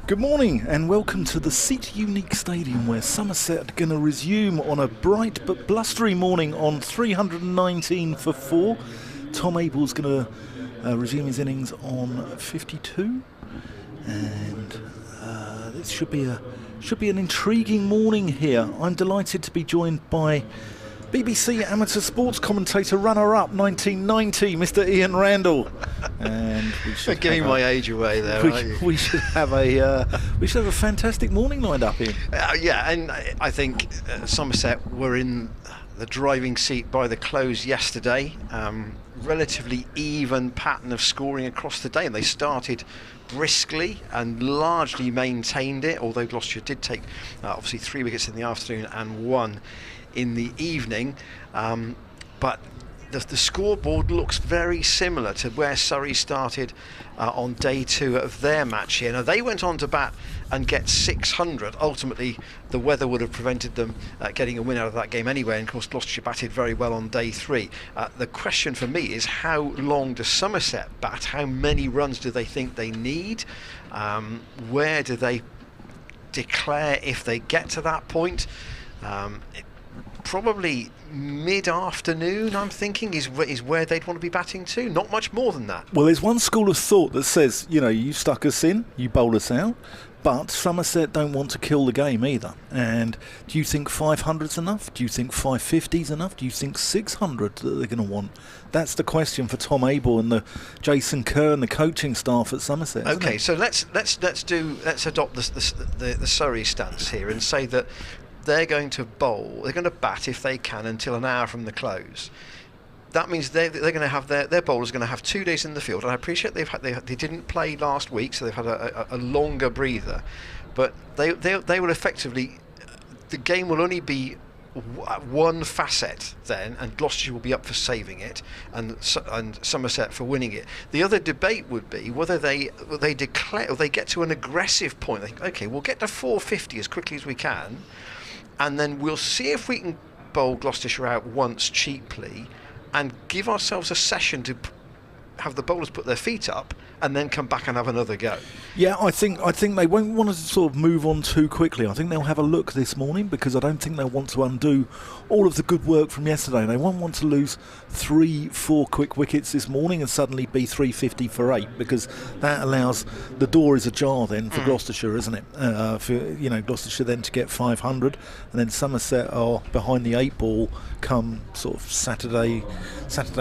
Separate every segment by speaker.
Speaker 1: Good morning and welcome to the Seat Unique Stadium where Somerset are going to resume on a bright but blustery morning on 319 for 4. Tom Abel's going to resume his innings on 52 and this should be an intriguing morning here. I'm delighted to be joined by BBC amateur sports commentator runner-up 1990, Mr. Ian Randall. And we should
Speaker 2: giving my age away there.
Speaker 1: We should have a fantastic morning lined up here.
Speaker 2: Yeah, and I think Somerset were in the driving seat by the close yesterday. Relatively even pattern of scoring across the day, and they started briskly and largely maintained it. Although Gloucestershire did take obviously 3 wickets in the afternoon and 1 in the evening, but the scoreboard looks very similar to where Surrey started on day 2 of their match here. Now they went on to bat and get 600. Ultimately the weather would have prevented them getting a win out of that game anyway, and of course Gloucestershire batted very well on day 3. The question for me is, how long does Somerset bat? How many runs do they think they need? Where do they declare if they get to that point? Probably mid-afternoon, I'm thinking, is where they'd want to be batting to. Not much more than that.
Speaker 1: Well, there's one school of thought that says, you stuck us in, you bowl us out, but Somerset don't want to kill the game either. And do you think 500's enough? Do you think 550's enough? Do you think 600 that they're going to want? That's the question for Tom Abel and the Jason Kerr and the coaching staff at Somerset.
Speaker 2: Okay, so let's adopt the Surrey stance here and say that they're going to bat if they can until an hour from the close. That means they're going to have their bowlers going to have 2 days in the field. And I appreciate they didn't play last week, so they've had a longer breather. But they will effectively, the game will only be one facet then, and Gloucestershire will be up for saving it, and Somerset for winning it. The other debate would be whether they declare, or they get to an aggressive point. They think, okay, we'll get to 450 as quickly as we can, and then we'll see if we can bowl Gloucestershire out once cheaply and give ourselves a session to have the bowlers put their feet up and then come back and have another go.
Speaker 1: Yeah, I think they won't want to sort of move on too quickly. I think they'll have a look this morning, because I don't think they'll want to undo all of the good work from yesterday. They won't want to lose 3-4 quick wickets this morning and suddenly be 350 for 8, because that allows, the door is ajar then for Gloucestershire, isn't it? For Gloucestershire then to get 500, and then Somerset are behind the 8 ball come sort of Saturday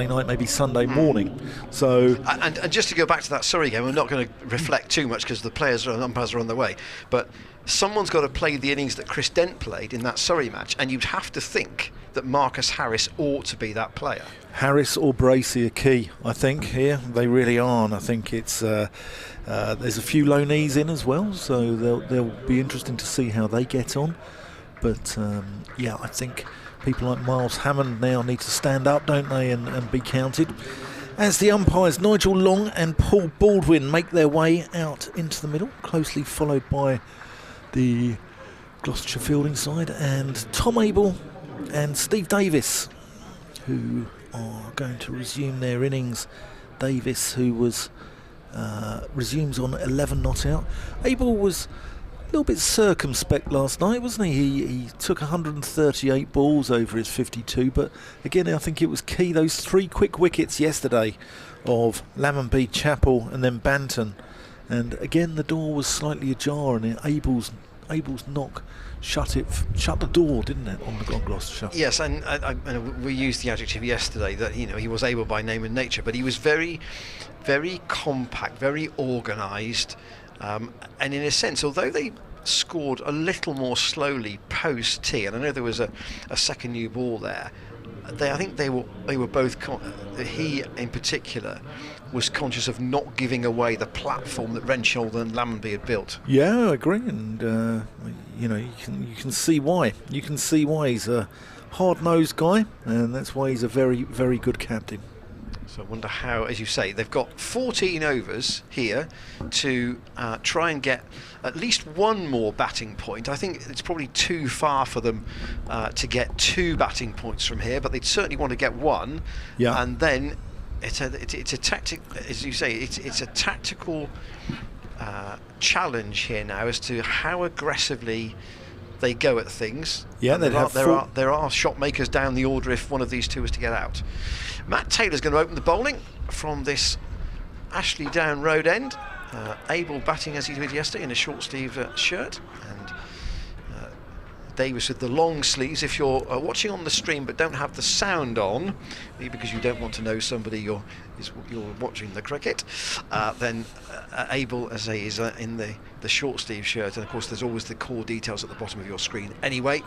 Speaker 1: night, maybe Sunday morning. So
Speaker 2: and just to go back to that Surrey game, I'm not going to reflect too much because the players and umpires are on their way, but someone's got to play the innings that Chris Dent played in that Surrey match, and you'd have to think that Marcus Harris ought to be that player. Harris
Speaker 1: or Bracey are key, I think, here. They really are, and I think it's there's a few low knees in as well, so they'll be interesting to see how they get on. But I think people like Miles Hammond now need to stand up, don't they, and be counted. As the umpires Nigel Long and Paul Baldwin make their way out into the middle, closely followed by the Gloucestershire fielding side and Tom Abel and Steve Davis, who are going to resume their innings. Davis, who was resumes on 11 not out. Abel was a little bit circumspect last night, wasn't he? He took 138 balls over his 52, but again, I think it was key, those 3 quick wickets yesterday of Lammonby, Chappell and then Banton. And again, the door was slightly ajar, and Abel's knock shut the door, didn't it, on Gloucestershire?
Speaker 2: Yes, and we used the adjective yesterday that he was able by name and nature, but he was very, very compact, very organised. And in a sense, although they scored a little more slowly post tee, and I know there was a second new ball there, I think they were both he in particular was conscious of not giving away the platform that Renshaw and Lammonby had built.
Speaker 1: Yeah, I agree, and you can see why. You can see why he's a hard-nosed guy, and that's why he's a very, very good captain.
Speaker 2: So I wonder how, as you say, they've got 14 overs here to try and get at least one more batting point. I think it's probably too far for them to get 2 batting points from here, but they'd certainly want to get 1.
Speaker 1: Yeah.
Speaker 2: And then it's a tactic, as you say, it's a tactical challenge here now as to how aggressively they go at things.
Speaker 1: Yeah,
Speaker 2: there are shot makers down the order if one of these two is to get out. Matt Taylor's going to open the bowling from this Ashley Down Road end. Abel batting as he did yesterday in a short sleeve shirt, and Davis with the long sleeves. If you're watching on the stream but don't have the sound on, maybe because you don't want to know somebody you're watching the cricket, then Abel, as I say, is in the short sleeve shirt, and of course there's always the core details at the bottom of your screen anyway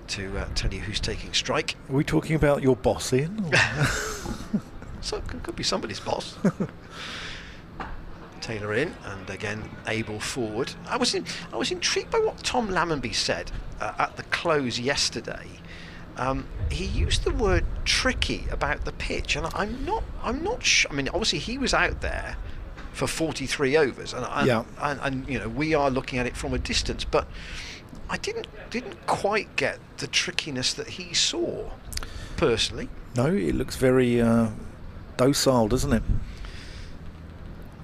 Speaker 2: to tell you who's taking strike.
Speaker 1: Are we talking about your boss, Ian?
Speaker 2: So it could be somebody's boss. Taylor in, and again Abel forward. I was intrigued by what Tom Lammonby said at the close yesterday. He used the word tricky about the pitch, and I'm not sure. I mean, obviously he was out there for 43 overs, and you know, we are looking at it from a distance, but I didn't quite get the trickiness that he saw personally.
Speaker 1: No, it looks very docile, doesn't it?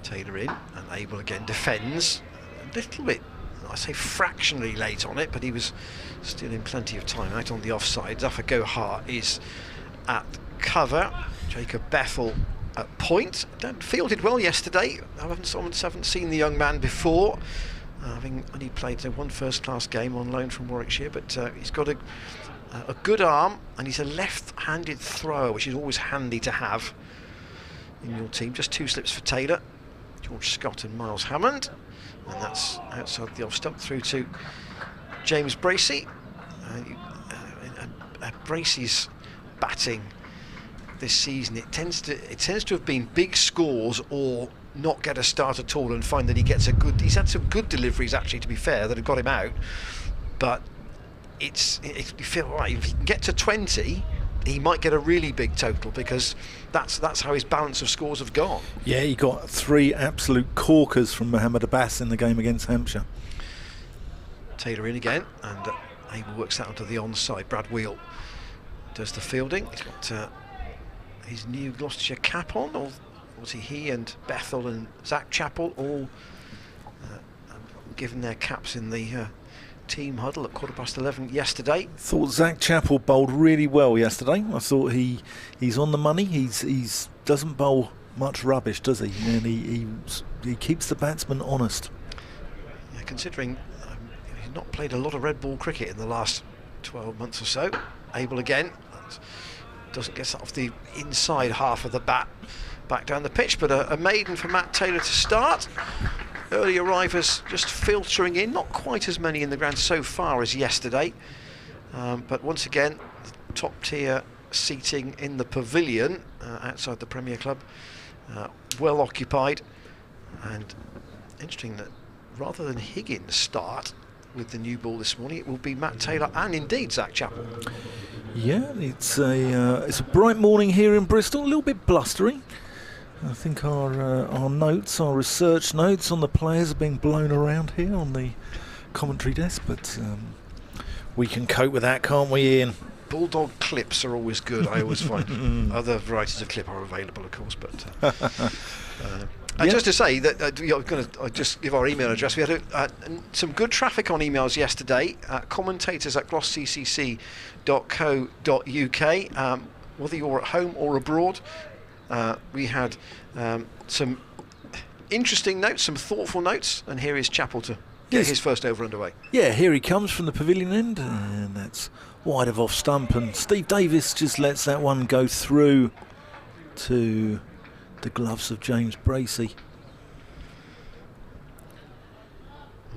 Speaker 2: Taylor in, and Abel again defends a little bit, I say fractionally late on it, but he was still in plenty of time out on the offside. Zafar Gohar is at cover. Jacob Bethel at point. Fielded well yesterday. I haven't seen the young man before, having only played one first-class game on loan from Warwickshire, but he's got a good arm, and he's a left-handed thrower, which is always handy to have in your team. Just 2 slips for Taylor, George Scott and Miles Hammond, and that's outside the off stump through to James Bracey. Bracey's batting this season, it tends to have been big scores or not get a start at all, and find that he's had some good deliveries actually, to be fair, that have got him out, but you feel right, if he can get to 20 he might get a really big total, because that's how his balance of scores have gone. Yeah,
Speaker 1: he got 3 absolute corkers from Mohammed Abbas in the game against Hampshire.
Speaker 2: Taylor in again, and Abel works that onto the onside. Brad Wheel does the fielding. He's got his new Gloucestershire cap on, or was he and Bethel and Zach Chappell all given their caps in the team huddle at 11:15 yesterday.
Speaker 1: Thought Zach Chappell bowled really well yesterday. I thought he's on the money. He's doesn't bowl much rubbish, does he? And he keeps the batsman honest.
Speaker 2: Yeah, considering he's not played a lot of red ball cricket in the last 12 months or so. Abel again doesn't get off the inside half of the bat back down the pitch, but a maiden for Matt Taylor to start. Early arrivers just filtering in, not quite as many in the ground so far as yesterday, but once again the top tier seating in the pavilion outside the Premier Club, well occupied. And interesting that rather than Higgins start with the new ball this morning, it will be Matt Taylor and indeed Zach Chappell.
Speaker 1: Yeah, it's a bright morning here in Bristol, a little bit blustery. I think our research notes on the players are being blown around here on the commentary desk, but we can cope with that, can't we, Ian?
Speaker 2: Bulldog clips are always good, I always find. Other varieties of clip are available, of course, but and just to say that I'm going to just give our email address. We had some good traffic on emails yesterday. Commentators at glosscc.co.uk. Whether you're at home or abroad, we had some interesting notes, some thoughtful notes, and here is Chappell to get his first over underway. Yeah,
Speaker 1: here he comes from the pavilion end, and that's wide of off stump, and Steve Davis just lets that one go through to the gloves of James Bracey.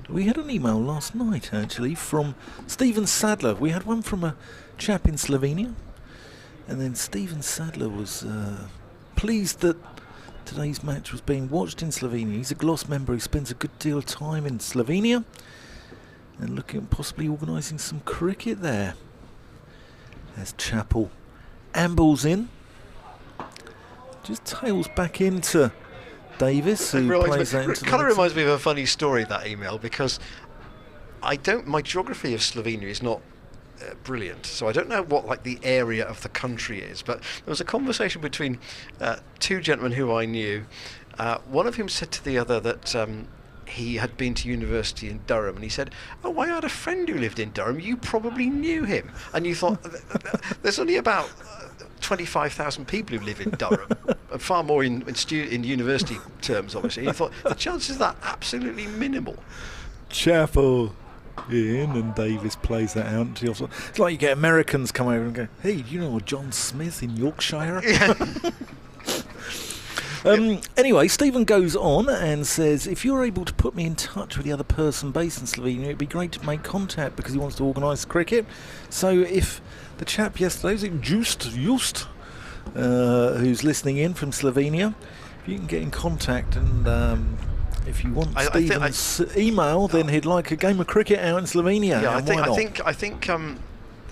Speaker 1: We had an email last night actually from Stephen Sadler. We had one from a chap in Slovenia, and then Stephen Sadler was pleased that today's match was being watched in Slovenia. He's a Gloss member who spends a good deal of time in Slovenia and looking at possibly organising some cricket there. As Chappell ambles in, just tails back into Davis, who plays that into the
Speaker 2: kind of reminds me of a funny story, that email, because my geography of Slovenia is not brilliant, so I don't know what like the area of the country is, but there was a conversation between 2 gentlemen who I knew. One of whom said to the other that he had been to university in Durham, and he said, "Oh, I had a friend who lived in Durham. You probably knew him." And you thought, there's only about 25,000 people who live in Durham, and far more in university terms, obviously. And you thought the chances of that absolutely minimal.
Speaker 1: Chapel in, and Davis plays that out to the offside. It's like you get Americans come over and go, "Hey, do you know John Smith in Yorkshire?" Anyway, Stephen goes on and says, if you're able to put me in touch with the other person based in Slovenia, it'd be great to make contact because he wants to organise cricket. So if the chap yesterday, was it Just, who's listening in from Slovenia, if you can get in contact and if you want Stephen's email, then he'd like a game of cricket out in Slovenia.
Speaker 2: Yeah, I think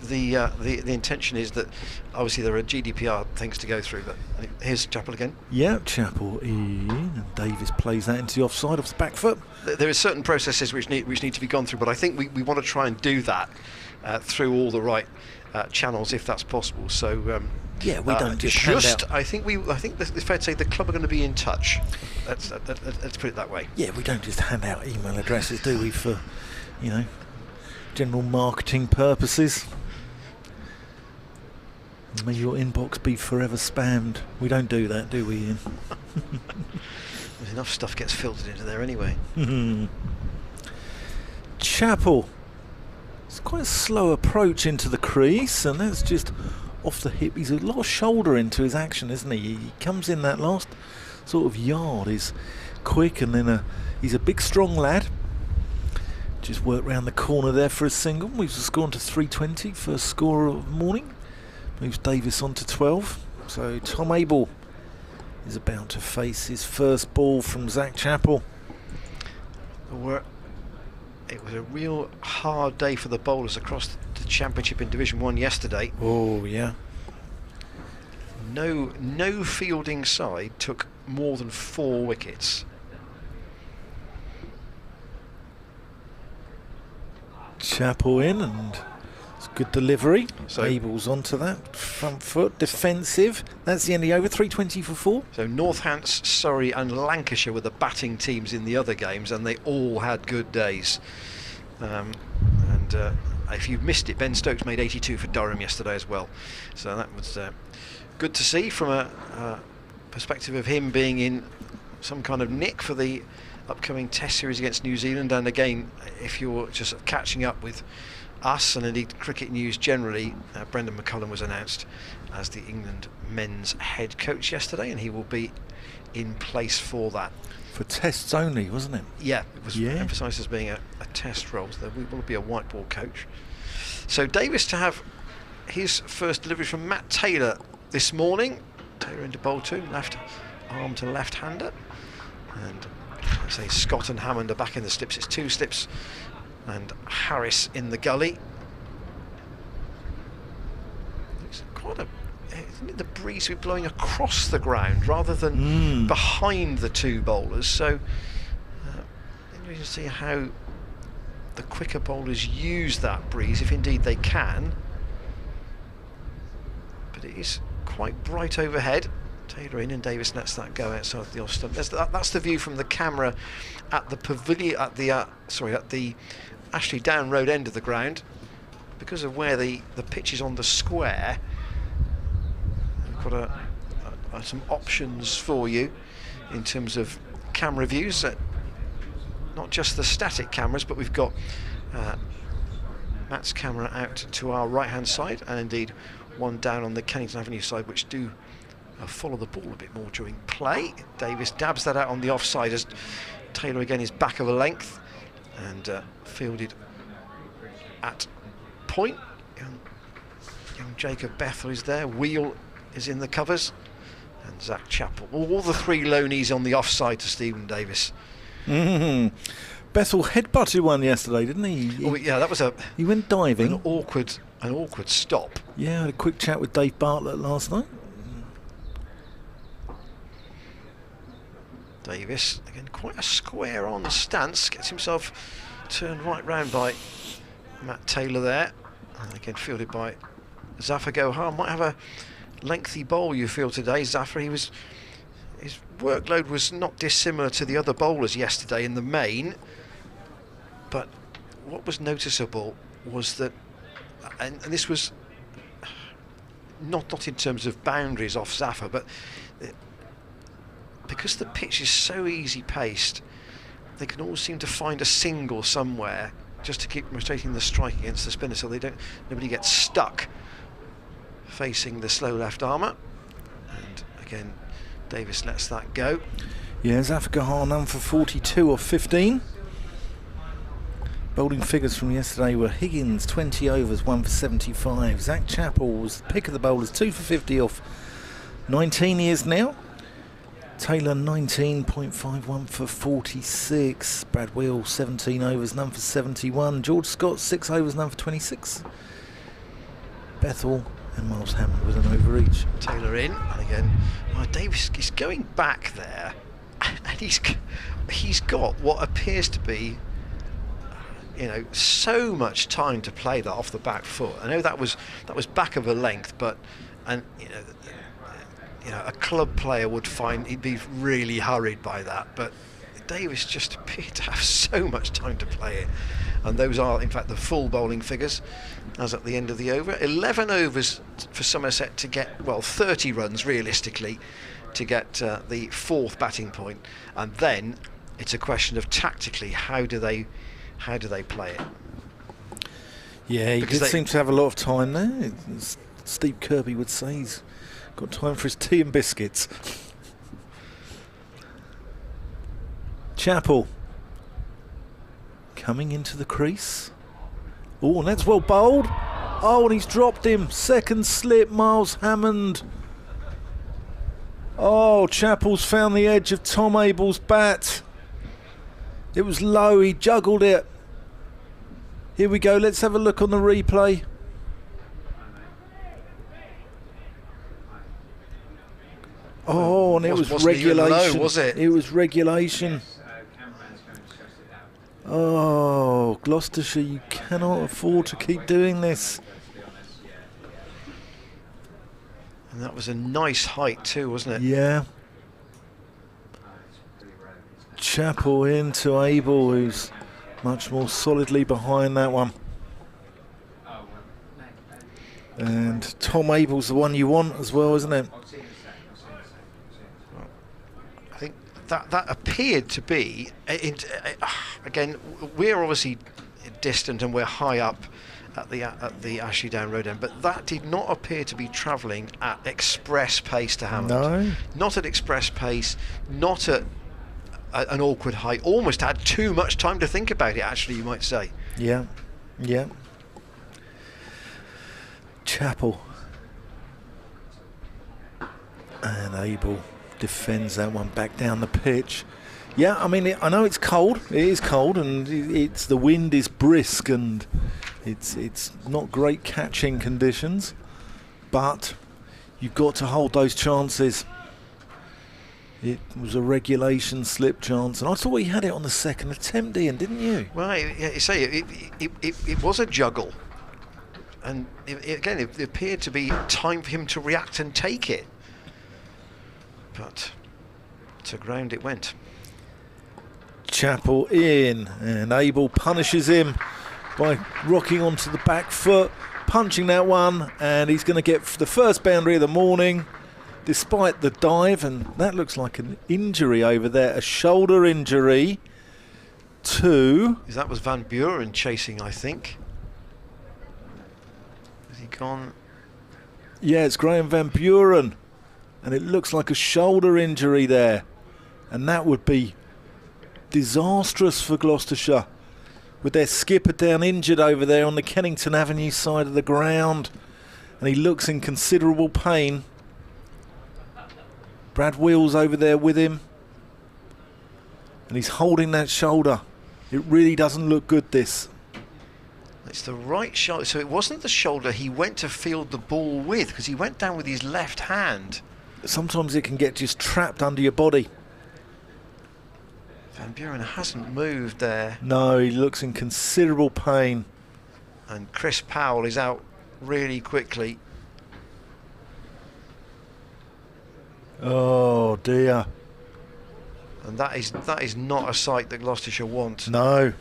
Speaker 2: the intention is that obviously there are GDPR things to go through, but here's Chappell again.
Speaker 1: Yeah, Chappell in, and Davis plays that into the offside off the back foot.
Speaker 2: There are certain processes which need to be gone through, but I think we want to try and do that through all the right channels if that's possible. So
Speaker 1: yeah, we don't just
Speaker 2: I think it's fair to say the club are going to be in touch. Let's put it that way.
Speaker 1: Yeah, we don't just hand out email addresses, do we, for general marketing purposes. May your inbox be forever spammed. We don't do that, do we, Ian?
Speaker 2: There's enough stuff gets filtered into there anyway.
Speaker 1: Chappell. It's quite a slow approach into the crease, and that's just off the hip. He's a lot of shoulder into his action, isn't he? He comes in that last sort of yard, is quick, and then he's a big strong lad. Just worked round the corner there for a single. We've scored to 320, first scorer of the morning. Moves Davis on to 12. So Tom Abel is about to face his first ball from Zach Chappell.
Speaker 2: It was a real hard day for the bowlers across the Championship in Division 1 yesterday.
Speaker 1: Oh, yeah.
Speaker 2: No fielding side took more than 4 wickets.
Speaker 1: Chappell in, and it's good delivery.
Speaker 2: So
Speaker 1: Abel's onto that front foot, defensive. That's the end of the over. 320 for 4.
Speaker 2: So Northants, Surrey and Lancashire were the batting teams in the other games, and they all had good days. If you missed it, Ben Stokes made 82 for Durham yesterday as well. So that was good to see from a perspective of him being in some kind of nick for the upcoming Test series against New Zealand. And again, if you're just catching up with us and indeed cricket news generally, Brendan McCullum was announced as the England men's head coach yesterday, and he will be in place for that.
Speaker 1: For tests only, wasn't it?
Speaker 2: Yeah, it was emphasised as being a test role, so there will be a white ball coach. So Davis to have his first delivery from Matt Taylor this morning. Taylor into bowl 2, left arm to left-hander. And I say Scott and Hammond are back in the slips. It's 2 slips and Harris in the gully. It's quite the breeze will be blowing across the ground rather than behind the 2 bowlers. So interesting to see how the quicker bowlers use that breeze, if indeed they can. But it is quite bright overhead. Taylor in, and Davis lets that go outside the off stump. That's the view from the camera at the pavilion, at the Ashley Down Road end of the ground. Because of where the pitch is on the square, we've got some options for you in terms of camera views. Not just the static cameras, but we've got Matt's camera out to our right hand side, and indeed one down on the Kennington Avenue side, which do follow the ball a bit more during play. Davis dabs that out on the offside as Taylor again is back of a length and fielded at point. Young Jacob Bethel is there. Wheel is in the covers, and Zach Chappell. All the 3 loanees on the offside to Stephen Davis.
Speaker 1: Bethel headbutted one yesterday, didn't he?
Speaker 2: Yeah, that was
Speaker 1: he went diving.
Speaker 2: An awkward stop.
Speaker 1: Yeah, I had a quick chat with Dave Bartlett last night.
Speaker 2: Davis, again, quite a square on stance, gets himself turned right round by Matt Taylor there, and again fielded by Zafar Gohar. Might have a lengthy bowl, you feel, today. Zafar, he was his workload was not dissimilar to the other bowlers yesterday in the main, but what was noticeable was that, and this was not in terms of boundaries off Zafar, but because the pitch is so easy paced, they can always seem to find a single somewhere just to keep rotating the strike against the spinner, so nobody gets stuck facing the slow left armour. And again, Davis lets that go.
Speaker 1: Yeah, Zafar Gahar none for 42 or 15. Bowling figures from yesterday were Higgins 20 overs, 1 for 75. Zach Chappell was the pick of the bowlers, 2 for 50 off 19 years now. Taylor 19.51 for 46. Brad Wheel 17 overs, none for 71. George Scott 6 overs, none for 26. Bethel and Miles Hammond with an over each.
Speaker 2: Taylor in, and again, Davis is going back there, and he's got what appears to be, so much time to play that off the back foot. I know that was back of a length, but a club player would find he'd be really hurried by that, but Davis just appeared to have so much time to play it. And those are in fact the full bowling figures as at the end of the over. 11 overs for Somerset to get 30 runs realistically to get the fourth batting point, and then it's a question of tactically how do they play it.
Speaker 1: Yeah, he did seem to have a lot of time there. As Steve Kirby would say, he's got time for his tea and biscuits. Chappell coming into the crease. Oh, and that's well bowled. Oh, and he's dropped him. Second slip, Miles Hammond. Oh, Chappell's found the edge of Tom Abel's bat. It was low, he juggled it. Here we go, let's have a look on the replay. Oh, and it was regulation.
Speaker 2: Low, was it?
Speaker 1: It was regulation. Oh, Gloucestershire, you cannot afford to keep doing this.
Speaker 2: And that was a nice height too, wasn't it?
Speaker 1: Yeah. Chappell into Abel, who's much more solidly behind that one. And Tom Abel's the one you want as well, isn't it?
Speaker 2: I think that appeared to be, again, we're obviously distant and we're high up at the Ashley Down Road end, but that did not appear to be travelling at express pace to Hammond.
Speaker 1: No.
Speaker 2: Not at express pace, not at an awkward height. Almost had too much time to think about it, actually, you might say.
Speaker 1: Yeah, yeah. Chappell. And Abel defends that one back down the pitch. Yeah, I mean, I know it's cold. It is cold, and the wind is brisk, and it's not great catching conditions. But you've got to hold those chances. It was a regulation slip chance, and I thought he had it on the second attempt, Ian, didn't you?
Speaker 2: Well, you say it was a juggle, and it appeared to be time for him to react and take it, but to ground it went.
Speaker 1: Chappell in, and Abel punishes him by rocking onto the back foot, punching that one, and he's going to get the first boundary of the morning. Despite the dive, and that looks like an injury over there, a shoulder injury to...
Speaker 2: That was Van Buren chasing, I think. Has he gone?
Speaker 1: Yeah, it's Graham Van Buren, and it looks like a shoulder injury there, and that would be disastrous for Gloucestershire, with their skipper down injured over there on the Kennington Avenue side of the ground, and he looks in considerable pain. Brad Wheel's over there with him, and he's holding that shoulder. It really doesn't look good, this.
Speaker 2: It's the right shoulder, so it wasn't the shoulder he went to field the ball with, because he went down with his left hand.
Speaker 1: Sometimes it can get just trapped under your body.
Speaker 2: Van Buren hasn't moved there.
Speaker 1: No, he looks in considerable pain.
Speaker 2: And Chris Powell is out really quickly.
Speaker 1: Oh dear.
Speaker 2: And that is not a sight that Gloucestershire want.
Speaker 1: No,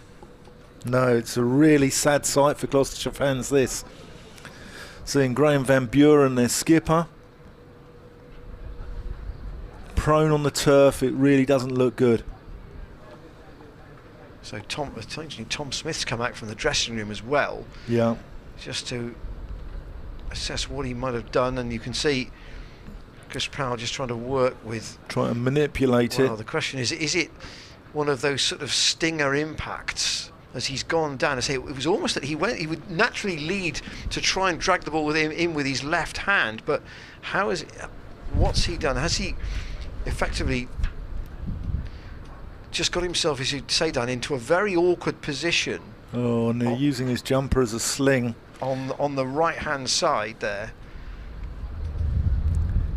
Speaker 1: it's a really sad sight for Gloucestershire fans, this. Seeing Graham Van Buren, their skipper, prone on the turf. It really doesn't look good.
Speaker 2: So Tom Smith's come out from the dressing room as well.
Speaker 1: Yeah.
Speaker 2: Just to assess what he might have done, and you can see Chris Proud just trying to work with...
Speaker 1: Trying to manipulate it.
Speaker 2: Well, the question is it one of those sort of stinger impacts as he's gone down? I say it was almost that he would naturally lead to try and drag the ball with him in with his left hand, but what's he done? Has he effectively just got himself, as you'd say, Dan, into a very awkward position?
Speaker 1: Oh, and they're using his jumper as a sling.
Speaker 2: On the right-hand side there.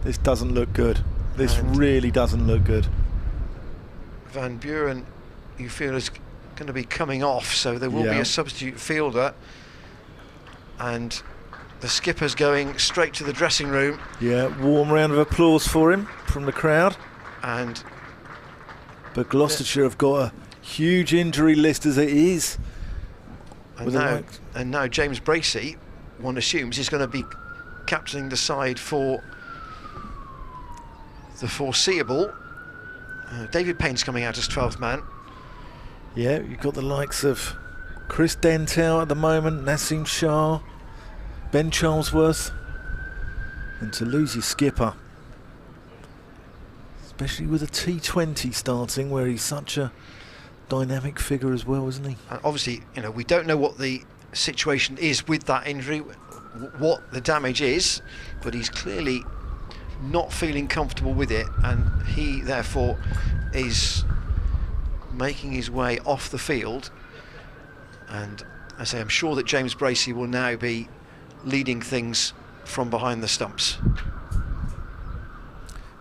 Speaker 1: This doesn't look good. This really doesn't look good.
Speaker 2: Van Buren, you feel, is going to be coming off, so there will be a substitute fielder. And the skipper's going straight to the dressing room.
Speaker 1: Yeah, warm round of applause for him from the crowd. But Gloucestershire have got a huge injury list as it is.
Speaker 2: And now James Bracey, one assumes, is going to be captaining the side for the foreseeable. David Payne's coming out as 12th man.
Speaker 1: Yeah, you've got the likes of Chris Dentale at the moment, Nassim Shah, Ben Charlesworth, and to lose your skipper, especially with a T20 starting, where he's such a dynamic figure as well, isn't he?
Speaker 2: And obviously, we don't know what the situation is with that injury, what the damage is, but he's clearly not feeling comfortable with it, and he therefore is making his way off the field. And I say, I'm sure that James Bracey will now be leading things from behind the stumps.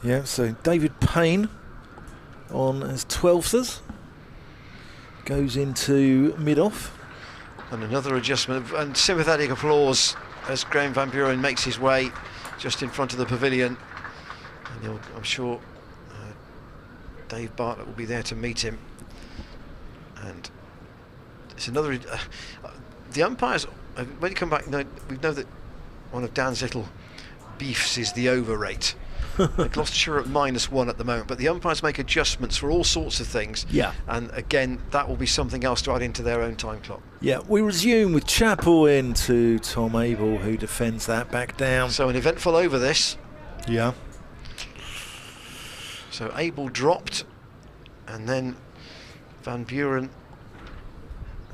Speaker 1: Yeah, so David Payne on as 12th goes into mid-off.
Speaker 2: And another adjustment, and sympathetic applause as Graham Van Buren makes his way just in front of the pavilion. And I'm sure Dave Bartlett will be there to meet him. And it's another... the umpires, when you come back, we know that one of Dan's little beefs is the over rate. Gloucestershire at -1 at the moment, but the umpires make adjustments for all sorts of things.
Speaker 1: Yeah.
Speaker 2: And again, that will be something else to add into their own time clock.
Speaker 1: Yeah, we resume with Chappell in to Tom Abel, who defends that back down.
Speaker 2: So an eventful over this.
Speaker 1: Yeah.
Speaker 2: So Abel dropped, and then Van Buren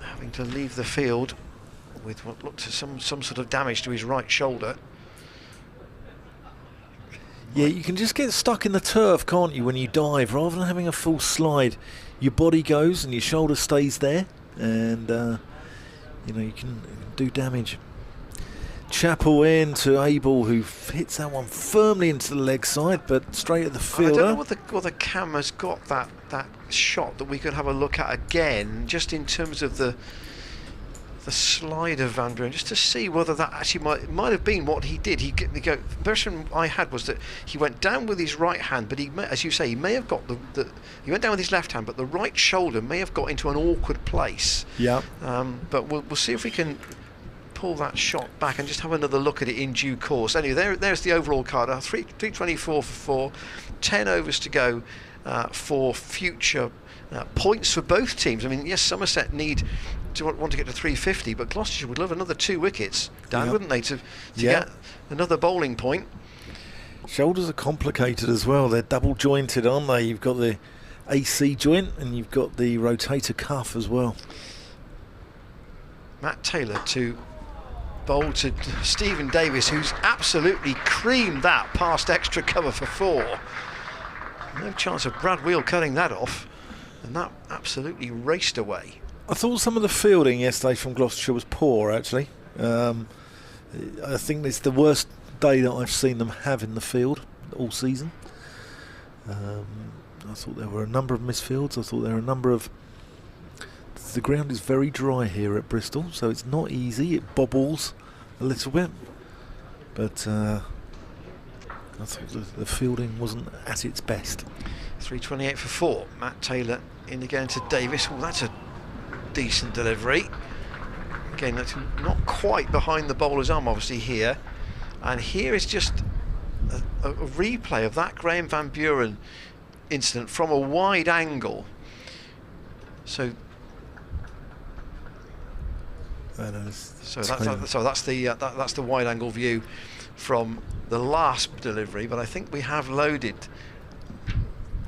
Speaker 2: having to leave the field with what looked to some sort of damage to his right shoulder.
Speaker 1: Yeah, you can just get stuck in the turf, can't you, when you dive? Rather than having a full slide, your body goes and your shoulder stays there, and you can do damage. Chappell in to Abel, who hits that one firmly into the leg side, but straight at the fielder.
Speaker 2: I don't know what the camera's got that shot that we could have a look at again, just in terms of the slide of Van Buren, just to see whether that actually might have been what he did. The impression I had was that he went down with his right hand, but as you say, he may have got he went down with his left hand, but the right shoulder may have got into an awkward place. Yeah. But we'll see if we can pull that shot back and just have another look at it in due course. Anyway, there's the overall card. 324 for 4, 10 overs to go for future points for both teams. I mean, yes, Somerset want to get to 350, but Gloucestershire would love another 2 wickets, Dan, wouldn't they, to get another bowling point.
Speaker 1: Shoulders are complicated as well. They're double jointed, aren't they? You've got the AC joint and you've got the rotator cuff as well.
Speaker 2: Matt Taylor to bowl to Stephen Davis, who's absolutely creamed that past extra cover for 4. No chance of Brad Wheel cutting that off, and that absolutely raced away.
Speaker 1: I thought some of the fielding yesterday from Gloucestershire was poor, actually. I think it's the worst day that I've seen them have in the field all season. I thought there were a number of misfields. I thought there were a number of... The ground is very dry here at Bristol, so it's not easy. It bobbles a little bit. But I thought the fielding wasn't at its best.
Speaker 2: 3:28 for 4. Matt Taylor in again to Davis. Oh, that's a decent delivery. Again, that's not quite behind the bowler's arm, obviously, here. And here is just a replay of that Graham Van Buren incident from a wide angle. So that's the wide angle view from the last delivery. But I think we have loaded,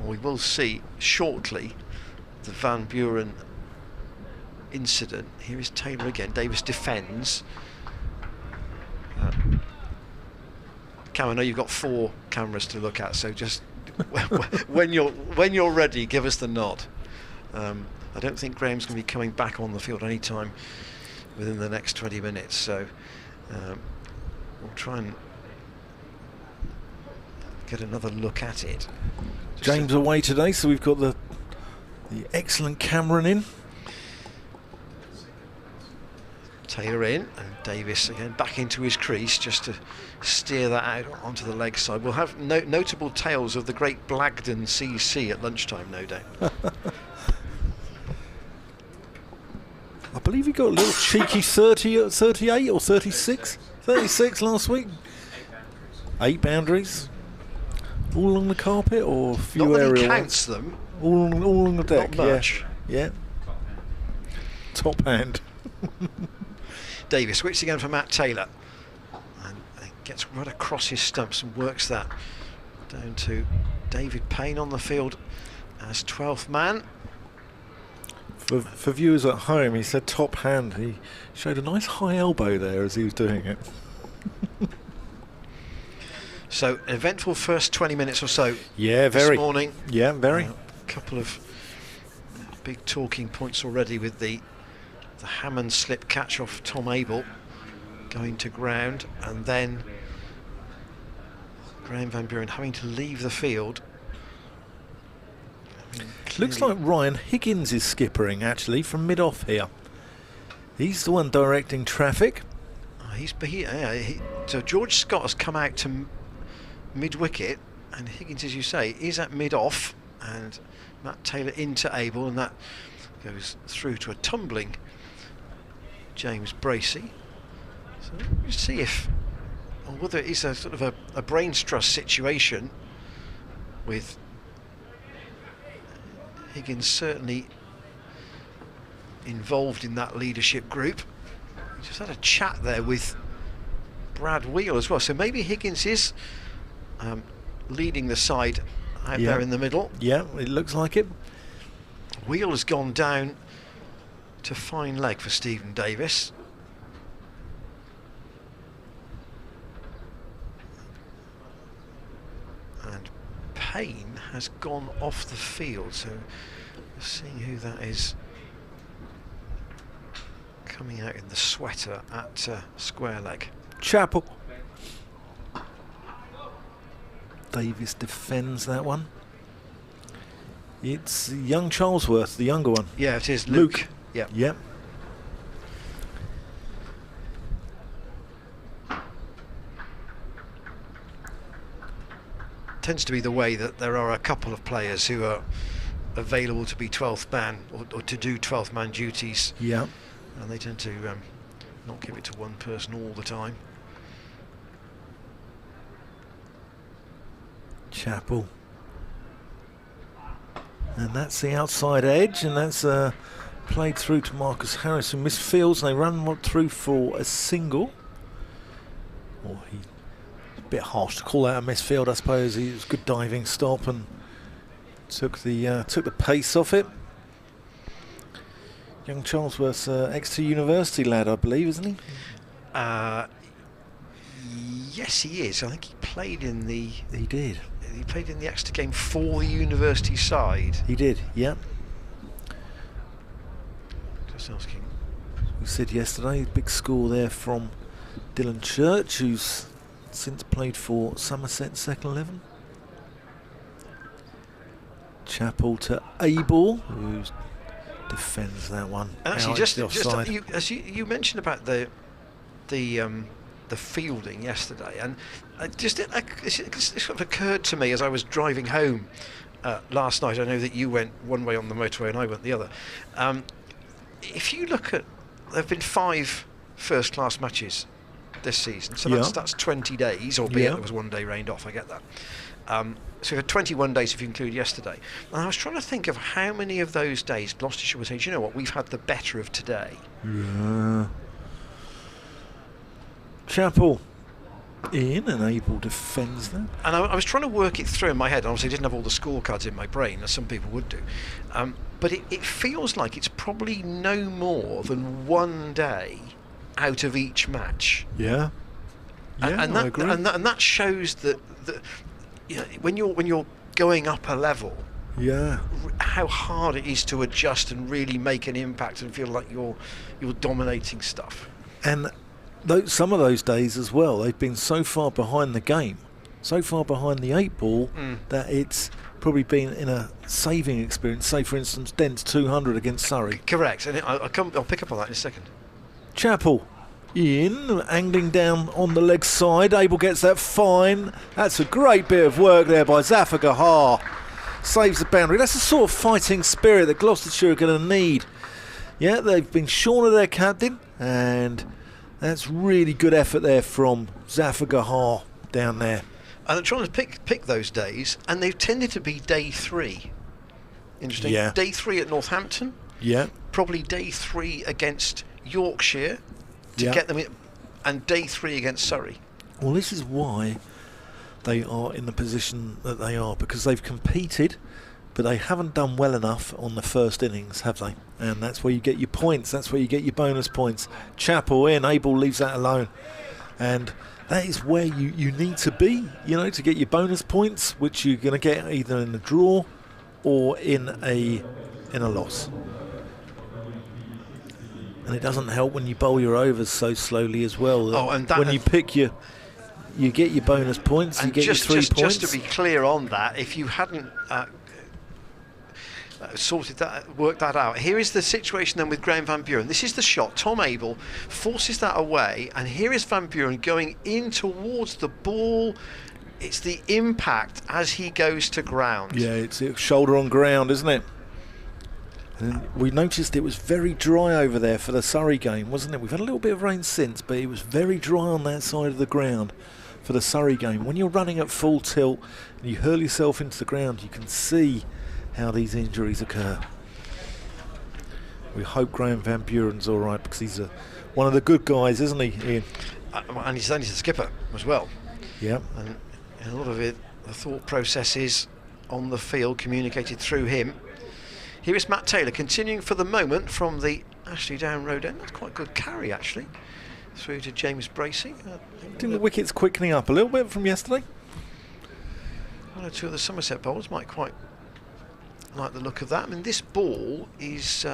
Speaker 2: or we will see shortly, the Van Buren incident. Here is Taylor again. Davis defends. Cam, I know you've got 4 cameras to look at, so just when you're ready, give us the nod. I don't think Graham's going to be coming back on the field anytime within the next 20 minutes, so we'll try and get another look at it.
Speaker 1: James away today, so we've got the excellent Cameron in.
Speaker 2: Taylor in, and Davis again back into his crease just to steer that out onto the leg side. We'll have notable tales of the great Blagden CC at lunchtime, no doubt.
Speaker 1: I believe he got a little cheeky 38 or 36 last week. 8 boundaries, all along the carpet, or a few
Speaker 2: Not that
Speaker 1: aerial
Speaker 2: he counts
Speaker 1: ones?
Speaker 2: them.
Speaker 1: All along the deck.
Speaker 2: Not much.
Speaker 1: Yeah. Top hand.
Speaker 2: Davis switches again for Matt Taylor, and gets right across his stumps and works that down to David Payne on the field as 12th man.
Speaker 1: For viewers at home, he said top hand. He showed a nice high elbow there as he was doing it.
Speaker 2: So, an eventful first 20 minutes or so.
Speaker 1: Yeah, very.
Speaker 2: This morning.
Speaker 1: Yeah, very.
Speaker 2: A couple of big talking points already with the Hammond slip catch off Tom Abel going to ground, and then Graham Van Buren having to leave the field.
Speaker 1: Looks like Ryan Higgins is skippering actually from mid-off here. He's the one directing traffic.
Speaker 2: So George Scott has come out to mid-wicket, and Higgins, as you say, is at mid-off, and Matt Taylor into Abel, and that goes through to a tumbling James Bracey. So we'll see if, or whether it is a sort of a brain stress situation with Higgins certainly involved in that leadership group. We just had a chat there with Brad Wheel as well, so maybe Higgins is leading the side out there in the middle.
Speaker 1: Yeah, it looks like it.
Speaker 2: Wheel has gone down to fine leg for Stephen Davis. And Payne has gone off the field, so we're seeing who that is coming out in the sweater at square leg.
Speaker 1: Chappell. Davis defends that one. It's young Charlesworth, the younger one.
Speaker 2: Yeah, it is Luke. Yeah.
Speaker 1: Yep.
Speaker 2: Tends to be the way that there are a couple of players who are available to be 12th man or to do 12th man duties.
Speaker 1: Yeah.
Speaker 2: And they tend to not give it to one person all the time.
Speaker 1: Chappell. And that's the outside edge, and that's played through to Marcus Harris, who missed fields, and they run through for a single. Or a bit harsh to call that a misfield, I suppose. It was a good diving stop and took the pace off it. Young Charlesworth's Exeter University lad, I believe, isn't he?
Speaker 2: Yes, he is. I think he played in the.
Speaker 1: He did.
Speaker 2: He played in the Exeter game for the university side.
Speaker 1: He did. Yeah.
Speaker 2: Just asking.
Speaker 1: We said yesterday, big score there from Dylan Church, who's since played for Somerset second 11. Chappell to Abel, who defends that one.
Speaker 2: And actually, as you mentioned about the the fielding yesterday, and it sort of occurred to me as I was driving home last night. I know that you went one way on the motorway and I went the other. If you look at, there have been 5 first-class matches this season, so that's 20 days, albeit there was one day rained off, I get that. So we had 21 days if you include yesterday. And I was trying to think of how many of those days Gloucestershire was saying, do you know what, we've had the better of today.
Speaker 1: Yeah. Chapel in and able defends that.
Speaker 2: And I was trying to work it through in my head, and obviously I didn't have all the scorecards in my brain, as some people would do. But it feels like it's probably no more than one day out of each match.
Speaker 1: Yeah. Yeah,
Speaker 2: and
Speaker 1: I agree.
Speaker 2: And that shows that you know, when you're going up a level, how hard it is to adjust and really make an impact and feel like you're dominating stuff.
Speaker 1: And some of those days as well, they've been so far behind the game, so far behind the 8 ball, that it's probably been in a saving experience. Say, for instance, Dent's 200 against Surrey.
Speaker 2: Correct, and I'll pick up on that in a second.
Speaker 1: Chapel in, angling down on the leg side. Abel gets that fine. That's a great bit of work there by Zafar Gahar. Saves the boundary. That's the sort of fighting spirit that Gloucestershire are going to need. Yeah, they've been shorn of their captain, and that's really good effort there from Zafar Gahar down there.
Speaker 2: And I'm trying to pick those days, and they've tended to be day 3. Interesting.
Speaker 1: Yeah.
Speaker 2: Day 3 at Northampton.
Speaker 1: Yeah.
Speaker 2: Probably day 3 against Yorkshire to get them in, and day 3 against Surrey.
Speaker 1: Well, this is why they are in the position that they are, because they've competed, but they haven't done well enough on the first innings, have they? And that's where you get your points. That's where you get your bonus points. Chapel in, Abel leaves that alone, and that is where you need to be, you know, to get your bonus points, which you're going to get either in a draw or in a loss. And it doesn't help when you bowl your overs so slowly as well.
Speaker 2: Oh, and
Speaker 1: when you pick you get your bonus points,
Speaker 2: and
Speaker 1: you get your 3 points.
Speaker 2: Just to be clear on that, if you hadn't worked that out, here is the situation then with Graham Van Buren. This is the shot. Tom Abel forces that away, and here is Van Buren going in towards the ball. It's the impact as he goes to ground.
Speaker 1: Yeah, it's shoulder on ground, isn't it? And we noticed it was very dry over there for the Surrey game, wasn't it? We've had a little bit of rain since, but it was very dry on that side of the ground for the Surrey game. When you're running at full tilt and you hurl yourself into the ground, you can see how these injuries occur. We hope Graham Van Buren's all right, because he's one of the good guys, isn't he, Ian?
Speaker 2: And he's the skipper as well.
Speaker 1: Yeah.
Speaker 2: And a lot of it, the thought processes on the field communicated through him. Here is Matt Taylor continuing for the moment from the Ashley Down Road end. That's quite a good carry, actually, through to James Bracey.
Speaker 1: I think the wicket's quickening up a little bit from yesterday.
Speaker 2: One or two of the Somerset bowlers might quite like the look of that. I mean, this ball is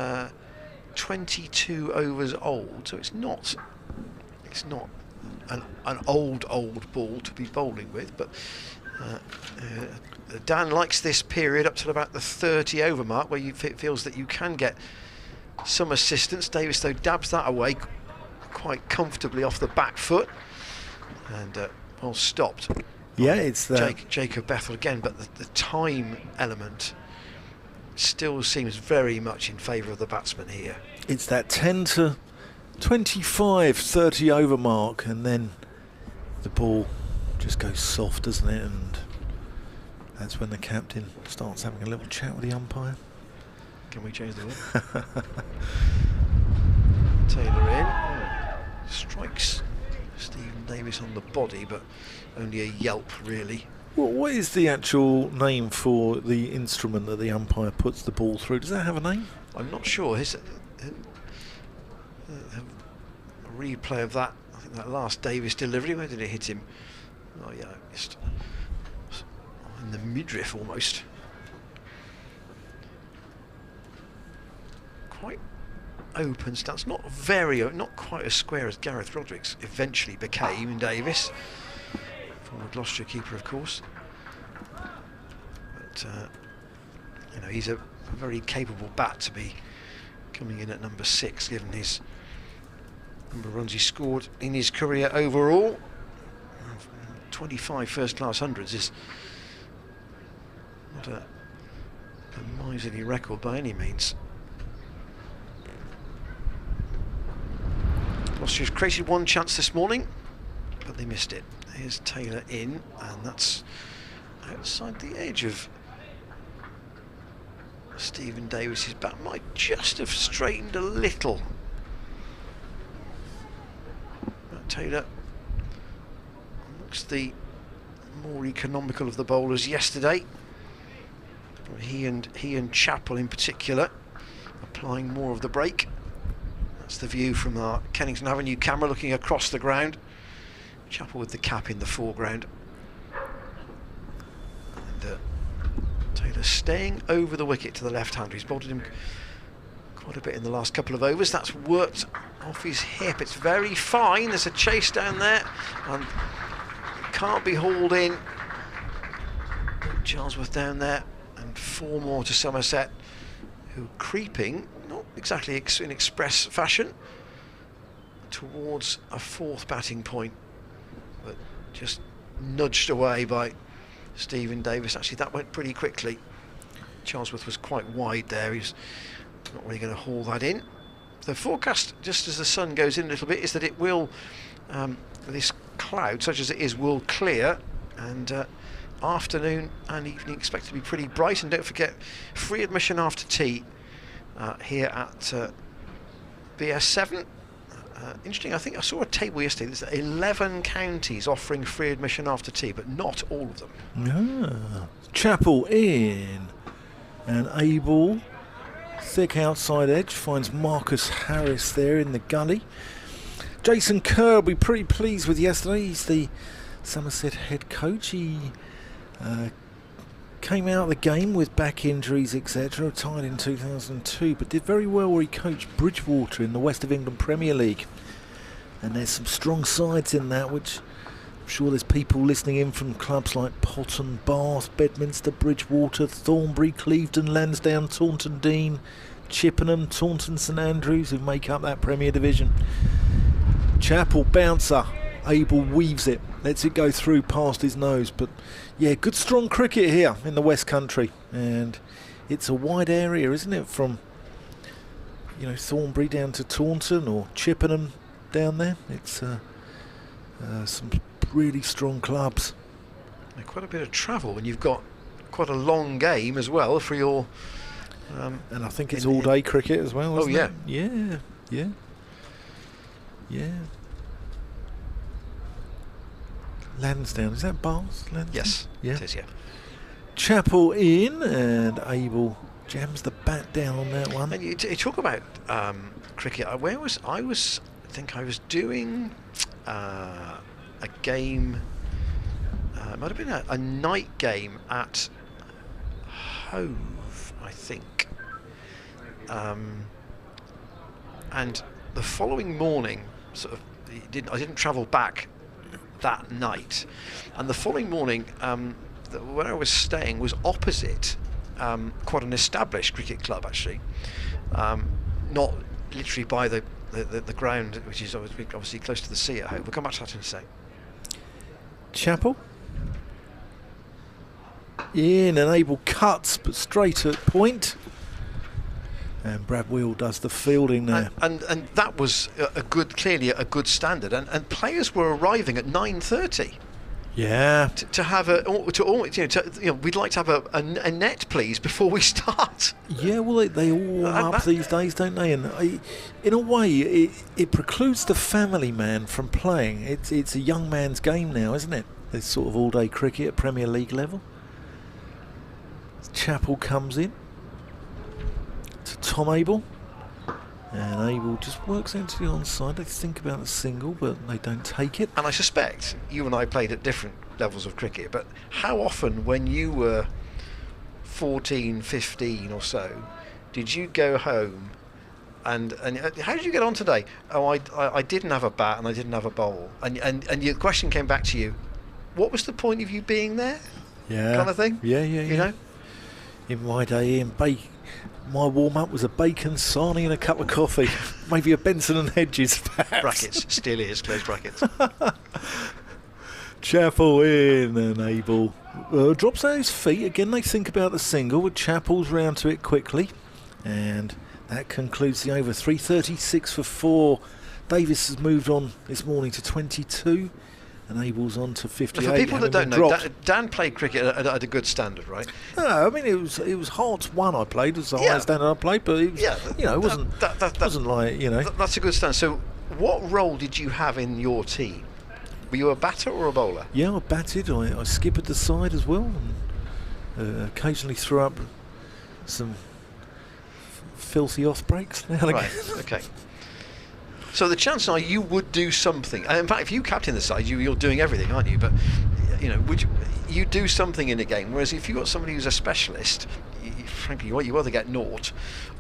Speaker 2: 22 overs old, so it's not an old ball to be bowling with, but Dan likes this period up to about the 30 over mark, where it feels that you can get some assistance. Davis, though, dabs that away quite comfortably off the back foot, and well stopped.
Speaker 1: Yeah, it's
Speaker 2: Jacob Bethel again, but the time element still seems very much in favour of the batsman here.
Speaker 1: It's that 10 to 25, 30 over mark, and then the ball just goes soft, doesn't it? And that's when the captain starts having a little chat with the umpire.
Speaker 2: Can we change the ball? Taylor in. Strikes Stephen Davis on the body, but only a yelp, really.
Speaker 1: Well, what is the actual name for the instrument that the umpire puts the ball through? Does that have a name?
Speaker 2: I'm not sure. His a replay of that, I think that last Davis delivery, where did it hit him? Oh yeah, just in the midriff almost. Quite open stance, not quite as square as Gareth Rodericks eventually became in Davis, former Gloucestershire keeper, of course. But you know, he's a very capable bat to be coming in at number 6, given his Number of runs he scored in his career overall. 25 first-class hundreds is not a miserly record by any means. Gloucestershire's created one chance this morning, but they missed it. Here's Taylor in, and that's outside the edge of Stephen Davis's bat. Might just have straightened a little. But Taylor looks the more economical of the bowlers yesterday. He and Chappell in particular applying more of the break. That's the view from our Kennington Avenue camera looking across the ground. Chappell with the cap in the foreground. And Taylor staying over the wicket to the left-hander. He's bowled him quite a bit in the last couple of overs. That's worked off his hip. It's very fine. There's a chase down there and can't be hauled in. Charlesworth down there, and 4 more to Somerset, who are creeping, not exactly in express fashion, towards a 4th batting point, but just nudged away by Stephen Davis. Actually, that went pretty quickly. Charlesworth was quite wide there. He's not really going to haul that in. The forecast, just as the sun goes in a little bit, is that it will, this cloud, such as it is, will clear, and afternoon and evening expected to be pretty bright. And don't forget, free admission after tea here at BS7. Interesting, I think I saw a table yesterday. There's 11 counties offering free admission after tea, but not all of them.
Speaker 1: Chappell in, and Abel, thick outside edge, finds Marcus Harris there in the gully. Jason Kerr will be pretty pleased with yesterday. He's the Somerset head coach. He came out of the game with back injuries, etc., retired in 2002, but did very well where he coached Bridgewater in the West of England Premier League. And there's some strong sides in that, which I'm sure there's people listening in from clubs like Potton, Bath, Bedminster, Bridgewater, Thornbury, Clevedon, Lansdowne, Taunton Dean, Chippenham, Taunton St Andrews, who make up that Premier Division. Chappell bouncer, Abel weaves it, lets it go through past his nose. But yeah, good strong cricket here in the West Country, and it's a wide area, isn't it, from Thornbury down to Taunton, or Chippenham down there. It's some really strong clubs.
Speaker 2: Quite a bit of travel when you've got quite a long game as well for your
Speaker 1: and I think it's all day cricket as well, isn't it? Yeah. Lansdowne, is that Bath? Lansdowne?
Speaker 2: Yes, it is, yeah.
Speaker 1: Chappell in, and Abel jams the bat down on that one.
Speaker 2: And you talk about cricket. I think I was doing a game. It might have been a night game at Hove, I think. And the following morning, I didn't travel back that night, and the following morning, where I was staying was opposite quite an established cricket club, actually, not literally by the ground, which is obviously close to the sea at home. We'll come back to that in a sec.
Speaker 1: Chappell in, and Abel cuts, but straight at point. And Brad Wheel does the fielding there.
Speaker 2: And that was clearly a good standard. And players were arriving at 9:30.
Speaker 1: Yeah.
Speaker 2: To have we'd like to have a net, please, before we start.
Speaker 1: Yeah, well, they all warm up these days, don't they? And in a way, it precludes the family man from playing. It's a young man's game now, isn't it? This sort of all-day cricket at Premier League level. Chappell comes in to Tom Abel, and Abel just works into the onside. They think about the single, but they don't take it.
Speaker 2: And I suspect you and I played at different levels of cricket, but how often when you were 14, 15 or so, did you go home and how did you get on today? Oh, I didn't have a bat and I didn't have a bowl, and the question came back to you, what was the point of you being there?
Speaker 1: Yeah,
Speaker 2: kind of thing.
Speaker 1: Yeah. In my day, Ian My warm-up was a bacon sarnie and a cup of coffee. Maybe a Benson and Hedges, perhaps.
Speaker 2: Brackets, still is, close brackets.
Speaker 1: Chappell in, and Abel drops out his feet. Again, they think about the single, with Chappell's round to it quickly. And that concludes the over. 3:36 for 4. Davis has moved on this morning to 22. And Abel's on to 58.
Speaker 2: For people that don't know, Dan played cricket at a good standard, right?
Speaker 1: No, I mean it was Hearts 1 I played. It was the highest standard I played, but it was, it wasn't like,
Speaker 2: That's a good standard. So, what role did you have in your team? Were you a batter or a bowler?
Speaker 1: Yeah, I batted. I skippered the side as well, and occasionally threw up some filthy off breaks now and
Speaker 2: right.
Speaker 1: again.
Speaker 2: Okay. So the chances are you would do something. And in fact, if you captain the side, you're doing everything, aren't you? But would you do something in a game? Whereas if you got somebody who's a specialist, frankly, you either get naught,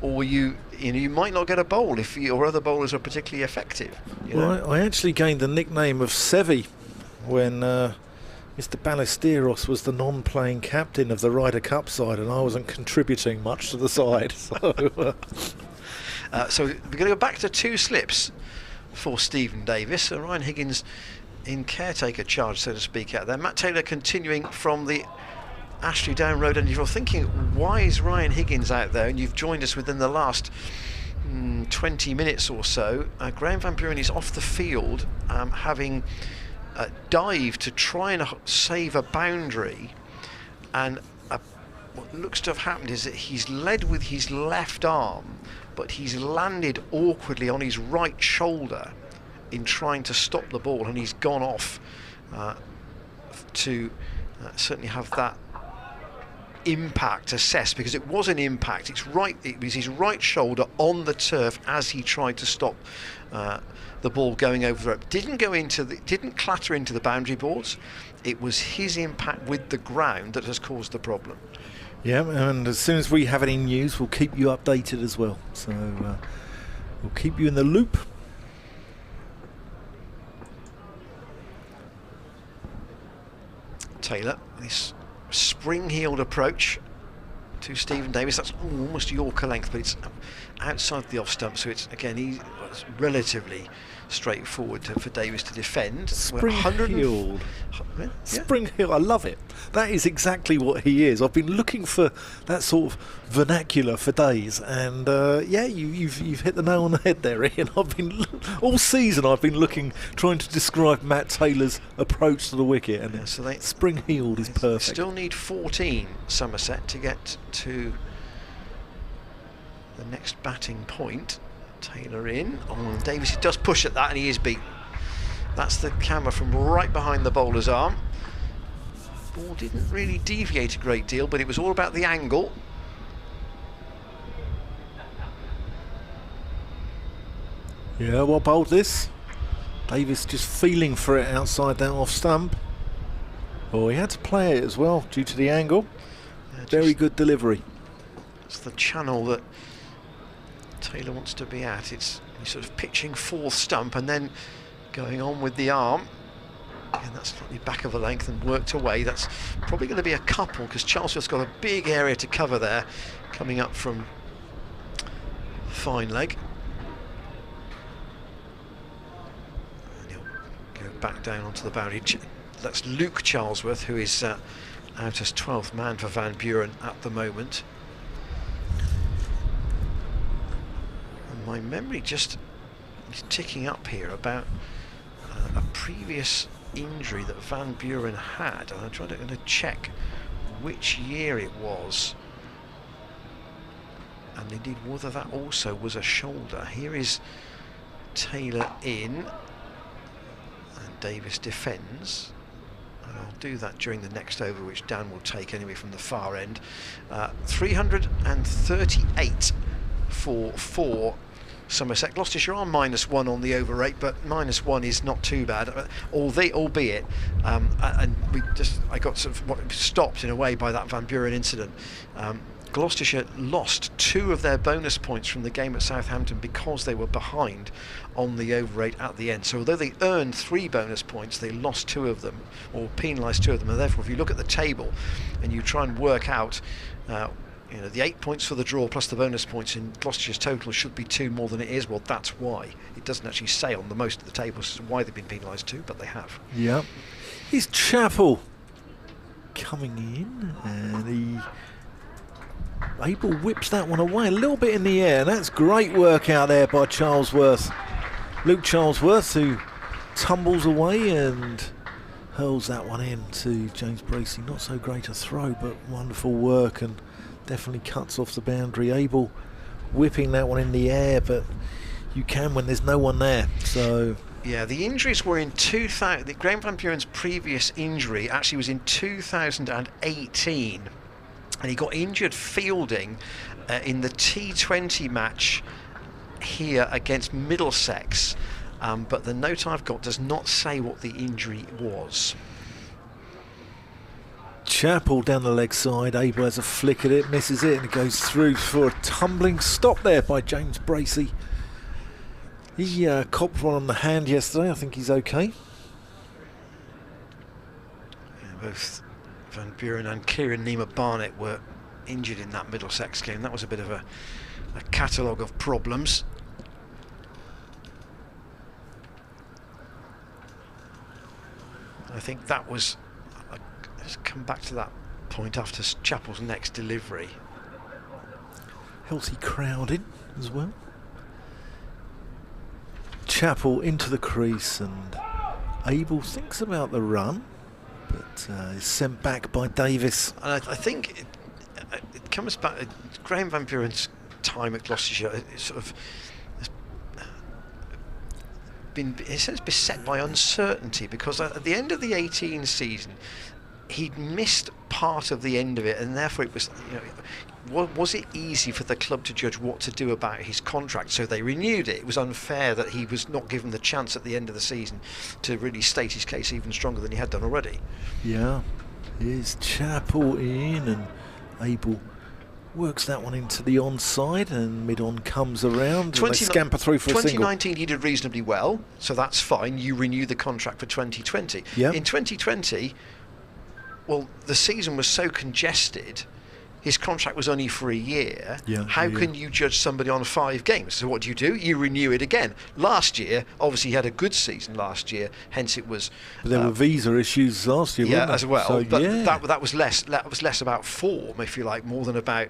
Speaker 2: or you might not get a bowl if your other bowlers are particularly effective.
Speaker 1: Well, I actually gained the nickname of Sevi when Mr. Ballesteros was the non-playing captain of the Ryder Cup side, and I wasn't contributing much to the side.
Speaker 2: So we're going to go back to 2 slips for Stephen Davis. Ryan Higgins in caretaker charge, so to speak, out there. Matt Taylor continuing from the Ashley Down Road. And if you're thinking, why is Ryan Higgins out there? And you've joined us within the last 20 minutes or so. Graham Van Buren is off the field, having dived to try and save a boundary. And what looks to have happened is that he's led with his left arm, but he's landed awkwardly on his right shoulder in trying to stop the ball, and he's gone off to certainly have that impact assessed, because it was an impact. It was his right shoulder on the turf as he tried to stop the ball going over the rope. Didn't clatter into the boundary boards. It was his impact with the ground that has caused the problem.
Speaker 1: Yeah, and as soon as we have any news, we'll keep you updated as well. So we'll keep you in the loop.
Speaker 2: Taylor, this spring-heeled approach to Stephen Davis. That's almost Yorker length, but it's outside the off stump, so it's again it's relatively straightforward for Davis to defend.
Speaker 1: Spring-heeled. Spring-heeled, I love it. That is exactly what he is. I've been looking for that sort of vernacular for days, and you've hit the nail on the head there, Ian. All season I've been trying to describe Matt Taylor's approach to the wicket, and spring-heeled is perfect.
Speaker 2: Still need 14 Somerset to get to the next batting point. Taylor in. Oh, Davis does push at that, and he is beaten. That's the camera from right behind the bowler's arm. Ball didn't really deviate a great deal, but it was all about the angle.
Speaker 1: Yeah, what bowled this? Davis just feeling for it outside that off stump. Oh, he had to play it as well due to the angle. Very good delivery.
Speaker 2: It's the channel that Taylor wants to be at. He's sort of pitching fourth stump and then going on with the arm. And that's slightly back of the length and worked away. That's probably going to be a couple, because Charlesworth's got a big area to cover there, coming up from fine leg. And he'll go back down onto the boundary. That's Luke Charlesworth, who is out as 12th man for Van Buren at the moment. And my memory just is ticking up here about a previous injury that Van Buren had, and I'm trying to check which year it was, and indeed whether that also was a shoulder. Here is Taylor in, and Davis defends, and I'll do that during the next over, which Dan will take anyway from the far end. 338 for 4 Somerset. Gloucestershire are -1 on the over rate, but -1 is not too bad, albeit and I got sort of stopped in a way by that Van Buren incident. Gloucestershire lost 2 of their bonus points from the game at Southampton because they were behind on the over rate at the end. So although they earned 3 bonus points, they lost 2 of them, or penalised 2 of them, and therefore if you look at the table and you try and work out you know, the 8 points for the draw plus the bonus points in Gloucestershire's total should be 2 more than it is. Well, that's why. It doesn't actually say on the most of the tables why they've been penalised 2, but they have.
Speaker 1: Yeah. Here's Chappell coming in, and Abel whips that one away a little bit in the air. That's great work out there by Charlesworth. Luke Charlesworth, who tumbles away and hurls that one in to James Bracey. Not so great a throw, but wonderful work, and definitely cuts off the boundary. Abel whipping that one in the air, but you can when there's no one there. So
Speaker 2: yeah, the injuries were in 2000. Graham Van Buren's previous injury actually was in 2018, and he got injured fielding in the T20 match here against Middlesex. But the note I've got does not say what the injury was.
Speaker 1: Chappell down the leg side. Abel has a flick at it, misses it, and it goes through for a tumbling stop there by James Bracey. He copped one on the hand yesterday. I think he's okay.
Speaker 2: Yeah, both Van Buren and Kieran Nima Barnett were injured in that Middlesex game. That was a bit of a catalogue of problems. I think that was, let's come back to that point after Chappell's next delivery.
Speaker 1: Healthy crowd in as well. Chappell into the crease, and Abel thinks about the run, but is sent back by Davis.
Speaker 2: And I think it comes back, Graham Van Buren's time at Gloucestershire, it sort of been, in a sense, beset by uncertainty, because at the end of the 18 season he'd missed part of the end of it, and therefore it was, you know, was it easy for the club to judge what to do about his contract? So they renewed it. It was unfair that he was not given the chance at the end of the season to really state his case even stronger than he had done already.
Speaker 1: Yeah, here's Chappell in, and Abel works that one into the onside, and mid-on comes around, and they scamper through for a single.
Speaker 2: 2019 he did reasonably well, so that's fine. You renew the contract for 2020.
Speaker 1: Yep.
Speaker 2: In 2020, well, the season was so congested, his contract was only for a year.
Speaker 1: Yeah,
Speaker 2: How can you judge somebody on 5 games? So what do? You renew it again. Last year, obviously he had a good season last year, hence it was...
Speaker 1: But there were visa issues last year,
Speaker 2: yeah,
Speaker 1: weren't there?
Speaker 2: as well.
Speaker 1: So,
Speaker 2: but
Speaker 1: yeah,
Speaker 2: that was less about form, if you like, more than about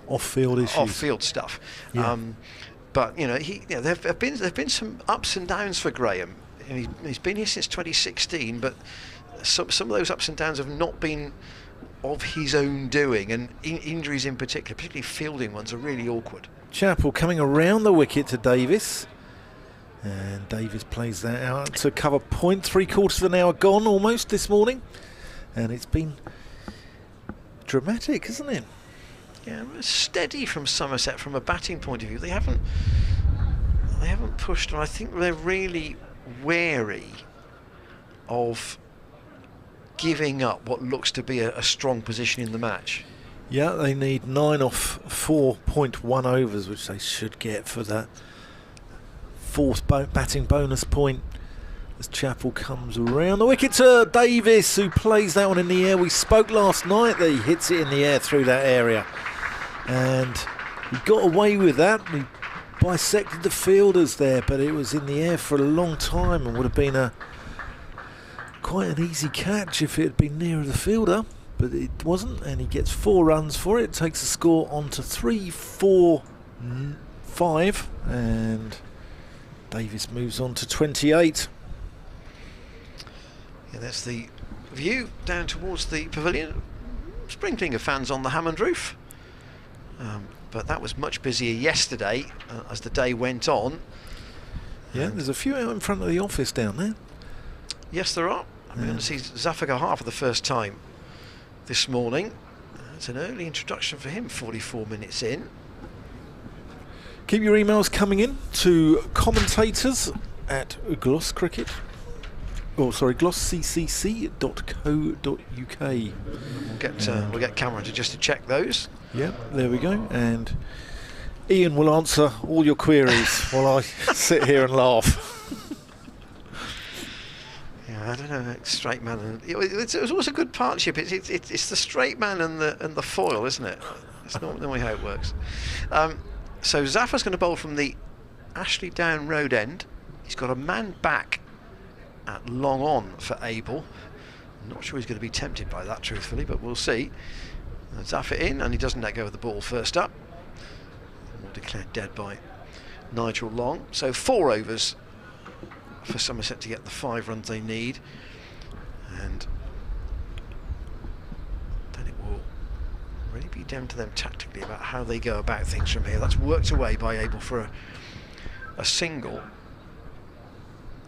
Speaker 1: off-field issues.
Speaker 2: Off-field stuff.
Speaker 1: Yeah.
Speaker 2: But you know, there have been some ups and downs for Graham. He's been here since 2016, but some of those ups and downs have not been of his own doing, and injuries in particular, particularly fielding ones, are really awkward.
Speaker 1: Chappell coming around the wicket to Davis, and Davis plays that out to cover point. 3/4 of an hour gone almost this morning, and it's been dramatic, isn't it?
Speaker 2: Yeah, steady from Somerset from a batting point of view. They haven't pushed, and I think they're really wary of giving up what looks to be a strong position in the match.
Speaker 1: Yeah, they need 9 off 4.1 overs, which they should get for that 4th batting bonus point, as Chappell comes around the wicket to Davis, who plays that one in the air. We spoke last night that he hits it in the air through that area, and he got away with that. He bisected the fielders there, but it was in the air for a long time and would have been quite an easy catch if it had been nearer the fielder, but it wasn't, and he gets 4 runs for it. Takes the score on to 3-4-5, and Davis moves on to 28.
Speaker 2: Yeah, that's the view down towards the pavilion. Sprinkling of fans on the Hammond roof, but that was much busier yesterday as the day went on.
Speaker 1: Yeah, there's a few out in front of the office down there.
Speaker 2: Yes, there are. We're going to see Zafar Gahar for the first time this morning. It's an early introduction for him, 44 minutes in.
Speaker 1: Keep your emails coming in to commentators at glossccc.co.uk.
Speaker 2: We'll get Cameron to check those.
Speaker 1: Yep, there we go. And Ian will answer all your queries while I sit here and laugh.
Speaker 2: I don't know, straight man. And it's always a good partnership. It's the straight man and the foil, isn't it? It's not normally how it works. So Zaffa's going to bowl from the Ashley Down Road end. He's got a man back at long on for Abel. I'm not sure he's going to be tempted by that, truthfully, but we'll see. Zaffa in, and he doesn't let go of the ball first up. Declared dead by Nigel Long. So 4 overs for Somerset to get the 5 runs they need, and then it will really be down to them tactically about how they go about things from here. That's worked away by Abel for a single.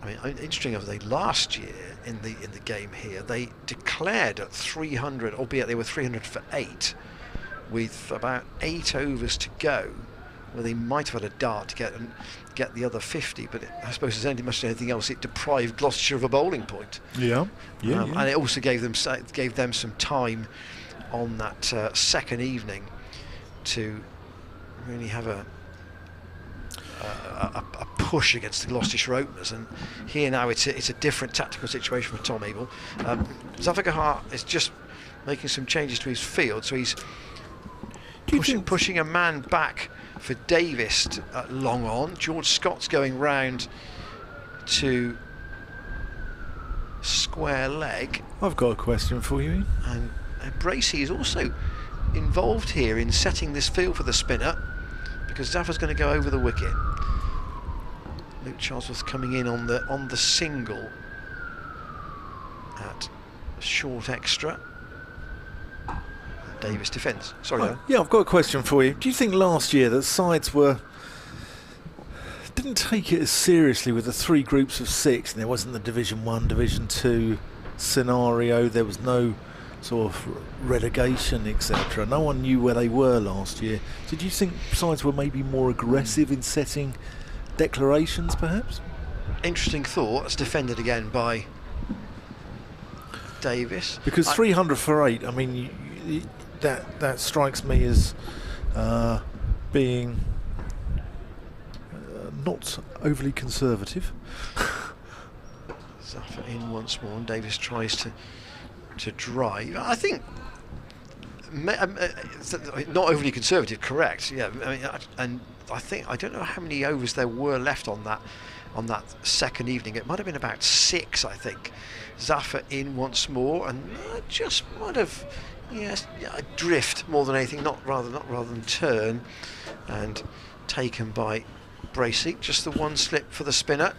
Speaker 2: I mean, interesting, they last year in the game here, they declared at 300, albeit they were 300 for 8, with about 8 overs to go, where they might have had a dart to get the other 50, but I suppose as much as anything else, it deprived Gloucestershire of a bowling point.
Speaker 1: Yeah.
Speaker 2: And it also gave them some time on that second evening to really have a push against the Gloucestershire openers, and here now it's a different tactical situation for Tom Abel. Zaffa is just making some changes to his field, so he's pushing a man back for Davis long on. George Scott's going round to square leg.
Speaker 1: I've got a question for you.
Speaker 2: And Bracey is also involved here in setting this field for the spinner, because Zaffa's going to go over the wicket. Luke Charlesworth coming in on the single at short extra. Davis defends. Sorry.
Speaker 1: Yeah, I've got a question for you. Do you think last year that sides didn't take it as seriously with the 3 groups of 6, and there wasn't the Division 1, Division 2 scenario, there was no sort of relegation, etc. No one knew where they were last year. Did you think sides were maybe more aggressive in setting declarations, perhaps?
Speaker 2: Interesting thought. It's defended again by Davis.
Speaker 1: Because 300 for 8, I mean, that strikes me as being not overly conservative.
Speaker 2: Zaffa in once more, and Davis tries to drive. I think not overly conservative, correct? Yeah, I mean, and I think I don't know how many overs there were left on that second evening. It might have been about 6, I think. Zaffa in once more, and just might have drift more than anything, not rather than turn, and taken by Bracey. Just the one slip for the spinner.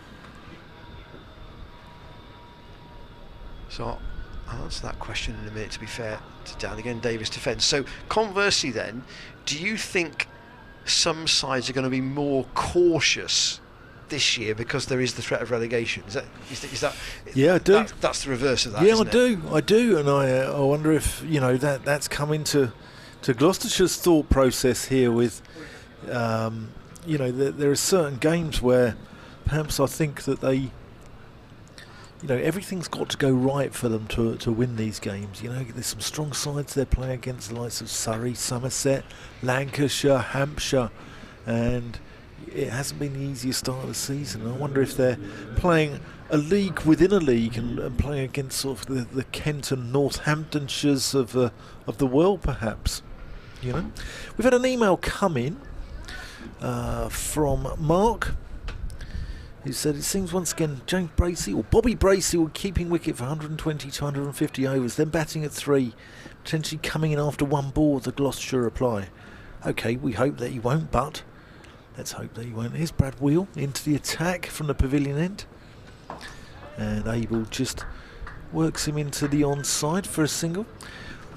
Speaker 2: So I'll answer that question in a minute, to be fair to Dan. Again, Davis defends. So conversely then, do you think some sides are going to be more cautious this year because there is the threat of relegation? Is that
Speaker 1: yeah, I do.
Speaker 2: That's the reverse of that.
Speaker 1: Yeah,
Speaker 2: isn't
Speaker 1: I do, and I wonder if that's come into Gloucestershire's thought process here. With there are certain games where perhaps I think that they, everything's got to go right for them to win these games. There's some strong sides they're playing against, the likes of Surrey, Somerset, Lancashire, Hampshire, and it hasn't been the easiest start of the season. I wonder if they're playing a league within a league and playing against sort of the Kent and Northamptonshires of the world, perhaps. We've had an email come in from Mark, who said it seems once again James Bracey or Bobby Bracey were keeping wicket for 120 to 150 overs, then batting at 3, potentially coming in after 1 ball with the Gloucestershire reply. Okay, we hope that he won't, but let's hope that he won't. Here's Brad Wheel into the attack from the pavilion end, and Abel just works him into the onside for a single.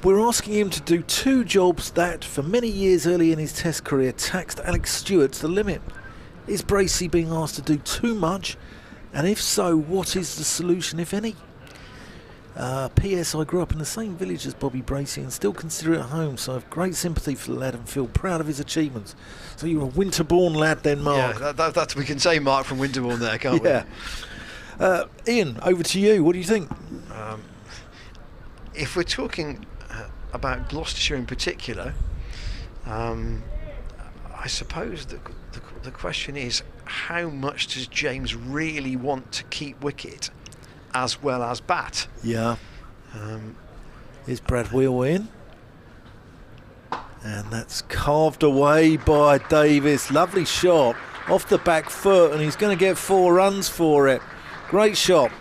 Speaker 1: We're asking him to do 2 jobs that, for many years early in his Test career, taxed Alex Stewart to the limit. Is Bracey being asked to do too much? And if so, what is the solution, if any? P.S. I grew up in the same village as Bobby Bracey and still consider it home, so I have great sympathy for the lad and feel proud of his achievements. So you're a Winterbourne lad then, Mark?
Speaker 2: Yeah, that we can say Mark from Winterbourne there, can't we?
Speaker 1: Yeah. Ian, over to you. What do you think?
Speaker 2: If we're talking about Gloucestershire in particular, I suppose the question is, how much does James really want to keep wicket? as well as bat.
Speaker 1: Yeah. Here's Brad Wheel in. And that's carved away by Davis. Lovely shot off the back foot, and he's going to get 4 runs for it. Great shot.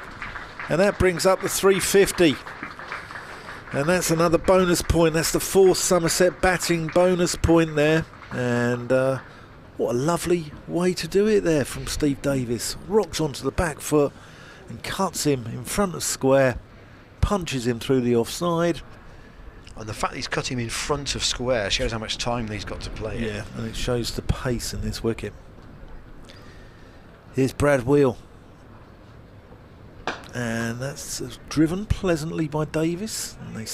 Speaker 1: And that brings up the 350. And that's another bonus point. That's the 4th Somerset batting bonus point there. And what a lovely way to do it there from Steve Davis. Rocks onto the back foot and cuts him in front of square. Punches him through the offside.
Speaker 2: And the fact that he's cut him in front of square shows how much time he's got to play.
Speaker 1: Yeah, and it shows the pace in this wicket. Here's Brad Wheel. And that's driven pleasantly by Davis. And they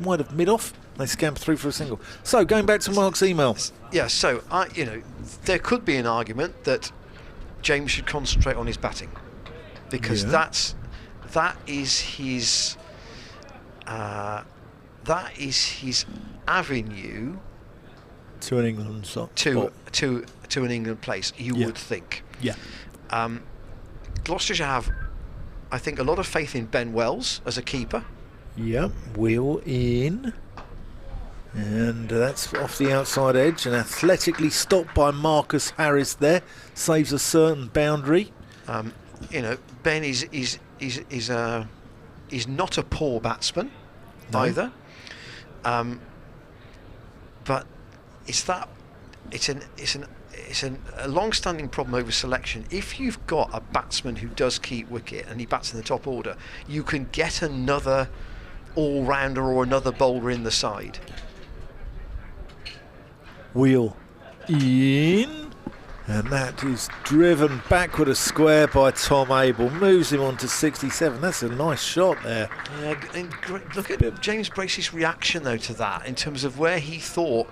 Speaker 1: wide of mid-off. They scamper through for a single. So, going back to Mark's email.
Speaker 2: Yeah, so, there could be an argument that James should concentrate on his batting. Because that is his avenue
Speaker 1: to an England spot.
Speaker 2: To an England place, you would think.
Speaker 1: Yeah.
Speaker 2: Gloucestershire have, I think, a lot of faith in Ben Wells as a keeper.
Speaker 1: Yeah, Wheel in. And that's off the outside edge and athletically stopped by Marcus Harris there. Saves a certain boundary.
Speaker 2: Ben is not a poor batsman either. But it's a long-standing problem over selection. If you've got a batsman who does keep wicket and he bats in the top order, you can get another all-rounder or another bowler in the side.
Speaker 1: Wheel in, and that is driven backward a square by Tom Abel. Moves him on to 67. That's a nice shot there.
Speaker 2: And look at James Bracey's reaction though to that, in terms of where he thought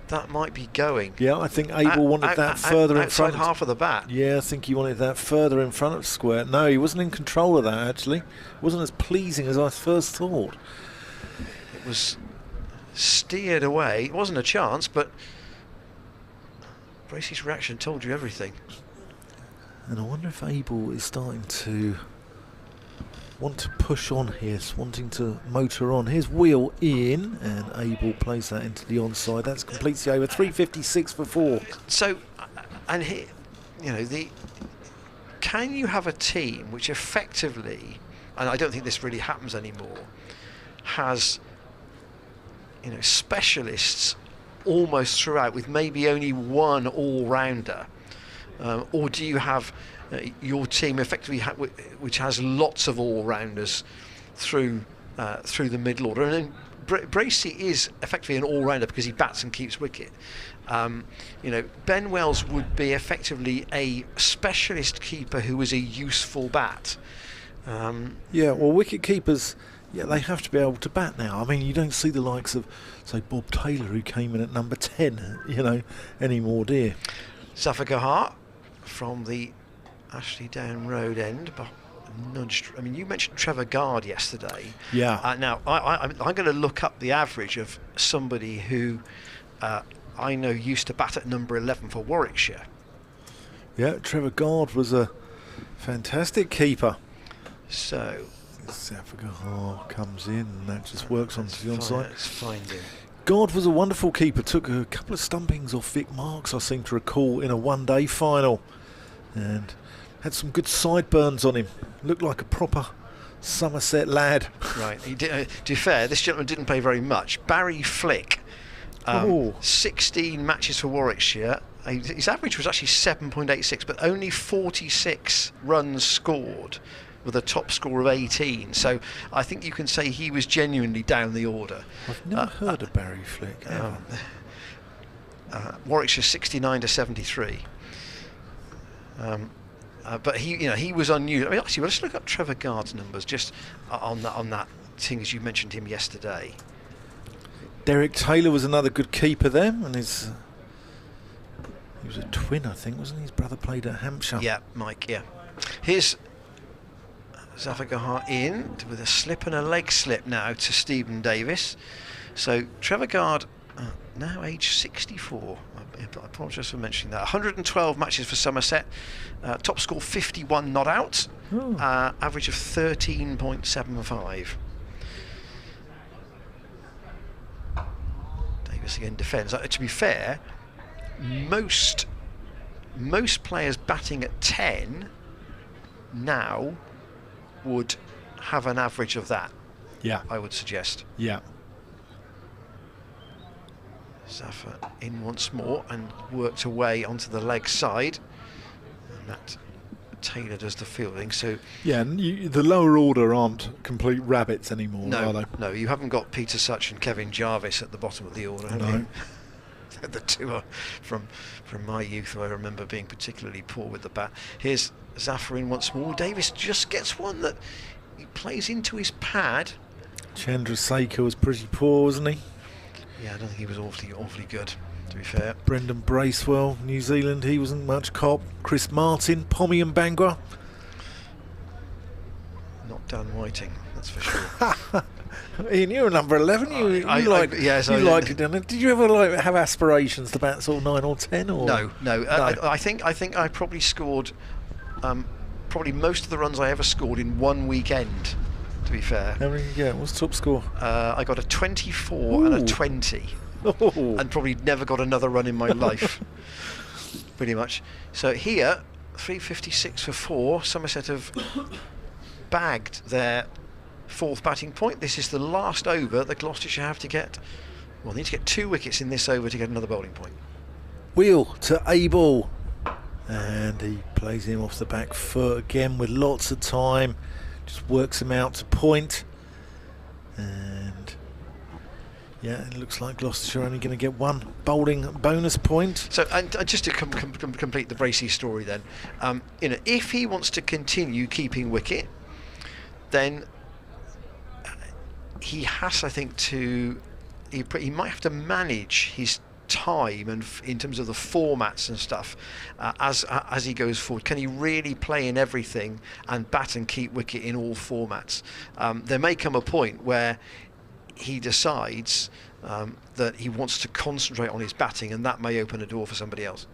Speaker 2: that might be going.
Speaker 1: Yeah, I think Abel wanted that further in front.
Speaker 2: Outside half of the bat.
Speaker 1: Yeah, I think he wanted that further in front of square. No, he wasn't in control of that actually. It wasn't as pleasing as I first thought.
Speaker 2: It was steered away. It wasn't a chance, but Bracey's reaction told you everything.
Speaker 1: And I wonder if Abel is starting to want to push on here, wanting to motor on. Here's Wheel in, and Abel plays that into the onside. That's completes the over. 356 for 4.
Speaker 2: So, and here, can you have a team which effectively, and I don't think this really happens anymore, has specialists almost throughout with maybe only one all-rounder, or do you have your team effectively which has lots of all-rounders through the middle order? And then Bracey is effectively an all-rounder because he bats and keeps wicket. Ben Wells would be effectively a specialist keeper who is a useful bat.
Speaker 1: Wicket keepers, they have to be able to bat now. I mean, you don't see the likes of, say, Bob Taylor, who came in at number 10, anymore, do you?
Speaker 2: Zafar from the Ashley Down Road end, but nudged. I mean, you mentioned Trevor Gard yesterday.
Speaker 1: Yeah.
Speaker 2: Now, I'm going to look up the average of somebody who I know used to bat at number 11 for Warwickshire.
Speaker 1: Yeah, Trevor Gard was a fantastic keeper.
Speaker 2: So
Speaker 1: Zafar comes in, and that just works onto the onside.
Speaker 2: Let's find him.
Speaker 1: God was a wonderful keeper. Took a couple of stumpings off Vic Marks, I seem to recall, in a one-day final, and had some good sideburns on him. Looked like a proper Somerset lad.
Speaker 2: Right. He did, to be fair, this gentleman didn't play very much. Barry Flick, 16 matches for Warwickshire. His average was actually 7.86, but only 46 runs scored, with a top score of 18. So I think you can say he was genuinely down the order.
Speaker 1: I've never heard of Barry Flick.
Speaker 2: Warwickshire 69 to 73. But he was unusual. I mean, actually, let's look up Trevor Gard's numbers just on that thing, as you mentioned him yesterday.
Speaker 1: Derek Taylor was another good keeper there, and he was a twin, I think, wasn't he? His brother played at Hampshire.
Speaker 2: Yeah, Mike. Yeah. Here's Zafar in with a slip and a leg slip now to Stephen Davis. So Trevor Gard now age 64. I apologise for mentioning that. 112 matches for Somerset. Top score 51 not out. Average of 13.75. Davis again defends. To be fair, most players batting at 10 now would have an average of that.
Speaker 1: Yeah.
Speaker 2: I would suggest.
Speaker 1: Yeah.
Speaker 2: Zaffer in once more and worked away onto the leg side, and that Taylor does the fielding. So
Speaker 1: yeah, and the lower order aren't complete rabbits anymore, are they?
Speaker 2: No, you haven't got Peter Such and Kevin Jarvis at the bottom of the order, have you? The two are from my youth, who I remember being particularly poor with the bat. Here's Zaffer in once more. Davis just gets one that he plays into his pad.
Speaker 1: Chandrasekhar was pretty poor, wasn't he?
Speaker 2: Yeah, I don't think he was awfully good, to be fair.
Speaker 1: Brendan Bracewell, New Zealand, he wasn't much cop. Chris Martin, Pommy and Bangor.
Speaker 2: Not Dan Whiting, that's for sure.
Speaker 1: Ian, you were number 11. You liked it, didn't it? Did you ever have aspirations to bat sort of 9 or 10? Or?
Speaker 2: No. I think I probably scored probably most of the runs I ever scored in one weekend, to be fair.
Speaker 1: How many did you get? What's the top score?
Speaker 2: I got a 24 and a 20. And probably never got another run in my life, pretty much. So here, 356 for 4. Somerset have bagged their 4th batting point. This is the last over that Gloucestershire have to get. Well, they need to get 2 wickets in this over to get another bowling point.
Speaker 1: Wheel to Abel, and he plays him off the back foot again with lots of time. Just works him out to point, and yeah, it looks like Gloucestershire are only going to get 1 bowling bonus point.
Speaker 2: So, and just to complete the Bracey story, then, if he wants to continue keeping wicket, then he has, I think, he might have to manage his time and in terms of the formats and stuff as he goes forward. Can he really play in everything and bat and keep wicket in all formats? There may come a point where he decides that he wants to concentrate on his batting, and that may open a door for somebody else.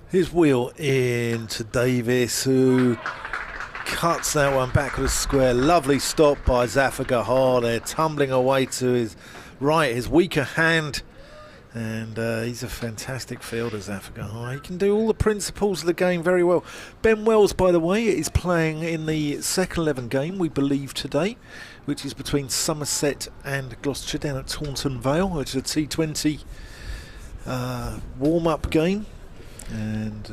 Speaker 1: Here's Wheel in to Davis, who cuts that one back with a square. Lovely stop by Zafar Gahar there, tumbling away to his right, his weaker hand. And he's a fantastic fielder, Zafar Gahar. He can do all the principles of the game very well. Ben Wells, by the way, is playing in the second 11 game, we believe, today, which is between Somerset and Gloucestershire down at Taunton Vale, which is a T20 warm-up game. And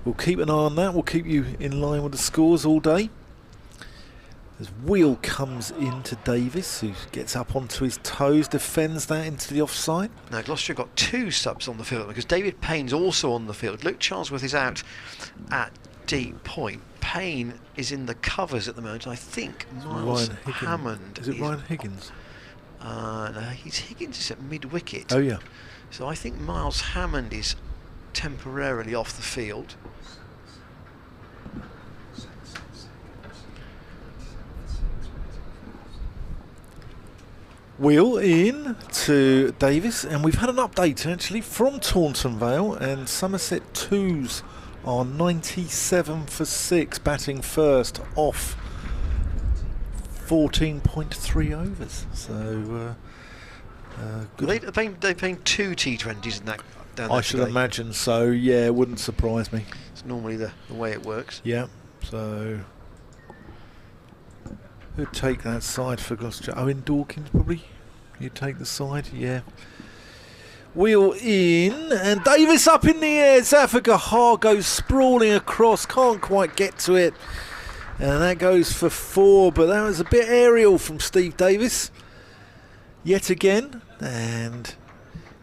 Speaker 1: we'll keep an eye on that. We'll keep you in line with the scores all day. As Wheel comes into Davis, who gets up onto his toes, defends that into the offside.
Speaker 2: Now Gloucestershire got 2 subs on the field because David Payne's also on the field. Luke Charlesworth is out at deep point. Payne is in the covers at the moment. I think Miles Hammond.
Speaker 1: Is it Ryan Higgins?
Speaker 2: No, Higgins is at mid-wicket.
Speaker 1: Oh yeah.
Speaker 2: So I think Miles Hammond is temporarily off the field.
Speaker 1: Wheel in to Davis, and we've had an update actually from Taunton Vale, and Somerset 2s are 97 for 6, batting first off 14.3 overs. So good.
Speaker 2: They're playing 2 T20s in that.
Speaker 1: I should imagine so. Yeah, it wouldn't surprise me.
Speaker 2: It's normally the way it works.
Speaker 1: Yeah. So who'd take that side for Gloucestershire? Owen Dawkins probably. You'd take the side, yeah. Wheel in, and Davis up in the air. Zafar Gahar goes sprawling across, can't quite get to it, and that goes for 4. But that was a bit aerial from Steve Davis yet again, and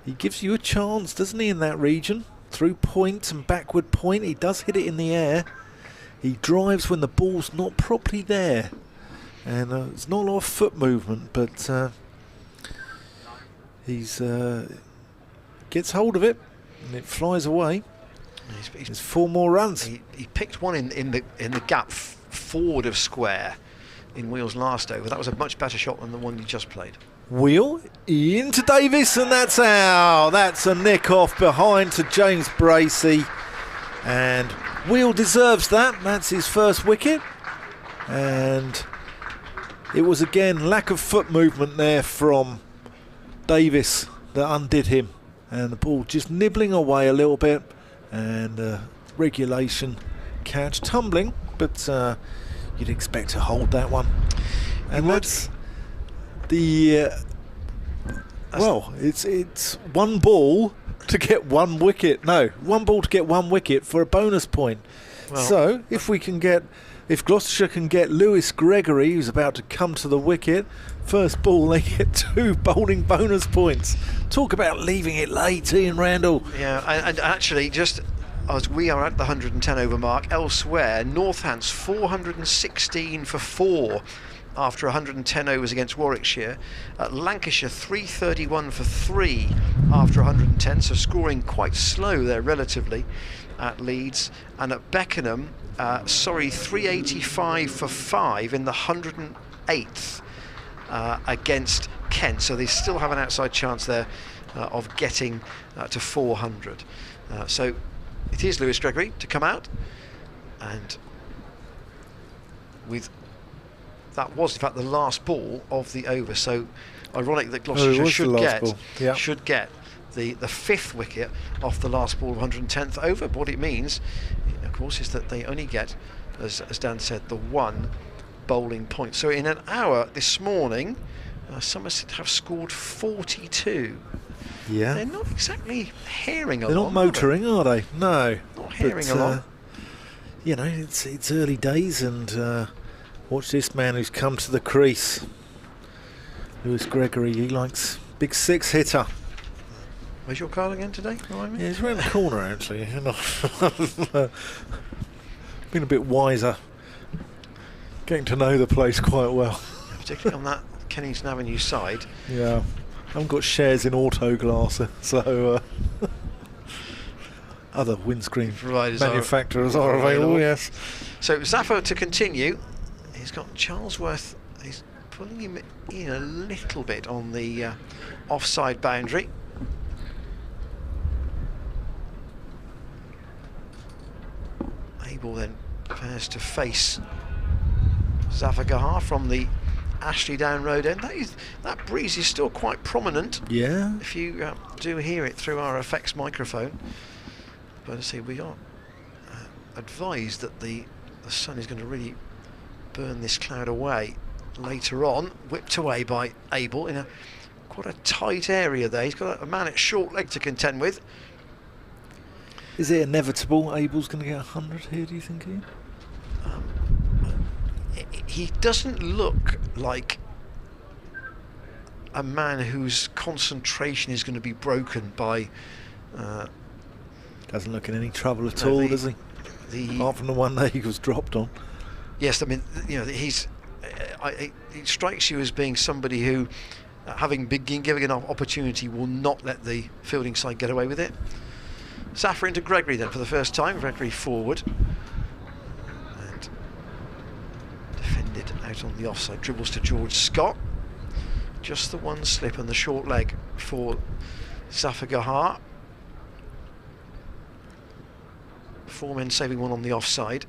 Speaker 1: he gives you a chance, doesn't he, in that region? Through point and backward point, he does hit it in the air. He drives when the ball's not properly there. And there's not a lot of foot movement, but he's gets hold of it, and it flies away. There's 4 more runs.
Speaker 2: He picked one in the gap forward of square in Wheel's last over. That was a much better shot than the one you just played.
Speaker 1: Wheel into Davis, and that's out. That's a nick off behind to James Bracey, and Wheel deserves that. That's his first wicket, and it was again lack of foot movement there from Davis that undid him, and the ball just nibbling away a little bit, and regulation catch, tumbling, but you'd expect to hold that one. And that's the well, it's one ball to get one wicket. No, one ball to get one wicket for a bonus point. Well, so if Gloucestershire can get Lewis Gregory, who's about to come to the wicket, first ball, they get 2 bowling bonus points. Talk about leaving it late, Ian Randall.
Speaker 2: Yeah, and actually, just as we are at the 110 over mark, elsewhere, Northants 416 for 4 after 110 overs against Warwickshire. Lancashire 331 for 3 after 110, so scoring quite slow there relatively at Leeds. And at Beckenham, 385 for 5 in the 108th against Kent, so they still have an outside chance there of getting to 400. So it is Lewis Gregory to come out, and that was in fact the last ball of the over, so ironic that Gloucestershire should get the 5th wicket off the last ball of 110th over. But what it means, of course, is that they only get, as Dan said, the 1 bowling point. So in an hour this morning, Somerset have scored 42.
Speaker 1: Yeah,
Speaker 2: they're not exactly herring along.
Speaker 1: They're not motoring, are they? No,
Speaker 2: not herring along.
Speaker 1: You know, it's early days, and watch this man who's come to the crease. Lewis Gregory, he likes big 6 hitter.
Speaker 2: Where's your card again today?
Speaker 1: Yeah, he's around the corner actually. I've been a bit wiser, getting to know the place quite well.
Speaker 2: Particularly on that Kennington Avenue side.
Speaker 1: Yeah, I haven't got shares in Autoglass, so other windscreen manufacturers are available. Yes.
Speaker 2: So Zafar to continue. He's got Charlesworth. He's pulling him in a little bit on the offside boundary. Abel then prepares to face Zafar Gahar from the Ashley Down Road end. That breeze is still quite prominent.
Speaker 1: Yeah.
Speaker 2: If you do hear it through our effects microphone. But I see we are advised that the sun is going to really burn this cloud away later on. Whipped away by Abel in quite a tight area there. He's got a man at short leg to contend with.
Speaker 1: Is it inevitable Abel's going to get 100 here, do you think, Ian?
Speaker 2: He doesn't look like a man whose concentration is going to be broken by...
Speaker 1: doesn't look in any trouble at all, does he? Apart from the one that he was dropped on.
Speaker 2: Yes, I mean, you know, he strikes you as being somebody who, having been given an opportunity, will not let the fielding side get away with it. Zafar into Gregory then for the first time. Gregory forward. And defended out on the offside. Dribbles to George Scott. Just the one slip and the short leg for Zafar Gahar. 4 men saving one on the offside.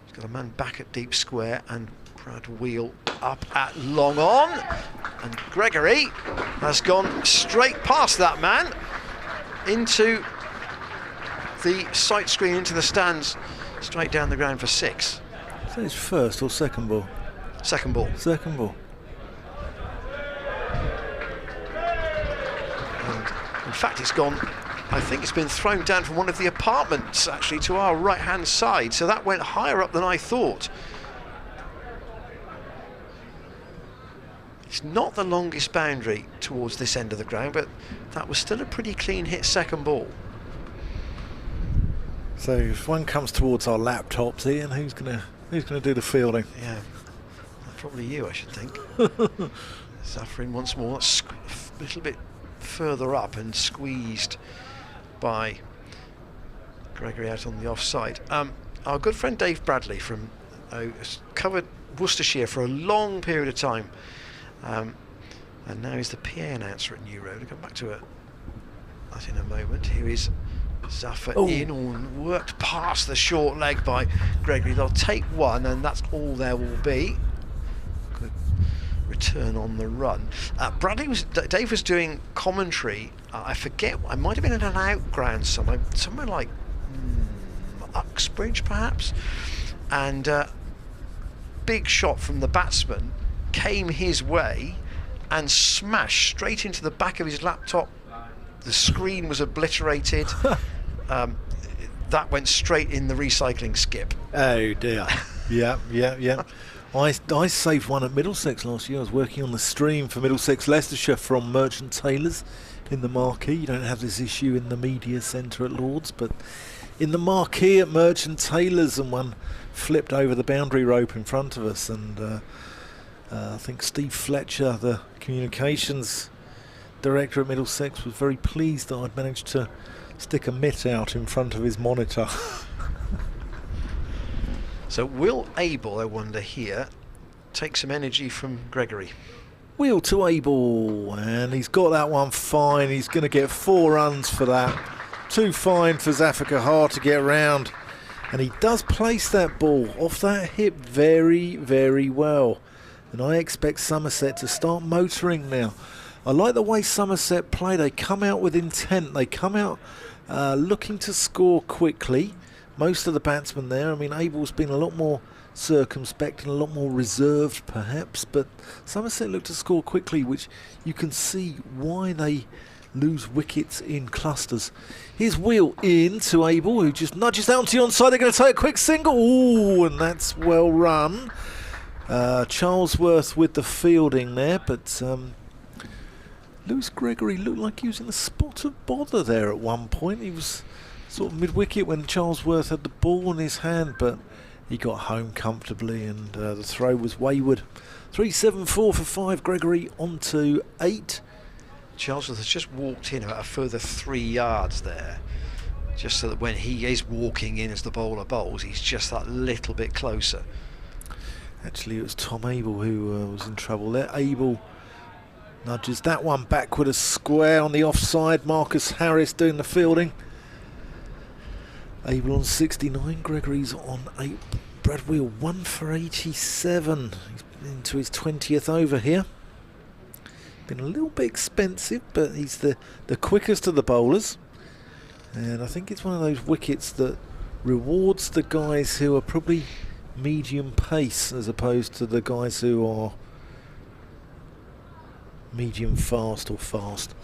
Speaker 2: He's got a man back at deep square, and Brad Wheel up at long on. And Gregory has gone straight past that man into the sight screen, into the stands, straight down the ground for 6.
Speaker 1: So it's first or second ball?
Speaker 2: Second ball.
Speaker 1: Second ball.
Speaker 2: And in fact, it's gone, I think it's been thrown down from one of the apartments actually to our right hand side, so that went higher up than I thought. It's not the longest boundary towards this end of the ground, but that was still a pretty clean hit second ball.
Speaker 1: So if one comes towards our laptops, Ian, who's gonna do the fielding?
Speaker 2: Yeah, probably you, I should think. Zafar in once more, a little bit further up and squeezed by Gregory out on the offside. Our good friend Dave Bradley from covered Worcestershire for a long period of time. And now he's the PA announcer at New Road. I'll come back to that in a moment. Here is Zafar in, and worked past the short leg by Gregory. They'll take one, and that's all there will be. Good return on the run. Dave was doing commentary. I forget. I might have been in an outground somewhere like Uxbridge, perhaps. And big shot from the batsman came his way and smashed straight into the back of his laptop. The screen was obliterated. That went straight in the recycling skip.
Speaker 1: Oh dear. Yeah. I saved one at Middlesex last year. I was working on the stream for Middlesex Leicestershire from Merchant Taylors in the marquee. You don't have this issue in the media centre at Lords, but in the marquee at Merchant Taylors, and one flipped over the boundary rope in front of us, and I think Steve Fletcher, the communications director at Middlesex, was very pleased that I'd managed to stick a mitt out in front of his monitor.
Speaker 2: So will Abel, I wonder here, take some energy from Gregory?
Speaker 1: Wheel to Abel, and he's got that one fine. He's going to get 4 runs for that. 2 fine for Zafar Kahar to get round, and he does place that ball off that hip very, very well. And I expect Somerset to start motoring now. I like the way Somerset play. They come out with intent. They come out looking to score quickly. Most of the batsmen there, I mean, Abel's been a lot more circumspect and a lot more reserved perhaps, but Somerset look to score quickly, which you can see why they lose wickets in clusters. Here's Wheel in to Abel, who just nudges down to the onside. They're going to take a quick single. Ooh, and that's well run. Charlesworth with the fielding there, but Lewis Gregory looked like he was in a spot of bother there at one point. He was sort of mid-wicket when Charlesworth had the ball in his hand, but he got home comfortably, and the throw was wayward. 3-7-4 for 5. Gregory on to 8.
Speaker 2: Charlesworth has just walked in about a further 3 yards there, just so that when he is walking in as the bowler bowls, he's just that little bit closer.
Speaker 1: Actually, it was Tom Abel who was in trouble there. Abel nudges that one backward as square on the offside. Marcus Harris doing the fielding. Abel on 69, Gregory's on 8. Brad Wheel 1 for 87. He's into his 20th over here. Been a little bit expensive, but he's the quickest of the bowlers. And I think it's one of those wickets that rewards the guys who are probably medium pace as opposed to the guys who are medium fast or fast.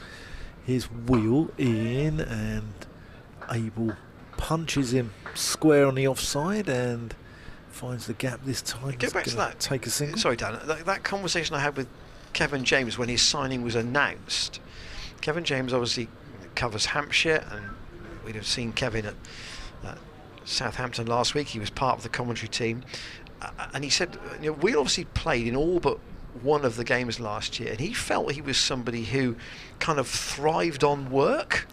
Speaker 1: Here's Wheel in, and Abel punches him square on the offside and finds the gap this time.
Speaker 2: Go back to that.
Speaker 1: Take a single.
Speaker 2: Sorry, Dan. That conversation I had with Kevin James when his signing was announced. Kevin James obviously covers Hampshire, and we'd have seen Kevin at Southampton last week. He was part of the commentary team, and he said, we obviously played in all but one of the games last year, and he felt he was somebody who kind of thrived on work.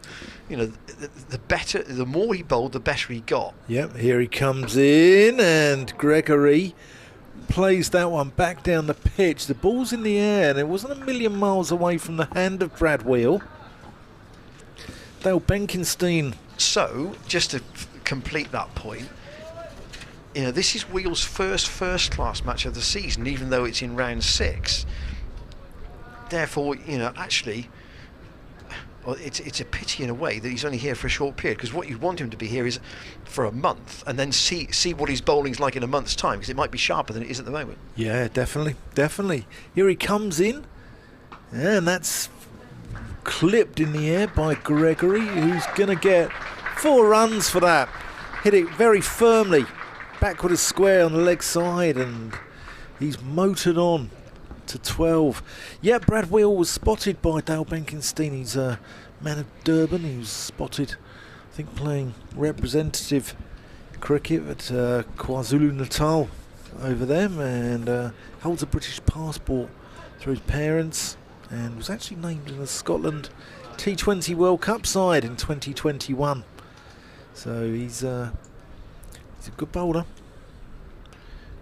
Speaker 2: The more he bowled, the better he got.
Speaker 1: Yep, here he comes in, and Gregory plays that one back down the pitch. The ball's in the air, and it wasn't a million miles away from the hand of Brad Wheel. Dale Benkenstein.
Speaker 2: So, just to complete that point, this is Wheel's first-class match of the season, even though it's in round 6. Therefore, actually, well, it's a pity in a way that he's only here for a short period, because what you want him to be here is for a month, and then see what his bowling's like in a month's time, because it might be sharper than it is at the moment.
Speaker 1: Yeah, definitely. Here he comes in, and that's clipped in the air by Gregory, who's going to get 4 runs for that. Hit it very firmly, backward as square on the leg side, and he's motored on to 12. Yeah, Brad Wheel was spotted by Dale Benkenstein. He's a man of Durban. He was spotted, I think, playing representative cricket at KwaZulu-Natal over them, and holds a British passport through his parents, and was actually named in the Scotland T20 World Cup side in 2021. So he's a good bowler,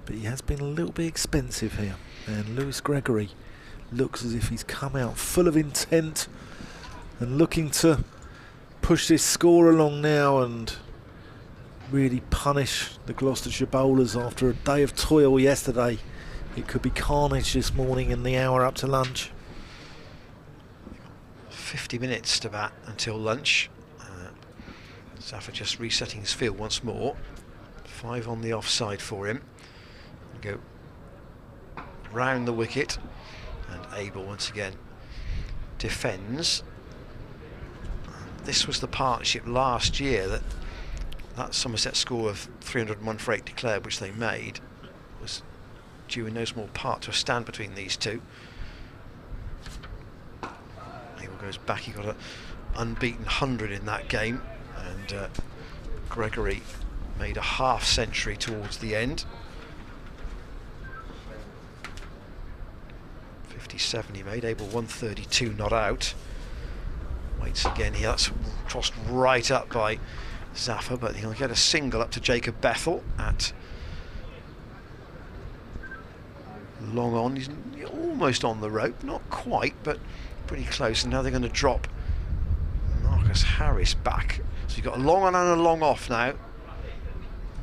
Speaker 1: but he has been a little bit expensive here. And Lewis Gregory looks as if he's come out full of intent and looking to push this score along now and really punish the Gloucestershire bowlers after a day of toil yesterday. It could be carnage this morning in the hour up to lunch.
Speaker 2: 50 minutes to bat until lunch. Zafar just resetting his field once more. 5 on the offside for him. Go round the wicket, and Abel once again defends. This was the partnership last year that Somerset score of 301 for 8 declared, which they made, was due in no small part to a stand between these two. Abel goes back, he got an unbeaten 100 in that game, and Gregory made a half century towards the end. 57 he made, Abel 132 not out. Waits again here, that's tossed right up by Zafar, but he'll get a single up to Jacob Bethel at long on. He's almost on the rope, not quite, but pretty close. And now they're going to drop Marcus Harris back. So you've got a long on and a long off now,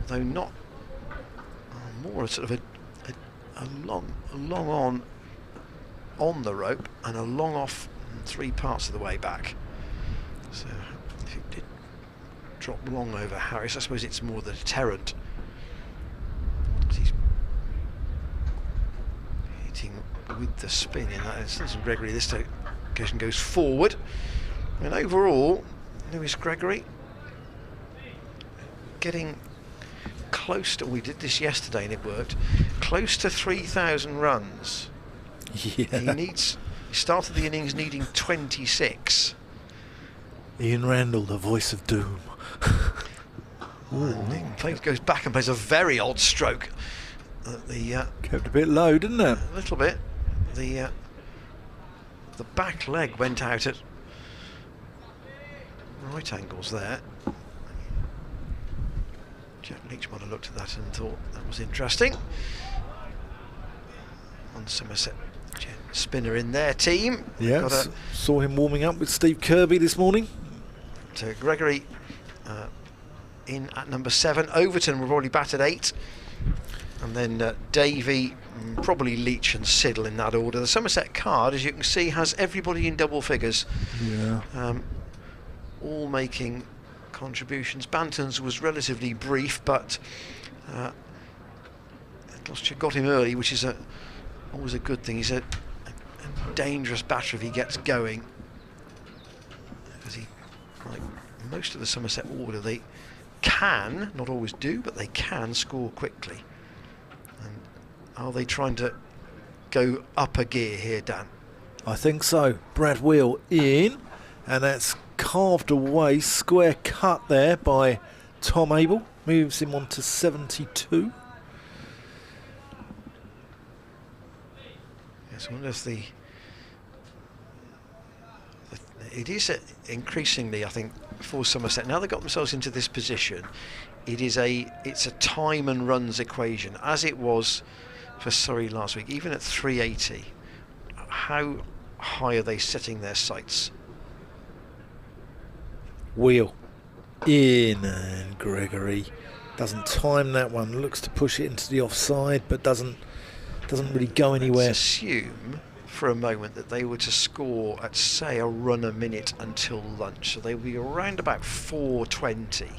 Speaker 2: though not more sort of a long on the rope and a long off 3 parts of the way back. So if it did drop long over Harris, I suppose it's more the deterrent. He's hitting with the spin in that instance, and Gregory this occasion goes forward. And overall, Lewis Gregory getting close to, we did this yesterday and it worked, close to 3,000 runs.
Speaker 1: Yeah.
Speaker 2: He started the innings needing 26.
Speaker 1: Ian Randall, the voice of doom.
Speaker 2: He goes back and plays a very odd stroke.
Speaker 1: Kept a bit low, didn't it?
Speaker 2: A little bit. The back leg went out at right angles there. Jeff Leach might have looked at that and thought that was interesting. On Somerset, spinner in their team.
Speaker 1: Yeah, saw him warming up with Steve Kirby this morning.
Speaker 2: So Gregory in at number 7. Overton were already batted 8. And then Davey, probably Leach and Siddle in that order. The Somerset card, as you can see, has everybody in double figures.
Speaker 1: Yeah.
Speaker 2: All making contributions. Banton's was relatively brief, but Gloucestershire got him early, which is always a good thing. He's a dangerous batter if he gets going, because he, like most of the Somerset order, they can, not always do, but they can score quickly. And are they trying to go up a gear here, Dan?
Speaker 1: I think so. Brad Wheel in, and that's carved away, square cut there by Tom Abel, moves him on to 72. Yes, I wonder if
Speaker 2: it is increasingly, I think, for Somerset, now they've got themselves into this position, it's a time and runs equation, as it was for Surrey last week. Even at 380, how high are they setting their sights?
Speaker 1: Wheel in, and Gregory doesn't time that one, looks to push it into the offside, but doesn't really go anywhere.
Speaker 2: Let's assume for a moment that they were to score at, say, a run a minute until lunch, so they will be around about 4:20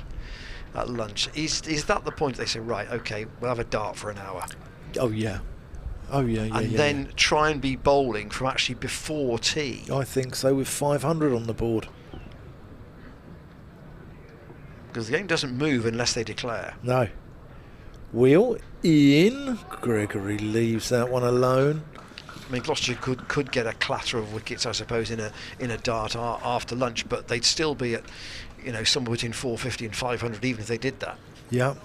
Speaker 2: at lunch. Is that the point they say, right, okay, we'll have a dart for an hour?
Speaker 1: Oh yeah, and
Speaker 2: then try and be bowling from actually before tea?
Speaker 1: I think so, with 500 on the board.
Speaker 2: Because the game doesn't move unless they declare.
Speaker 1: No. Wheel in, Gregory leaves that one alone.
Speaker 2: I mean, Gloucestershire could get a clatter of wickets, I suppose, in a dart after lunch, but they'd still be at, somewhere between 450 and 500, even if they did that.
Speaker 1: Yeah.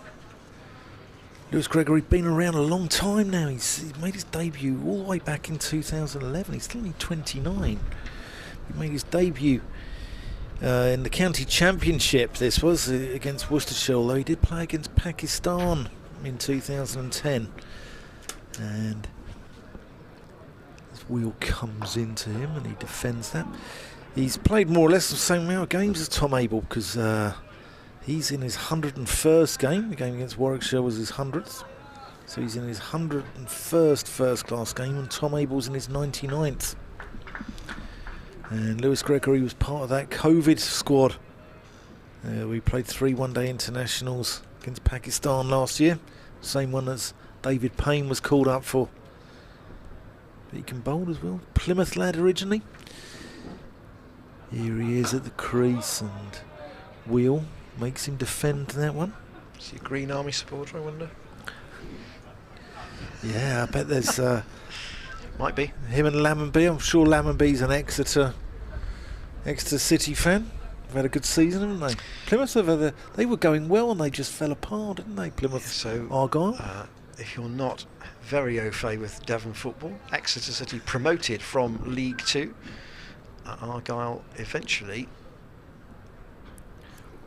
Speaker 1: Lewis Gregory been around a long time now. He's made his debut all the way back in 2011. He's still only 29. He made his debut in the county championship. This was against Worcestershire, although he did play against Pakistan in 2010. And Wheel comes into him and he defends that. He's played more or less the same amount of games as Tom Abel, because he's in his 101st game. The game against Warwickshire was his 100th. So he's in his 101st first-class game, and Tom Abel's in his 99th. And Lewis Gregory was part of that COVID squad. We played 3 one-day internationals against Pakistan last year. Same one as David Payne was called up for. But he can bowl as well. Plymouth lad originally. Here he is at the crease, and Wheel makes him defend that one.
Speaker 2: Is he a Green Army supporter, I wonder?
Speaker 1: Yeah, I bet there's
Speaker 2: might be
Speaker 1: him and Lammonby. I'm sure Lammonby's an Exeter City fan. They've had a good season, haven't they? Plymouth they were going well and they just fell apart, didn't they? Plymouth, yeah,
Speaker 2: so
Speaker 1: Argyle.
Speaker 2: If you're not very au fait with Devon football, Exeter City promoted from League 2. Argyle eventually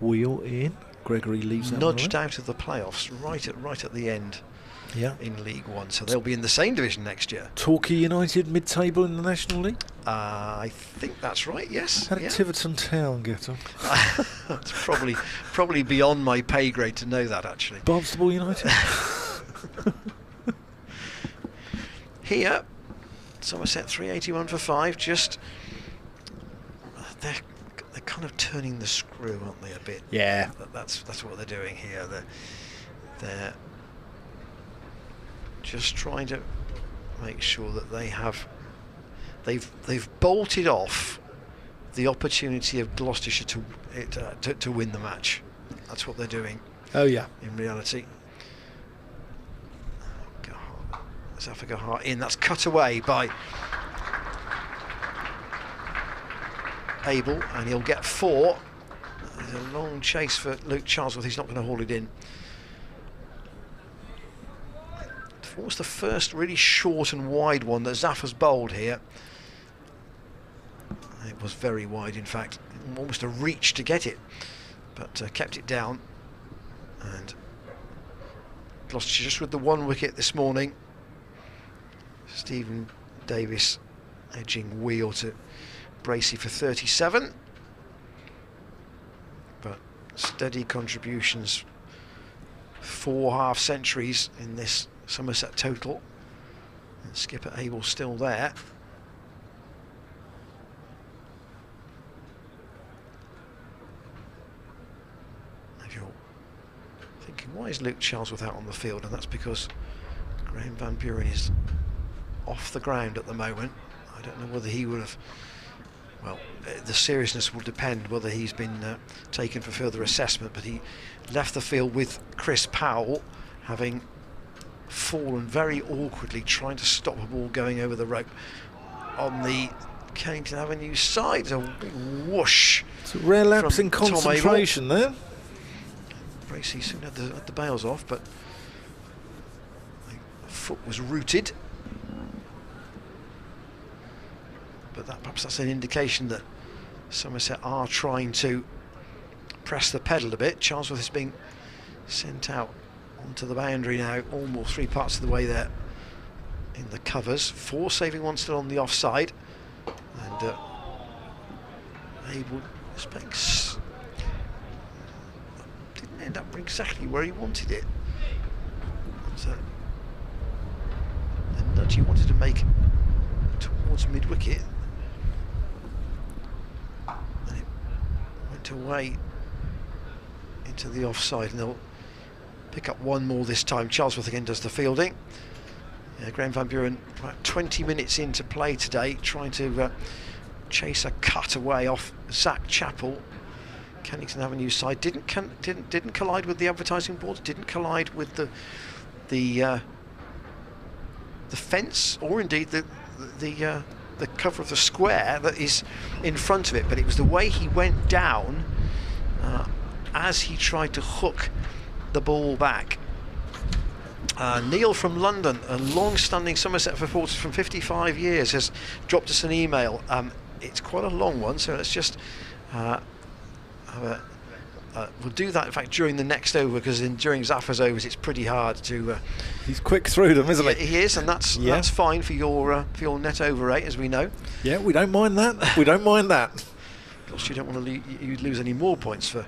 Speaker 1: Wheel in. Gregory leaves that
Speaker 2: nudged out of the playoffs right at the end.
Speaker 1: Yeah,
Speaker 2: in League 1, so they'll be in the same division next year.
Speaker 1: Torquay United mid-table in the National League?
Speaker 2: I think that's right, yes.
Speaker 1: How did Tiverton Town get them?
Speaker 2: That's probably beyond my pay grade to know that, actually.
Speaker 1: Barnstable United?
Speaker 2: Here, Somerset 381 for 5, just... They're kind of turning the screw, aren't they, a bit?
Speaker 1: Yeah.
Speaker 2: That's what they're doing here. They're just trying to make sure that they've bolted off the opportunity of Gloucestershire to win the match. That's what they're doing.
Speaker 1: Oh yeah.
Speaker 2: In reality. Zafar Gahar in. That's cut away by Abel, and he'll get 4. There's a long chase for Luke Charlesworth. He's not going to haul it in. What was the first really short and wide one that Zafar's bowled here? It was very wide, in fact, almost a reach to get it, but kept it down. And Gloucestershire just with the 1 wicket this morning. Stephen Davis edging Wheel to Bracey for 37, but steady contributions, 4 half-centuries in this Somerset total, and skipper Abel still there. If you're thinking, why is Luke Charlesworth out on the field? And that's because Graham Van Buren is off the ground at the moment. I don't know whether he would have, well, the seriousness will depend whether he's been taken for further assessment, but he left the field with Chris Powell, having fallen very awkwardly trying to stop a ball going over the rope on the Kennington Avenue side. A whoosh.
Speaker 1: It's a rare lapse in concentration there.
Speaker 2: Bracey soon had the bails off, but the foot was rooted. But perhaps that's an indication that Somerset are trying to press the pedal a bit. Charlesworth is being sent out onto the boundary now, almost 3 parts of the way there in the covers. 4 saving 1 still on the offside, and Abel specs didn't end up exactly where he wanted it. So the nudge he wanted to make towards mid-wicket, and it went away into the offside, and they'll pick up 1 more this time. Charlesworth again does the fielding. Graham Van Buren about 20 minutes into play today, trying to chase a cut away off Zach Chappell. Kennington Avenue side didn't collide with the advertising boards, didn't collide with the fence, or indeed the cover of the square that is in front of it. But it was the way he went down as he tried to hook the ball back. Neil from London, a long-standing Somerset reporter from 55 years, has dropped us an email. It's quite a long one, so let's just have a we'll do that, in fact, during the next over, because during Zaffa's overs it's pretty hard to...
Speaker 1: He's quick through them, isn't he?
Speaker 2: He is, and that's fine for your net over rate, as we know.
Speaker 1: Yeah, we don't mind that. We don't mind that.
Speaker 2: Of course, you don't want to lose any more points for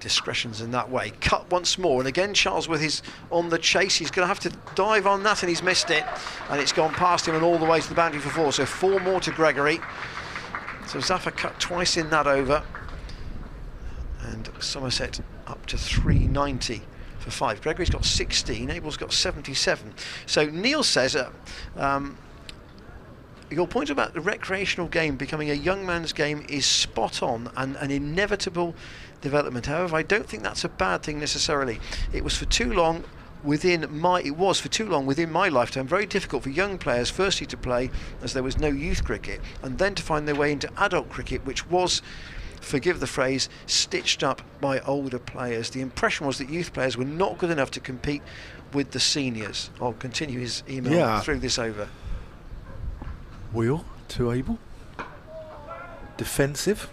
Speaker 2: discretions in that way. Cut once more, and again Charlesworth is on the chase. He's going to have to dive on that, and he's missed it, and it's gone past him and all the way to the boundary for 4. So 4 more to Gregory. So Zaffa cut twice in that over, and Somerset up to 390 for 5. Gregory's got 16, Abel's got 77. So Neil says your point about the recreational game becoming a young man's game is spot on, and an inevitable development. However, I don't think that's a bad thing necessarily. It was for too long within my lifetime very difficult for young players firstly to play, as there was no youth cricket, and then to find their way into adult cricket, which was, forgive the phrase, stitched up by older players. The impression was that youth players were not good enough to compete with the seniors. I'll continue his email through this over.
Speaker 1: Wheel to Abel. Defensive.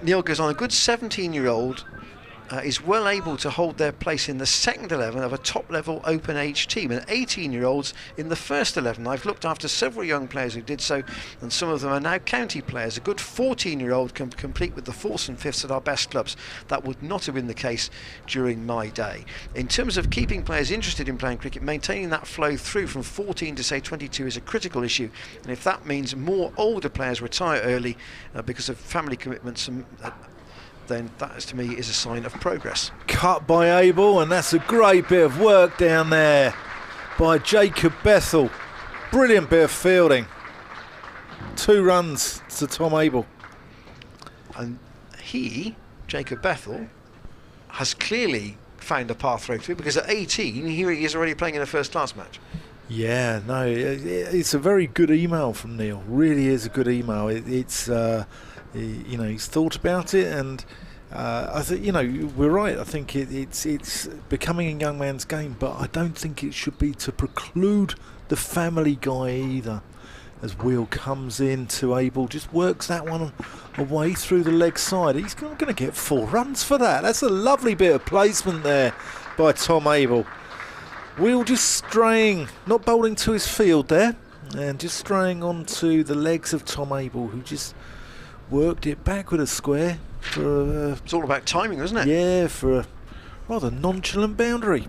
Speaker 2: Neil goes on, a good 17-year-old is well able to hold their place in the second 11 of a top-level open age team, and 18-year-olds in the first 11. I've looked after several young players who did so, and some of them are now county players. A good 14-year-old can compete with the 4th and 5th at our best clubs. That would not have been the case during my day. In terms of keeping players interested in playing cricket, maintaining that flow through from 14 to say 22 is a critical issue, and if that means more older players retire early because of family commitments, then that to me is a sign of progress.
Speaker 1: Cut by Abel, and that's a great bit of work down there by Jacob Bethel. Brilliant bit of fielding. 2 runs to Tom Abel.
Speaker 2: And Jacob Bethel, has clearly found a pathway through, because at 18 here he is already playing in a first class match.
Speaker 1: Yeah, no, it's a very good email from Neil. Really is a good email. It's he's thought about it, and I think we're right. I think it's becoming a young man's game, but I don't think it should be to preclude the family guy either. As Wheel comes in to Abel, just works that one away through the leg side. He's going to get 4 runs for that. That's a lovely bit of placement there by Tom Abel. Wheel just straying, not bowling to his field there, and just straying onto the legs of Tom Abel, who just worked it back with a square for
Speaker 2: it's all about timing, isn't it?
Speaker 1: Yeah, for a rather nonchalant boundary.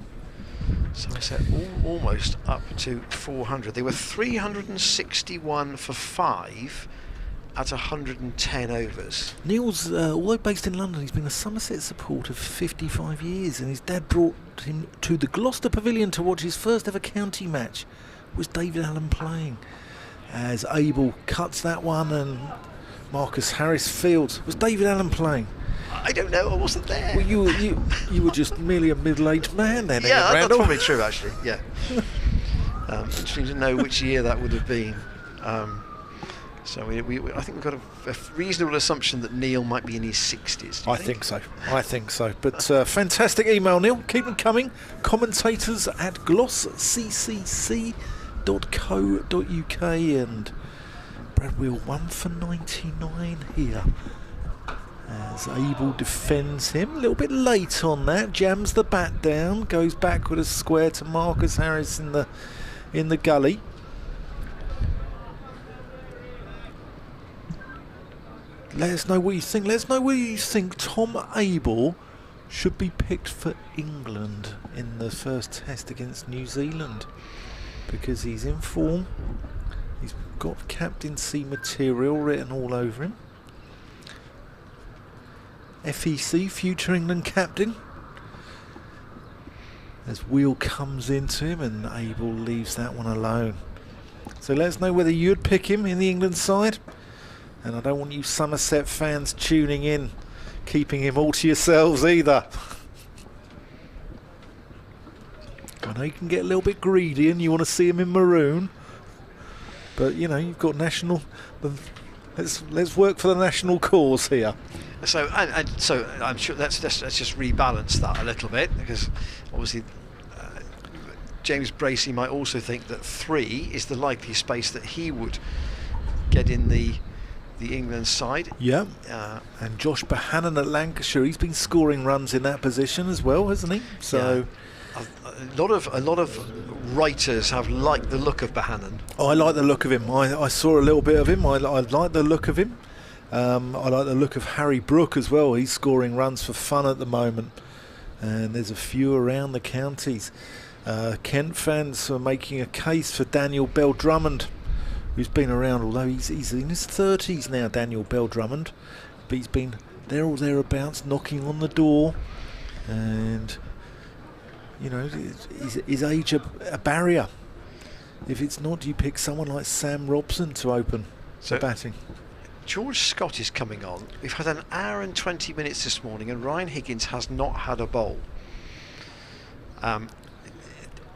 Speaker 2: So I said almost up to 400. They were 361 for 5 at 110 overs.
Speaker 1: Neil's, although based in London, he's been a Somerset supporter for 55 years, and his dad brought him to the Gloucester Pavilion to watch his first ever county match. Was David Allen playing? As Abel cuts that one, and Marcus Harris fields. Was David Allen playing?
Speaker 2: I don't know, I wasn't there.
Speaker 1: Well, you were just merely a middle-aged man then.
Speaker 2: Yeah, that's probably true, actually. Yeah. Interesting to know which year that would have been. So I think we've got a reasonable assumption that Neil might be in his 60s.
Speaker 1: I think so. But fantastic email, Neil. Keep them coming. Commentators at glossccc.co.uk, and Brad Wheel 1 for 99 here. As Abel defends him, a little bit late on that, jams the bat down, goes back with a square to Marcus Harris in the gully. Let us know what you think. Let us know whether you think Tom Abel should be picked for England in the first test against New Zealand, because he's in form. He's got captaincy material written all over him. FEC, future England captain. As Wheel comes into him, and Abel leaves that one alone. So let us know whether you'd pick him in the England side. And I don't want you Somerset fans tuning in, keeping him all to yourselves either. I know you can get a little bit greedy and you want to see him in maroon, but you've got national. Let's work for the national cause here.
Speaker 2: So so I'm sure let's just rebalance that a little bit, because obviously James Bracey might also think that 3 is the likely space that he would get in the the England side.
Speaker 1: Yeah, and Josh Bohannon at Lancashire, he's been scoring runs in that position as well, hasn't he? So
Speaker 2: a lot of writers have liked the look of Bohannon.
Speaker 1: I like the look of him. I saw a little bit of him. I like the look of him. I like the look of Harry Brook as well. He's scoring runs for fun at the moment, and there's a few around the counties. Kent fans are making a case for Daniel Bell-Drummond, who's been around, although he's in his 30s now, Daniel Bell-Drummond, but he's been there or thereabouts knocking on the door, and you know, is age a barrier? If it's not, you pick someone like Sam Robson to open the batting.
Speaker 2: George Scott is coming on. We've had an hour and 20 minutes this morning, and Ryan Higgins has not had a bowl.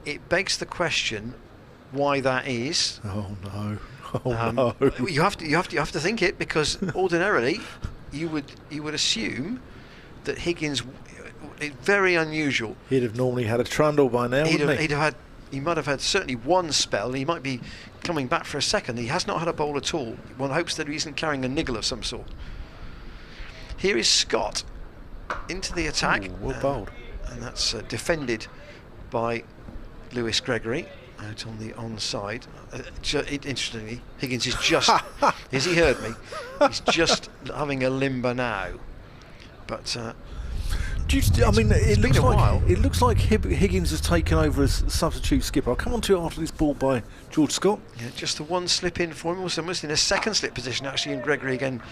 Speaker 2: It begs the question why that is.
Speaker 1: Oh no! Oh no!
Speaker 2: You have to think it, because ordinarily you would assume that Higgins, it's very unusual.
Speaker 1: He'd have normally had a trundle by now, wouldn't he?
Speaker 2: He might have had certainly one spell. He might be coming back for a second. He has not had a bowl at all. One hopes that he isn't carrying a niggle of some sort. Here is Scott into the attack.
Speaker 1: Ooh, well bowled.
Speaker 2: And that's defended by Lewis Gregory out on the onside. Interestingly, Higgins is just, as he heard me, he's just having a limber now. But
Speaker 1: it looks like Higgins has taken over as substitute skipper. I'll come on to it after this ball by George Scott.
Speaker 2: Yeah, just the one slip in for him. Almost in a second slip position actually, and Gregory again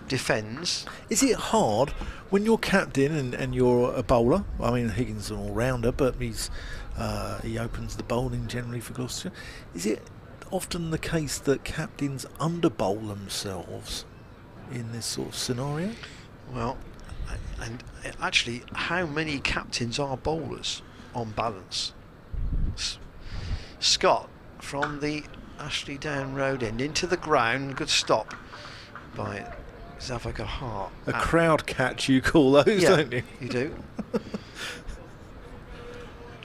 Speaker 2: defends.
Speaker 1: Is it hard when you're captain and you're a bowler? I mean, Higgins is an all-rounder, but he opens the bowling generally for Gloucestershire. Is it often the case that captains under-bowl themselves in this sort of scenario?
Speaker 2: Well, and actually, how many captains are bowlers on balance? Scott from the Ashley Down Road end into the ground. Good stop by Zavaka Hart.
Speaker 1: A crowd catch, you call those, don't you?
Speaker 2: You do.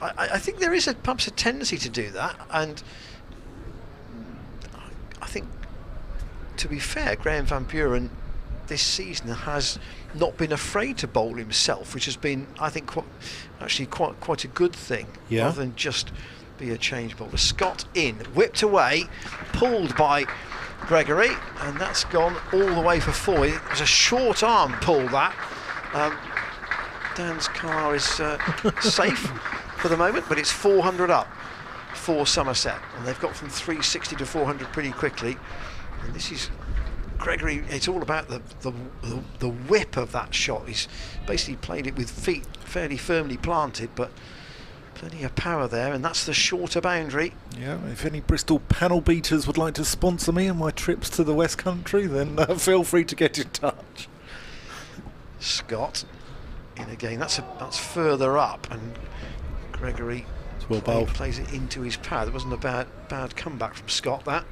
Speaker 2: I think there is perhaps a tendency to do that, and I think, to be fair, Graham Van Buren this season has not been afraid to bowl himself, which has been, I think, quite a good thing, rather than just be a change bowler. Scott in, whipped away, pulled by Gregory, and that's gone all the way for 4. It was a short arm pull, that. Dan's car is safe for the moment, but it's 400 up for Somerset, and they've got from 360 to 400 pretty quickly. And this is Gregory. It's all about the whip of that shot. He's basically played it with feet fairly firmly planted, but plenty of power there, and that's the shorter boundary. Yeah,
Speaker 1: if any Bristol panel beaters would like to sponsor me on my trips to the West Country, then feel free to get in touch.
Speaker 2: Scott in again. That's further up, and Gregory plays it into his pad. It wasn't a bad comeback from Scott, that.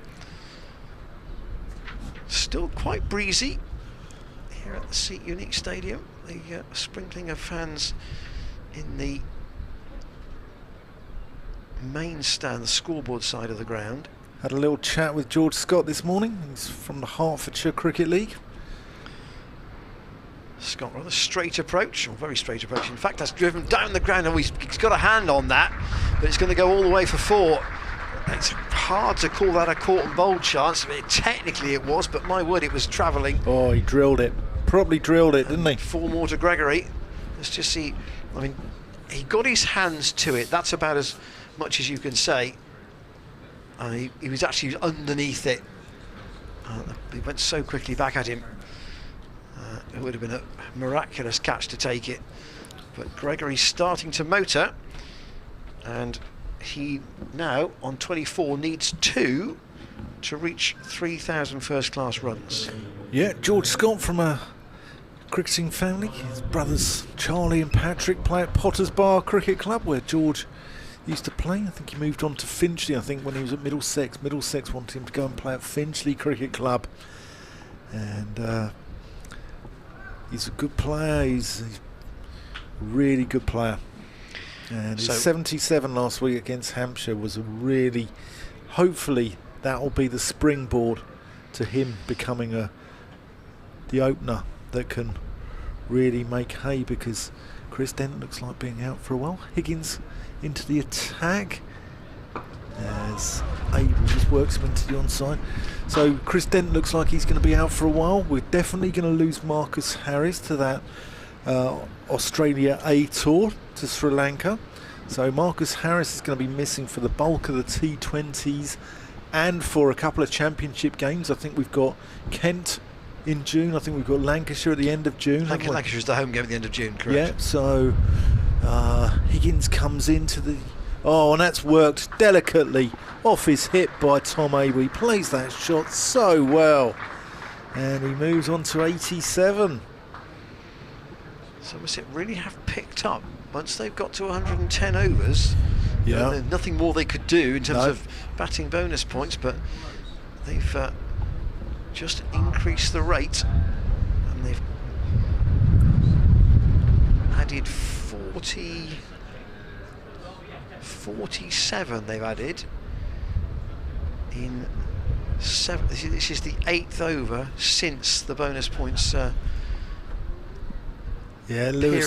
Speaker 2: Still quite breezy here at the Seat Unique Stadium. The sprinkling of fans in the main stand, the scoreboard side of the ground.
Speaker 1: Had a little chat with George Scott this morning. He's from the Hertfordshire Cricket League.
Speaker 2: Scott, rather straight approach, or very straight approach. In fact, that's driven down the ground, and he's got a hand on that, but it's going to go all the way for 4. It's hard to call that a caught and bowled chance. Technically it was, but my word, it was travelling.
Speaker 1: Oh, he drilled it. Probably drilled it, didn't he?
Speaker 2: 4 more to Gregory. Let's just see. I mean, he got his hands to it. That's about as much as you can say. He was actually underneath it. He went so quickly back at him. It would have been a miraculous catch to take it. But Gregory's starting to motor, and he now on 24 needs 2 to reach 3,000 first-class runs.
Speaker 1: Yeah, George Scott from a cricketing family. His brothers Charlie and Patrick play at Potters Bar Cricket Club, where George used to play. I think he moved on to Finchley, I think, when he was at Middlesex. Middlesex wanted him to go and play at Finchley Cricket Club. And he's a good player. He's a really good player. And his 77 last week against Hampshire was a really, hopefully that will be the springboard to him becoming the opener that can really make hay, because Chris Dent looks like being out for a while. Higgins into the attack as Abel just works him into the onside. So Chris Dent looks like he's going to be out for a while. We're definitely going to lose Marcus Harris to that Australia A tour to Sri Lanka. So Marcus Harris is going to be missing for the bulk of the T20s and for a couple of championship games. I think we've got Kent in June. I think we've got Lancashire at the end of June.
Speaker 2: Lancashire's the home game at the end of June, correct?
Speaker 1: Yeah, so Higgins comes into the... Oh, and that's worked delicately off his hip by Tom Abel. He plays that shot so well. And he moves on to 87.
Speaker 2: Somerset really have picked up. Once they've got to 110 overs,
Speaker 1: yeah,
Speaker 2: there's nothing more they could do in terms of batting bonus points, but they've just increased the rate, and they've added 47 they've added in 7. This is the 8th over since the bonus points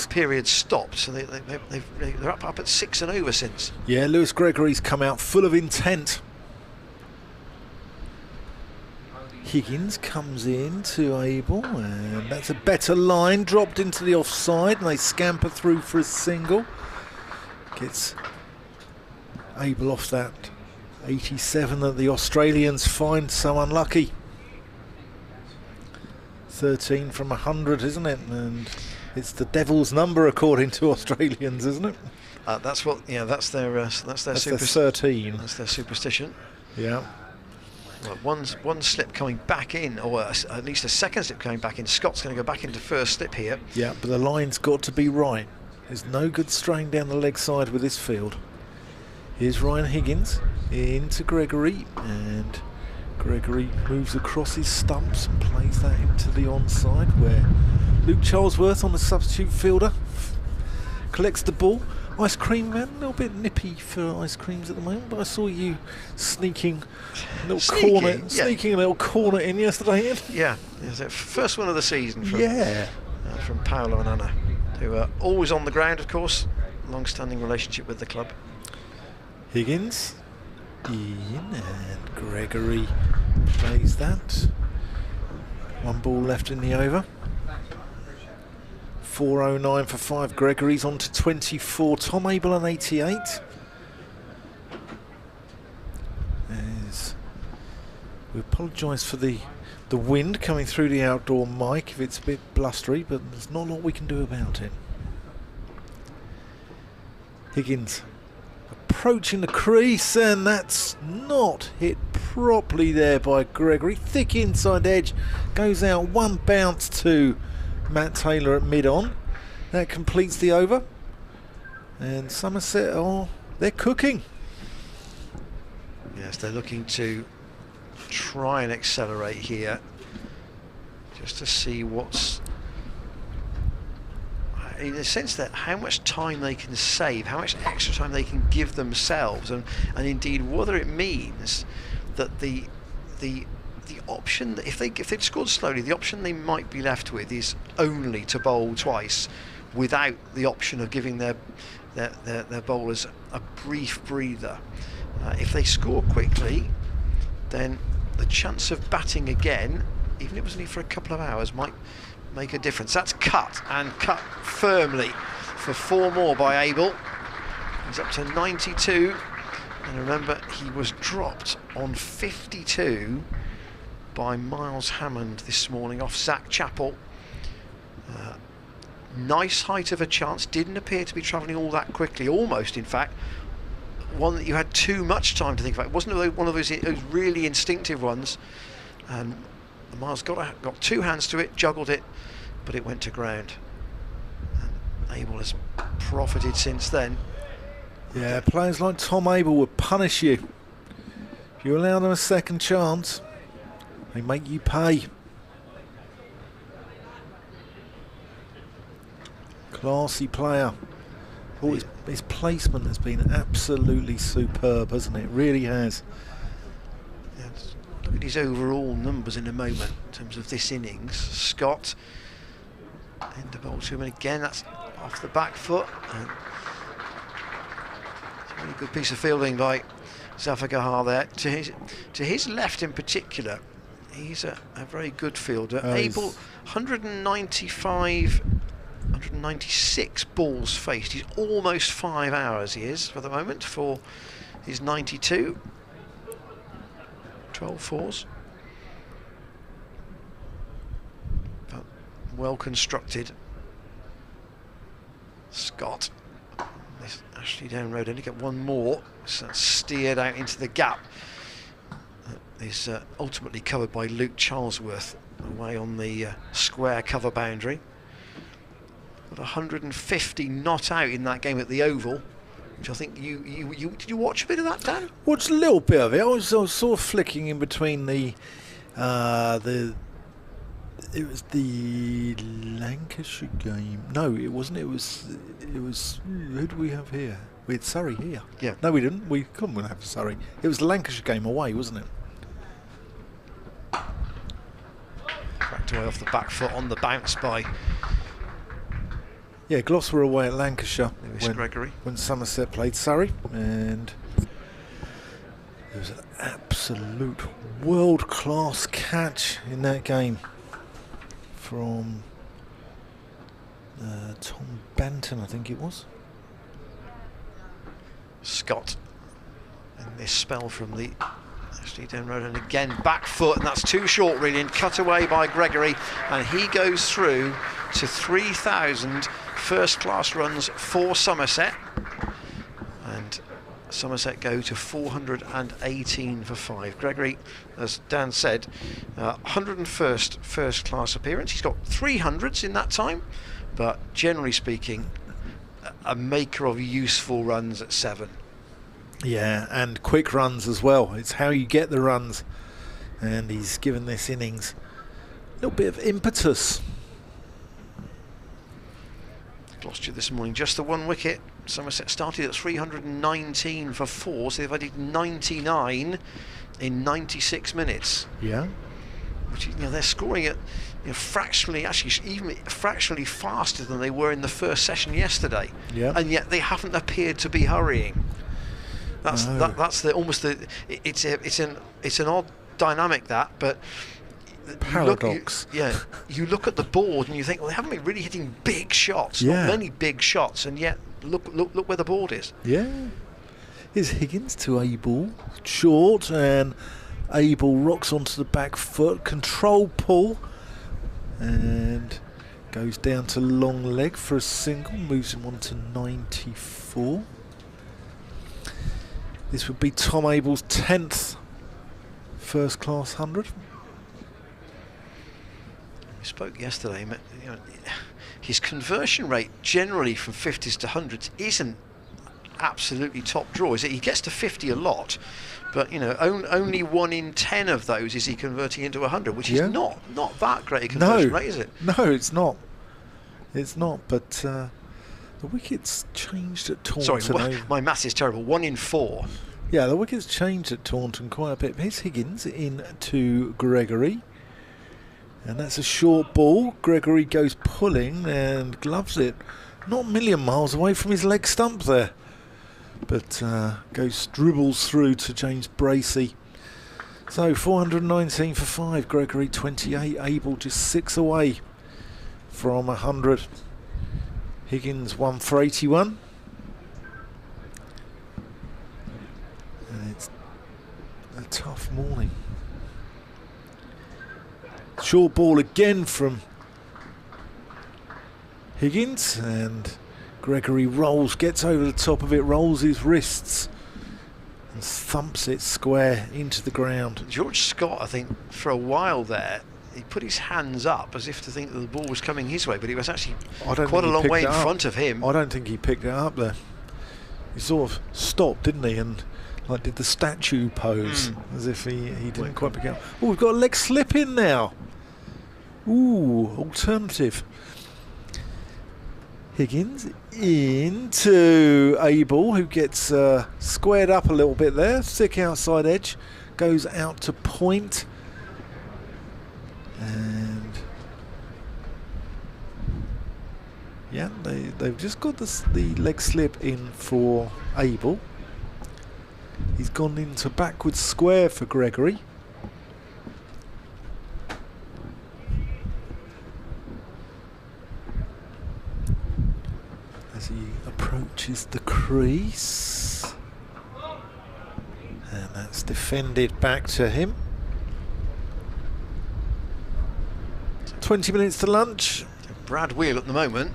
Speaker 2: period stopped, so they're up at 6 and over since.
Speaker 1: Yeah, Lewis Gregory's come out full of intent. Higgins comes in to Abel, and that's a better line, dropped into the offside, and they scamper through for a single. Gets Abel off that 87 that the Australians find so unlucky. 13 from 100, isn't it? And it's the devil's number according to Australians, isn't it?
Speaker 2: That's what. Yeah, that's their. That's their
Speaker 1: 13.
Speaker 2: That's their superstition.
Speaker 1: Yeah.
Speaker 2: Well, one slip coming back in, or at least a second slip coming back in. Scott's going to go back into first slip here.
Speaker 1: Yeah, but the line's got to be right. There's no good straying down the leg side with this field. Here's Ryan Higgins into Gregory, and Gregory moves across his stumps and plays that into the onside, where Luke Charlesworth, on the substitute fielder, collects the ball. Ice cream man, a little bit nippy for ice creams at the moment, but I saw you sneaking a little corner in yesterday, Ian.
Speaker 2: Yeah, it's the first one of the season from, from Paolo and Anna, who are always on the ground, of course, long-standing relationship with the club.
Speaker 1: Higgins in, and Gregory plays that. One ball left in the over. 409 for 5. Gregory's on to 24. Tom Abel on 88. We apologise for the wind coming through the outdoor mic if it's a bit blustery, but there's not a lot we can do about it. Higgins approaching the crease, and that's not hit properly there by Gregory. Thick inside edge, goes out, one bounce to Matt Taylor at mid-on. That completes the over, and Somerset, they're cooking.
Speaker 2: Yes, they're looking to try and accelerate here, just to see what's, in the sense that how much time they can save, how much extra time they can give themselves, and indeed whether it means that the option, if they'd scored slowly, the option they might be left with is only to bowl twice, without the option of giving their bowlers a brief breather. If they score quickly, then the chance of batting again, even if it was only for a couple of hours, might make a difference. That's cut, and cut firmly for 4 more by Abel. He's up to 92, and remember, he was dropped on 52 by Miles Hammond this morning off Zach Chappell. Nice height of a chance, didn't appear to be travelling all that quickly, almost in fact one that you had too much time to think about. It wasn't one of those really instinctive ones, and Miles got 2 hands to it, juggled it, but it went to ground, and Abel has profited since then.
Speaker 1: Yeah, players like Tom Abel would punish you if you allow them a second chance. They make you pay. Classy player. His placement has been absolutely superb, hasn't it? It really has.
Speaker 2: Yeah, look at his overall numbers in a moment in terms of this innings. Scott in the bowl to him, and again that's off the back foot. And it's a really good piece of fielding by Zafar Gahar there. To his left in particular, he's a very good fielder. Able 196 balls faced. He's almost 5 hours, he is, for the moment, for his 92. 12 fours. But well constructed. Scott. This Ashley Down Road only get one more. So that's steered out into the gap. Is ultimately covered by Luke Charlesworth away on the square cover boundary. Got 150 not out in that game at the Oval, which I think you did you watch a bit of that, Dan?
Speaker 1: Watched a little bit of it. I was sort of flicking in between it was the Lancashire game. No, it wasn't. It was who do we have here? We had Surrey here.
Speaker 2: Yeah.
Speaker 1: No, we didn't. We couldn't have Surrey. It was the Lancashire game away, wasn't it?
Speaker 2: Cracked away off the back foot on the bounce by
Speaker 1: Gloucester were away at Lancashire when Somerset played Surrey, and there was an absolute world-class catch in that game from Tom Banton, I think it was.
Speaker 2: Scott in this spell from the Ashley Down Road, and again back foot, and that's too short really, and cut away by Gregory, and he goes through to 3,000 first class runs for Somerset, and Somerset go to 418 for 5. Gregory, as Dan said, 101st first class appearance. He's got 300s in that time, but generally speaking, a maker of useful runs at 7.
Speaker 1: Yeah, and quick runs as well. It's how you get the runs, and he's given this innings a little bit of impetus.
Speaker 2: Gloucester this morning, just the 1 wicket. Somerset started at 319 for 4, so they've added 99 in 96 minutes.
Speaker 1: Yeah.
Speaker 2: Which, they're scoring at fractionally, actually even fractionally faster than they were in the first session yesterday.
Speaker 1: Yeah.
Speaker 2: And yet they haven't appeared to be hurrying. That's it's an odd dynamic, that, but
Speaker 1: paradox.
Speaker 2: You look at the board and you think, well, they haven't been really hitting big shots,
Speaker 1: not
Speaker 2: many big shots, and yet look where the board is.
Speaker 1: Yeah. Here's Higgins to Abel, short, and Abel rocks onto the back foot, control pull, and goes down to long leg for a single, moves him on to 94. This would be Tom Abel's 10th first class 100.
Speaker 2: We spoke yesterday, his conversion rate generally from 50s to 100s isn't absolutely top draw. He gets to 50 a lot, but only 1 in 10 of those is he converting into 100, which is not that great a conversion rate, is it?
Speaker 1: No, it's not. It's not, but the wicket's changed at Taunton.
Speaker 2: Sorry, my maths is terrible. 1 in 4.
Speaker 1: Yeah, the wicket's changed at Taunton quite a bit. Here's Higgins in to Gregory, and that's a short ball. Gregory goes pulling and gloves it. Not a million miles away from his leg stump there, but dribbles through to James Bracey. So 419 for 5. Gregory 28. Abel just 6 away from 100. Higgins 1 for 81. And it's a tough morning. Short ball again from Higgins, and Gregory rolls, gets over the top of it, rolls his wrists and thumps it square into the ground.
Speaker 2: George Scott, I think, for a while there, he put his hands up as if to think that the ball was coming his way, but he was actually quite a long way in front of him.
Speaker 1: I don't think he picked it up there. He sort of stopped, didn't he, and did the statue pose as if he didn't quite pick it up. Oh, we've got a leg slip in now. Ooh, alternative. Higgins into Abel, who gets squared up a little bit there, thick outside edge, goes out to point. And yeah, they've just got the leg slip in for Abel. He's gone into backwards square for Gregory. As he approaches the crease. And that's defended back to him. 20 minutes to lunch.
Speaker 2: Brad Wheel at the moment,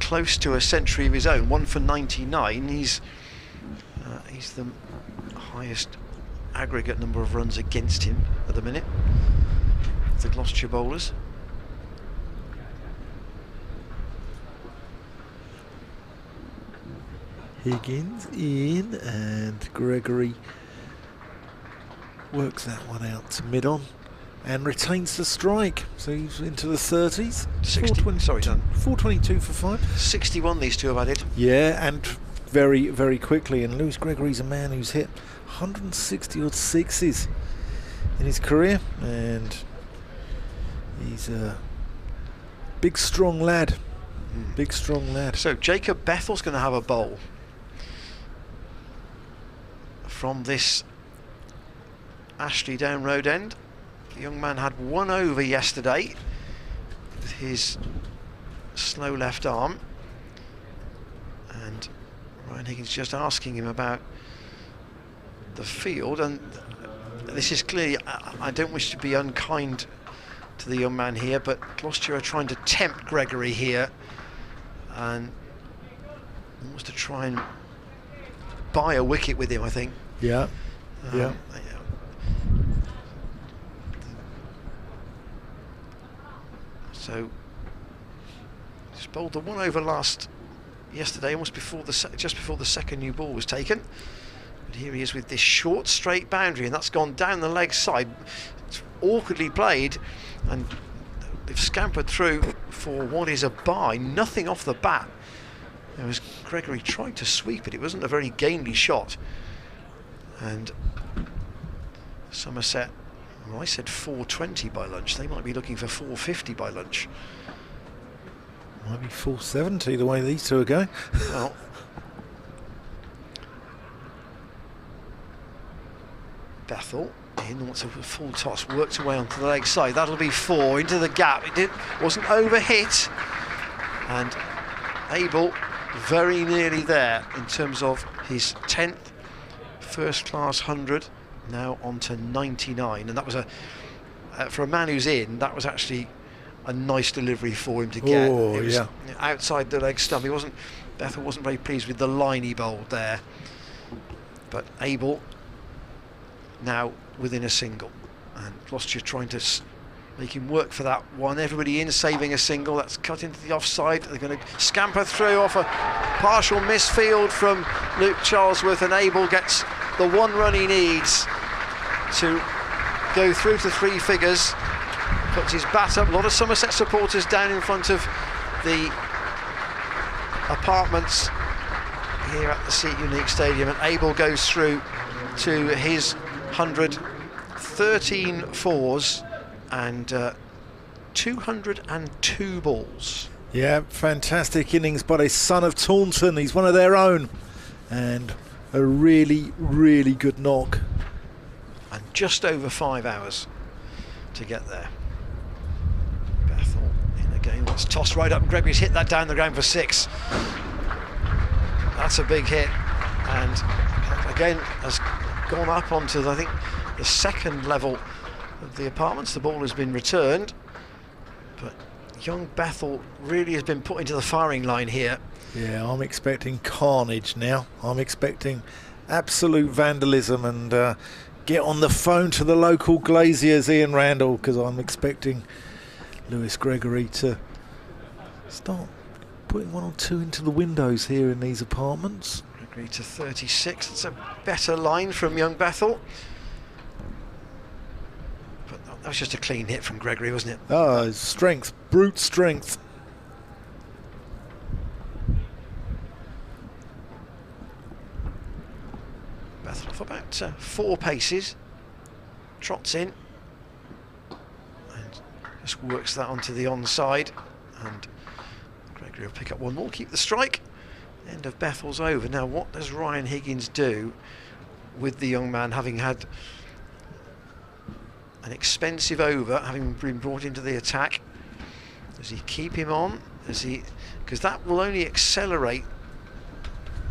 Speaker 2: close to a century of his own, 1 for 99. He's the highest aggregate number of runs against him at the minute, the Gloucestershire bowlers.
Speaker 1: Higgins in, and Gregory works that one out to mid-on and retains the strike, so he's into the 30s. 422 for 5.
Speaker 2: 61 these two have added.
Speaker 1: Yeah, and very, very quickly. And Lewis Gregory's a man who's hit 160 odd sixes in his career, and he's a big, strong lad. Big, strong lad.
Speaker 2: So Jacob Bethel's going to have a bowl from this Ashley Down Road end. The young man had 1 over yesterday with his slow left arm, and Ryan Higgins just asking him about the field, and this is clearly, I don't wish to be unkind to the young man here, but Gloucestershire are trying to tempt Gregory here and wants to try and buy a wicket with him, I think.
Speaker 1: Yeah, yeah.
Speaker 2: So just bowled the 1 over yesterday, almost before just before the second new ball was taken. But here he is with this short straight boundary, and that's gone down the leg side. It's awkwardly played, and they've scampered through for what is a bye. Nothing off the bat. There was Gregory tried to sweep it. It wasn't a very gainly shot, and Somerset. Well, I said 420 by lunch. They might be looking for 450 by lunch.
Speaker 1: Might be 470 the way these two are going.
Speaker 2: Well, Bethel in, wants a full toss, works away onto the leg side. That'll be 4 into the gap. It wasn't overhit, and Abel very nearly there in terms of his 10th first-class 100. Now on to 99, and that was for a man who's in, that was actually a nice delivery for him to get.
Speaker 1: Oh,
Speaker 2: it was
Speaker 1: yeah.
Speaker 2: Outside the leg stump. Bethel wasn't very pleased with the line he bowled there, but Abel now within a single, and Gloucestershire trying to make him work for that one. Everybody in saving a single. That's cut into the offside. They're going to scamper through off a partial misfield from Luke Charlesworth, and Abel gets the 1 run he needs to go through to 3 figures. Puts his bat up. A lot of Somerset supporters down in front of the apartments here at the Seat Unique Stadium, and Abel goes through to his 100, 13 fours and 202 balls.
Speaker 1: Yeah, fantastic innings by the son of Taunton. He's one of their own, and a really, really good knock.
Speaker 2: And just over 5 hours to get there. Bethel in again. Let's toss right up, and Gregory's hit that down the ground for 6. That's a big hit, and again has gone up onto, I think, the second level of the apartments. The ball has been returned, but young Bethel really has been put into the firing line here.
Speaker 1: Yeah, I'm expecting carnage now. I'm expecting absolute vandalism, and get on the phone to the local glaziers, Ian Randall, because I'm expecting Lewis Gregory to start putting 1 or 2 into the windows here in these apartments.
Speaker 2: Gregory to 36. It's a better line from young Bethel. But that was just a clean hit from Gregory, wasn't it?
Speaker 1: Oh, strength, brute strength.
Speaker 2: Bethel off about 4 paces, trots in, and just works that onto the onside, and Gregory will pick up one more, keep the strike. End of Bethel's over. Now what does Ryan Higgins do with the young man having had an expensive over, having been brought into the attack? Does he keep him on? Does he? Because that will only accelerate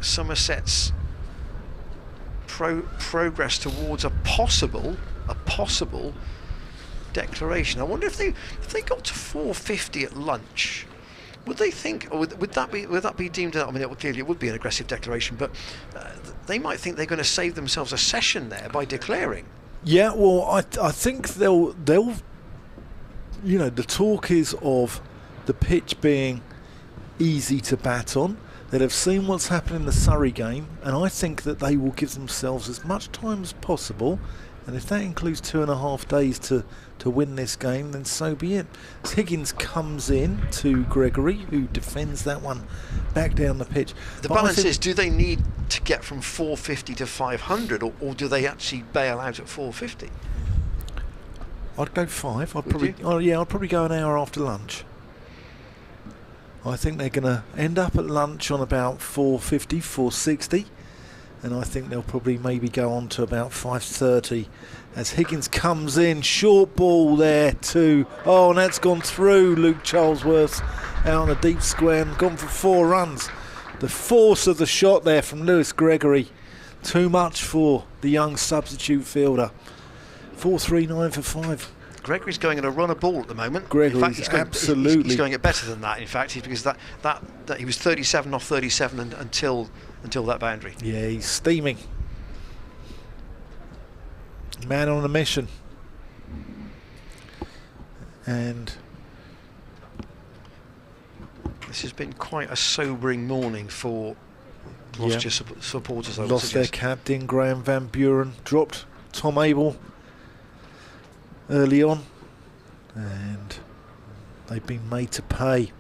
Speaker 2: Somerset's progress towards a possible declaration. I wonder if they got to 450 at lunch, would they think, or would that be deemed? I mean, clearly it would be an aggressive declaration, but they might think they're going to save themselves a session there by declaring.
Speaker 1: Yeah, well, I think they'll the talk is of the pitch being easy to bat on. They'll have seen what's happened in the Surrey game, and I think that they will give themselves as much time as possible, and if that includes 2.5 days to win this game, then so be it. As Higgins comes in to Gregory, who defends that one back down the pitch.
Speaker 2: The balance is, do they need to get from 450 to 500, or do they actually bail out at 450?
Speaker 1: I'd go 5. I'd probably go an hour after lunch. I think they're going to end up at lunch on about 450, 460, and I think they'll probably maybe go on to about 5:30 as Higgins comes in. Short ball there too. Oh, and that's gone through Luke Charlesworth's out on the deep square and gone for 4 runs. The force of the shot there from Lewis Gregory, too much for the young substitute fielder. 4.39 for 5.
Speaker 2: Gregory's going at a run of ball at the moment.
Speaker 1: Gregory's
Speaker 2: he's
Speaker 1: absolutely
Speaker 2: going at better than that. In fact, because that he was 37 off 37 until that boundary.
Speaker 1: Yeah, he's steaming. Man on a mission. And
Speaker 2: this has been quite a sobering morning for Gloucestershire supporters. I
Speaker 1: lost their captain, Graham Van Buren, dropped Tom Abel early on, and they've been made to pay.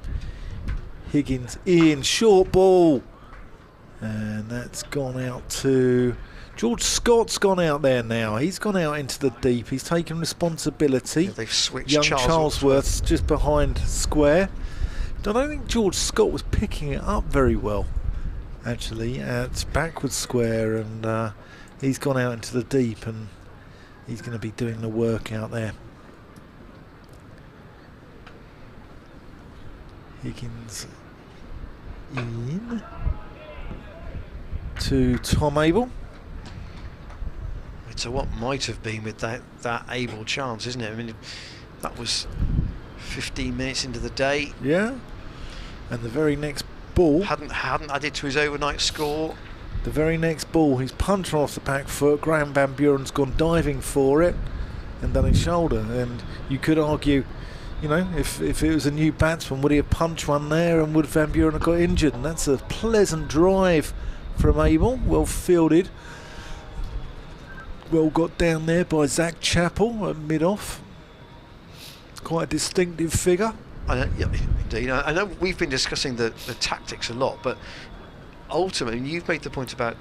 Speaker 1: Higgins in, short ball, and that's gone out to George Scott's gone out there now. He's gone out into the deep. He's taken responsibility.
Speaker 2: Yeah, they've switched.
Speaker 1: Young Charlesworth's just behind square. I don't think George Scott was picking it up very well, actually, at backward square, and he's gone out into the deep, and he's going to be doing the work out there. Higgins in to Tom Abel.
Speaker 2: So what might have been with that Abel chance, isn't it? I mean, that was 15 minutes into the day.
Speaker 1: Yeah, and the very next ball
Speaker 2: hadn't added to his overnight score.
Speaker 1: The very next ball, he's punched off the back foot. Graham Van Buren's gone diving for it and done his shoulder. And you could argue, if it was a new batsman, would he have punched one there, and would Van Buren have got injured? And that's a pleasant drive from Abel, well fielded. Well got down there by Zach Chappell at mid-off. Quite a distinctive figure.
Speaker 2: Indeed. I know we've been discussing the tactics a lot, but ultimately you've made the point about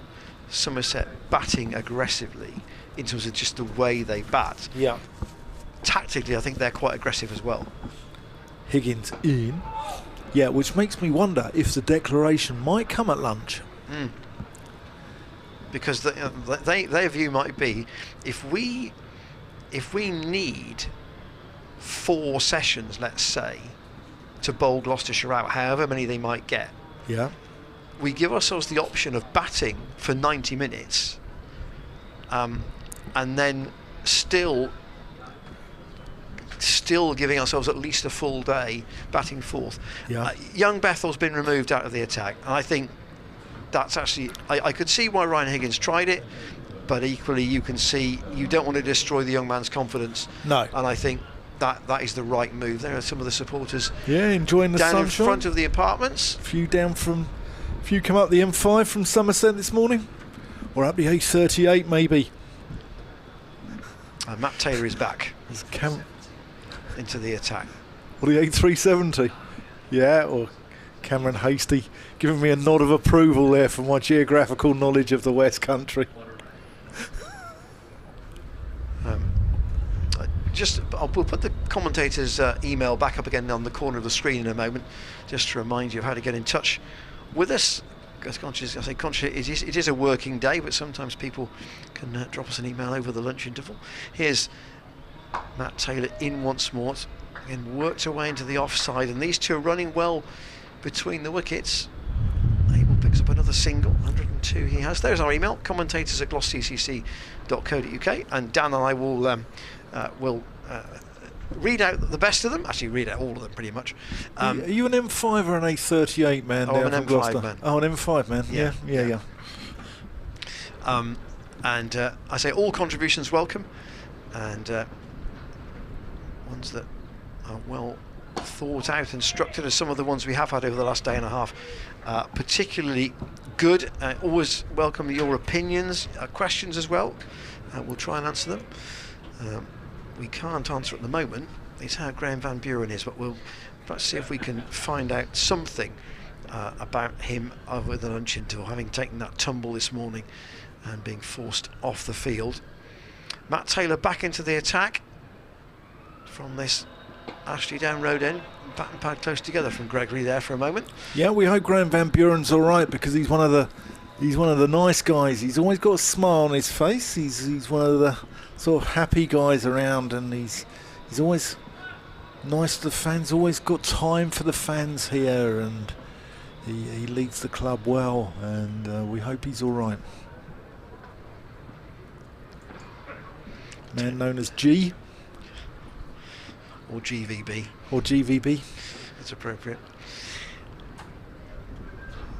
Speaker 2: Somerset batting aggressively in terms of just the way they bat.
Speaker 1: Yeah.
Speaker 2: Tactically, I think they're quite aggressive as well. Higgins
Speaker 1: in. Yeah, which makes me wonder if the declaration might come at lunch.
Speaker 2: Because their view might be, if we need 4 sessions, let's say, to bowl Gloucestershire out, however many they might get, we give ourselves the option of batting for 90 minutes, and then still giving ourselves at least a full day batting fourth. Young Bethel's been removed out of the attack, and I think that's actually, I could see why Ryan Higgins tried it, but equally you can see you don't want to destroy the young man's confidence.
Speaker 1: No.
Speaker 2: And I think that is the right move. There are some of the supporters
Speaker 1: enjoying the
Speaker 2: down
Speaker 1: sunshine
Speaker 2: in front of the apartments.
Speaker 1: A few come up the M5 from Somerset this morning, or up the A38 maybe.
Speaker 2: And Matt Taylor is back into the attack.
Speaker 1: Or the A370. Or Cameron Hasty giving me a nod of approval there for my geographical knowledge of the West Country.
Speaker 2: we'll put the commentator's email back up again on the corner of the screen in a moment, just to remind you of how to get in touch with us. Conscious, it is a working day, but sometimes people can drop us an email over the lunch interval. Here's Matt Taylor in once more, again worked away into the offside, and these two are running well between the wickets. Abel picks up another single, 102 he has. There's our email, commentators@gloucestershire.co.uk, and Dan and I will read out the best of them. Actually, read out all of them pretty much.
Speaker 1: Are you an M5 or an A38 man?
Speaker 2: I'm an M5 man.
Speaker 1: Oh, an M5 man. Yeah.
Speaker 2: And I say all contributions welcome, and ones that are well thought out and structured, as some of the ones we have had over the last day and a half, particularly good. Always welcome your opinions, questions as well. We'll try and answer them. We can't answer at the moment is how Graham Van Buren is, but we'll perhaps see if we can find out something about him over the lunch interval, having taken that tumble this morning and being forced off the field. Matt Taylor back into the attack from this Ashley Down Road end. Bat and pad close together from Gregory there for a moment.
Speaker 1: Yeah, we hope Graham Van Buren's all right, because he's one of the nice guys. He's always got a smile on his face. He's one of the sort of happy guys around, and he's always nice to the fans. Always got time for the fans here, and he leads the club well, and we hope he's all right. Man known as G.
Speaker 2: Or GVB.
Speaker 1: Or GVB.
Speaker 2: That's appropriate.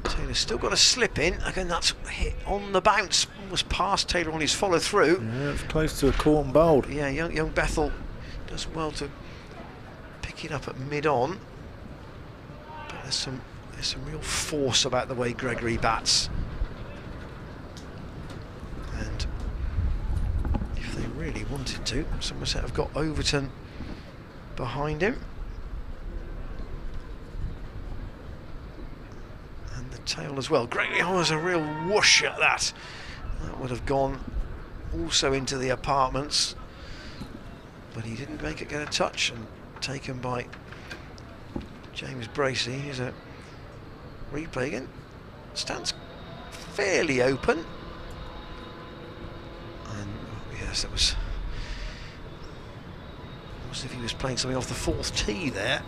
Speaker 2: Taylor's still got a slip in. Again, that's hit on the bounce. Was past Taylor on his follow through.
Speaker 1: Yeah, it's close to a caught and bowled.
Speaker 2: Yeah, young Bethel does well to pick it up at mid-on. But there's some real force about the way Gregory bats. And if they really wanted to, Somerset have got Overton behind him. And the tail as well. Gregory has a real whoosh at that. That would have gone also into the apartments, but he didn't make it get a touch, and taken by James Bracey. Here's a replay again. Stands fairly open. And yes, that was as if he was playing something off the fourth tee there,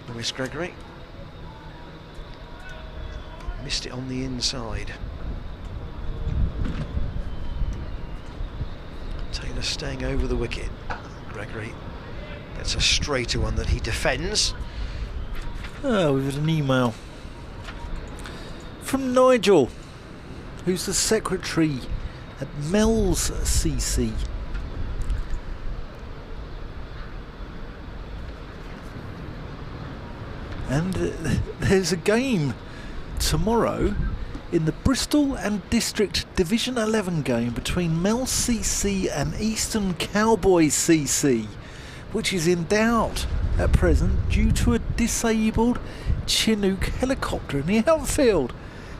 Speaker 2: Lewis Gregory. But missed it on the inside. Taylor staying over the wicket. Gregory gets a straighter one that he defends.
Speaker 1: Oh, we've had an email from Nigel, who's the secretary at Mel's CC. And there's a game tomorrow in the Bristol and District Division 11 game between Mel CC and Eastern Cowboys CC, which is in doubt at present due to a disabled Chinook helicopter in the outfield.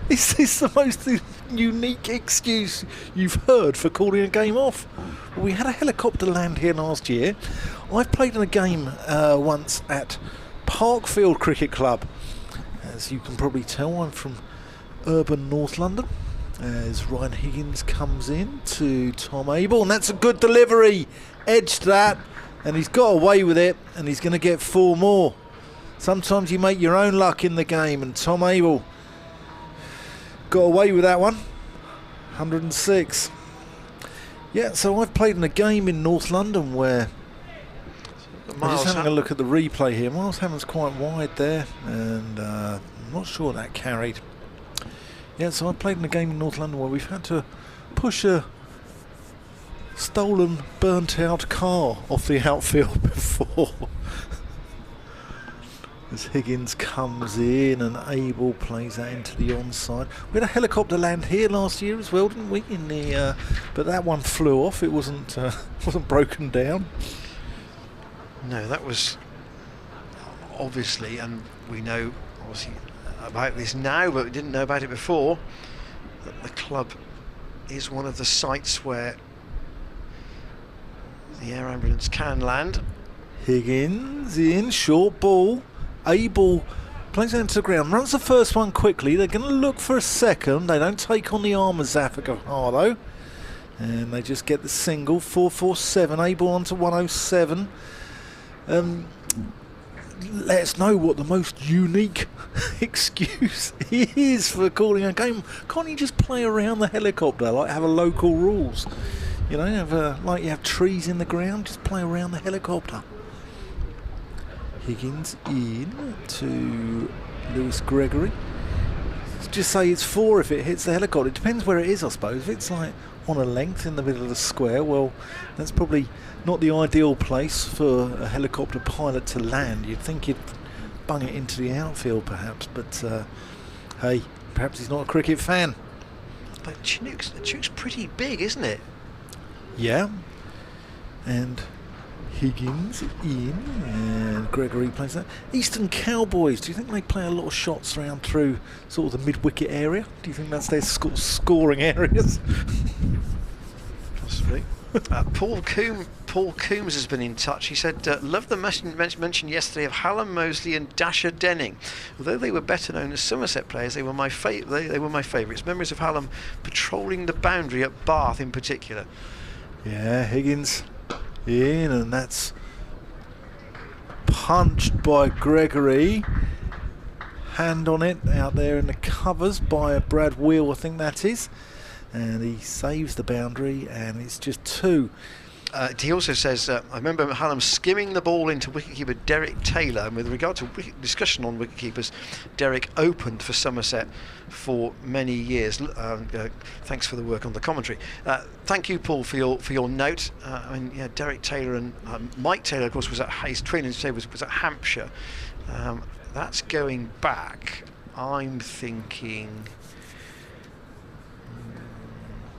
Speaker 1: Is this the most unique excuse you've heard for calling a game off? Well, we had a helicopter land here last year. I've played in a game once at Parkfield Cricket Club. As you can probably tell, I'm from urban North London. As Ryan Higgins comes in to Tom Abel, and that's a good delivery. Edged that, and he's got away with it, and he's going to get 4 more. Sometimes you make your own luck in the game, and Tom Abel got away with that one. 106. Yeah, so I've played in a game in North London where I'm just having a look at the replay here. Miles Hammond's quite wide there, and I'm not sure that carried. Yeah, so I played in a game in North London where we've had to push a stolen, burnt-out car off the outfield before. As Higgins comes in and Abel plays that into the onside. We had a helicopter land here last year as well, didn't we? In the but that one flew off. It wasn't broken down.
Speaker 2: No, that was obviously, and we know obviously about this now, but we didn't know about it before, that the club is one of the sites where The air ambulance can land.
Speaker 1: Higgins in, short ball. Abel plays it into the ground, runs the first one quickly. They're going to look for a second. They don't take on the arm of Zafika Harlow. And they just get the single. 447. Abel onto 107. Let us know what the most unique excuse is for calling a game. Can't you just play around the helicopter, like have a local rules? You know, like you have trees in the ground, just play around the helicopter. Higgins in to Lewis Gregory. Just say it's 4 if it hits the helicopter. It depends where it is, I suppose. If it's like on a length in the middle of the square, well, that's probably not the ideal place for a helicopter pilot to land. You'd think you'd bung it into the outfield perhaps, but hey, perhaps he's not a cricket fan.
Speaker 2: But Chinook's pretty big, isn't it?
Speaker 1: Yeah. And Higgins in, and Gregory plays that. Eastern Cowboys, do you think they play a lot of shots around through sort of the mid-wicket area? Do you think that's their scoring areas?
Speaker 2: Possibly. Paul Coombs has been in touch. He said, loved the mention yesterday of Hallam Mosley and Dasher Denning. Although they were better known as Somerset players, they were my favourites. Memories of Hallam patrolling the boundary at Bath in particular.
Speaker 1: Yeah, Higgins in, and that's punched by Gregory. Hand on it out there in the covers by Brad Wheel, I think that is. And he saves the boundary, and it's just 2.
Speaker 2: He also says, I remember Hallam skimming the ball into wicketkeeper Derek Taylor, and with regard to discussion on wicketkeepers, Derek opened for Somerset for many years. Thanks for the work on the commentary. Thank you, Paul, for your note. I mean, yeah, Derek Taylor and Mike Taylor, of course, was at his training stay was at Hampshire. That's going back. I'm thinking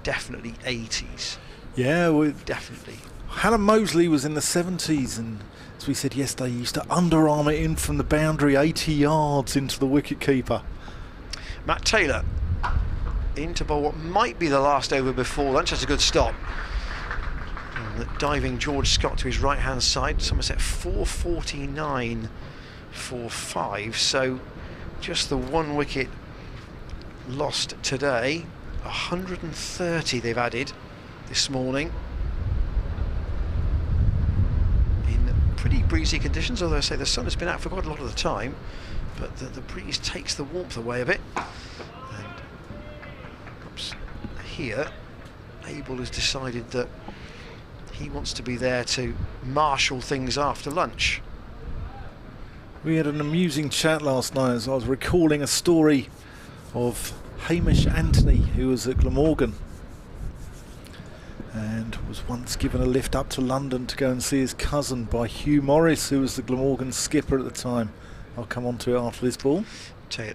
Speaker 2: definitely 80s.
Speaker 1: Yeah,
Speaker 2: definitely.
Speaker 1: Hallam Mosley was in the 70s, and as we said yesterday, he used to underarm it in from the boundary 80 yards into the wicket-keeper.
Speaker 2: Matt Taylor into bowl what might be the last over before lunch. That's a good stop. And diving George Scott to his right-hand side. Somerset 449 for 5, so just the 1 wicket lost today. 130 they've added this morning in pretty breezy conditions, although I say the sun has been out for quite a lot of the time, but the breeze takes the warmth away a bit. And perhaps here Abel has decided that he wants to be there to marshal things after lunch.
Speaker 1: We had an amusing chat last night as I was recalling a story of Hamish Anthony, who was at Glamorgan and was once given a lift up to London to go and see his cousin by Hugh Morris, who was the Glamorgan skipper at the time. I'll come on to it after this ball.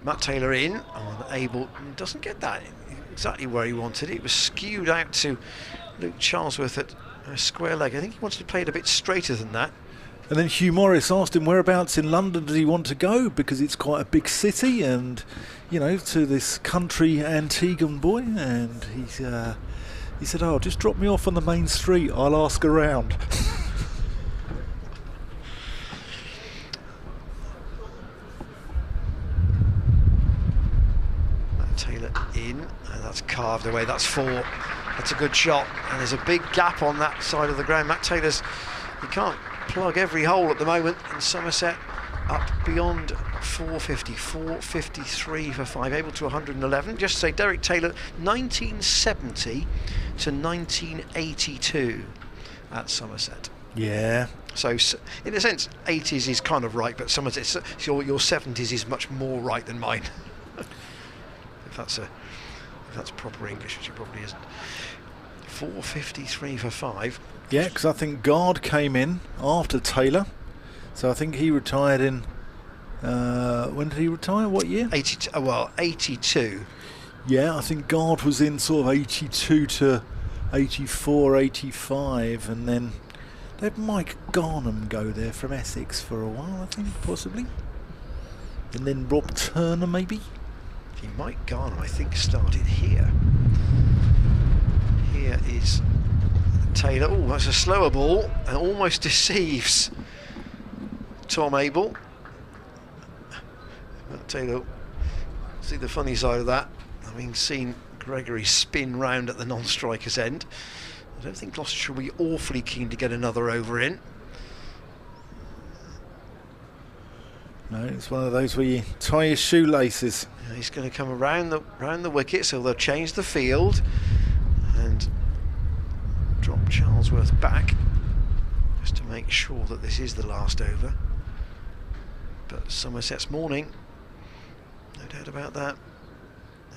Speaker 2: Matt Taylor in on Abel, doesn't get that exactly where he wanted it. It was skewed out to Luke Charlesworth at a square leg. I think he wanted to play it a bit straighter than that.
Speaker 1: And then Hugh Morris asked him whereabouts in London did he want to go, because it's quite a big city, and you know, to this country Antiguan boy, and he said, "Oh, just drop me off on the main street. I'll ask around."
Speaker 2: Matt Taylor in, and that's carved away. That's 4. That's a good shot, and there's a big gap on that side of the ground. Matt Taylor's, he can't plug every hole at the moment, and Somerset up beyond 450, 453 for 5, able to 111. Just say Derek Taylor, 1970 to 1982 at Somerset.
Speaker 1: Yeah.
Speaker 2: So in a sense, 80s is kind of right, but Somerset, your 70s is much more right than mine. if that's proper English, which it probably isn't. 453 for 5.
Speaker 1: Yeah, because I think Guard came in after Taylor, so I think he retired in. When did he retire? What year?
Speaker 2: 82.
Speaker 1: Yeah, I think Guard was in sort of 82 to 84, 85, and then let Mike Garnham go there from Essex for a while, I think, possibly. And then Rob Turner, maybe.
Speaker 2: Mike Garnham, I think, started here. Here is Taylor. Oh, that's a slower ball and almost deceives Tom Abel. Matt Taylor, see the funny side of that, having seen Gregory spin round at the non-striker's end. I don't think Gloucestershire will be awfully keen to get another over in.
Speaker 1: No, it's one of those where you tie your shoelaces.
Speaker 2: Yeah, he's going to come around the wicket, so they'll change the field and drop Charlesworth back just to make sure that this is the last over. But Somerset's morning, no doubt about that.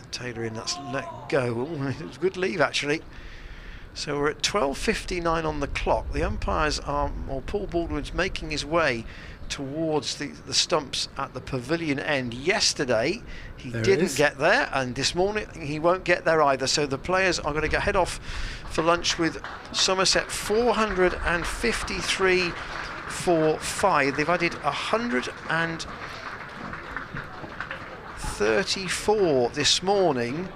Speaker 2: And Taylor in, that's let go. Ooh, it was a good leave actually. So we're at 12:59 on the clock. The umpires are, or Paul Baldwin's making his way towards the stumps at the pavilion end. Yesterday he didn't get there, and this morning he won't get there either. So the players are going to head off for lunch with Somerset 453 for 5. They've added 134 this morning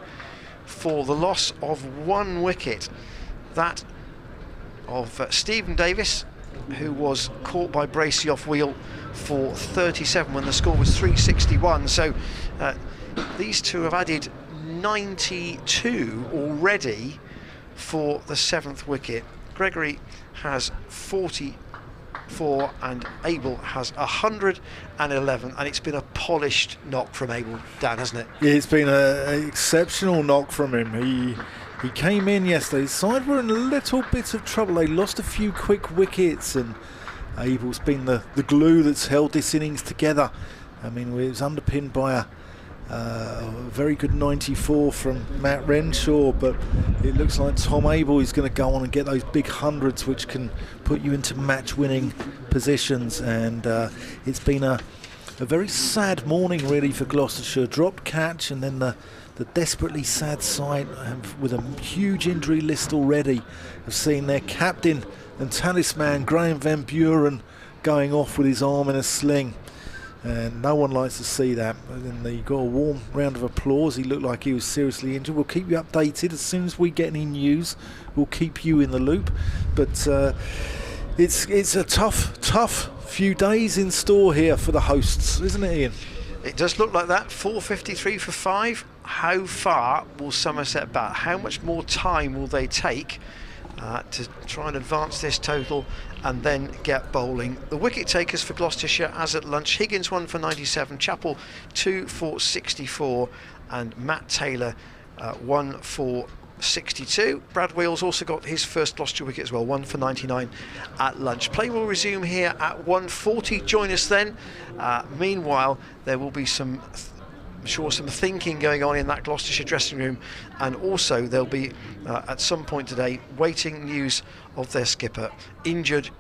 Speaker 2: for the loss of 1 wicket. That of Stephen Davis, who was caught by Bracey off wheel for 37 when the score was 361. So these two have added 92 already for the 7th wicket. Gregory has 44 and Abel has 111, and it's been a polished knock from Abel, Dan, hasn't it?
Speaker 1: Yeah, it's been an exceptional knock from him. He came in yesterday. His side were in a little bit of trouble. They lost a few quick wickets, and Abel's been the glue that's held this innings together. I mean, it was underpinned by a very good 94 from Matt Renshaw, but it looks like Tom Abel is going to go on and get those big hundreds which can put you into match-winning positions. And it's been a very sad morning really for Gloucestershire. Dropped catch, and then the desperately sad side with a huge injury list already have seen their captain and talisman Graham Van Buren going off with his arm in a sling, and no one likes to see that. And then he got a warm round of applause. He looked like he was seriously injured. We'll keep you updated as soon as we get any news. We'll keep you in the loop, but it's a tough few days in store here for the hosts, isn't it, Ian?
Speaker 2: It does look like that. 453 for 5. How far will Somerset bat? How much more time will they take to try and advance this total and then get bowling? The wicket takers for Gloucestershire as at lunch: Higgins 1 for 97, Chappell 2 for 64, and Matt Taylor 1 for 62. Brad Wheels also got his first Gloucestershire wicket as well, 1 for 99 at lunch. Play will resume here at 1:40. Join us then. Meanwhile, there will be some thinking going on in that Gloucestershire dressing room, and also there'll be at some point today waiting news of their skipper injured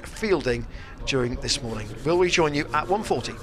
Speaker 2: fielding during this morning. We'll rejoin you at 1:40.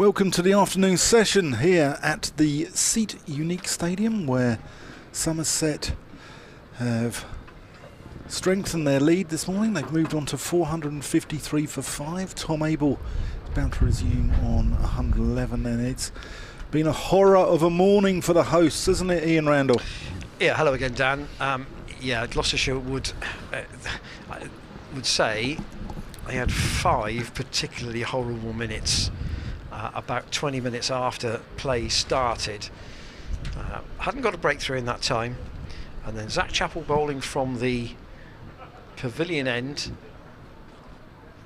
Speaker 1: Welcome to the afternoon session here at the Seat Unique Stadium, where Somerset have strengthened their lead this morning. They've moved on to 453 for 5. Tom Abel is bound to resume on 111, and it's been a horror of a morning for the hosts, isn't it, Ian Randall?
Speaker 2: Yeah, hello again, Dan. Gloucestershire would say they had 5 particularly horrible minutes about 20 minutes after play started. Hadn't got a breakthrough in that time, and then Zach Chappell bowling from the pavilion end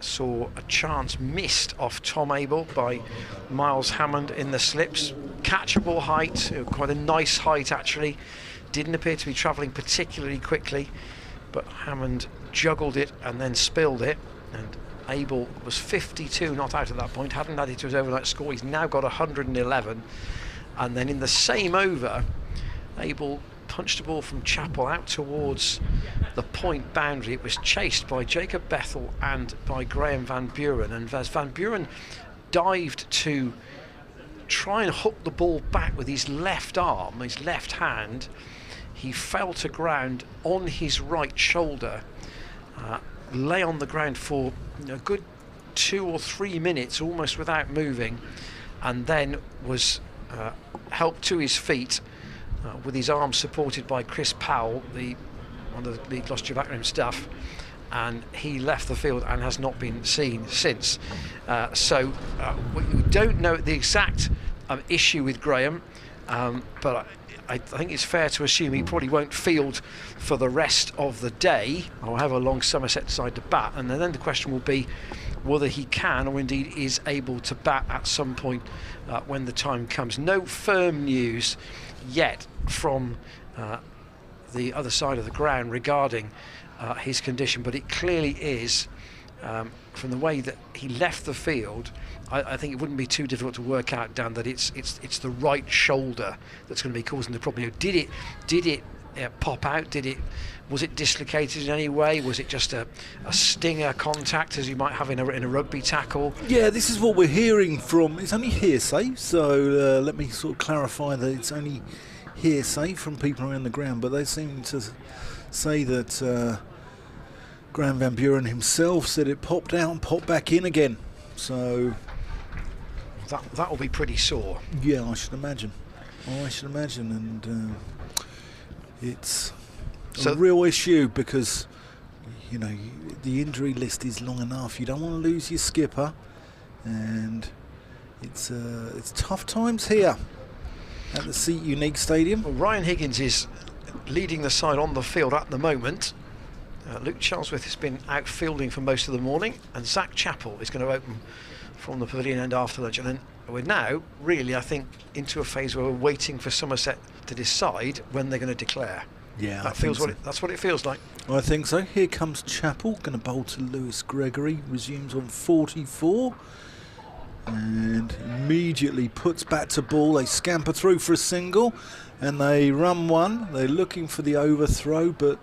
Speaker 2: saw a chance missed off Tom Abel by Miles Hammond in the slips. Catchable height, quite a nice height actually. Didn't appear to be travelling particularly quickly, but Hammond juggled it and then spilled it, and Abel was 52 not out at that point, hadn't added to his overnight score. He's now got 111, and then in the same over Abel punched a ball from Chappell out towards the point boundary. It was chased by Jacob Bethel and by Graham Van Buren, and as Van Buren dived to try and hook the ball back with his left arm, his left hand, he fell to ground on his right shoulder, lay on the ground for a good 2 or 3 minutes almost without moving, and then was helped to his feet with his arms supported by Chris Powell, one of the Gloucestershire backroom staff, and he left the field and has not been seen since. So we don't know the exact issue with Graham, but I think it's fair to assume he probably won't field for the rest of the day, or however long Somerset decide to bat, and then the question will be whether he can or indeed is able to bat at some point when the time comes. No firm news yet from the other side of the ground regarding his condition, but it clearly is, from the way that he left the field, I think it wouldn't be too difficult to work out, Dan, that it's the right shoulder that's going to be causing the problem. Did it pop out? Was it dislocated in any way? Was it just a stinger contact, as you might have in a rugby tackle?
Speaker 1: Yeah, this is what we're hearing from. It's only hearsay, so let me sort of clarify that it's only hearsay from people around the ground, but they seem to say that Graham Van Buren himself said it popped out and popped back in again. So
Speaker 2: that will be pretty sore.
Speaker 1: Yeah, I should imagine, and it's a real issue because the injury list is long enough. You don't want to lose your skipper, and it's tough times here at the Seat Unique Stadium.
Speaker 2: Well, Ryan Higgins is leading the side on the field at the moment. Luke Charlesworth has been out fielding for most of the morning, and Zach Chappell is going to open from the pavilion end after lunch. And then we're now really, I think, into a phase where we're waiting for Somerset to decide when they're going to declare.
Speaker 1: Yeah,
Speaker 2: that's what it feels like.
Speaker 1: I think so. Here comes Chappell, going to bowl to Lewis Gregory, resumes on 44, and immediately puts back to ball. They scamper through for a single, and they run one. They're looking for the overthrow, but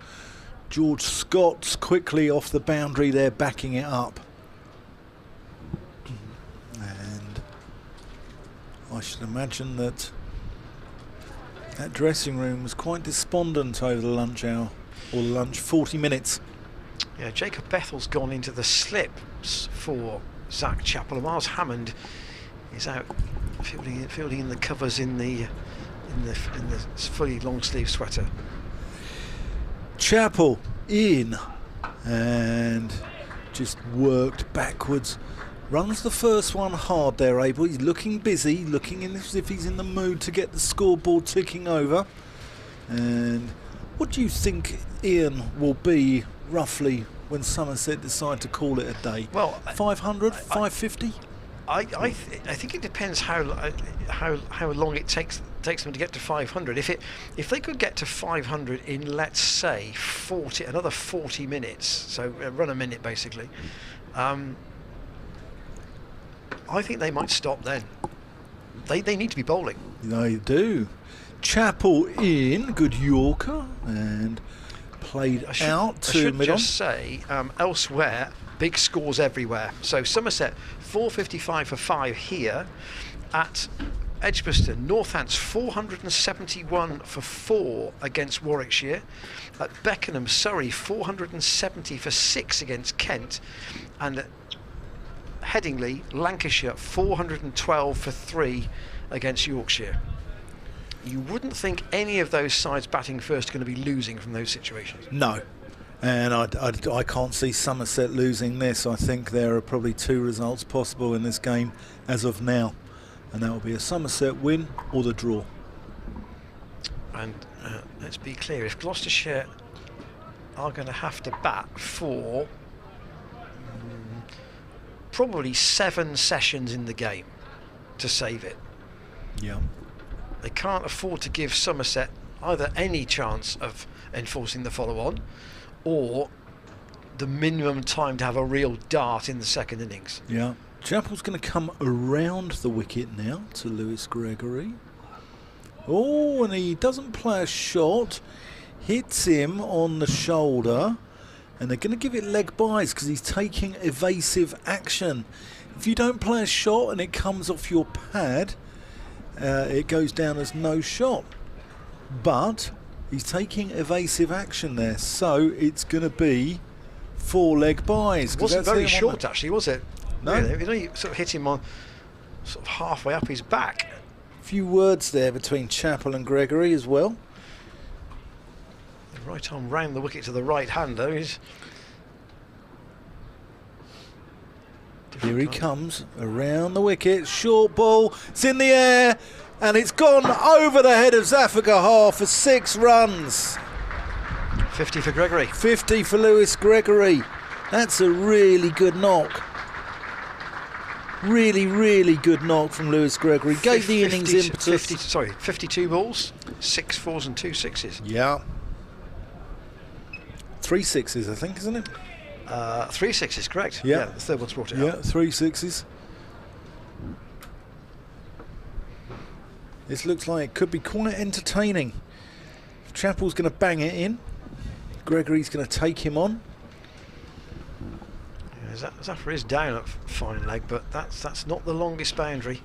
Speaker 1: George Scott's quickly off the boundary there, backing it up. And I should imagine that dressing room was quite despondent over the lunch hour, or the lunch 40 minutes.
Speaker 2: Yeah, Jacob Bethel's gone into the slips for Zach Chappell, and Miles Hammond is out fielding in the covers in the fully long sleeve sweater.
Speaker 1: Chappell in and just worked backwards. Runs the first one hard there, Abel. He's looking busy, looking as if he's in the mood to get the scoreboard ticking over. And what do you think, Ian, will be roughly when Somerset decide to call it a day?
Speaker 2: Well,
Speaker 1: 500, 550?
Speaker 2: I think it depends how long it takes them to get to 500. If they could get to 500 in, let's say, another 40 minutes, so run a minute basically, I think they might stop then. They need to be bowling.
Speaker 1: They do. Chappell in, good Yorker, and played out to
Speaker 2: I should
Speaker 1: mid-on.
Speaker 2: just say, elsewhere, big scores everywhere. So Somerset 455 for 5 here at Edgbaston. Northants 471 for 4 against Warwickshire. At Beckenham, Surrey 470 for 6 against Kent. And at Headingley, Lancashire 412 for 3 against Yorkshire. You wouldn't think any of those sides batting first are going to be losing from those situations.
Speaker 1: No. And I can't see Somerset losing this. I think there are probably 2 results possible in this game as of now. And that will be a Somerset win or the draw.
Speaker 2: And let's be clear, if Gloucestershire are going to have to bat for probably 7 sessions in the game to save it.
Speaker 1: Yeah.
Speaker 2: They can't afford to give Somerset either any chance of enforcing the follow-on or the minimum time to have a real dart in the second innings.
Speaker 1: Yeah. Chappell's going to come around the wicket now to Lewis Gregory. Oh, and he doesn't play a shot. Hits him on the shoulder. And they're going to give it leg byes because he's taking evasive action. If you don't play a shot and it comes off your pad, it goes down as no shot. But he's taking evasive action there. So it's going to be 4 leg byes.
Speaker 2: It wasn't very short, actually, was it?
Speaker 1: No.
Speaker 2: Really? It only sort of hit him on sort of halfway up his back.
Speaker 1: A few words there between Chappell and Gregory as well.
Speaker 2: The right arm round the wicket to the right-hander is...
Speaker 1: Here he comes around the wicket. Short ball. It's in the air. And it's gone over the head of Zafar Gahar for 6 runs.
Speaker 2: 50 for Gregory.
Speaker 1: 50 for Lewis Gregory. That's a really good knock. Really, really good knock from Lewis Gregory. Gave the innings impetus.
Speaker 2: 52 balls, 6 fours and 2 6s.
Speaker 1: Yeah. 3 6s, I think, isn't it?
Speaker 2: 3 6s, correct.
Speaker 1: Yeah.
Speaker 2: The third one's brought it
Speaker 1: Yeah,
Speaker 2: up.
Speaker 1: 3 6s. This looks like it could be quite entertaining. Chappell's going to bang it in. Gregory's going to take him on.
Speaker 2: Zafar is down at fine leg, but that's not the longest boundary.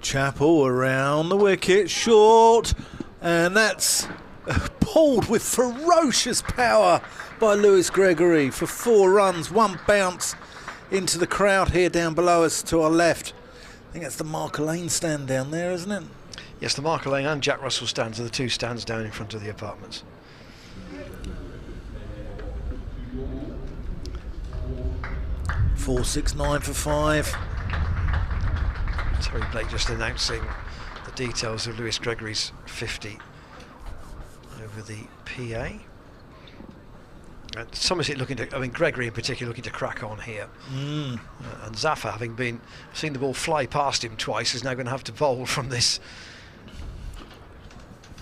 Speaker 1: Chappell around the wicket, short, and that's pulled with ferocious power by Lewis Gregory for 4 runs, 1 bounce into the crowd here down below us to our left. I think that's the Marker Lane stand down there, isn't it?
Speaker 2: Yes, the Marker Lane and Jack Russell stands are the 2 stands down in front of the apartments.
Speaker 1: .469 for 5.
Speaker 2: Terry Blake just announcing the details of Lewis Gregory's 50 over the PA. And Somerset looking to, I mean Gregory in particular looking to crack on here. And Zafar, having seen the ball fly past him twice, is now going to have to bowl from this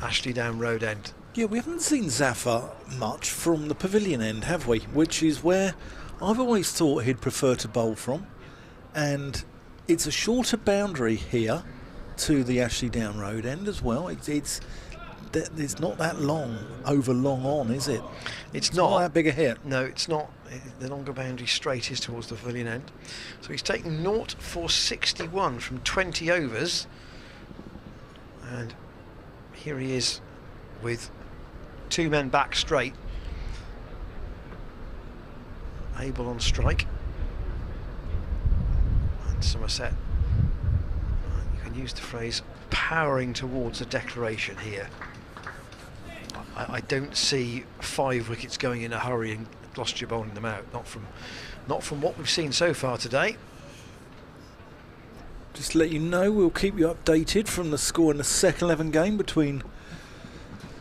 Speaker 2: Ashley Down Road end.
Speaker 1: Yeah, we haven't seen Zafar much from the pavilion end, have we? Which is where I've always thought he'd prefer to bowl from. And it's a shorter boundary here to the Ashley Down Road end as well. It's not that long on, is it?
Speaker 2: It's not
Speaker 1: that big a hit.
Speaker 2: No, it's not. The longer boundary straight is towards the pavilion end. So he's taken 0 for 61 from 20 overs. And here he is with 2 men back straight. Abel on strike. And Somerset, you can use the phrase, powering towards a declaration here. I don't see 5 wickets going in a hurry and Gloucestershire bowling them out. Not from what we've seen so far today.
Speaker 1: Just to let you know, we'll keep you updated from the score in the second 11 game between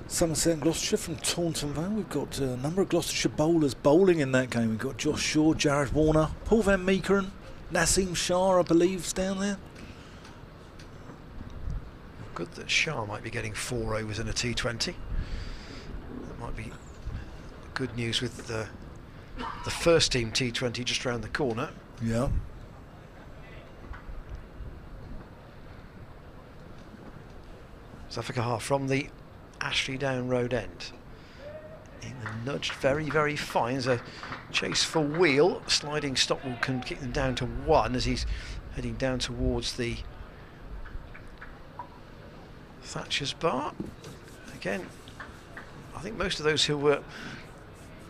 Speaker 1: Somerset and Gloucestershire from Taunton Vale. We've got a number of Gloucestershire bowlers bowling in that game. We've got Josh Shaw, Jared Warner, Paul Van Meekeren, Naseem Shah, I believe, is down there.
Speaker 2: Good that Shah might be getting 4 overs in a T20. That might be good news with the first team T20 just round the corner.
Speaker 1: Yeah.
Speaker 2: Zafar Gahar from the Ashley Down Road end. in the nudged very, very fine. There's a chase for wheel. Sliding stop will can kick them down to 1 as he's heading down towards the Thatcher's bar. Again, I think most of those who were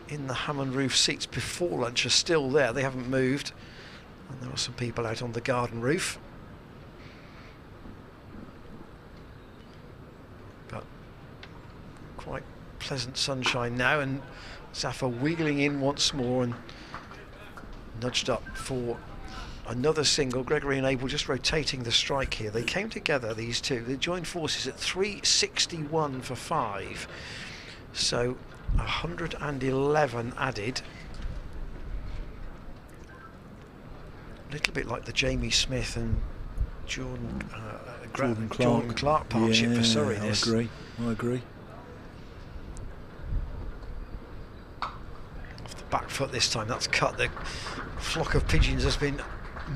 Speaker 2: in the Hammond roof seats before lunch are still there. They haven't moved. And there are some people out on the garden roof. But quite pleasant sunshine now, and Zaffa wiggling in once more and nudged up for another single. Gregory and Abel just rotating the strike here. They came together, these two. They joined forces at 361 for 5. So 111 added. A little bit like the Jamie Smith and Jordan Clark partnership for Surrey.
Speaker 1: I agree.
Speaker 2: Off the back foot this time, that's cut. The flock of pigeons has been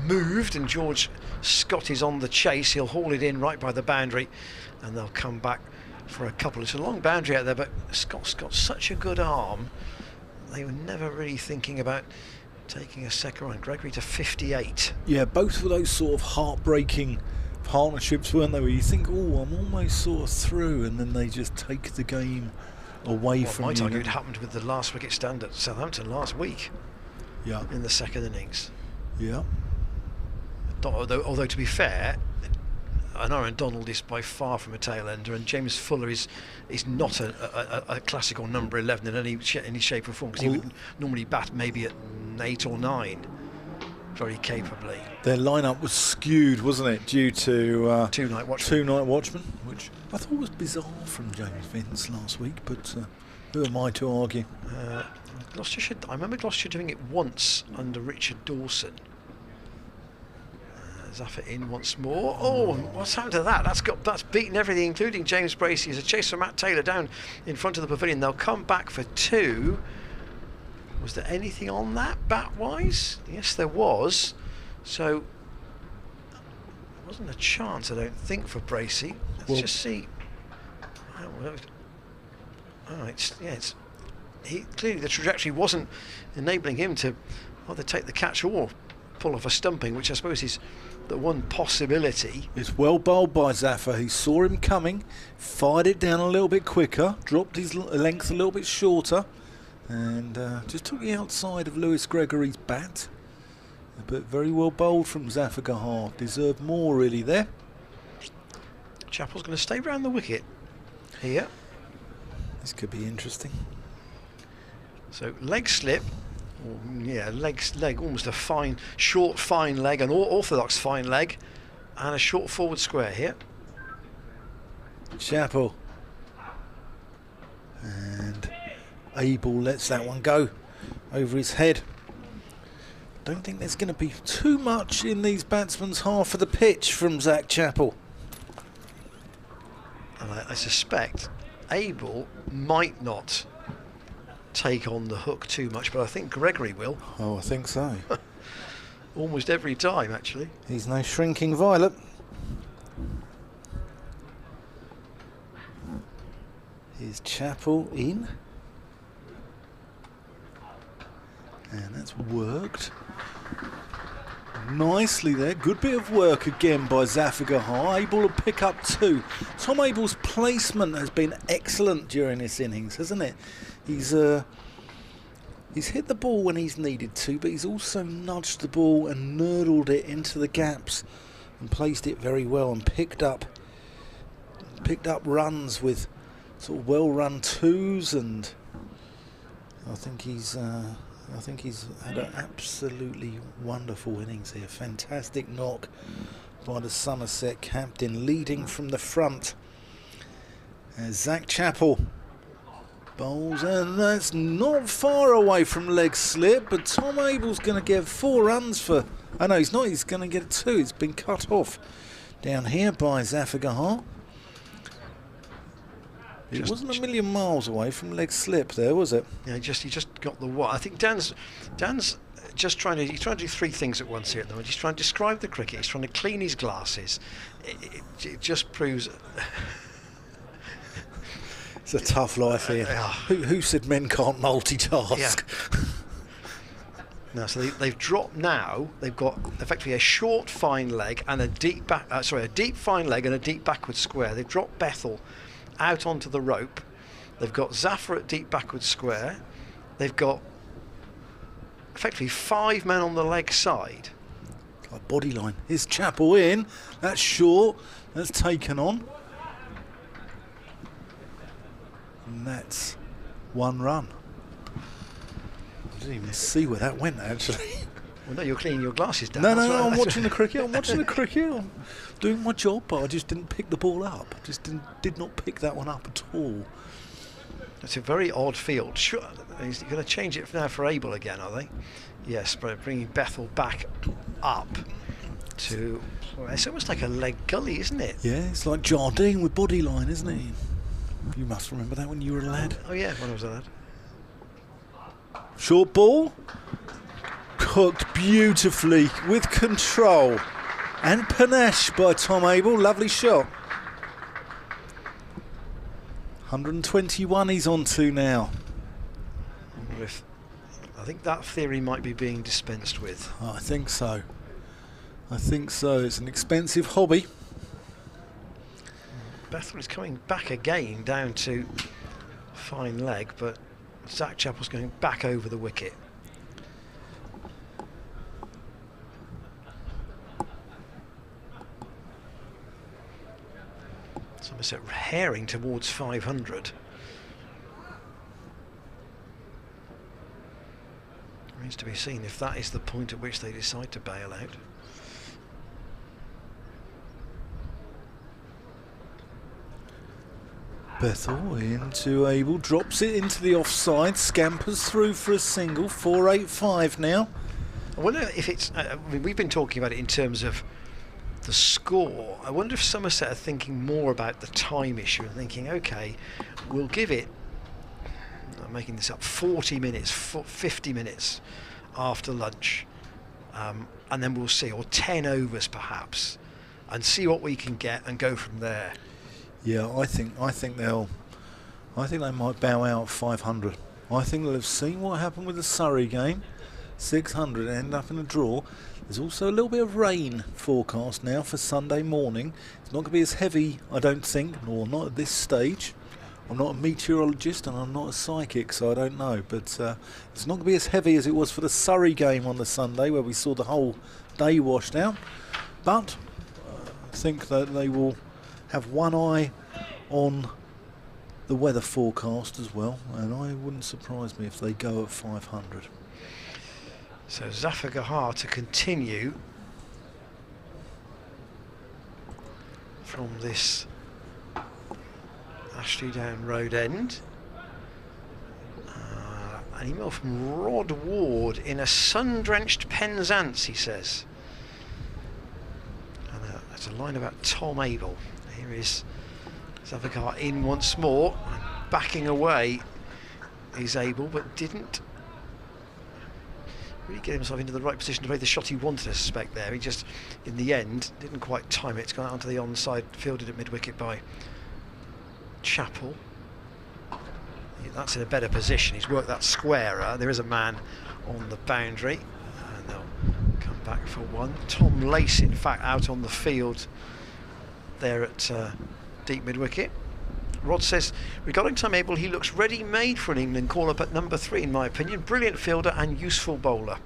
Speaker 2: moved, and George Scott is on the chase. He'll haul it in right by the boundary, and they'll come back for a couple. It's a long boundary out there, but Scott's got such a good arm. They were never really thinking about taking a second run. Gregory to 58.
Speaker 1: Yeah, both of those sort of heartbreaking partnerships, weren't they, where you think, oh, I'm almost sort of through, and then they just take the game away from you.
Speaker 2: Might argue it happened with the last wicket stand at Southampton last week.
Speaker 1: Yeah.
Speaker 2: In the second innings.
Speaker 1: Yeah.
Speaker 2: Although to be fair, Aaron Donald is by far from a tail ender, and James Fuller is not a classical number 11 in any shape or form, because he would normally bat maybe at 8 or 9 very capably.
Speaker 1: Their lineup was skewed, wasn't it, due to
Speaker 2: two night watchmen,
Speaker 1: which I thought was bizarre from James Vince last week, but who am I to argue?
Speaker 2: Gloucestershire, I remember Gloucestershire doing it once under Richard Dawson. Zaffa in once more. Oh, what's happened to that? That's beaten everything, including James Bracey. There's a chase for Matt Taylor down in front of the pavilion. They'll come back for 2. Was there anything on that bat-wise? Yes, there was. So there wasn't a chance, I don't think, for Bracey. Let's just see. Clearly the trajectory wasn't enabling him to either take the catch or pull off a stumping, which I suppose is the one possibility.
Speaker 1: It's well bowled by Zaffa. He saw him coming, fired it down a little bit quicker, dropped his length a little bit shorter, and just took the outside of Lewis Gregory's bat. But very well bowled from Zaffa Gahar. Deserved more really there.
Speaker 2: Chappell's going to stay round the wicket here.
Speaker 1: This could be interesting.
Speaker 2: So leg slip. Yeah, leg, almost a fine, short, fine leg, an orthodox fine leg, and a short forward square here.
Speaker 1: Chappell. And Abel lets that one go over his head. Don't think there's going to be too much in these batsmen's half of the pitch from Zach Chappell.
Speaker 2: And I suspect Abel might not take on the hook too much, but I think Gregory will.
Speaker 1: Oh, I think so.
Speaker 2: Almost every time, actually.
Speaker 1: He's no shrinking violet. Here's Chappell in. And that's worked nicely there. Good bit of work again by Zaffa Gahar. Able to pick up 2. Tom Abel's placement has been excellent during this innings, hasn't it? He's hit the ball when he's needed to, but he's also nudged the ball and nurdled it into the gaps and placed it very well, and picked up runs with sort of well-run 2s, and I think he's had an absolutely wonderful innings here. Fantastic knock by the Somerset captain, leading from the front. As Zach Chappell bowls, and that's not far away from leg slip, but Tom Abel's going to get 4 runs for... Oh no, he's not, he's going to get 2. It's been cut off down here by Zaffa Gahar. It wasn't a million miles away from leg slip there, was it?
Speaker 2: Yeah, he just got the what? I think Dan's just trying to do 3 things at once here at the moment. He's trying to describe the cricket. He's trying to clean his glasses. It just proves.
Speaker 1: It's a tough life here. Who said men can't multitask?
Speaker 2: Yeah. No, so they've dropped now. They've got effectively a short fine leg and a deep back. A deep fine leg and a deep backward square. They've dropped Bethel out onto the rope. They've got Zafar at deep backward square. They've got effectively 5 men on the leg side.
Speaker 1: Like body line. Here's Chapel in. That's short. That's taken on. And that's one run. I didn't even see where that went, actually.
Speaker 2: Well, no, you're cleaning your glasses down.
Speaker 1: No, I'm watching the cricket. I'm doing my job, but I just didn't pick the ball up. Did not pick that one up at all.
Speaker 2: It's a very odd field. Sure, you're going to change it now for Abel again, are they? Yes, but bringing Bethel back up to... Well, it's almost like a leg gully, isn't it?
Speaker 1: Yeah, it's like Jardine with body line, isn't it? You must remember that when you were a lad.
Speaker 2: Oh yeah, when I was a lad.
Speaker 1: Short ball. Cooked beautifully with control and panache by Tom Abel. Lovely shot. 121 he's on to now.
Speaker 2: I think that theory might be being dispensed with.
Speaker 1: Oh, I think so. It's an expensive hobby.
Speaker 2: Bethel is coming back again down to fine leg, but Zach Chappell's going back over the wicket. Somerset herring towards 500. Remains to be seen if that is the point at which they decide to bail out.
Speaker 1: Bethel into Abel, drops it into the offside, scampers through for a single, 485 now.
Speaker 2: I wonder if it's, I mean, we've been talking about it in terms of the score. I wonder if Somerset are thinking more about the time issue and thinking, okay, we'll give it, I'm making this up, 40 minutes, 50 minutes after lunch, and then we'll see, or 10 overs perhaps, and see what we can get and go from there.
Speaker 1: Yeah, I think they might bow out at 500. I think they'll have seen what happened with the Surrey game. 600 end up in a draw. There's also a little bit of rain forecast now for Sunday morning. It's not going to be as heavy, I don't think, or not at this stage. I'm not a meteorologist and I'm not a psychic, so I don't know. But it's not going to be as heavy as it was for the Surrey game on the Sunday, where we saw the whole day washed out. But I think that they will have one eye on the weather forecast as well, and I wouldn't surprise me if they go at 500.
Speaker 2: So Zafar Gahar to continue from this Ashley Down Road end. An email from Rod Ward in a sun-drenched Penzance, he says. And that's a line about Tom Abel. Here is Zafar Gahar in once more, backing away is Abel, but didn't really get himself into the right position to play the shot he wanted, I suspect there. He just, in the end, didn't quite time it. It's gone out onto the onside, fielded at mid-wicket by Chappell. That's in a better position. He's worked that squarer. There is a man on the boundary, and they'll come back for one. Tom Lacey, in fact, out on the field there at deep mid-wicket. Rod says, regarding Tom Abel, he looks ready-made for an England call-up at number 3, in my opinion. Brilliant fielder and useful bowler.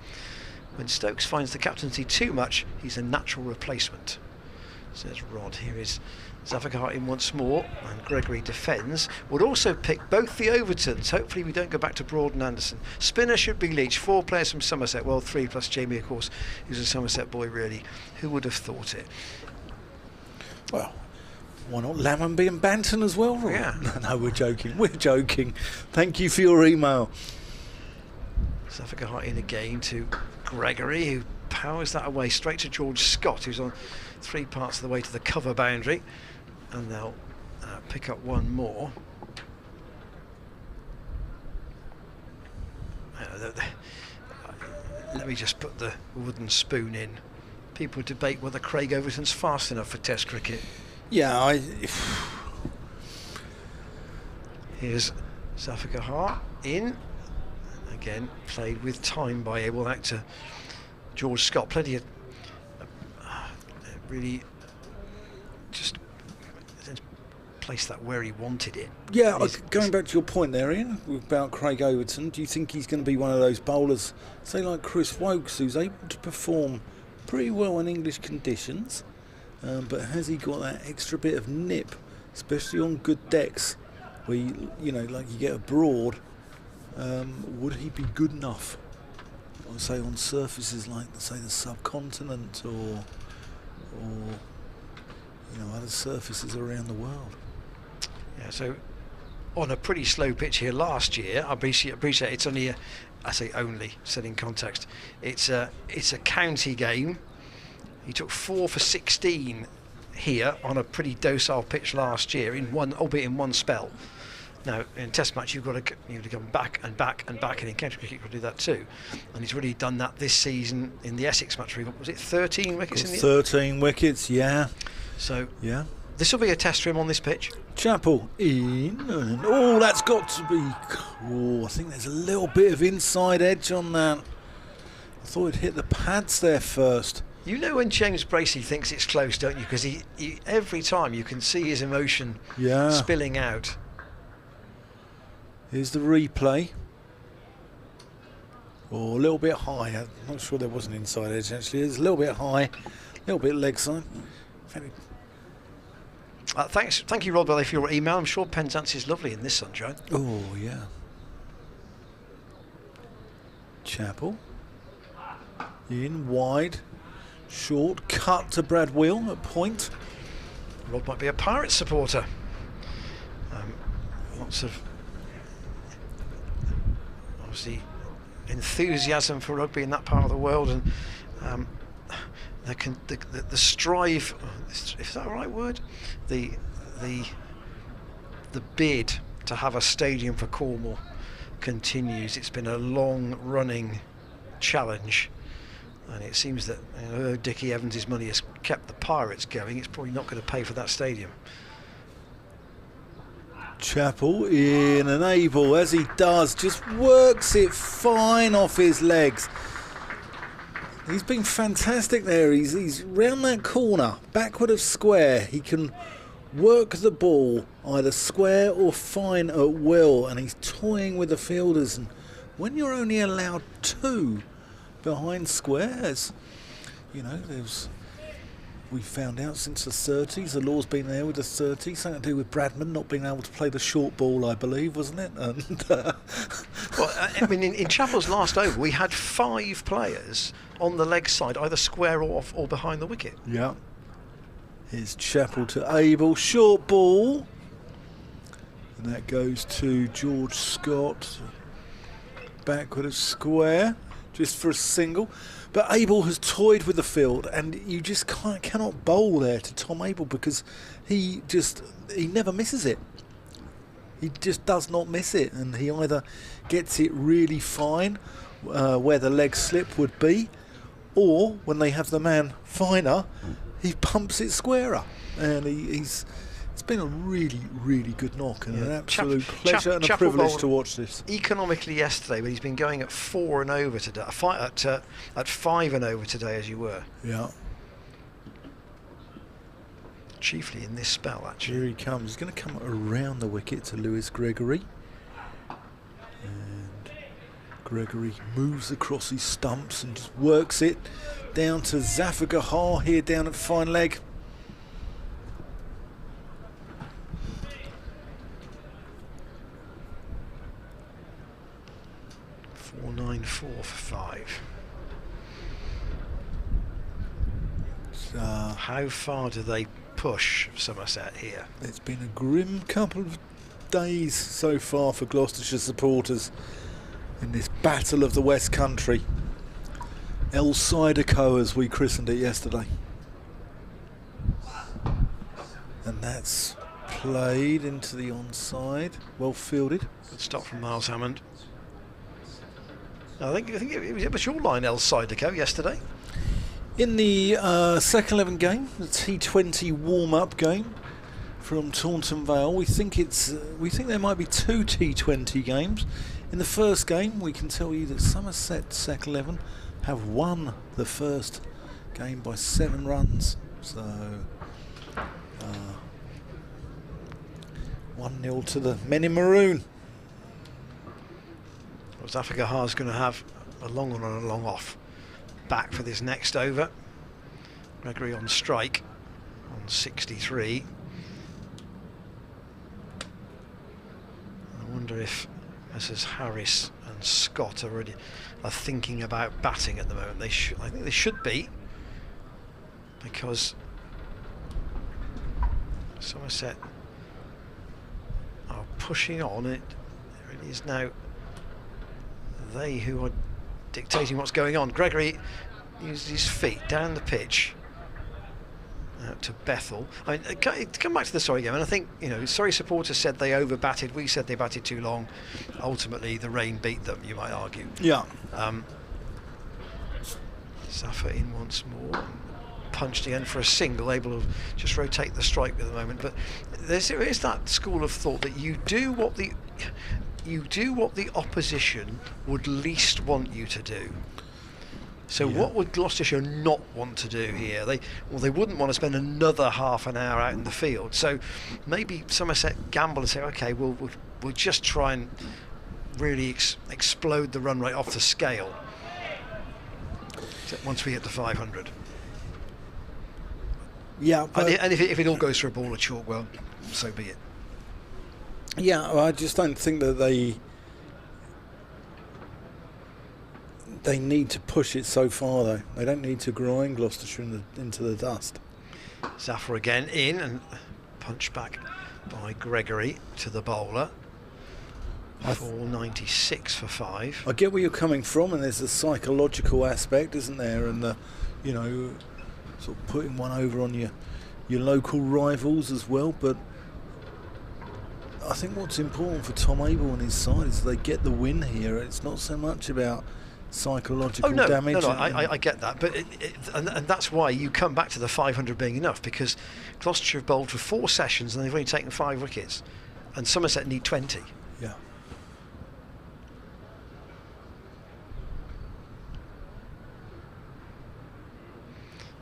Speaker 2: When Stokes finds the captaincy too much, he's a natural replacement, says Rod. Here is Zafar Gahar in once more, and Gregory defends. Would also pick both the Overtons. Hopefully we don't go back to Broad and Anderson. Spinner should be Leach. 4 players from Somerset. Well, 3 plus Jamie, of course, who's a Somerset boy, really. Who would have thought it?
Speaker 1: Well, why not Lammonby and Banton as well?
Speaker 2: Yeah.
Speaker 1: No, we're joking. We're joking. Thank you for your email.
Speaker 2: Zafar Gahar in again to Gregory, who powers that away straight to George Scott, who's on 3 parts of the way to the cover boundary, and they'll pick up one more. Let me just put the wooden spoon in. People debate whether Craig Overton's fast enough for Test cricket.
Speaker 1: Yeah,
Speaker 2: Here's Zafagahar in. Again, played with time by able actor George Scott. Plenty of really just placed that where he wanted it.
Speaker 3: Yeah, going back to your point there, Ian, about Craig Overton, do you think he's going to be one of those bowlers, say like Chris Wokes, who's able to perform pretty well in English conditions, but has he got that extra bit of nip, especially on good decks, where you know, like you get abroad? Would he be good enough, say, on surfaces like, say, the subcontinent or you know, other surfaces around the world?
Speaker 2: Yeah, so on a pretty slow pitch here last year, I appreciate it's only I say only, set in context, it's a county game. He took 4 for 16 here on a pretty docile pitch last year, albeit in one spell. Now, in Test match, you've got to come back and back and back, and in county cricket, you can do that too. And he's really done that this season in the Essex match. Was it 13 wickets?
Speaker 3: 13 wickets, yeah.
Speaker 2: So,
Speaker 3: yeah,
Speaker 2: this will be a test for him on this pitch.
Speaker 3: Chappell in, and that's got to be. Oh, I think there's a little bit of inside edge on that. I thought it'd hit the pads there first.
Speaker 2: You know when James Bracey thinks it's close, don't you? Because he every time you can see his emotion spilling out.
Speaker 3: Here's the replay. Oh, a little bit high. I'm not sure there was an inside edge actually. It's a little bit high, a little bit leg side.
Speaker 2: Thank you, Rod, for your email. I'm sure Penzance is lovely in this sunshine.
Speaker 3: Oh yeah. Chappell in wide, short cut to Brad Wheel at point.
Speaker 2: Rod might be a Pirates supporter. Lots of obviously enthusiasm for rugby in that part of the world, and the strive, is that the right word? The bid to have a stadium for Cornwall continues. It's been a long-running challenge, and it seems that Dickie Evans' money has kept the Pirates going. It's probably not going to pay for that stadium.
Speaker 3: Chappell in, and Abel, as he does, just works it fine off his legs. He's been fantastic there. He's round that corner, backward of square. He can work the ball either square or fine at will, and he's toying with the fielders. And when you're only allowed 2 behind squares, you know, we found out since the 30s, the law's been there with the 30s, something to do with Bradman not being able to play the short ball, I believe, wasn't it? And
Speaker 2: well, I mean, in Chappell's last over, we had 5 players on the leg side, either square or off or behind the wicket.
Speaker 3: Yeah. Here's Chappell to Abel, short ball, and that goes to George Scott, backward of square, just for a single. But Abel has toyed with the field, and you just cannot bowl there to Tom Abel, because he never misses it. He just does not miss it, and he either gets it really fine where the leg slip would be, or when they have the man finer, he pumps it squarer. And it's been a really, really good knock, and an absolute pleasure and a privilege to watch this.
Speaker 2: Economically yesterday, but he's been going at 4 and over today, at 5 and over today, as you were.
Speaker 3: Yeah.
Speaker 2: Chiefly in this spell, actually.
Speaker 3: Here he comes. He's going to come around the wicket to Lewis Gregory. And Gregory moves across his stumps and just works it down to Zafagahar here down at fine leg.
Speaker 2: .494 for 5. How far do they push Somerset here?
Speaker 3: It's been a grim couple of days so far for Gloucestershire supporters in this battle of the West Country. El Sideco, as we christened it yesterday. And that's played into the onside. Well fielded.
Speaker 2: Good stop from Miles Hammond. I think it was your line, El Sideco, yesterday.
Speaker 3: In the second 11 game, the T20 warm-up game, from Taunton Vale. We think there might be 2 T20 games. In the first game, we can tell you that Somerset Sec 11 have won the first game by 7 runs. So 1-0 to the men in maroon.
Speaker 2: Well, Zafar is going to have a long on and a long off back for this next over. Gregory on strike on 63. I wonder if Messrs Harris and Scott are thinking about batting at the moment. I think they should be, because Somerset are pushing on. It is now they who are dictating what's going on. Gregory uses his feet down the pitch out to Bethel. I mean, come back to the Surrey game, and I think, Surrey supporters said they over-batted. We said they batted too long. Ultimately, the rain beat them, you might argue.
Speaker 3: Yeah.
Speaker 2: Zafar in once more. Punched again for a single, able to just rotate the strike at the moment. But there is that school of thought that you do what the opposition would least want you to do. So what would Gloucestershire not want to do here? They wouldn't want to spend another half an hour out in the field. So maybe Somerset gamble and say, okay, we'll just try and really explode the run rate off the scale once we hit the 500.
Speaker 3: Yeah,
Speaker 2: and if it all goes for a ball of chalk, well, so be it.
Speaker 3: Yeah, well, I just don't think that they need to push it so far, though. They don't need to grind Gloucestershire into the dust.
Speaker 2: Zafar again in, and punch back by Gregory to the bowler. 496 for 5.
Speaker 3: I get where you're coming from, and there's a psychological aspect, isn't there? And sort of putting one over on your local rivals as well. But I think what's important for Tom Abel and his side is they get the win here. It's not so much about psychological damage.
Speaker 2: No, I get that, but and that's why you come back to the 500 being enough, because Gloucestershire have bowled for 4 sessions and they've only taken 5 wickets, and Somerset need 20.
Speaker 3: Yeah.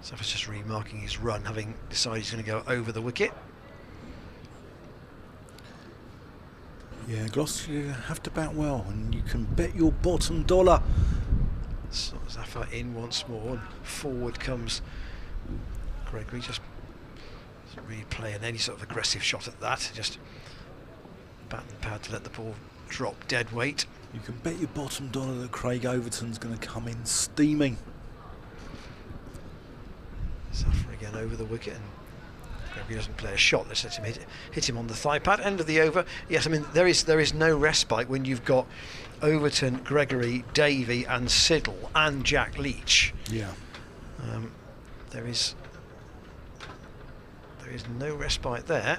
Speaker 2: Zafar's just remarking his run, having decided he's going to go over the wicket.
Speaker 3: Yeah, Gloucestershire have to bat well, and you can bet your bottom dollar.
Speaker 2: So Zafar in once more, and forward comes Gregory. Just doesn't really play any sort of aggressive shot at that. Just bat and pad to let the ball drop dead weight.
Speaker 3: You can bet your bottom dollar that Craig Overton's going to come in steaming.
Speaker 2: Zafar again over the wicket, and Gregory doesn't play a shot. Let's let him hit him on the thigh pad. End of the over. Yes, I mean there is no respite when you've got Overton, Gregory, Davey, and Siddle, and Jack Leach.
Speaker 3: Yeah.
Speaker 2: There is no respite there.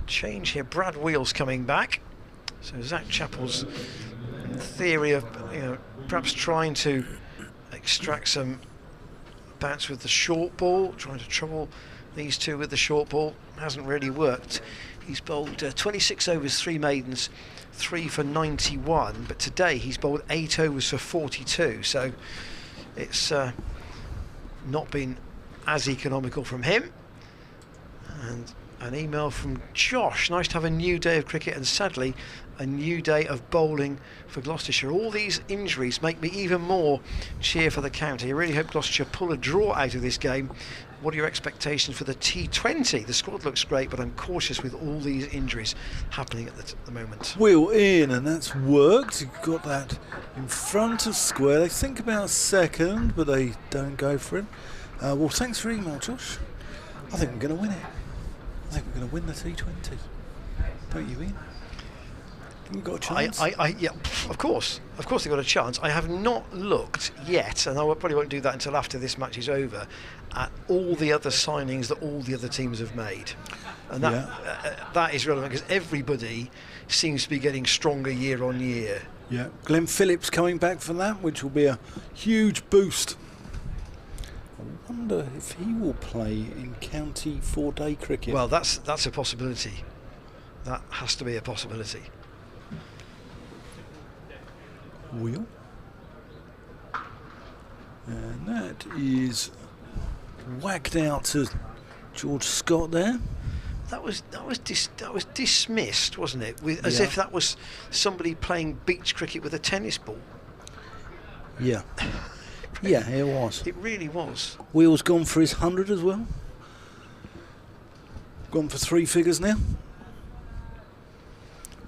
Speaker 2: Change here. Brad Wheels coming back. So Zach Chappell's theory of perhaps trying to extract some bats with the short ball, trying to trouble these two with the short ball, hasn't really worked. He's bowled 26 overs, 3 maidens, 3 for 91, but today he's bowled 8 overs for 42, so it's not been as economical from him. And an email from Josh: nice to have a new day of cricket, and sadly a new day of bowling for Gloucestershire. All these injuries make me even more cheer for the county. I really hope Gloucestershire pull a draw out of this game. What are your expectations for the T20? The squad looks great, but I'm cautious with all these injuries happening at the moment.
Speaker 3: Wheel in, and that's worked. You've got that in front of square. They think about a second, but they don't go for it. Well, thanks for your email, Josh. I think we're going to win it. I think we're going to win the T20. Don't you, Ian? We've got a chance.
Speaker 2: Yeah, of course they've got a chance. I have not looked yet, and I probably won't do that until after this match is over, at all the other signings that all the other teams have made, and that is relevant because everybody seems to be getting stronger year on year.
Speaker 3: Yeah, Glenn Phillips coming back from that, which will be a huge boost I wonder if he will play in county 4-day cricket.
Speaker 2: Well, that's a possibility. That has to be a possibility.
Speaker 3: Wheel. And that is whacked out to George Scott there.
Speaker 2: That was dismissed, wasn't it? As if that was somebody playing beach cricket with a tennis ball.
Speaker 3: Yeah. Yeah, it was.
Speaker 2: It really was.
Speaker 3: Wheel's gone for his 100 as well. Gone for 3 figures now,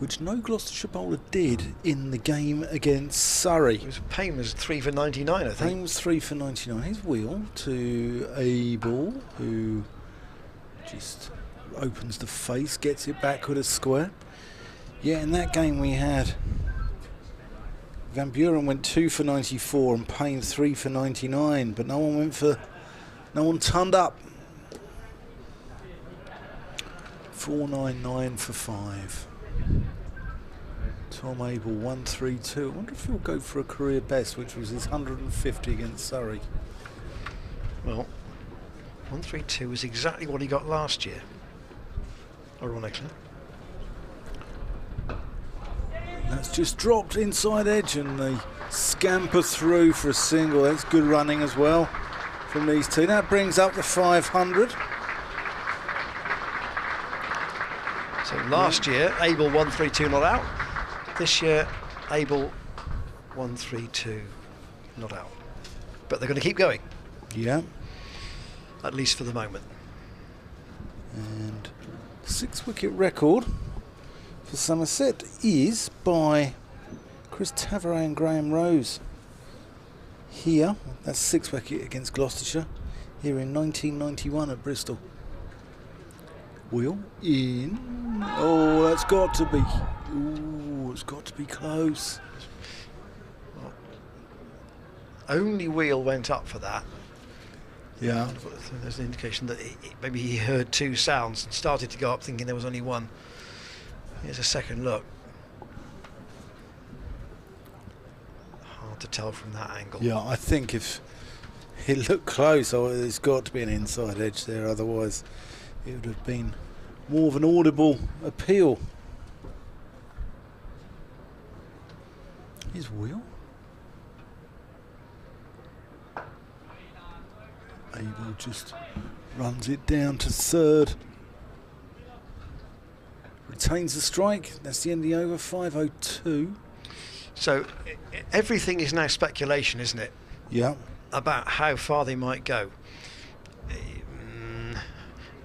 Speaker 3: which no Gloucestershire bowler did in the game against Surrey.
Speaker 2: Payne was 3 for 99, I think.
Speaker 3: Payne was 3 for 99. His Wheel to Abel, who just opens the face, gets it backward as square. Yeah, in that game we had Van Buren went 2 for 94 and Payne 3 for 99, but no one turned up. 499 for 5. Tom Abel 132. I wonder if he'll go for a career best, which was his 150 against Surrey.
Speaker 2: Well, 132 was exactly what he got last year, ironically.
Speaker 3: That's just dropped inside edge and they scamper through for a single. That's good running as well from these two. That brings up the 500.
Speaker 2: So last year, Abel 132 not out. This year, Abel 132 not out. But they're going to keep going.
Speaker 3: Yeah.
Speaker 2: At least for the moment.
Speaker 3: And 6-wicket record for Somerset is by Chris Tavaray and Graham Rose. Here, that's 6-wicket against Gloucestershire, here in 1991 at Bristol. Wheel in. Oh, that's got to be. Ooh, it's got to be close.
Speaker 2: Well, only Wheel went up for that.
Speaker 3: Yeah.
Speaker 2: There's an indication that maybe he heard 2 sounds and started to go up thinking there was only one. Here's a second look. Hard to tell from that angle.
Speaker 3: Yeah, I think if it looked close, there's got to be an inside edge there, otherwise it would have been more of an audible appeal. His Wheel. Abel just runs it down to 3rd. Retains the strike. That's the end of the over. 5:02.
Speaker 2: So everything is now speculation, isn't it?
Speaker 3: Yeah.
Speaker 2: About how far they might go.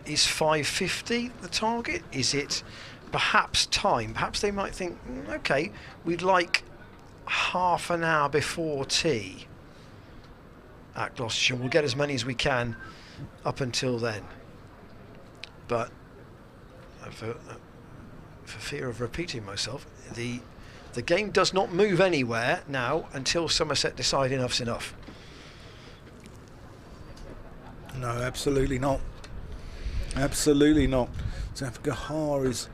Speaker 2: Is 550 the target? Is it perhaps time? Perhaps they might think, okay, we'd like half an hour before tea at Gloucestershire. We'll get as many as we can up until then. But for fear of repeating myself, the game does not move anywhere now until Somerset decide enough's enough.
Speaker 3: No, absolutely not. Absolutely not. Zafar Gahar is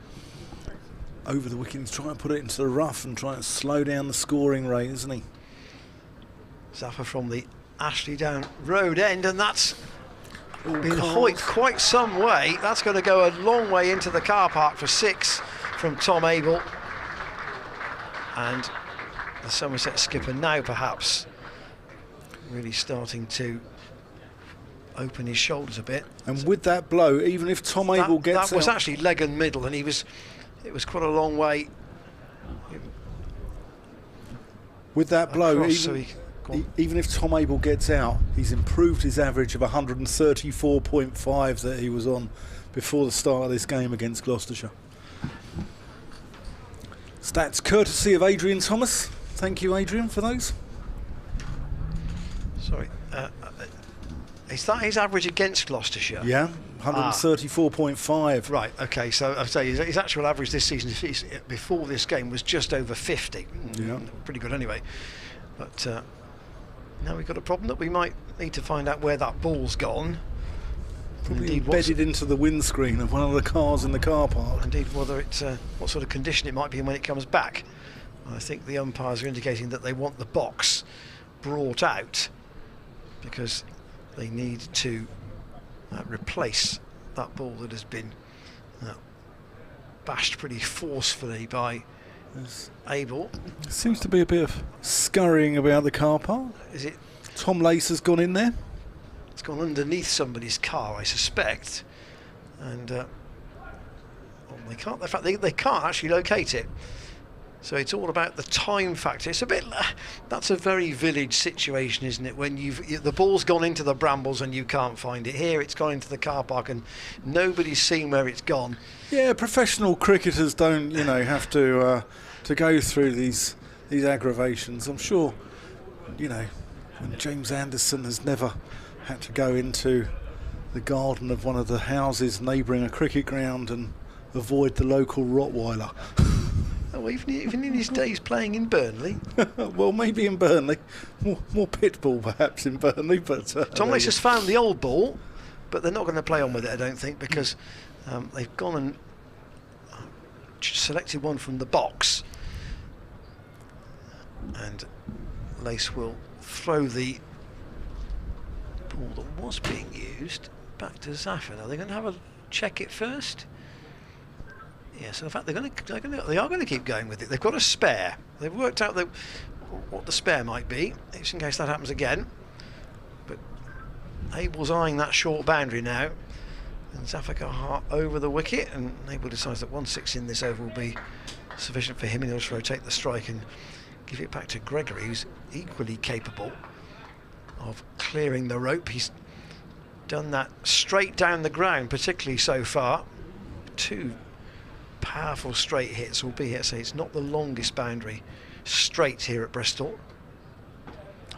Speaker 3: over the wicket. He's trying to put it into the rough and trying to slow down the scoring rate, isn't he?
Speaker 2: Zafar from the Ashley Down Road end, and that's been hoiked quite some way. That's going to go a long way into the car park for 6 from Tom Abel. And the Somerset skipper now perhaps really starting to open his shoulders a bit.
Speaker 3: And with that blow, even if Tom Abel gets
Speaker 2: that was
Speaker 3: out,
Speaker 2: actually leg and middle, and it was quite a long way.
Speaker 3: With that blow,
Speaker 2: across,
Speaker 3: even if Tom Abel gets out, he's improved his average of 134.5 that he was on before the start of this game against Gloucestershire. Stats courtesy of Adrian Thomas. Thank you, Adrian, for those.
Speaker 2: Sorry. Is that his average against Gloucestershire?
Speaker 3: Yeah, 134.5.
Speaker 2: Right, okay, so I'd say his actual average this season before this game was just over 50.
Speaker 3: Yeah.
Speaker 2: Pretty good anyway. But now we've got a problem that we might need to find out where that ball's gone.
Speaker 3: Probably embedded into the windscreen of one of the cars in the car park.
Speaker 2: Indeed, whether it's what sort of condition it might be when it comes back. I think the umpires are indicating that they want the box brought out because they need to replace that ball that has been bashed pretty forcefully by Abel.
Speaker 3: There seems to be a bit of scurrying about the car park.
Speaker 2: Is it?
Speaker 3: Tom Lace has gone in there.
Speaker 2: It's gone underneath somebody's car, I suspect, and they can't. In fact, they can't actually locate it. So it's all about the time factor. It's a bit. That's a very village situation, isn't it? When the ball's gone into the brambles and you can't find it. Here, it's gone into the car park and nobody's seen where it's gone.
Speaker 3: Yeah, professional cricketers don't, have to go through these aggravations. I'm sure, and James Anderson has never had to go into the garden of one of the houses neighbouring a cricket ground and avoid the local Rottweiler.
Speaker 2: Oh, even in his days playing in Burnley.
Speaker 3: Well, maybe in Burnley, more pit bull perhaps in Burnley. But
Speaker 2: Tom Lace has found the old ball, but they're not going to play on with it, I don't think, because they've gone and selected one from the box, and Lace will throw the ball that was being used back to Zafin. Are they going to have a check it first? Yes, in fact, they are going to keep going with it. They've got a spare. They've worked out what the spare might be, just in case that happens again. But Abel's eyeing that short boundary now, and Zafar over the wicket, and Abel decides that 1/6 in this over will be sufficient for him, and he'll just rotate the strike and give it back to Gregory, who's equally capable of clearing the rope. He's done that straight down the ground, particularly so far. 2 powerful straight hits, albeit say it's not the longest boundary straight here at Bristol.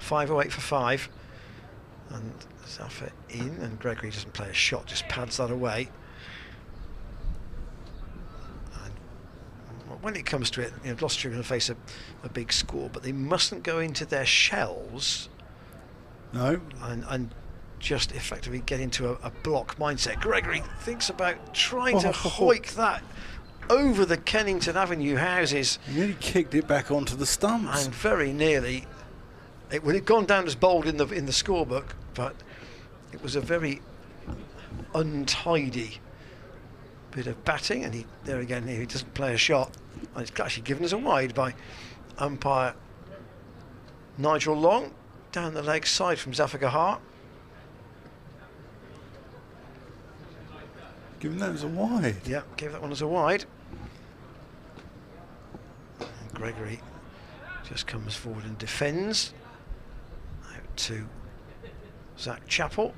Speaker 2: 508 for 5, and Zafar in, and Gregory doesn't play a shot, just pads that away. And when it comes to it, Gloucestershire are going to face a big score, but they mustn't go into their shells.
Speaker 3: No.
Speaker 2: And just effectively get into a block mindset. Gregory thinks about trying to hoik that over the Kennington Avenue houses.
Speaker 3: He nearly kicked it back onto the stumps.
Speaker 2: And very nearly, it would have gone down as bowled in the scorebook, but it was a very untidy bit of batting, and he doesn't play a shot, and it's actually given as a wide by umpire Nigel Long, down the leg side from Zafar Gahar.
Speaker 3: Giving that as a wide.
Speaker 2: Yeah, gave that one as a wide. And Gregory just comes forward and defends. Out to Zach Chappell.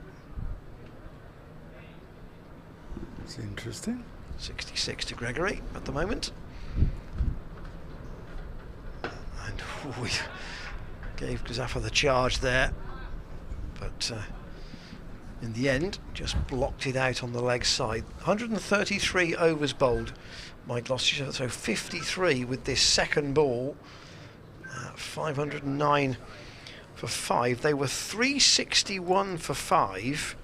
Speaker 3: It's interesting.
Speaker 2: 66 to Gregory at the moment. And we gave Zafar the charge there, but in the end just blocked it out on the leg side. 133 overs bowled by Gloucestershire, so 53 with this second ball. 509 for 5. They were 361 for 5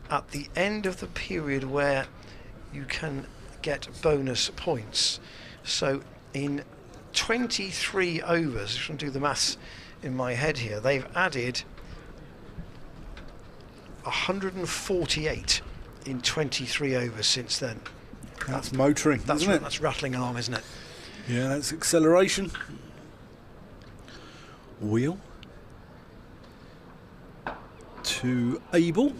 Speaker 2: at the end of the period where you can get bonus points. So in 23 overs, if I can do the maths in my head here, they've added 148 in 23 overs since then.
Speaker 3: That's motoring, isn't it?
Speaker 2: That's rattling along, isn't it?
Speaker 3: Yeah, that's acceleration. Wheel to Abel.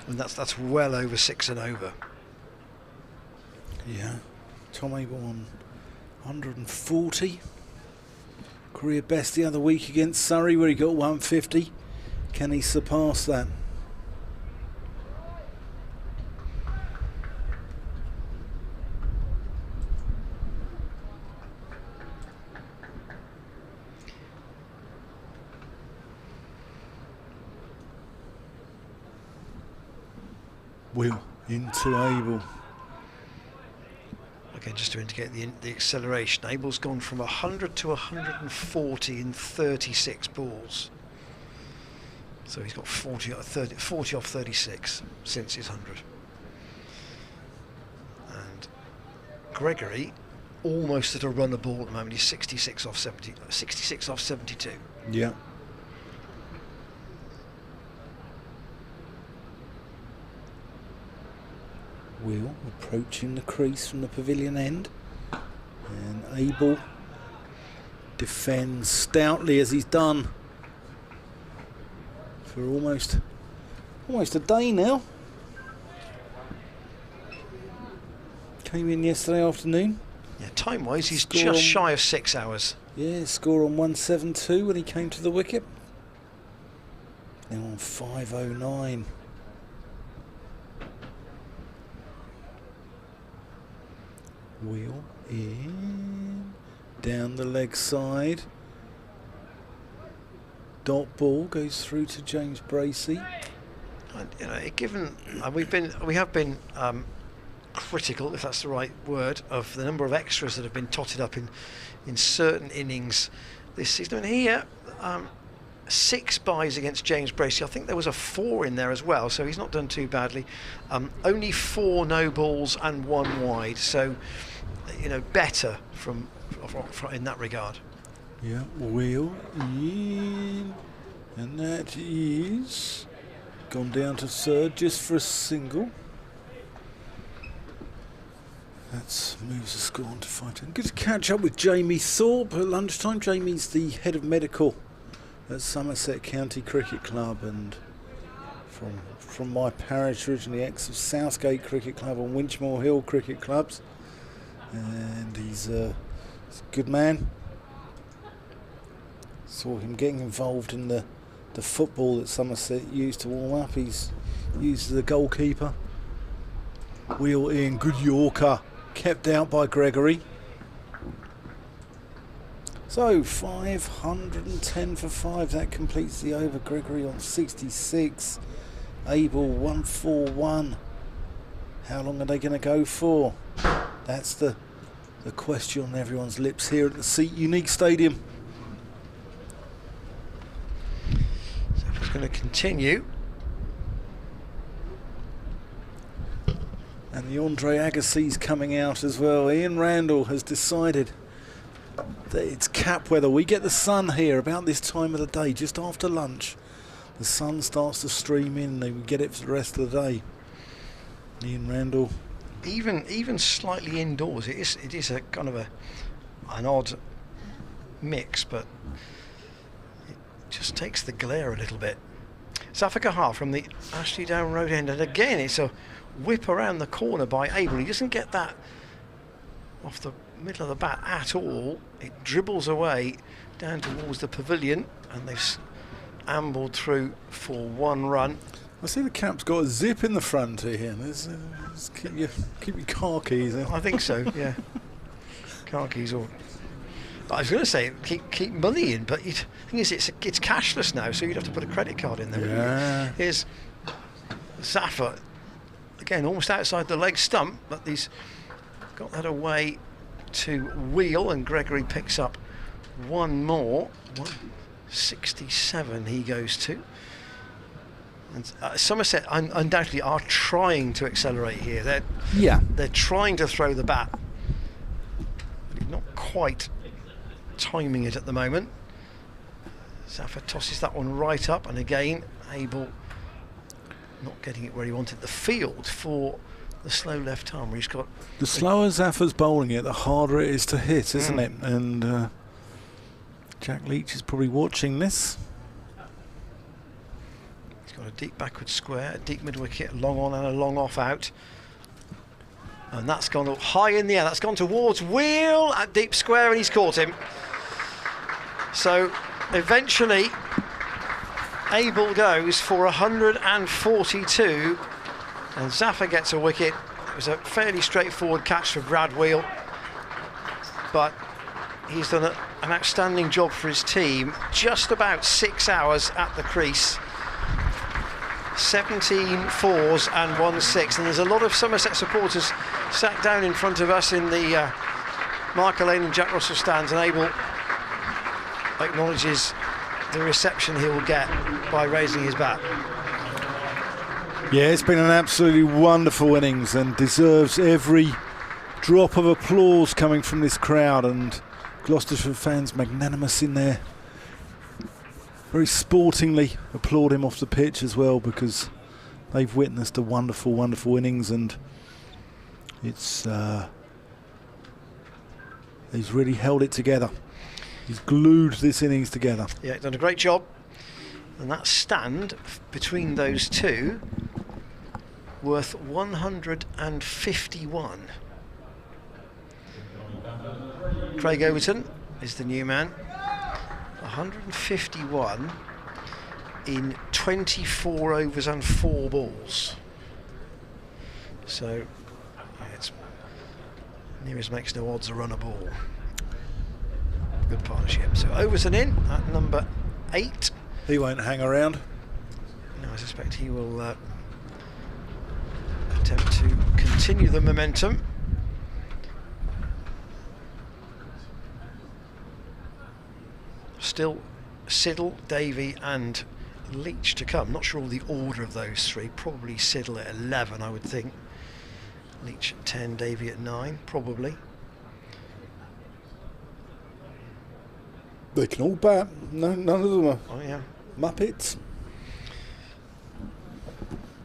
Speaker 2: And that's well over 6 and over.
Speaker 3: Yeah, Tom Abel on 140. Career best the other week against Surrey where he got 150. Can he surpass that? Wheel into Abel.
Speaker 2: Again, just to indicate the acceleration, Abel's gone from 100 to 140 in 36 balls. So he's got 40 off 36 since his 100. And Gregory, almost at a run a ball at the moment, he's 66 off 72.
Speaker 3: Yeah. Wheel approaching the crease from the pavilion end, and Abel defends stoutly as he's done for almost a day now. Came in yesterday afternoon.
Speaker 2: Yeah, time-wise, he's
Speaker 3: Score
Speaker 2: just
Speaker 3: on-
Speaker 2: shy of 6 hours.
Speaker 3: Yeah, score on 172 when he came to the wicket. Now on 509. Wheel in, down the leg side. Dot ball goes through to James Bracey.
Speaker 2: And, you know, given we have been critical, if that's the right word, of the number of extras that have been totted up in certain innings this season. And here, 6 byes against James Bracey. I think there was a 4 in there as well, so he's not done too badly. Only 4 no balls and 1 wide, so you know, better from in that regard.
Speaker 3: Yeah, Wheel in, and that is gone down to third just for a single. That moves the score on to 5-10. Good to catch up with Jamie Thorpe at lunchtime. Jamie's the head of medical at Somerset County Cricket Club, and from my parish, originally ex of Southgate Cricket Club and Winchmore Hill Cricket Clubs, and he's a good man. Saw him getting involved in the football that Somerset used to warm up. He's used as a goalkeeper. Wheel in, good Yorker, kept out by Gregory. So 510 for 5, that completes the over. Gregory on 66, Abel 141. How long are they going to go for? That's the question on everyone's lips here at the Seat Unique Stadium.
Speaker 2: So if it's going to continue.
Speaker 3: And the Andre Agassiz coming out as well. Ian Randall has decided that it's cap weather. We get the sun here about this time of the day, just after lunch. The sun starts to stream in, and we get it for the rest of the day. Ian Randall.
Speaker 2: Even slightly indoors, it is a kind of an odd mix, but it just takes the glare a little bit. South half from the Ashley Down Road end, and again it's a whip around the corner by Abel. He doesn't get that off the middle of the bat at all. It dribbles away down towards the pavilion, and they've ambled through for 1 run.
Speaker 3: I see the cap's got a zip in the front here. Keep your car keys in.
Speaker 2: I think so, yeah. Car keys or... I was going to say keep money in, but the thing is it's cashless now, so you'd have to put a credit card in there.
Speaker 3: Yeah.
Speaker 2: Here's Zaffa, again almost outside the leg stump, but he's got that away to Wheel, and Gregory picks up 1 more. 167 he goes to. And Somerset undoubtedly are trying to accelerate here. They're trying to throw the bat, but not quite timing it at the moment. Zaffa tosses that one right up, and again Abel not getting it where he wanted the field for the slow left arm. He's got
Speaker 3: the slower Zaffa's bowling it, the harder it is to hit, isn't it? And Jack Leach is probably watching this.
Speaker 2: Got a deep backward square, a deep mid wicket, a long on and a long off out, and that's gone up high in the air. That's gone towards Wheel at deep square, and he's caught him. So eventually Abel goes for 142, and Zaffa gets a wicket. It was a fairly straightforward catch for Brad Wheel, but he's done an outstanding job for his team. Just about 6 hours at the crease. 17 fours and 1 6, and there's a lot of Somerset supporters sat down in front of us in the Marker Lane and Jack Russell stands, and Abel acknowledges the reception he will get by raising his bat.
Speaker 3: Yeah, it's been an absolutely wonderful innings and deserves every drop of applause coming from this crowd, and Gloucestershire fans magnanimous in there. Very sportingly applaud him off the pitch as well, because they've witnessed a wonderful, wonderful innings, and It's he's really held it together. He's glued this innings together.
Speaker 2: Yeah, done a great job. And that stand between those two worth 151. Craig Overton is the new man. 151 in 24 overs and 4 balls. So yeah, it's near as makes no odds a run a ball. Good partnership. So Overton in at number 8.
Speaker 3: He won't hang around.
Speaker 2: No, I suspect he will attempt to continue the momentum. Still Siddle, Davey and Leach to come. Not sure the order of those three. Probably Siddle at 11, I would think. Leach at 10, Davey at 9, probably.
Speaker 3: They can all bat. No, none of them are
Speaker 2: Oh yeah.
Speaker 3: Muppets.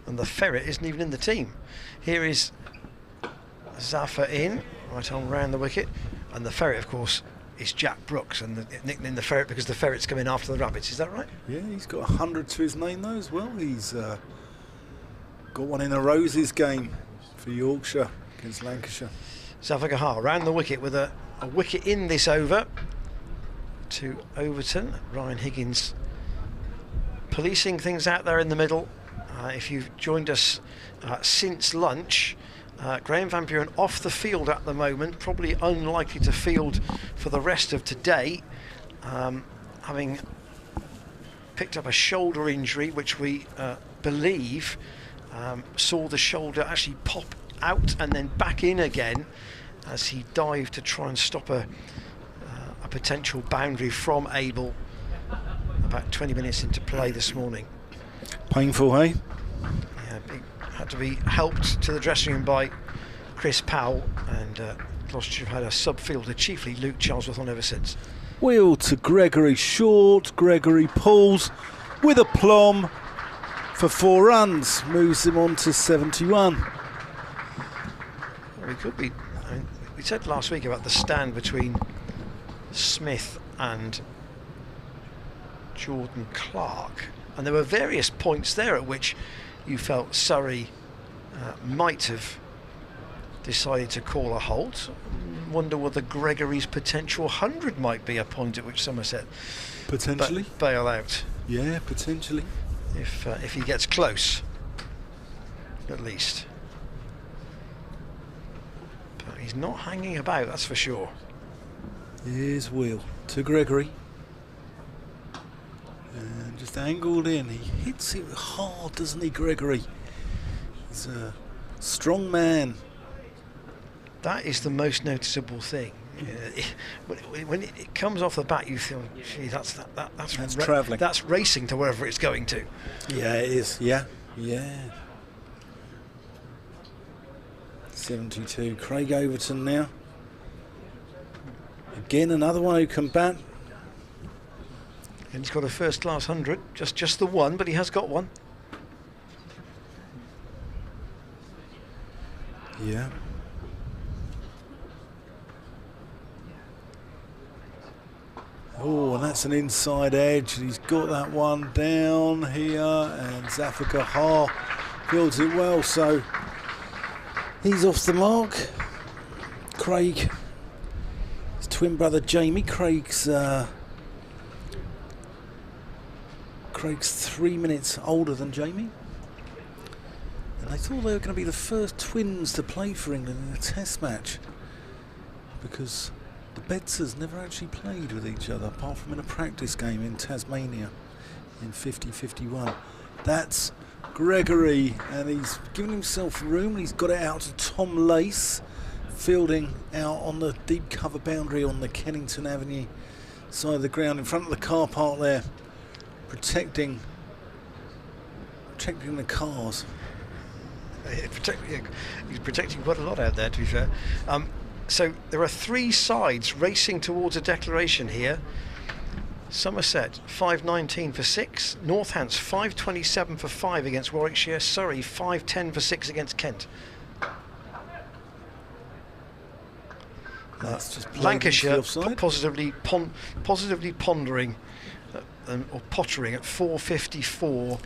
Speaker 2: And the Ferret isn't even in the team. Here is Zafar in, right on round the wicket. And the Ferret, of course, is Jack Brooks, and the nickname the Ferret because the Ferret's coming after the Rabbits. Is that right?
Speaker 3: Yeah, he's got 100 to his name though as well. He's got one in a Roses game for Yorkshire against Lancashire.
Speaker 2: Zafar Gahar round the wicket with a wicket in this over to Overton. Ryan Higgins policing things out there in the middle. If you've joined us since lunch, Graham Van Buren off the field at the moment, probably unlikely to field for the rest of today, having picked up a shoulder injury, which we believe saw the shoulder actually pop out and then back in again as he dived to try and stop a potential boundary from Abel about 20 minutes into play this morning.
Speaker 3: Painful, hey?
Speaker 2: Yeah, he had to be helped to the dressing room by Chris Powell, and Gloucestershire have had a sub-fielder, chiefly Luke Charlesworth, on ever since.
Speaker 3: Wheel to Gregory Short. Gregory pulls with a plum for 4 runs. Moves him on to 71.
Speaker 2: Well, we could be. I mean, we said last week about the stand between Smith and Jordan Clark, and there were various points there at which you felt Surrey might have decided to call a halt. Wonder whether Gregory's potential 100 might be a point at which Somerset
Speaker 3: Potentially.
Speaker 2: bail out.
Speaker 3: Yeah, potentially.
Speaker 2: If he gets close, at least. But he's not hanging about, that's for sure.
Speaker 3: Here's Wheel to Gregory. And just angled in. He hits it hard, doesn't he, Gregory? He's a strong man.
Speaker 2: That is the most noticeable thing. When it comes off the bat, you feel, gee, that's
Speaker 3: travelling.
Speaker 2: That's racing to wherever it's going to.
Speaker 3: Yeah, it is. Yeah. 72. Craig Overton now. Again, another one who can bat.
Speaker 2: And he's got a first-class 100, just the one, but he has got one.
Speaker 3: Yeah. Oh, and that's an inside edge. He's got that one down here, and Zafar Gahar fields it well, so he's off the mark. Craig, his twin brother Jamie. Craig's 3 minutes older than Jamie, and they thought they were going to be the first twins to play for England in a test match, because the Bedsers never actually played with each other apart from in a practice game in Tasmania in 50-51. That's Gregory, and he's given himself room. He's got it out to Tom Lace, fielding out on the deep cover boundary on the Kennington Avenue side of the ground in front of the car park there, protecting the cars.
Speaker 2: He's protecting quite a lot out there, to be fair. So there are 3 sides racing towards a declaration here. Somerset 5.19 for 6, Northants 5.27 for 5 against Warwickshire, Surrey 5.10 for 6 against Kent.
Speaker 3: That's just
Speaker 2: Lancashire
Speaker 3: offside.
Speaker 2: positively pondering or pottering at 4.54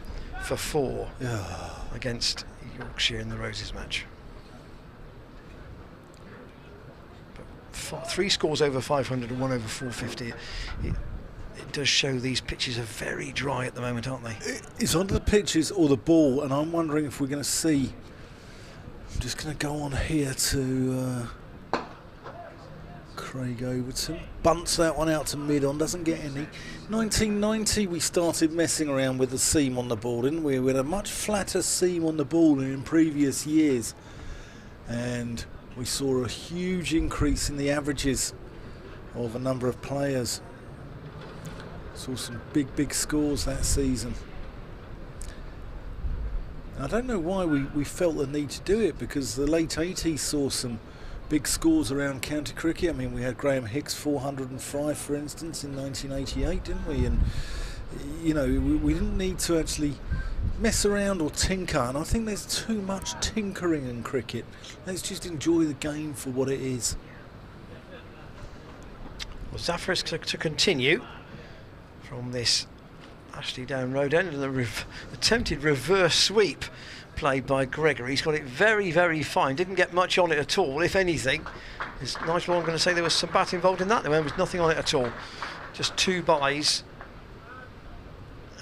Speaker 2: for 4 against Yorkshire in the Roses match. But 3 scores over 500 and 1 over 450. It does show these pitches are very dry at the moment, aren't they?
Speaker 3: It's under the pitches or the ball, and I'm wondering if we're going to see. I'm just going to go on here to Craig Overton. Bunts that one out to mid-on, doesn't get any. 1990 we started messing around with the seam on the ball, didn't we? We had a much flatter seam on the ball than in previous years. And we saw a huge increase in the averages of a number of players. Saw some big scores that season. I don't know why we felt the need to do it, because the late 80s saw some big scores around county cricket. I mean, we had Graham Hicks 405, for instance, in 1988, didn't we? And, you know, we didn't need to actually mess around or tinker. And I think there's too much tinkering in cricket. Let's just enjoy the game for what it is.
Speaker 2: Well, Zafar is to continue from this Ashley Down road end, and the attempted reverse sweep played by Gregory. He's got it very fine, didn't get much on it at all, if anything. It's nice. Well, I'm going to say there was some bat involved in that. There was nothing on it at all, just 2 byes,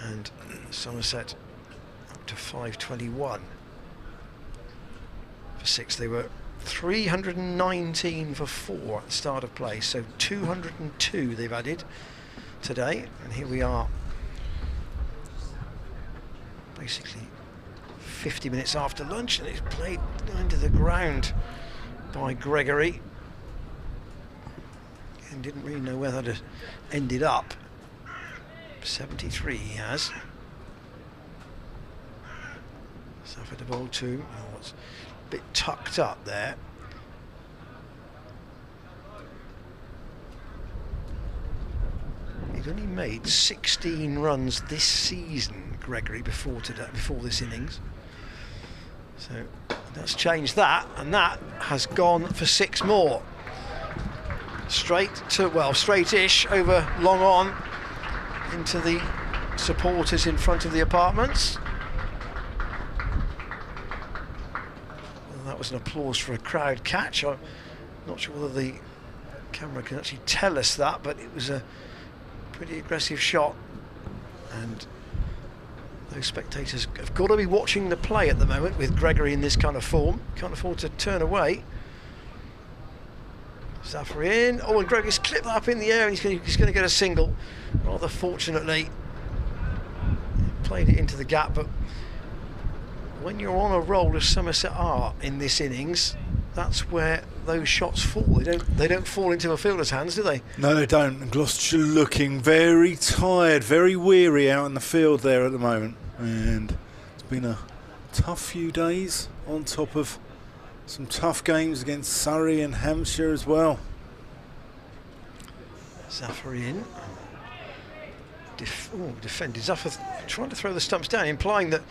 Speaker 2: and Somerset up to 521 for 6. They were 319 for 4 at the start of play, so 202 they've added today, and here we are basically 50 minutes after lunch, and it's played into the ground by Gregory, and didn't really know where that had ended up. 73 he has. Suffered the ball too. Oh, it's a bit tucked up there. He's only made 16 runs this season, Gregory, before this innings. So that's changed that, and that has gone for 6 more. Straight-ish over long on into the supporters in front of the apartments. Well, that was an applause for a crowd catch. I'm not sure whether the camera can actually tell us that, but it was a pretty aggressive shot, and those spectators have got to be watching the play at the moment with Gregory in this kind of form. Can't afford to turn away. Zafar in. Oh, and Gregory's clipped that up in the air, and he's going to get a single. Rather fortunately, played it into the gap, but when you're on a roll as Somerset are in this innings, that's where those shots fall. They don't fall into a fielder's hands, do they?
Speaker 3: No, they don't. And Gloucestershire looking very tired, very weary out in the field there at the moment. And it's been a tough few days on top of some tough games against Surrey and Hampshire as well.
Speaker 2: Zafar in. Defended. Zafar trying to throw the stumps down, implying that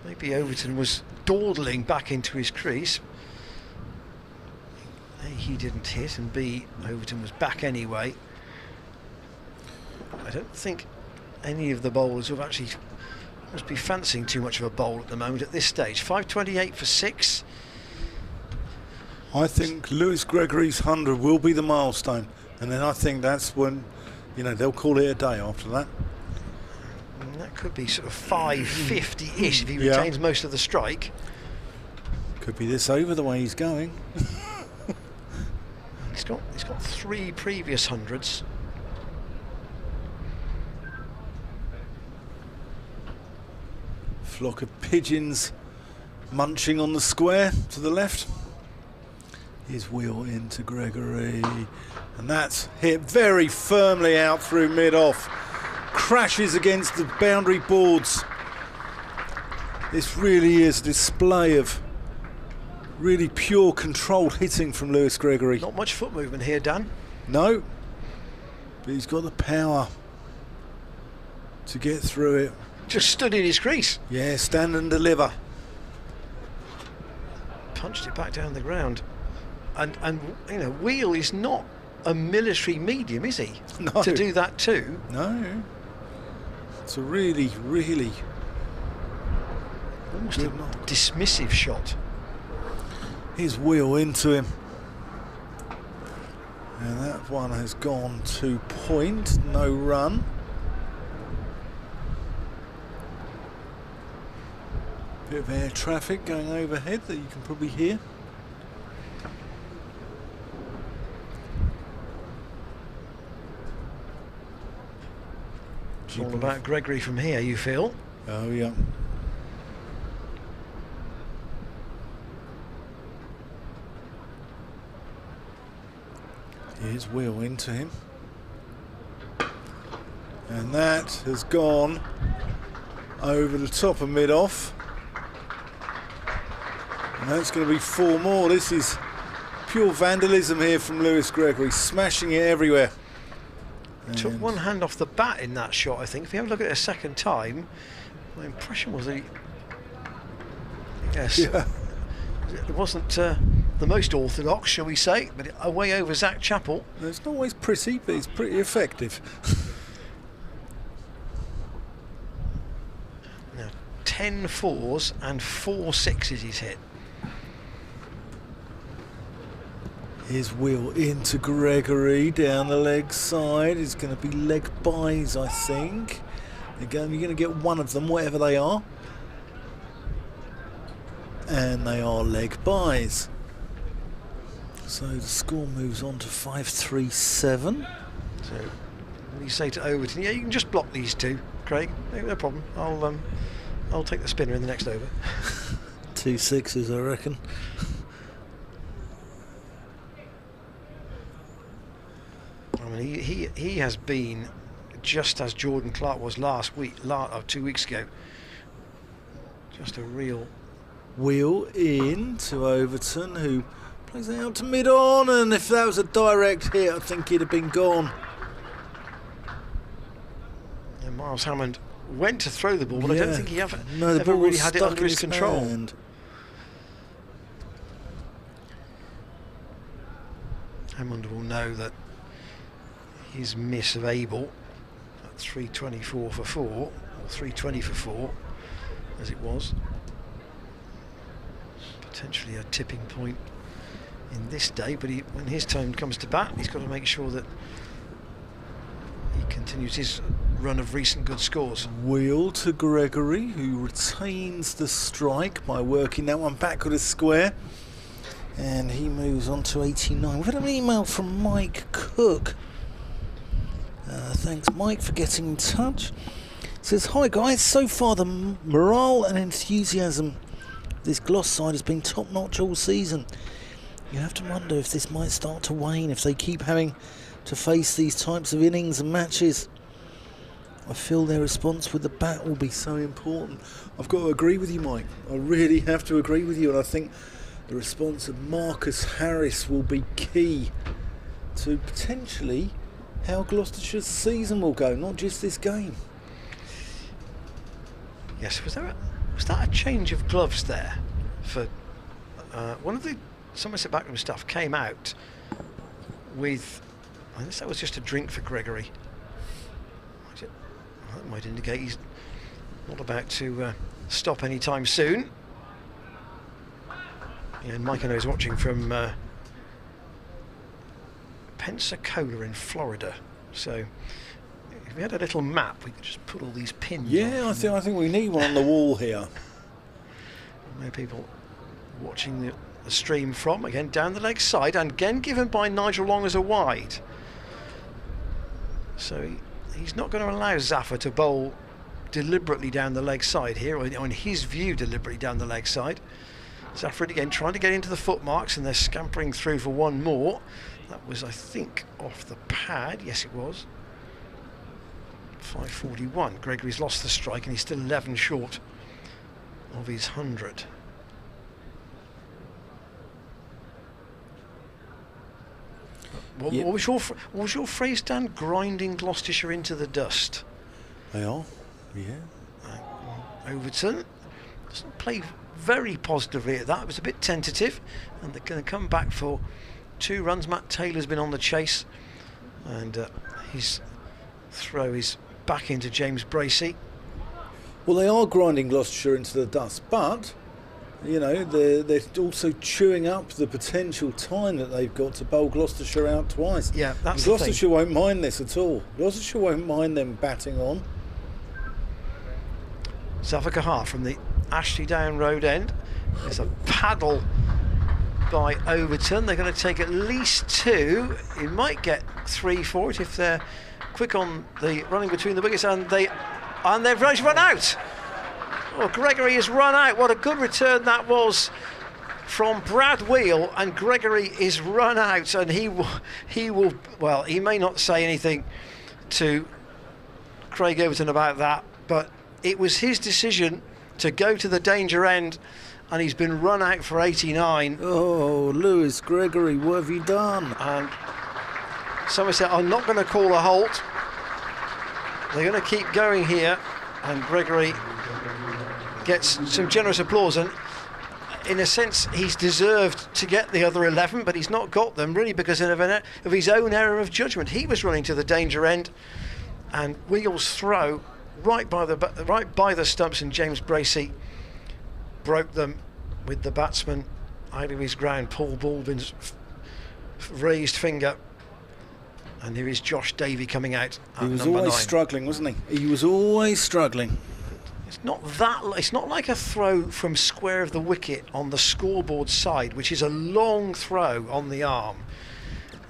Speaker 2: maybe Overton was dawdling back into his crease. A, he didn't hit, and B, Overton was back anyway. I don't think any of the bowlers have actually must be fancying too much of a bowl at the moment at this stage. 528 for 6.
Speaker 3: I think Lewis Gregory's 100 will be the milestone, and then I think that's when, you know, they'll call it a day after that.
Speaker 2: And that could be sort of 550-ish if he retains most of the strike.
Speaker 3: Could be this over the way he's going.
Speaker 2: He's got 3 previous hundreds.
Speaker 3: Flock of pigeons munching on the square to the left. His wheel into Gregory, and that's hit very firmly out through mid-off. Crashes against the boundary boards. This really is a display of really pure controlled hitting from Lewis Gregory.
Speaker 2: Not much foot movement here, Dan.
Speaker 3: No, but he's got the power to get through it.
Speaker 2: Just stood in his crease.
Speaker 3: Yeah, stand and deliver.
Speaker 2: Punched it back down the ground. And you know, Wheel is not a military medium, is he?
Speaker 3: No.
Speaker 2: To do that too.
Speaker 3: No. It's a really, really
Speaker 2: almost a dismissive shot.
Speaker 3: Here's Wheel into him. And that one has gone to point, no run. Bit of air traffic going overhead that you can probably hear.
Speaker 2: It's all about Gregory from here, you feel?
Speaker 3: Oh, yeah. Here's Wheel into him. And that has gone over the top of mid-off. And that's going to be 4 more. This is pure vandalism here from Lewis Gregory, smashing it everywhere.
Speaker 2: Took one hand off the bat in that shot, I think. If you have a look at it a second time, my impression was that it wasn't the most orthodox, shall we say, but away over Zach Chappell.
Speaker 3: It's not always pretty, but it's pretty effective.
Speaker 2: Now, 10 fours and 4 sixes he's hit.
Speaker 3: Here's Wheel into Gregory down the leg side. It's going to be leg buys, I think. Again, you're going to get one of them, whatever they are. And they are leg buys. So the score moves on to 5-3-7.
Speaker 2: So, what do you say to Overton? Yeah, you can just block these two, Craig. No problem. I'll take the spinner in the next over.
Speaker 3: 2 sixes, I reckon.
Speaker 2: I mean, he has been just as Jordan Clark was last week, 2 weeks ago. Just a real
Speaker 3: Wheel in to Overton, who plays it out to mid-on, and if that was a direct hit, I think he'd have been gone.
Speaker 2: And Miles Hammond went to throw the ball, but I don't think he ever
Speaker 3: ball
Speaker 2: really had it under his control.
Speaker 3: Hand.
Speaker 2: Hammond will know that his miss of Abel at 324 for 4, or 320 for 4, as it was, potentially a tipping point in this day, but when his turn comes to bat, he's got to make sure that he continues his run of recent good scores.
Speaker 3: Wheel to Gregory, who retains the strike by working that one back with a square, and he moves on to 89. We've had an email from Mike Cook. Thanks, Mike, for getting in touch. It says, hi guys, so far the morale and enthusiasm of this Gloss side has been top notch all season. You have to wonder if this might start to wane if they keep having to face these types of innings and matches. I feel their response with the bat will be so important. I've got to agree with you, Mike. I really have to agree with you, and I think the response of Marcus Harris will be key to potentially how Gloucestershire's season will go, not just this game.
Speaker 2: Yes, was that a change of gloves there? For one of the Somerset backroom staff came out with, I guess that was just a drink for Gregory. That might indicate he's not about to stop anytime soon. Yeah, and Mike, I know, is watching from Pensacola in Florida. So if we had a little map, we could just put all these pins.
Speaker 3: Yeah, I think we need one on the wall here.
Speaker 2: Where people watching the stream from, again down the leg side, and again given by Nigel Long as a wide. So he's not going to allow Zaffa to bowl deliberately down the leg side here, or in his view deliberately down the leg side. Zaffa again trying to get into the footmarks, and they're scampering through for one more. That was, I think, off the pad. Yes, it was. 541. Gregory's lost the strike, and he's still 11 short of his 100. What was your phrase, Dan? Grinding Gloucestershire into the dust.
Speaker 3: They are, yeah.
Speaker 2: Overton doesn't play very positively at that. It was a bit tentative, and they're going to come back for 2 runs. Matt Taylor's been on the chase, and his throw is back into James Bracey.
Speaker 3: Well, they are grinding Gloucestershire into the dust, but you know they're also chewing up the potential time that they've got to bowl Gloucestershire out twice.
Speaker 2: Yeah, that's
Speaker 3: Gloucestershire won't mind this at all. Gloucestershire won't mind them batting on.
Speaker 2: Zafar from the Ashley Down Road end. There's a paddle by Overton. They're going to take at least 2. He might get 3 for it if they're quick on the running between the wickets, and they've run out. Oh, Gregory has run out. What a good return that was from Brad Wheel, and Gregory is run out, and he will. Well, he may not say anything to Craig Overton about that, but it was his decision to go to the danger end, and he's been run out for 89.
Speaker 3: Oh, Lewis Gregory, what have you done?
Speaker 2: And Somerset are not going to call a halt. They're going to keep going here, and Gregory gets some generous applause, and in a sense he's deserved to get the other 11, but he's not got them really because of his own error of judgment. He was running to the danger end, and Wheel's throw right by the stumps, and James Bracey broke them with the batsman out of his ground, Paul Baldwin's raised finger. And here is Josh Davey coming out.
Speaker 3: He was always
Speaker 2: 9.
Speaker 3: struggling, wasn't he? He was always struggling.
Speaker 2: It's not like a throw from square of the wicket on the scoreboard side, which is a long throw on the arm.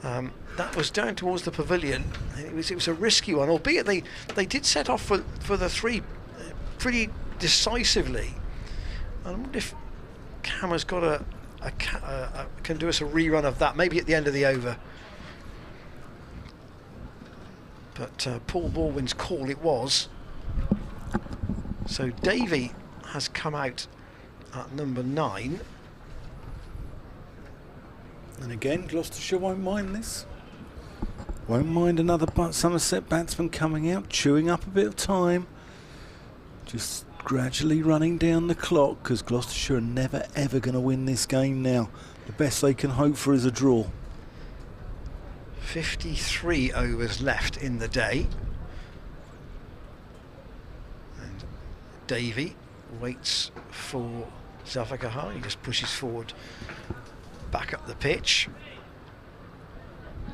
Speaker 2: That was down towards the pavilion. It was a risky one, albeit they did set off for the 3 pretty decisively. I wonder if Cam's got can do us a rerun of that, maybe at the end of the over. But Paul Baldwin's call it was. So Davey has come out at number 9.
Speaker 3: And again, Gloucestershire won't mind this. Won't mind another Somerset batsman coming out, chewing up a bit of time. Just gradually running down the clock, because Gloucestershire are never ever going to win this game now. The best they can hope for is a draw.
Speaker 2: 53 overs left in the day. And Davey waits for Zafar. He just pushes forward back up the pitch.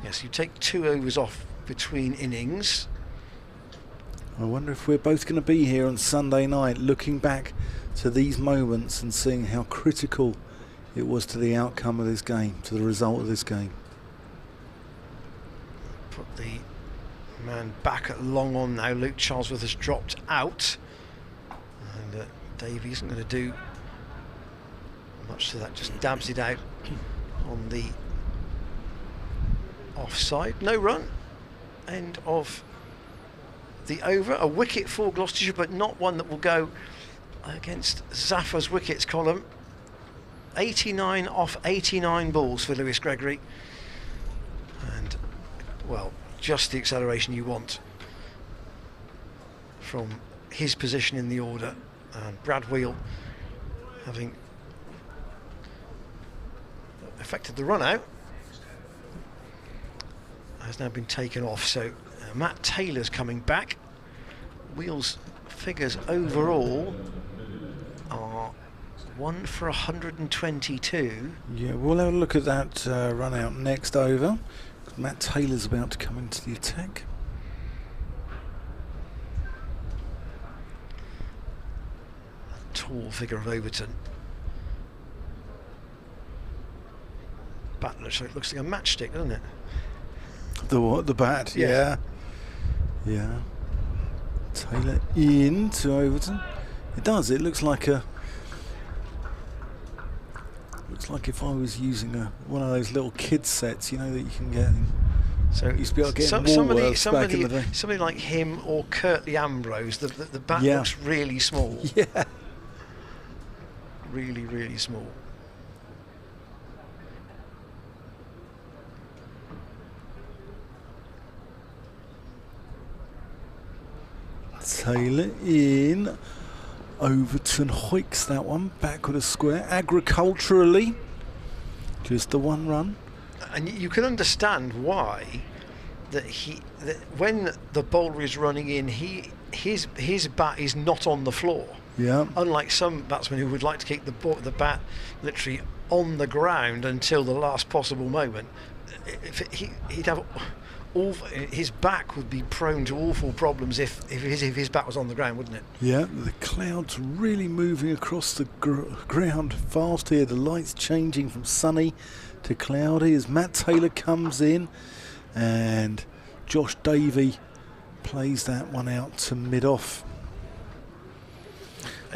Speaker 2: Yes, you take 2 overs off between innings.
Speaker 3: I wonder if we're both going to be here on Sunday night looking back to these moments and seeing how critical it was to the outcome of this game, to the result of this game.
Speaker 2: Put the man back at long on now. Luke Charlesworth has dropped out, and Davey isn't going to do much to that, just dabs it out on the offside. No run. End of the over. A wicket for Gloucestershire, but not one that will go against Zafar's wickets column. 89 off 89 balls for Lewis Gregory, and well, just the acceleration you want from his position in the order. And Brad Wheel, having affected the run out, has now been taken off. So Matt Taylor's coming back. Wheel's figures overall are 1 for 122.
Speaker 3: Yeah, we'll have a look at that run out next over. Matt Taylor's about to come into the attack.
Speaker 2: A tall figure of Overton. Bat looks like a matchstick, doesn't it?
Speaker 3: The what? The bat?
Speaker 2: Yeah.
Speaker 3: Yeah. Taylor in to Overton. It does. It looks like a. Looks like if I was using one of those little kid sets, you know, that you can get.
Speaker 2: So
Speaker 3: you used to be able to get Woolworths back in the day.
Speaker 2: Somebody like him or Curtly Ambrose. The bat looks really small.
Speaker 3: Yeah.
Speaker 2: Really, really small.
Speaker 3: Taylor in. Overton hoiks that one back with a square. Agriculturally, just the one run.
Speaker 2: And you can understand why that when the bowler is running in, his bat is not on the floor.
Speaker 3: Yeah.
Speaker 2: Unlike some batsmen who would like to keep the bat literally on the ground until the last possible moment, he'd have his back would be prone to awful problems if his bat was on the ground, wouldn't it?
Speaker 3: Yeah, the clouds really moving across the ground fast here. The lights changing from sunny to cloudy as Matt Taylor comes in, and Josh Davey plays that one out to mid-off.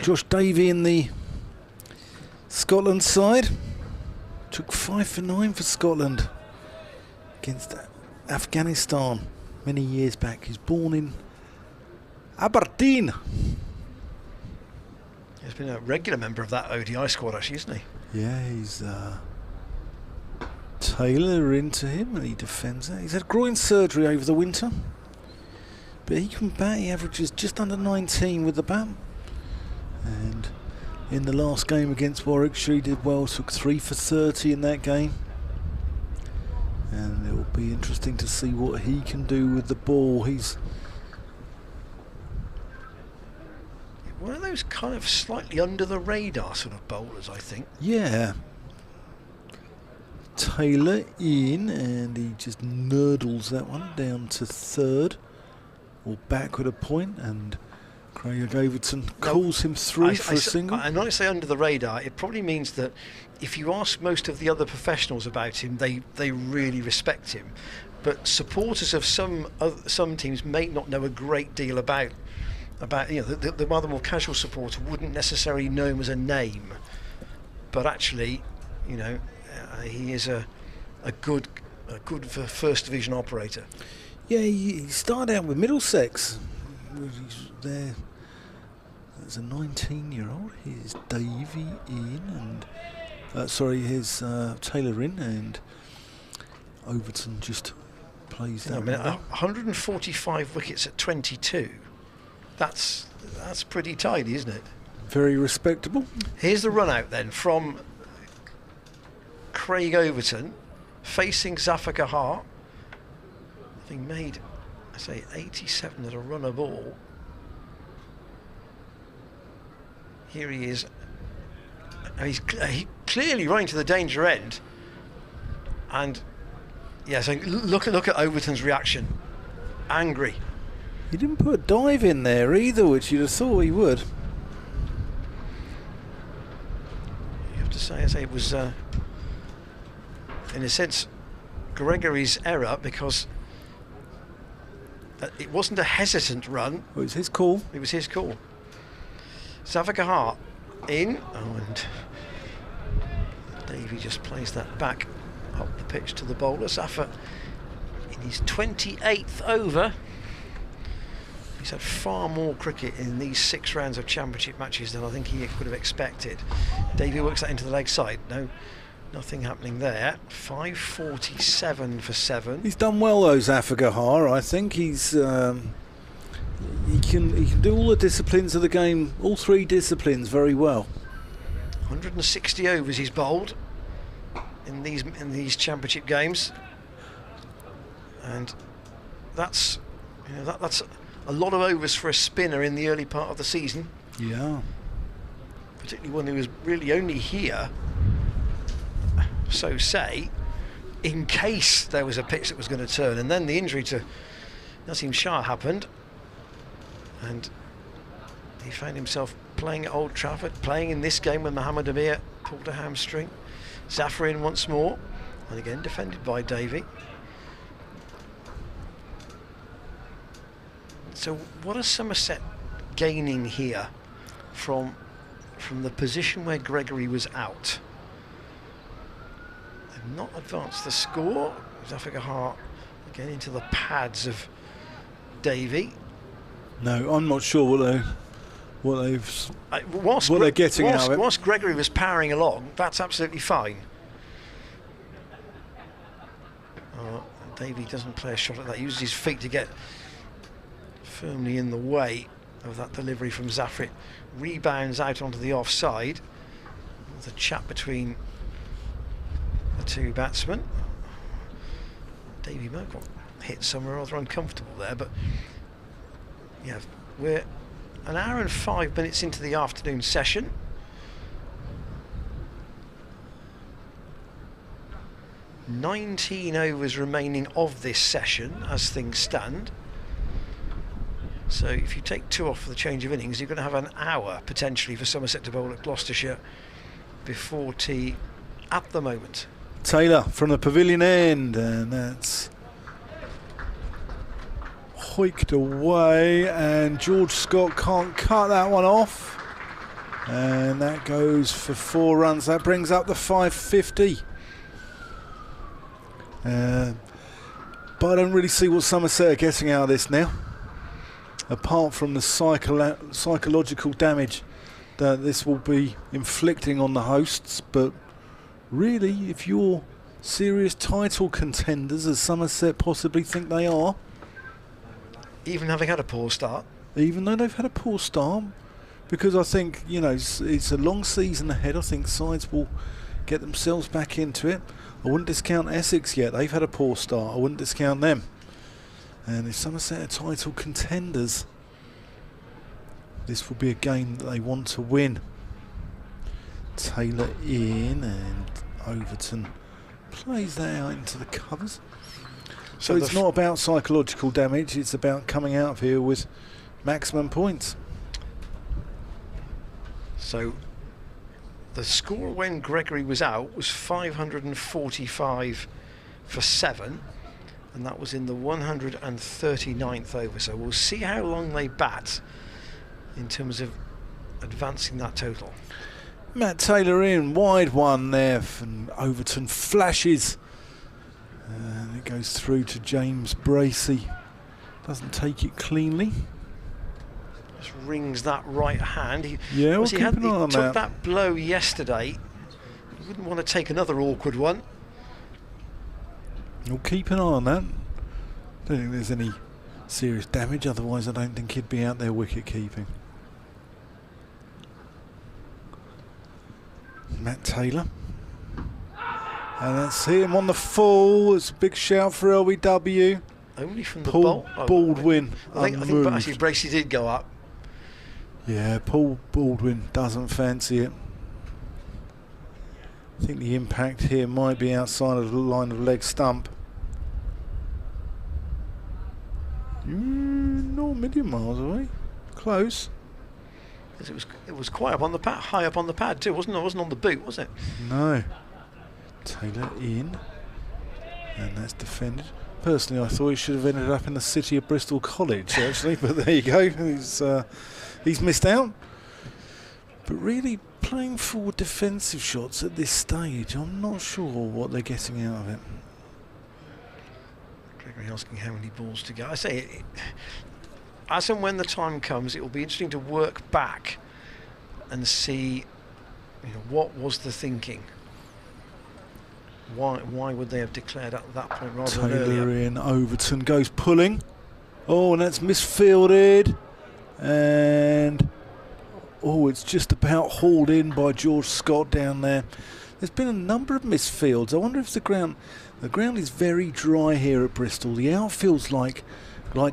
Speaker 3: Josh Davey in the Scotland side took 5 for 9 for Scotland against Afghanistan many years back. He's born in Aberdeen.
Speaker 2: He's been a regular member of that ODI squad, actually, isn't he?
Speaker 3: Yeah, he's Taylor into him, and he defends that. He's had groin surgery over the winter, but he can bat. He averages just under 19 with the bat, and in the last game against Warwickshire he did well, took 3 for 30 in that game, and it will be interesting to see what he can do with the ball. He's
Speaker 2: one of those kind of slightly under the radar sort of bowlers, I think.
Speaker 3: Yeah. Taylor in, and he just nurdles that one down to third, or back with a point, and Craig Overton calls him through for a single.
Speaker 2: And when I say under the radar, it probably means that if you ask most of the other professionals about him, they really respect him. But supporters of some teams may not know a great deal about the rather more casual supporter wouldn't necessarily know him as a name, but actually, he is a good first division operator.
Speaker 3: Yeah, he started out with Middlesex. He's there as a 19-year-old. Here's Davey in, and here's Taylor in, and Overton just plays that.
Speaker 2: 145 wickets at 22. That's pretty tidy, isn't it?
Speaker 3: Very respectable.
Speaker 2: Here's the run out then from Craig Overton facing Zafar Gahar, having made, 87 at a runner ball. Here he is. He's clearly running to the danger end, and so look at Overton's reaction. Angry.
Speaker 3: He didn't put a dive in there either, which you'd have thought he would.
Speaker 2: You have to say it was in a sense Gregory's error, because it wasn't a hesitant run.
Speaker 3: Well, it was his call.
Speaker 2: It was his call. Zafar Gahar in, and Davey just plays that back up the pitch to the bowler. Zafar in his 28th over. He's had far more cricket in these 6 rounds of championship matches than I think he could have expected. Davey works that into the leg side. No, nothing happening there. 5:47 for 7.
Speaker 3: He's done well though, Zafar Gahar. I think he's he can do all the disciplines of the game, all 3 disciplines very well.
Speaker 2: 160 overs he's bowled in these championship games, and that's that's a lot of overs for a spinner in the early part of the season.
Speaker 3: Yeah.
Speaker 2: Particularly one who was really only here, so say, in case there was a pitch that was going to turn. And then the injury to Naseem Shah happened, and he found himself playing at Old Trafford, playing in this game when Mohamed Amir pulled a hamstring. Zafar in once more, and again defended by Davey. So what are Somerset gaining here from the position where Gregory was out? They've not advanced the score. Zafar Gahar again into the pads of Davey.
Speaker 3: No, I'm not sure what they're getting out of it.
Speaker 2: Whilst Gregory was powering along, that's absolutely fine. Davey doesn't play a shot at that. He uses his feet to get firmly in the way, of that delivery from Zafrit. Rebounds out onto the offside. There's a chat between the two batsmen. Davy Merkel hit somewhere rather uncomfortable there, but yeah, we're an hour and 5 minutes into the afternoon session. "19 overs remaining of this session as things stand. So if you take 2 off for the change of innings, you're going to have an hour potentially for Somerset to bowl at Gloucestershire before tea at the moment.
Speaker 3: Taylor from the pavilion end, and that's hoiked away, and George Scott can't cut that one off, and that goes for 4 runs. That brings up the 550. But I don't really see what Somerset are getting out of this now, apart from the psychological damage that this will be inflicting on the hosts. But really, if you're serious title contenders, as Somerset possibly think they are,
Speaker 2: Even having had a poor start.
Speaker 3: even though they've had a poor start, because I think, you know, it's a long season ahead. I think sides will get themselves back into it. I wouldn't discount Essex yet. They've had a poor start. I wouldn't discount them. And if Somerset are title contenders, this will be a game that they want to win. Taylor in, and Overton plays that out into the covers. So it's not about psychological damage, it's about coming out of here with maximum points.
Speaker 2: So the score when Gregory was out was 545 for 7, and that was in the 139th over. So we'll see how long they bat in terms of advancing that total.
Speaker 3: Matt Taylor in, wide one there, and Overton flashes. And it goes through to James Bracey. Doesn't take it cleanly.
Speaker 2: Just rings that right hand. He
Speaker 3: We'll keep an eye on
Speaker 2: took that blow yesterday. You wouldn't want to take another awkward one.
Speaker 3: We'll keep an eye on that. Don't think there's any serious damage, otherwise I don't think he'd be out there wicket keeping. Matt Taylor. And that's him on the full. It's a big shout for LBW.
Speaker 2: Only from the
Speaker 3: Paul
Speaker 2: bolt.
Speaker 3: Baldwin.
Speaker 2: I think actually Bracey did go up.
Speaker 3: Yeah, Paul Baldwin doesn't fancy it. I think the impact here might be outside of the line of leg stump. Not a million miles away. Close.
Speaker 2: It was quite up on the pad, high up on the pad too, wasn't it? It wasn't on the boot, was it?
Speaker 3: No. Taylor in, and that's defended. Personally, I thought he should have ended up in the city of Bristol College, actually, but there you go. He's missed out. But really, playing forward defensive shots at this stage, I'm not sure what they're getting out of it.
Speaker 2: Gregory asking how many balls to go. I say, as and when the time comes, it will be interesting to work back and see, what was the thinking. Why would they have declared at that point rather than earlier?
Speaker 3: Taylor in, Overton goes pulling. Oh, and that's misfielded. And it's just about hauled in by George Scott down there. There's been a number of misfields. I wonder if the ground is very dry here at Bristol. The outfield's like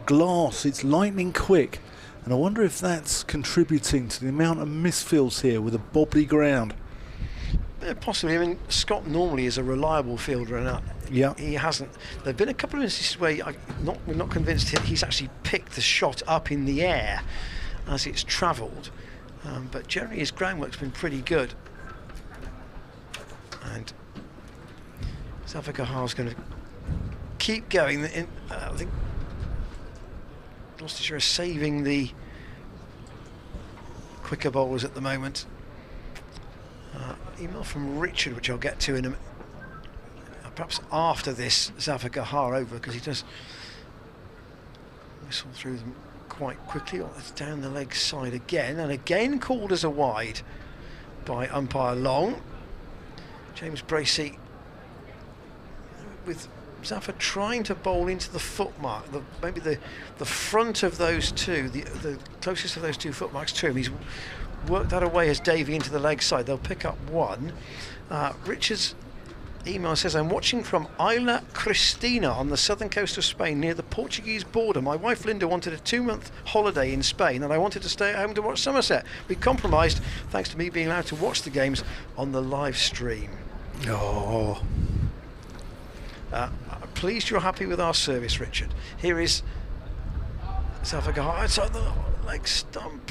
Speaker 3: glass. It's lightning quick. And I wonder if that's contributing to the amount of misfields here with a bobbly ground.
Speaker 2: Possibly. I mean, Scott normally is a reliable fielder, and he hasn't. There've been a couple of instances where we're not convinced he's actually picked the shot up in the air as it's travelled. But generally, his groundwork's been pretty good. And Zafar is going to keep going. I think Gloucestershire is saving the quicker bowlers at the moment. Email from Richard, which I'll get to in perhaps after this Zafar Gahar over, because he does whistle through them quite quickly. It's down the leg side again, and again called as a wide by umpire Long. James Bracey with Zaffa trying to bowl into the footmark, maybe the front of those two, the closest of those two footmarks to him. He's worked that away as Davey into the leg side. They'll pick up one. Richard's email says, I'm watching from Isla Cristina on the southern coast of Spain near the Portuguese border. My wife Linda wanted a 2-month holiday in Spain and I wanted to stay at home to watch Somerset. We compromised thanks to me being allowed to watch the games on the live stream.
Speaker 3: Oh.
Speaker 2: Pleased you're happy with our service, Richard. Here is Zaffa outside the leg stump.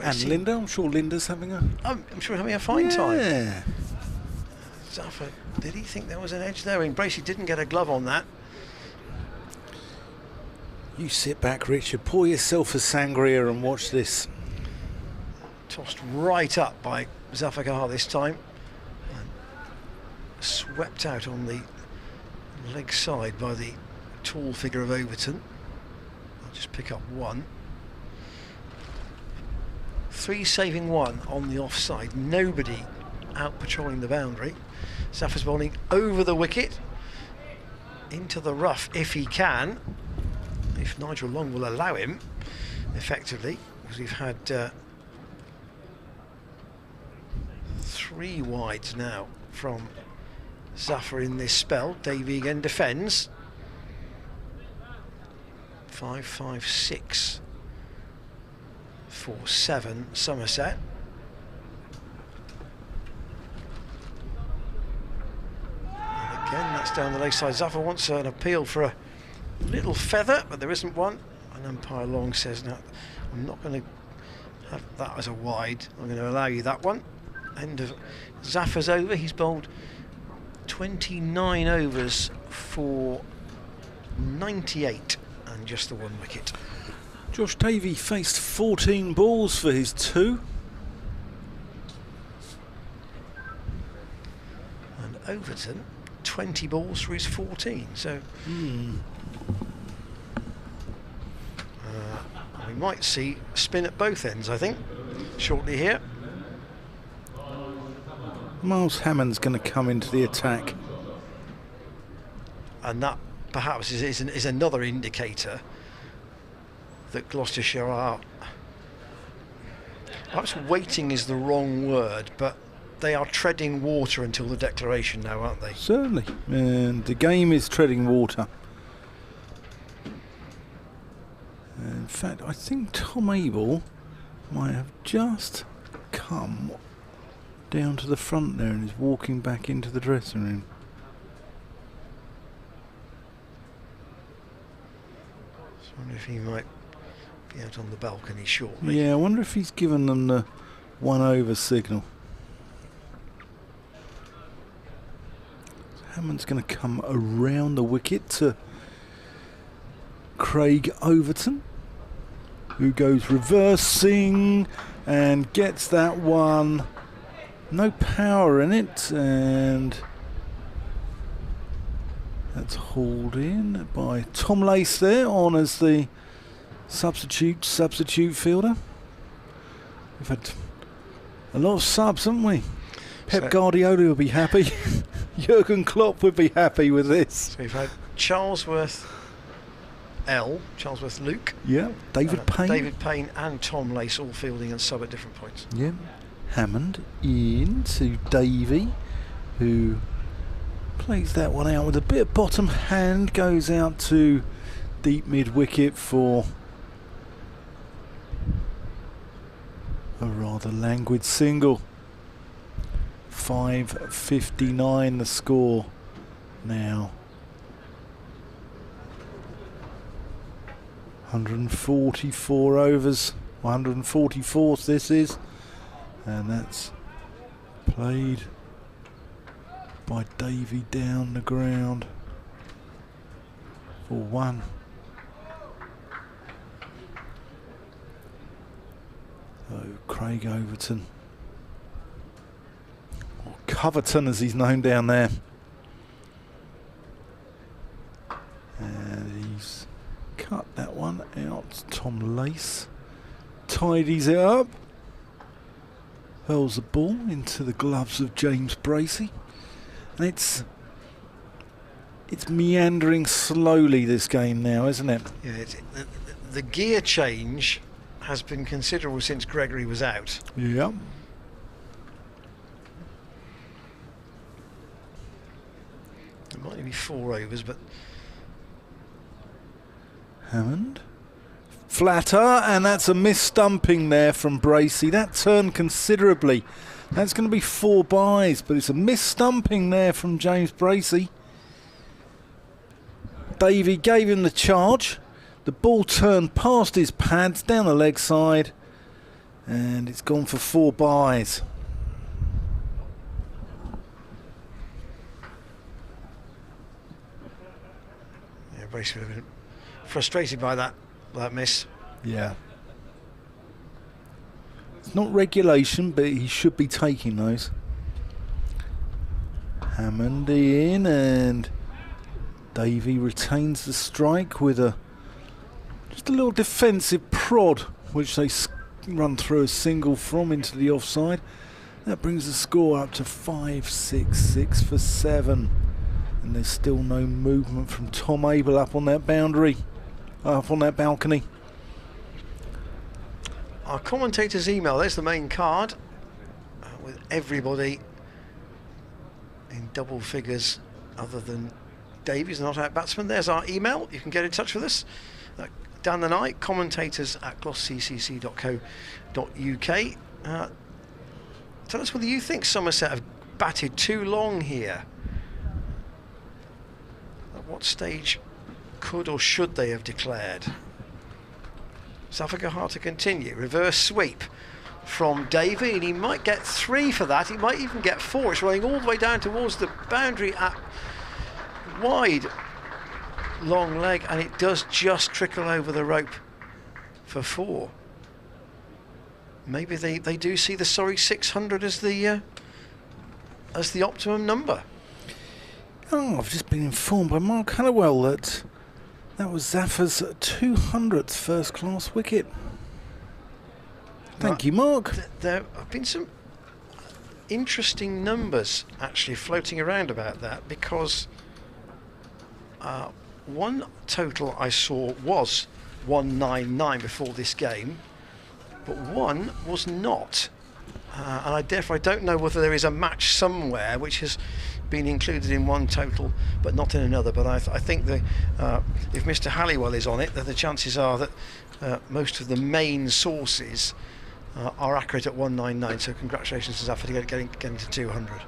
Speaker 3: And Linda, I'm sure Linda's having a...
Speaker 2: I'm sure having a fine time.
Speaker 3: Yeah.
Speaker 2: Zaffa, did he think there was an edge there? Bracey didn't get a glove on that.
Speaker 3: You sit back, Richard, pour yourself a sangria and watch this.
Speaker 2: Tossed right up by Zaffa this time. And swept out on the leg side by the tall figure of Overton. I'll just pick up one. 3 saving 1 on the offside. Nobody out patrolling the boundary. Zaffa's bowling over the wicket into the rough if he can, if Nigel Long will allow him effectively, because we've had 3 wides now from Zaffa in this spell. Davey again defends. 5-5-6 for 7 Somerset. And again, that's down the leg side. Zaffa wants an appeal for a little feather, but there isn't one. And umpire Long says, no, I'm not going to have that as a wide. I'm going to allow you that one. End of Zaffa's over. He's bowled 29 overs for 98 and just the 1 wicket.
Speaker 3: Josh Davey faced 14 balls for his 2.
Speaker 2: And Overton 20 balls for his 14. So we might see spin at both ends, I think, shortly here.
Speaker 3: Miles Hammond's going to come into the attack.
Speaker 2: And that perhaps is another indicator that Gloucestershire are, perhaps waiting is the wrong word, but they are treading water until the declaration now, aren't they?
Speaker 3: Certainly, and the game is treading water. In fact, I think Tom Abel might have just come down to the front there and is walking back into the dressing room.
Speaker 2: I wonder if he might be out on the balcony shortly.
Speaker 3: Yeah, I wonder if he's given them the 1 over signal. So Hammond's going to come around the wicket to Craig Overton, who goes reversing and gets that one. No power in it, and that's hauled in by Tom Lace there on as the substitute fielder. We've had a lot of subs, haven't we? Pep Guardiola will be happy. Jurgen Klopp would be happy with this.
Speaker 2: So we've had Charlesworth Luke.
Speaker 3: Yeah, David
Speaker 2: Payne and Tom Lace all fielding and sub at different points.
Speaker 3: Yeah. Hammond in to Davey, who plays that one out with a bit of bottom hand, goes out to deep mid wicket for a rather languid single. 5:59 the score now. 144 overs, 144th this is, and that's played by Davey down the ground for 1. So Craig Overton, or Coverton as he's known down there, and he's cut that one out. Tom Lace tidies it up, hurls the ball into the gloves of James Bracey, and It's meandering slowly, this game now, isn't it?
Speaker 2: Yeah, the gear change has been considerable since Gregory was out.
Speaker 3: Yeah.
Speaker 2: There might only be 4 overs, but
Speaker 3: Hammond. Flatter, and that's a mis-stumping there from Bracey. That turned considerably. That's going to be 4 byes, but it's a mis-stumping there from James Bracey. Davey gave him the charge. The ball turned past his pads, down the leg side, and it's gone for 4 byes.
Speaker 2: yeah, Bracey would have been frustrated by that miss.
Speaker 3: Yeah. It's not regulation, but he should be taking those. Hammond in, and Davey retains the strike with just a little defensive prod, which they run through a single from into the offside. That brings the score up to 5-6, 6 for 7. And there's still no movement from Tom Abel up on that boundary, up on that balcony.
Speaker 2: Our commentator's email, there's the main card, with everybody in double figures other than Davies, the not-out batsman. There's our email. You can get in touch with us down the night, commentators@glossccc.co.uk. Tell us whether you think Somerset have batted too long here. At what stage could or should they have declared? South Africa hard to continue. Reverse sweep from Davey, and he might get 3 for that. He might even get 4. It's running all the way down towards the boundary at wide long leg, and it does just trickle over the rope for 4. Maybe they do see the sorry 600 as the optimum number.
Speaker 3: Oh, I've just been informed by Mark Halliwell that was Zaffar's 200th first-class wicket. Thank you, Mark.
Speaker 2: There have been some interesting numbers actually floating around about that, because one total I saw was 199 before this game, but one was not. And I don't know whether there is a match somewhere which has been included in one total but not in another. But I think if Mr. Halliwell is on it, then the chances are that most of the main sources are accurate at 199. So congratulations to Zafar getting to 200.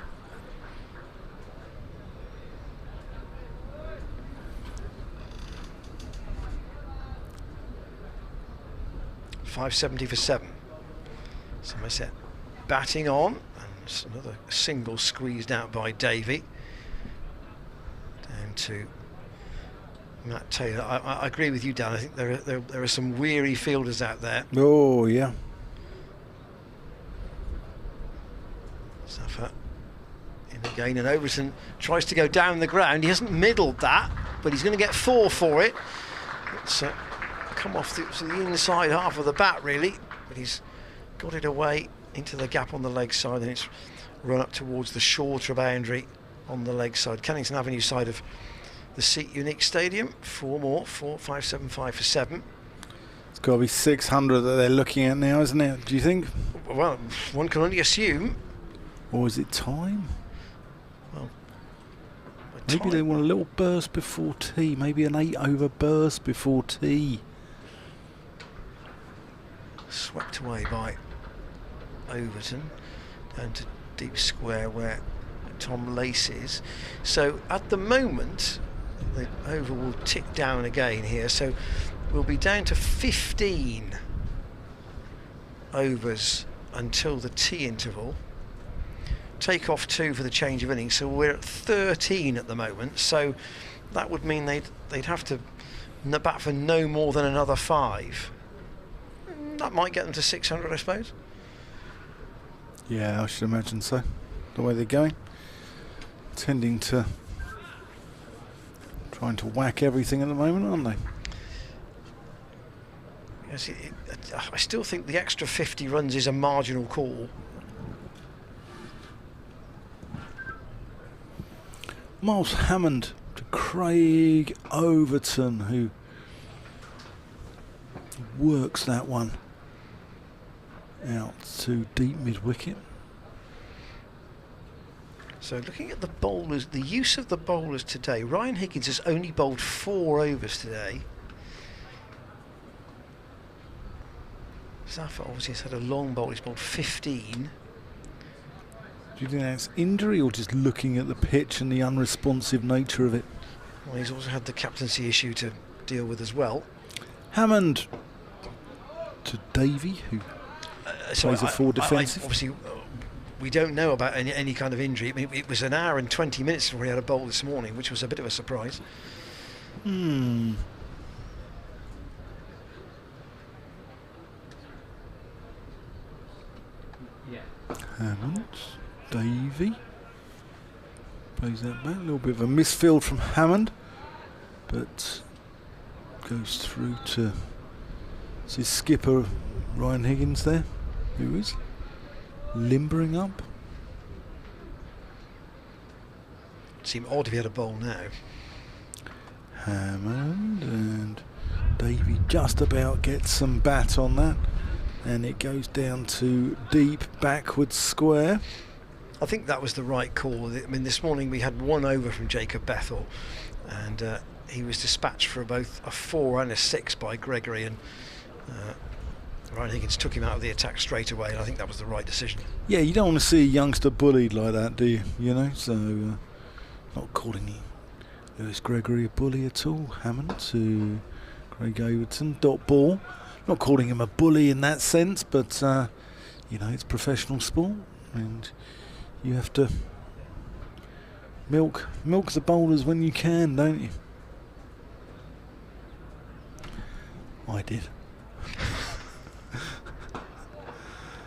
Speaker 2: .570 for 7. Somerset batting on, and another single squeezed out by Davey. Down to Matt Taylor. I agree with you, Dan. I think there are some weary fielders out there.
Speaker 3: Oh, yeah.
Speaker 2: Zafar in again, and Overton tries to go down the ground. He hasn't middled that, but he's going to get 4 for it. It's come off the inside half of the bat, really, but he's got it away into the gap on the leg side, and it's run up towards the shorter boundary on the leg side, Kennington Avenue side of the Seat Unique Stadium. 4 more, 575 for 7.
Speaker 3: It's got to be 600 that they're looking at now, isn't it? Do you think?
Speaker 2: Well, one can only assume.
Speaker 3: Or is it time?
Speaker 2: Well,
Speaker 3: maybe they want a little burst before tea. Maybe an 8-over burst before tea.
Speaker 2: Swept away by Overton down to deep square where Tom Lace is. So at the moment the over will tick down again here, so we'll be down to 15 overs until the tea interval. Take off 2 for the change of innings, so we're at 13 at the moment. So that would mean they'd have to bat for no more than another 5. That might get them to 600, I suppose.
Speaker 3: Yeah, I should imagine so. The way they're going, trying to whack everything at the moment, aren't they?
Speaker 2: Yes, I still think the extra 50 runs is a marginal call.
Speaker 3: Miles Hammond to Craig Overton, who works that one out to deep mid-wicket.
Speaker 2: So looking at the bowlers, the use of the bowlers today, Ryan Higgins has only bowled 4 overs today. Zafar obviously has had a long bowl, he's bowled 15.
Speaker 3: Do you think that's injury or just looking at the pitch and the unresponsive nature of it?
Speaker 2: Well, he's also had the captaincy issue to deal with as well.
Speaker 3: Hammond to Davey, who plays a forward defensive.
Speaker 2: Obviously, we don't know about any kind of injury. I mean, it was an hour and 20 minutes before he had a bowl this morning, which was a bit of a surprise.
Speaker 3: Hammond, Davey plays that back. A little bit of a misfield from Hammond, but goes through to his skipper Ryan Higgins there, who is limbering up.
Speaker 2: Seem odd if he had a bowl now.
Speaker 3: Hammond and Davey just about gets some bat on that, and it goes down to deep backwards square.
Speaker 2: I think that was the right call. I mean, this morning we had 1 over from Jacob Bethel, and he was dispatched for both a 4 and a 6 by Gregory, and Ryan Higgins took him out of the attack straight away, and I think that was the right decision.
Speaker 3: Yeah, you don't want to see a youngster bullied like that, do you? You know, so not calling Lewis Gregory a bully at all. Hammond to Craig Overton, dot ball. Not calling him a bully in that sense, but you know, it's professional sport, and you have to milk the bowlers when you can, don't you? I did.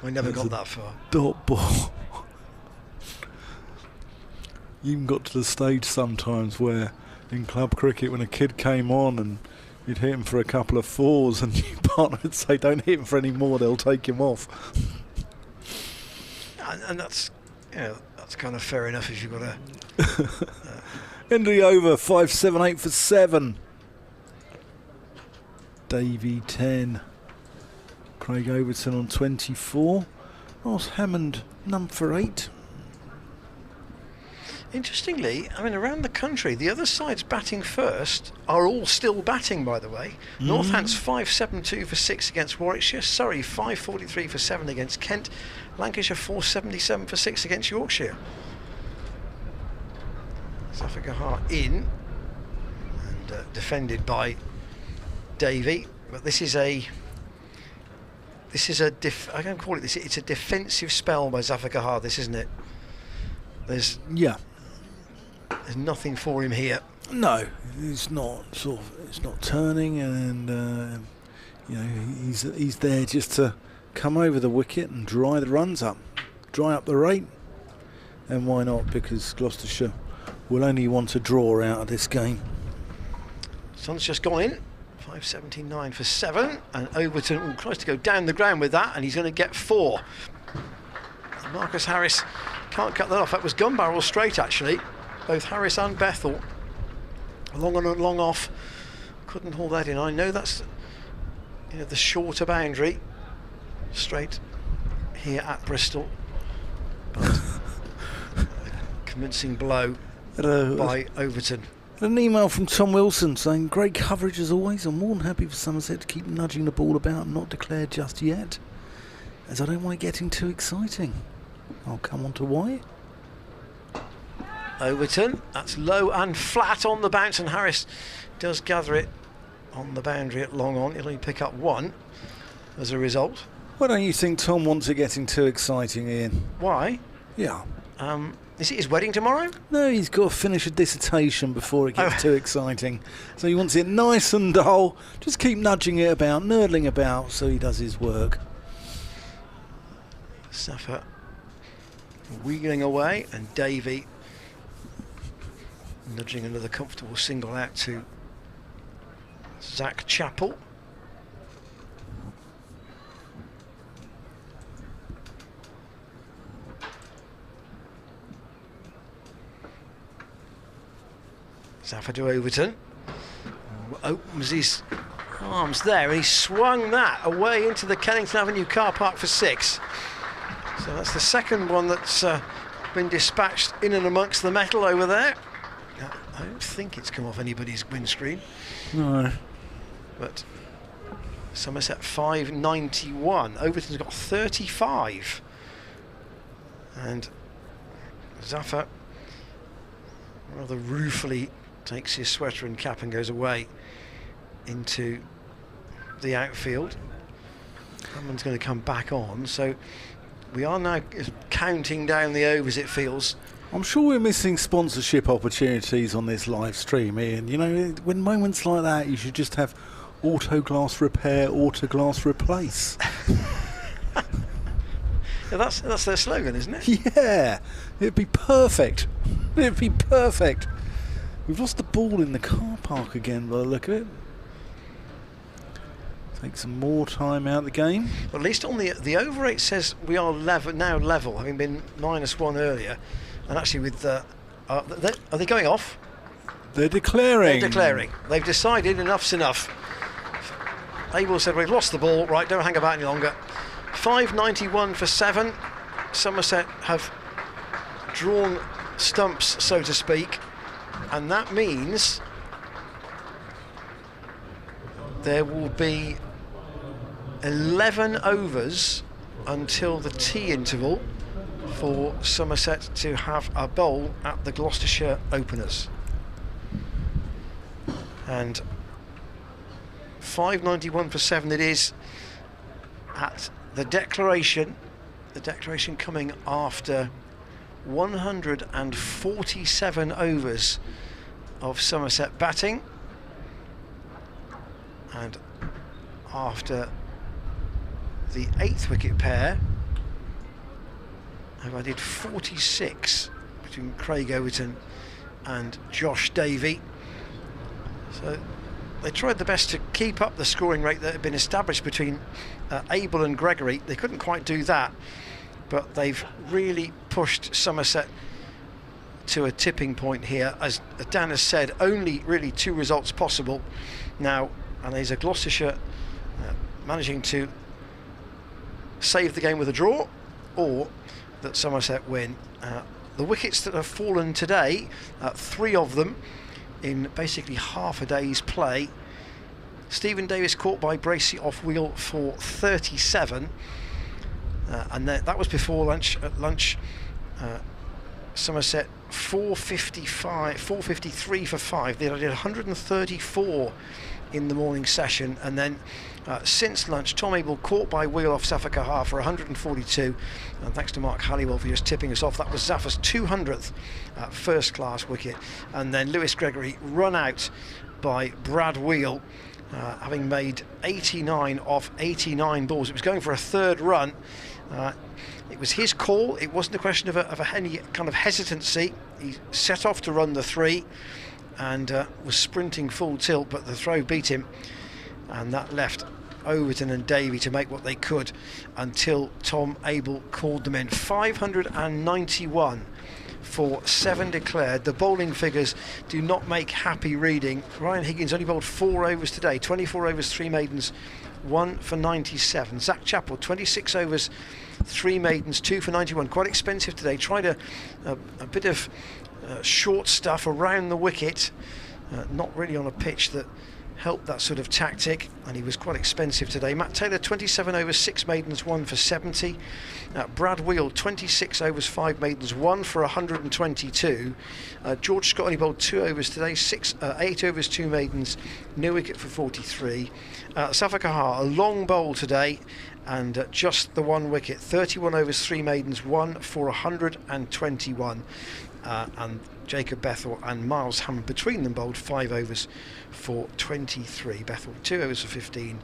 Speaker 2: I never got that far.
Speaker 3: Dot ball. You even got to the stage sometimes where in club cricket when a kid came on and you'd hit him for a couple of 4s and your partner would say, don't hit him for any more, they'll take him off.
Speaker 2: And that's, you know, that's kind of fair enough if you've got a...
Speaker 3: End of the over, 5, 7, 8 for 7. Davey 10. Craig Overton on 24. Ross Hammond none for 8.
Speaker 2: Interestingly, I mean, around the country, the other sides batting first are all still batting, by the way. Northants 5.72 for 6 against Warwickshire. Surrey 5.43 for 7 against Kent. Lancashire 4.77 for 6 against Yorkshire. Zafar Gahar in and defended by Davey, but this is a I don't call it this. It's a defensive spell by Zafar Gahar. This, isn't it? There's nothing for him here.
Speaker 3: No, it's not it's not turning, and you know, he's there just to come over the wicket and dry the runs up, dry up the rate, and why not? Because Gloucestershire will only want a draw out of this game.
Speaker 2: Sun's just gone in. 5.79 for 7, and Overton tries to go down the ground with that, and he's going to get 4. Marcus Harris can't cut that off. That was gun barrel straight, actually. Both Harris and Bethel, long on and long off, couldn't hold that in. I know that's, you know, the shorter boundary, straight here at Bristol, but a convincing blow by Overton.
Speaker 3: An email from Tom Wilson saying, great coverage as always. I'm more than happy for Somerset to keep nudging the ball about and not declare just yet, as I don't want it getting too exciting. I'll come on to why.
Speaker 2: Overton, that's low and flat on the bounce, and Harris does gather it on the boundary at long on. He'll only pick up 1 as a result.
Speaker 3: Why don't you think Tom wants it getting too exciting, Ian?
Speaker 2: Why?
Speaker 3: Yeah.
Speaker 2: Is it his wedding tomorrow?
Speaker 3: No, he's got to finish a dissertation before it gets too exciting. So he wants it nice and dull. Just keep nudging it about, nerdling about, so he does his work.
Speaker 2: Zafar wheeling away, and Davey nudging another comfortable single out to Zach Chappell. Zaffa to Overton. Opens his arms there, and he swung that away into the Kennington Avenue car park for 6. So that's the second one that's been dispatched in and amongst the metal over there. I don't think it's come off anybody's windscreen.
Speaker 3: No.
Speaker 2: But Somerset 591. Overton's got 35. And Zaffa rather ruefully takes his sweater and cap and goes away into the outfield. Hammond's going to come back on, so we are now counting down the overs, it feels.
Speaker 3: I'm sure we're missing sponsorship opportunities on this live stream, Ian. You know, when moments like that, you should just have auto glass repair, auto glass replace.
Speaker 2: Yeah, that's their slogan, isn't it?
Speaker 3: Yeah, it'd be perfect. It'd be perfect. We've lost the ball in the car park again by the look of it. Take some more time out of the game.
Speaker 2: Well, at least on the over 8 says we are now level, having been -1 earlier. And actually with are they going off?
Speaker 3: They're declaring.
Speaker 2: They're declaring. They've decided enough's enough. Abel said we've lost the ball, right, don't hang about any longer. 591 for 7. Somerset have drawn stumps, so to speak, and that means there will be 11 overs until the tea interval for Somerset to have a bowl at the Gloucestershire Openers. And 591 for 7 it is at the declaration coming after 147 overs of Somerset batting, and after the 8th wicket pair have added 46 between Craig Overton and Josh Davey. So they tried the best to keep up the scoring rate that had been established between Abel and Gregory. They couldn't quite do that, but they've really pushed Somerset to a tipping point here. As Dan has said, only really 2 results possible now, and there's a Gloucestershire managing to save the game with a draw, or that Somerset win. The wickets that have fallen today, 3 of them in basically half a day's play. Stephen Davis caught by Bracey off wheel for 37, and that was before lunch. At lunch, Somerset 453 for 5. They did 134 in the morning session, and then since lunch, Tom Abel caught by wheel off Zaffa Kahar for 142, and thanks to Mark Halliwell for just tipping us off. That was Zaffa's 200th first class wicket, and then Lewis Gregory run out by Brad Wheel, having made 89 off 89 balls. It was going for a 3rd run. It was his call. It wasn't a question of any kind of hesitancy. He set off to run the 3 and was sprinting full tilt, but the throw beat him, and that left Overton and Davey to make what they could until Tom Abel called them in. 591 for 7 declared. The bowling figures do not make happy reading. Ryan Higgins only bowled 4 overs today, 24 overs, 3 maidens, 1 for 97. Zach Chappell, 26 overs, 3 maidens, 2 for 91. Quite expensive today. Tried a bit of short stuff around the wicket, not really on a pitch that helped that sort of tactic, and he was quite expensive today. Matt Taylor, 27 overs, 6 maidens, 1 for 70. Brad Wheel, 26 overs, 5 maidens, 1 for 122. George Scott only bowled 2 overs today, 8 overs, 2 maidens, no wicket for 43. Zaffa Kahar, a long bowl today, and just the 1 wicket, 31 overs, 3 maidens, 1 for 121. And Jacob Bethel and Miles Hammond between them bowled 5 overs for 23. Bethel 2 overs for 15,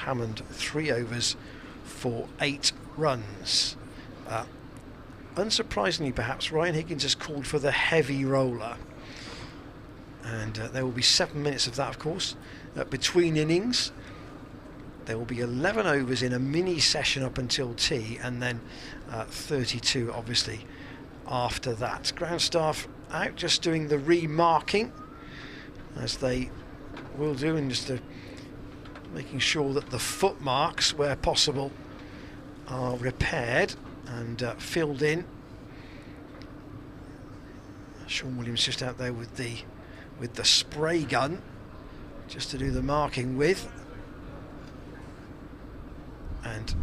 Speaker 2: Hammond 3 overs for 8 runs. Unsurprisingly perhaps, Ryan Higgins has called for the heavy roller, and there will be 7 minutes of that, of course, between innings. There will be 11 overs in a mini session up until tea, and then 32 obviously after that. Ground staff out just doing the remarking, as they will do, and just making sure that the footmarks, where possible, are repaired and filled in. Sean Williams just out there with the spray gun, just to do the marking with. And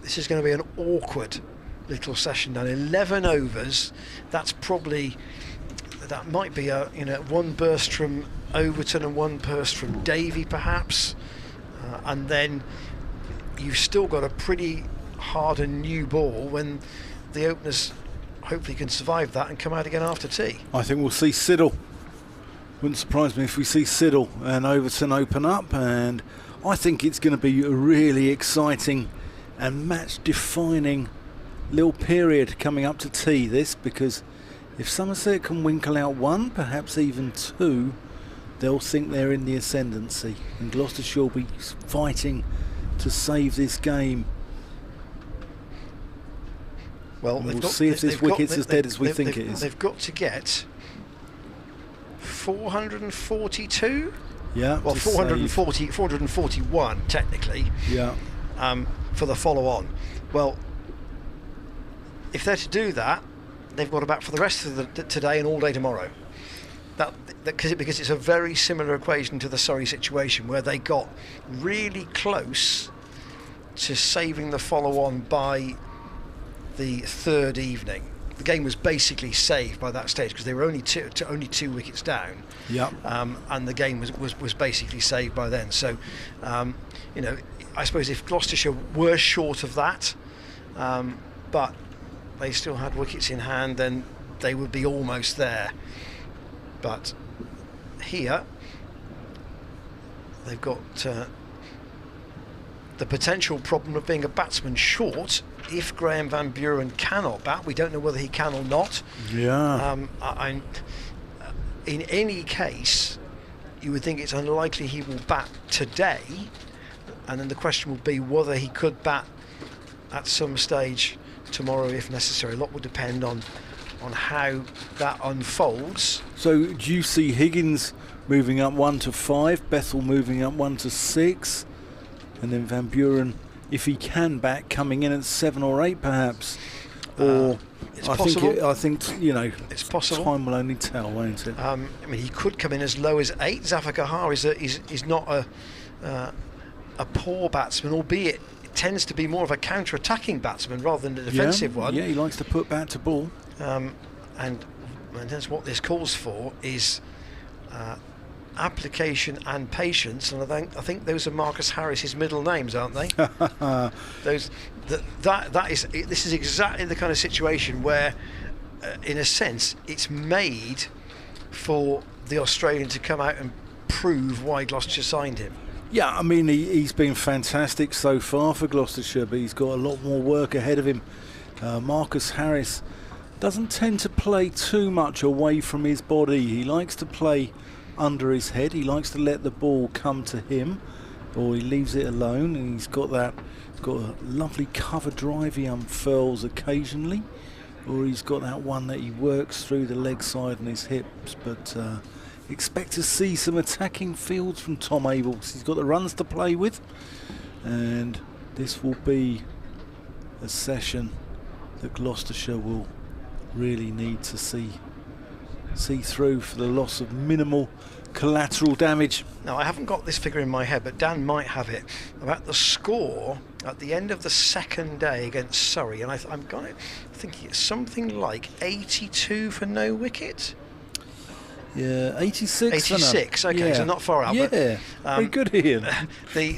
Speaker 2: this is going to be an awkward little session done. 11 overs. That might be one burst from Overton and one burst from Davey, perhaps, and then you've still got a pretty hard and new ball when the openers hopefully can survive that and come out again after tea.
Speaker 3: I think we'll see Siddle. Wouldn't surprise me if we see Siddle and Overton open up, and I think it's going to be a really exciting and match-defining little period coming up to tea, this, because if Somerset can winkle out one, perhaps even two, they'll think they're in the ascendancy, and Gloucestershire will be fighting to save this game.
Speaker 2: Well,
Speaker 3: we'll see if this wicket's as dead as we think it is.
Speaker 2: They've got to get 442?
Speaker 3: Yeah.
Speaker 2: Well, 441 technically.
Speaker 3: Yeah.
Speaker 2: For the follow-on. Well, if they're to do that, they've got to bat for the rest of today and all day tomorrow. Because it's a very similar equation to the Surrey situation, where they got really close to saving the follow-on by the third evening. The game was basically saved by that stage because they were only two wickets down.
Speaker 3: Yeah.
Speaker 2: And the game was basically saved by then. So, I suppose if Gloucestershire were short of that, but they still had wickets in hand, then they would be almost there. But here, they've got the potential problem of being a batsman short if Graham Van Buren cannot bat. We don't know whether he can or not.
Speaker 3: Yeah.
Speaker 2: In any case, you would think it's unlikely he will bat today, and then the question will be whether he could bat at some stage tomorrow if necessary. A lot will depend on how that unfolds.
Speaker 3: So do you see Higgins moving up 1 to 5, Bethel moving up 1 to 6, and then Van Buren, if he can bat, coming in at 7 or 8 perhaps? Or
Speaker 2: it's possible.
Speaker 3: I think
Speaker 2: it's possible.
Speaker 3: Time will only tell, won't it?
Speaker 2: He could come in as low as 8. Zafar Gahar is not a poor batsman, albeit it tends to be more of a counter-attacking batsman rather than a defensive one.
Speaker 3: Yeah, he likes to put bat to ball.
Speaker 2: And that's what this calls for, is application and patience, and I think those are Marcus Harris's middle names, aren't they? This is exactly the kind of situation where, in a sense, it's made for the Australian to come out and prove why Gloucestershire signed him.
Speaker 3: Yeah, I mean, he's been fantastic so far for Gloucestershire, but he's got a lot more work ahead of him. Marcus Harris doesn't tend to play too much away from his body. He likes to play under his head. He likes to let the ball come to him, or he leaves it alone, and he's got a lovely cover drive he unfurls occasionally, or he's got that one that he works through the leg side and his hips. But expect to see some attacking fields from Tom Abel. He's got the runs to play with, and this will be a session that Gloucestershire will really need to see through for the loss of minimal collateral damage.
Speaker 2: Now, I haven't got this figure in my head, but Dan might have it, about the score at the end of the second day against Surrey, and I'm thinking it's something like 82 for no wicket.
Speaker 3: Yeah, 86.
Speaker 2: 86. Okay, yeah. So not far out.
Speaker 3: Yeah,
Speaker 2: but,
Speaker 3: very good, Ian.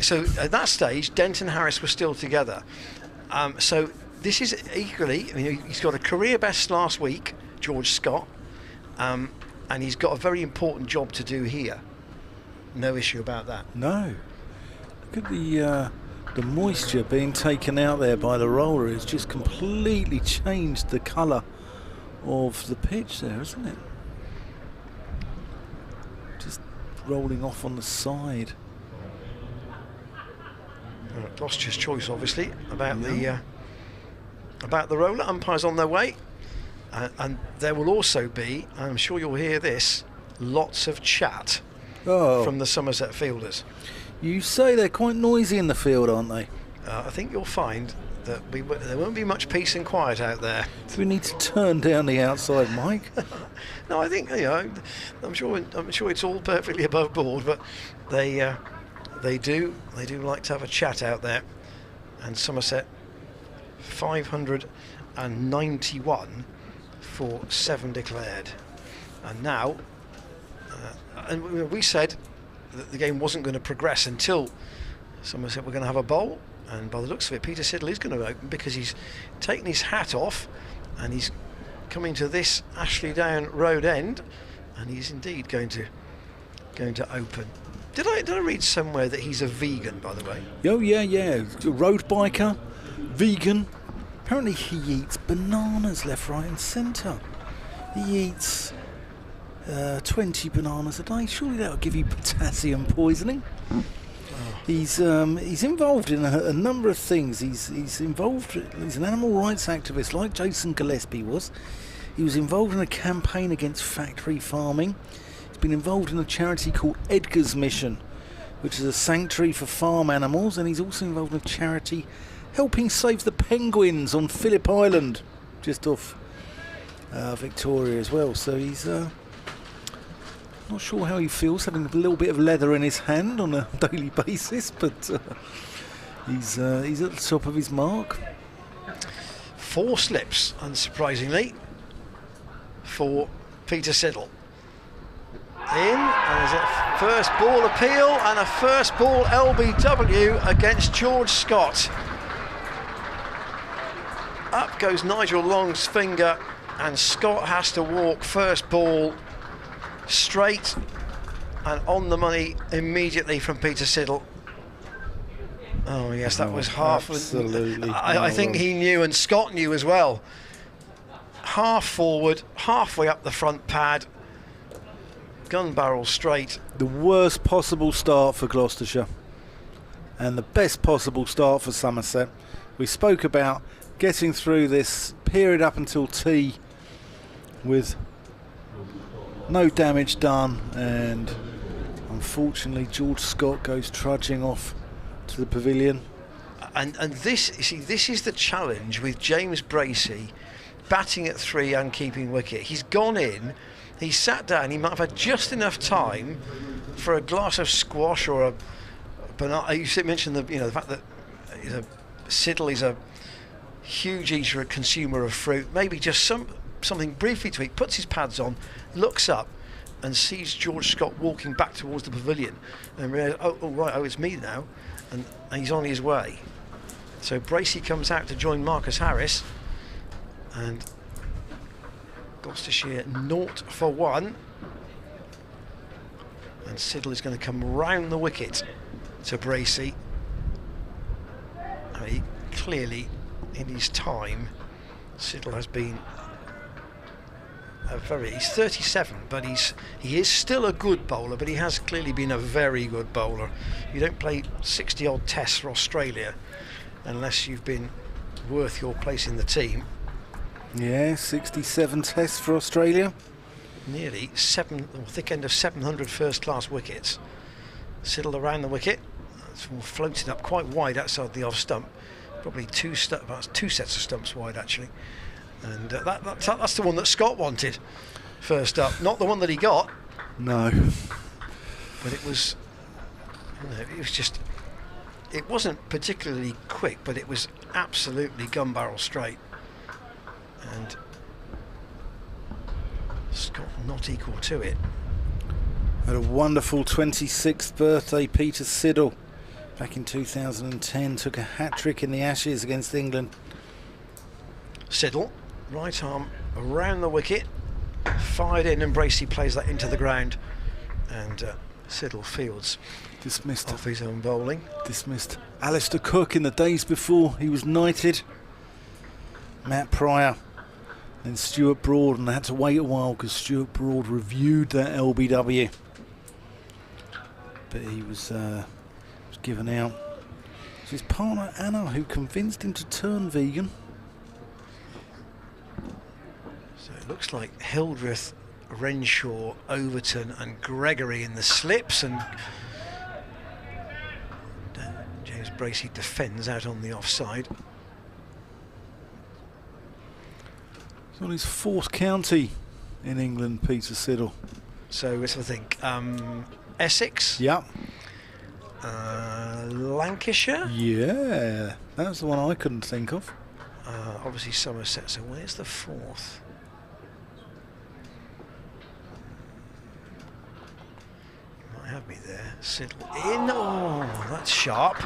Speaker 2: So at that stage, Denton Harris was still together. So this is equally. I mean, he's got a career best last week, George Scott, and he's got a very important job to do here. No issue about that.
Speaker 3: No. Look at the moisture being taken out there by the roller. It's just completely changed the colour of the pitch there, isn't it? Just rolling off on the side.
Speaker 2: Gloucestershire's choice, obviously, about the roller. Umpires on their way, and there will also be, I'm sure you'll hear this, lots of chat
Speaker 3: from
Speaker 2: the Somerset fielders.
Speaker 3: You say they're quite noisy in the field, aren't they?
Speaker 2: I think you'll find that there won't be much peace and quiet out there.
Speaker 3: Do we need to turn down the outside mic?
Speaker 2: No, I think I'm sure it's all perfectly above board, but they do like to have a chat out there. And Somerset 591 for 7 declared, and now and we said that the game wasn't going to progress until Somerset were going to have a bowl, and by the looks of it, Peter Siddle is going to open, because he's taken his hat off and he's coming to this Ashley Down road end, and he's indeed going to open. Did I read somewhere that he's a vegan, by the way?
Speaker 3: Oh yeah, a road biker, vegan. Apparently he eats bananas left, right and centre. He eats 20 bananas a day. Surely that will give you potassium poisoning. He's involved in a number of things. He's an animal rights activist like Jason Gillespie was. He was involved in a campaign against factory farming. He's been involved in a charity called Edgar's Mission, which is a sanctuary for farm animals, and he's also involved in a charity helping save the penguins on Phillip Island, just off Victoria as well. So he's not sure how he feels having a little bit of leather in his hand on a daily basis, but he's at the top of his mark.
Speaker 2: 4 slips, unsurprisingly, for Peter Siddle. In, and there's a first ball appeal and a first ball LBW against George Scott. Up goes Nigel Long's finger, and Scott has to walk first ball straight and on the money immediately from Peter Siddle. Oh yes, that was half.
Speaker 3: Absolutely.
Speaker 2: I think he knew, and Scott knew as well. Half forward, halfway up the front pad, gun barrel straight.
Speaker 3: The worst possible start for Gloucestershire and the best possible start for Somerset. We spoke about getting through this period up until tea with no damage done, and unfortunately George Scott goes trudging off to the pavilion.
Speaker 2: And this, you see, this is the challenge with James Bracey batting at 3 and keeping wicket. He's gone in, he's sat down, he might have had just enough time for a glass of squash or a banana. You mentioned the fact that Siddle is a huge eater, consumer of fruit. Maybe just something briefly to eat. Puts his pads on, looks up, and sees George Scott walking back towards the pavilion, and realises, oh, it's me now, and he's on his way. So Bracey comes out to join Marcus Harris, and Gloucestershire 0 for 1, and Siddle is going to come round the wicket to Bracey. I mean, clearly in his time, Siddle has been he's 37, but he is still a good bowler, but he has clearly been a very good bowler. You don't play 60 odd tests for Australia unless you've been worth your place in the team.
Speaker 3: Yeah, 67 tests for Australia.
Speaker 2: Nearly thick end of 700 first class wickets. Siddle around the wicket, floated up quite wide outside the off stump, probably two sets of stumps wide actually. And that's the one that Scott wanted first up, not the one that he got.
Speaker 3: No.
Speaker 2: But it was just, it wasn't particularly quick, but it was absolutely gun barrel straight. And Scott not equal to it.
Speaker 3: Had a wonderful 26th birthday, Peter Siddle. Back in 2010, took a hat-trick in the Ashes against England.
Speaker 2: Siddle, right arm around the wicket, fired in, and Bracey plays that into the ground, and Siddle fields
Speaker 3: dismissed
Speaker 2: off his own bowling.
Speaker 3: Dismissed Alistair Cook in the days before he was knighted. Matt Pryor, then Stuart Broad, and they had to wait a while because Stuart Broad reviewed that LBW, but he was given out. It's his partner Anna who convinced him to turn vegan.
Speaker 2: So it looks like Hildreth Renshaw, Overton and Gregory in the slips, and James Bracey defends out on the offside.
Speaker 3: He's on his 4th county in England, Peter Siddle.
Speaker 2: So let's have a think. Essex?
Speaker 3: Yeah.
Speaker 2: Lancashire?
Speaker 3: Yeah, that's the one I couldn't think of.
Speaker 2: Obviously Somerset, so where's the 4th? You might have me there. Siddle in. Oh, that's sharp.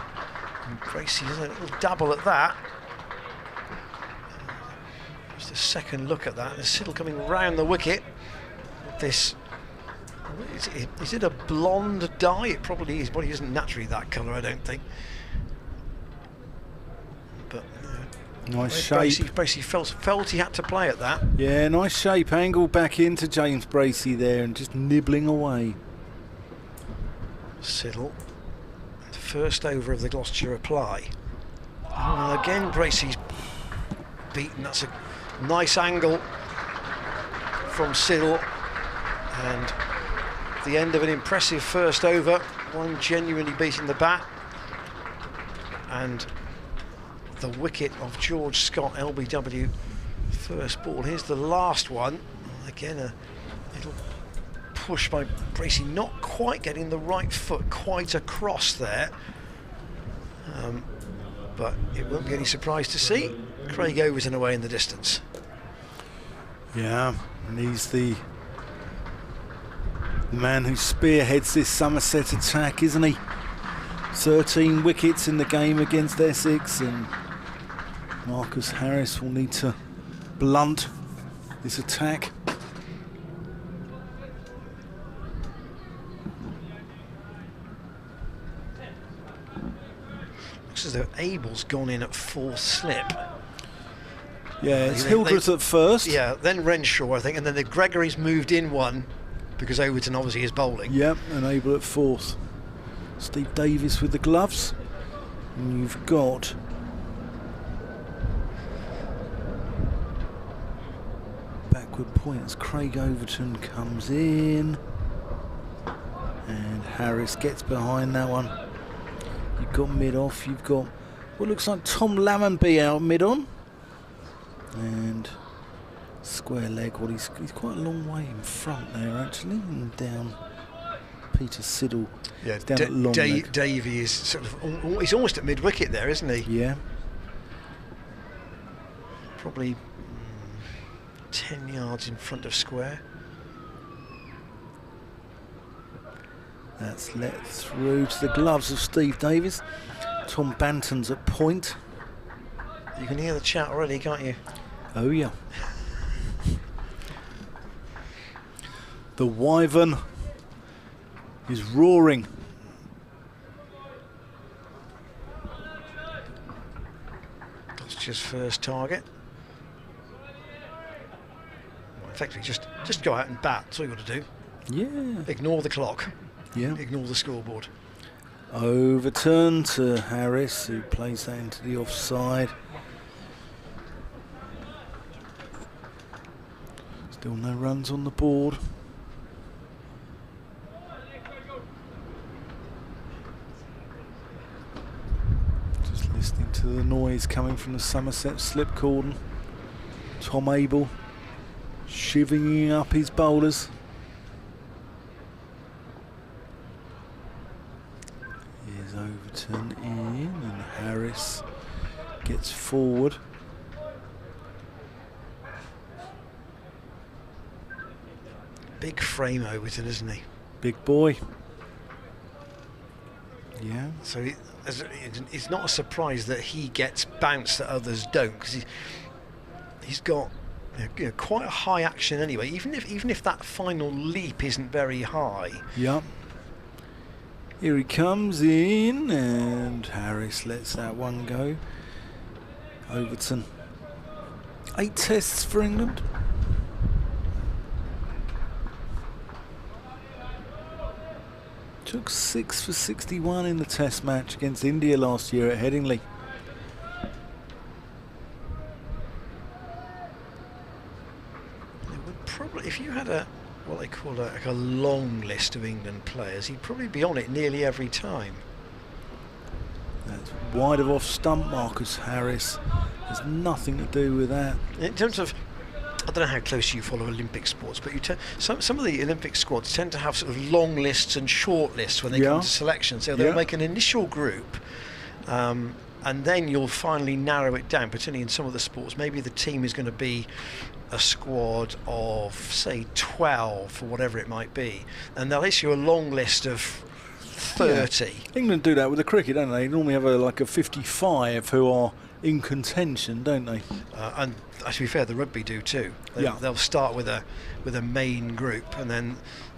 Speaker 2: And Bracey has a little dabble at that. Just a second look at that. And Siddle coming round the wicket with this. Is it a blonde dye? It probably is. Body isn't naturally that colour, I don't think. But
Speaker 3: nice shape.
Speaker 2: Bracey felt he had to play at that.
Speaker 3: Yeah, nice shape. Angle back into James Bracey there and just nibbling away.
Speaker 2: Siddle, the first over of the Gloucestershire reply. Oh, and again Bracey's beaten. That's a nice angle from Siddle, and the end of an impressive first over, one genuinely beating the bat, and the wicket of George Scott, LBW, first ball. Here's the last one. Again, a little push by Bracey, not quite getting the right foot quite across there, but it won't be any surprise to see Craig Overton away in the distance.
Speaker 3: Yeah, and he's the man who spearheads this Somerset attack, isn't he? 13 wickets in the game against Essex, and Marcus Harris will need to blunt this attack.
Speaker 2: Looks as though Abel's gone in at 4th slip.
Speaker 3: Yeah, it's Hildreth at first.
Speaker 2: Yeah, then Renshaw, I think, and then the Gregory's moved in one because Overton obviously is bowling.
Speaker 3: Yep, and Abel at 4th. Steve Davis with the gloves. And you've got backward point as Craig Overton comes in. And Harris gets behind that one. You've got mid-off. You've got what looks like Tom Lammonby out mid-on. And square leg. Well, he's quite a long way in front there, actually. And down Peter Siddle.
Speaker 2: Yeah,
Speaker 3: down at long leg.
Speaker 2: Davey is sort of, he's almost at mid-wicket there, isn't he?
Speaker 3: Yeah.
Speaker 2: Probably 10 yards in front of square.
Speaker 3: That's let through to the gloves of Steve Davis. Tom Banton's at point.
Speaker 2: You can hear the chat already, can't you?
Speaker 3: Oh yeah. The Wyvern is roaring.
Speaker 2: Gloucestershire's first target. Well, effectively, just go out and bat. That's all you've got to do.
Speaker 3: Yeah.
Speaker 2: Ignore the clock.
Speaker 3: Yeah.
Speaker 2: Ignore the scoreboard.
Speaker 3: Overturn to Harris, who plays that into the offside. Still no runs on the board. Just listening to the noise coming from the Somerset slip cordon. Tom Abel shivvying up his bowlers. Here's Overton in, and Harris gets forward.
Speaker 2: Big frame Overton, isn't he?
Speaker 3: Big boy. Yeah.
Speaker 2: So it's not a surprise that he gets bounced that others don't, because he's got quite a high action anyway. Even if that final leap isn't very high.
Speaker 3: Yep. Here he comes in, and Harris lets that one go. Overton. 8 tests for England. Took 6 for 61 in the test match against India last year at Headingley.
Speaker 2: It would probably, if you had a what they call like a long list of England players. He'd probably be on it nearly every time.
Speaker 3: That's wide of off stump, Marcus Harris. There's nothing to do with that.
Speaker 2: In terms of, I don't know how close you follow Olympic sports, but some of the Olympic squads tend to have sort of long lists and short lists when they come to selection. So they'll make an initial group, and then you'll finally narrow it down, particularly in some of the sports. Maybe the team is going to be a squad of, say, 12 or whatever it might be, and they'll issue a long list of 30.
Speaker 3: Yeah. England do that with the cricket, don't they? They normally have a 55 who are in contention, don't they?
Speaker 2: And to be fair, the rugby do too. They'll start with a main group, and then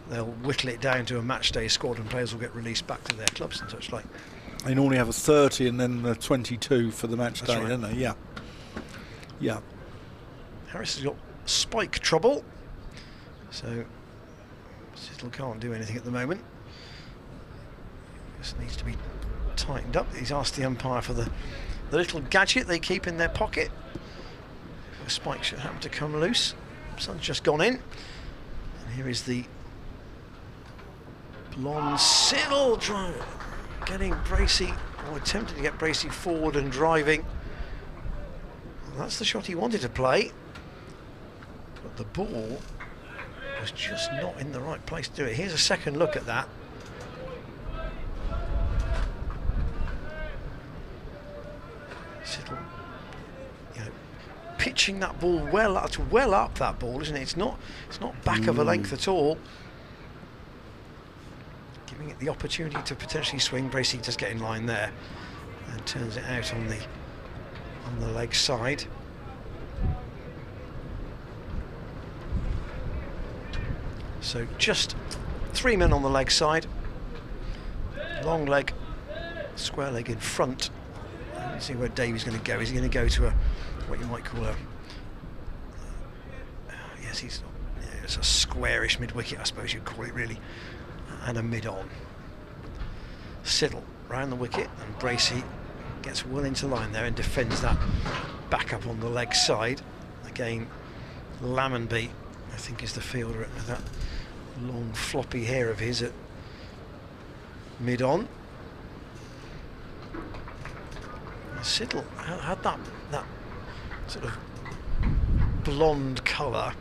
Speaker 2: they'll whittle it down to a match day squad, and players will get released back to their clubs and such like.
Speaker 3: They normally have a 30 and then a 22 for the match day, don't they? Yeah. Yeah.
Speaker 2: Harris has got spike trouble, so Siddle can't do anything at the moment. This needs to be tightened up. He's asked the umpire for the little gadget they keep in their pocket. If a spike should happen to come loose. Sun's just gone in. And here is the blonde Siddle getting Bracey, or attempting to get Bracey forward and driving. Well, that's the shot he wanted to play. But the ball was just not in the right place to do it. Here's a second look at that. Siddle, pitching that ball well up that ball, isn't it? It's not back of a length at all. Giving it the opportunity to potentially swing. Bracey does get in line there and turns it out on the leg side. So just 3 men on the leg side. Long leg, square leg in front. Let's see where Davey's going to go. Is he going to go to what you might call yes, it's a squarish mid-wicket, I suppose you'd call it really, and a mid-on. Siddle round the wicket, and Bracey gets well into line there and defends that back up on the leg side. Again, Lammonby, I think, is the fielder with that long floppy hair of his at mid-on. Siddle had that sort of blonde colour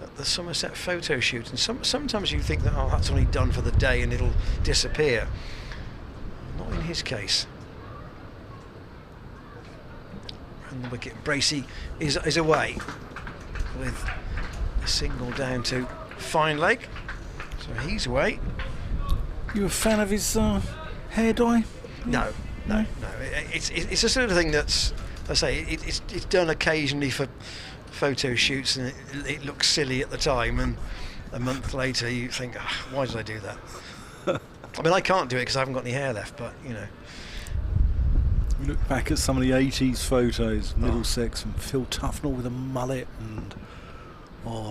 Speaker 2: at the Somerset photo shoot, and sometimes you think that, oh, that's only done for the day and it'll disappear. Not in his case. And the wicket, Bracey is away with a single down to fine leg, so he's away.
Speaker 3: You a fan of his hair dye?
Speaker 2: No. It's a sort of thing that's, I say, it's done occasionally for photo shoots, and it looks silly at the time, and a month later you think, oh, why did I do that? I mean, I can't do it because I haven't got any hair left, but you know.
Speaker 3: We look back at some of the 80s photos, Middlesex and Phil Tufnell with a mullet, and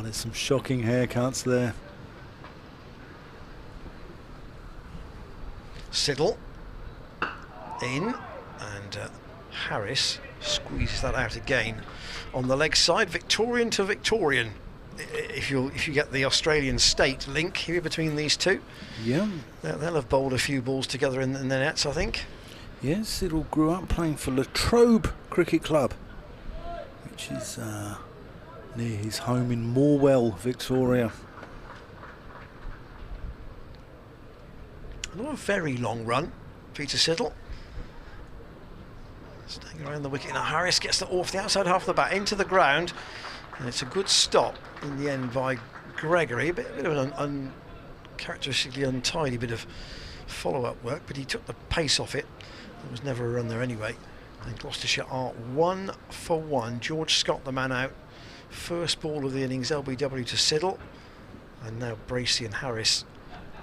Speaker 3: there's some shocking haircuts there.
Speaker 2: Siddle in, and Harris squeezes that out again on the leg side. Victorian to Victorian, if you get the Australian state link here between these two.
Speaker 3: Yeah,
Speaker 2: they'll have bowled a few balls together in the nets, I think.
Speaker 3: Yes, Siddle grew up playing for Latrobe Cricket Club, which is near his home in Morwell, Victoria.
Speaker 2: Not a very long run, Peter Siddle. Staying around the wicket now. Harris gets the off the outside half of the bat into the ground, and it's a good stop in the end by Gregory. A bit of an uncharacteristically untidy bit of follow-up work, but he took the pace off it. There was never a run there anyway. And Gloucestershire are 1 for 1. George Scott, the man out. First ball of the innings, LBW to Siddle, and now Bracey and Harris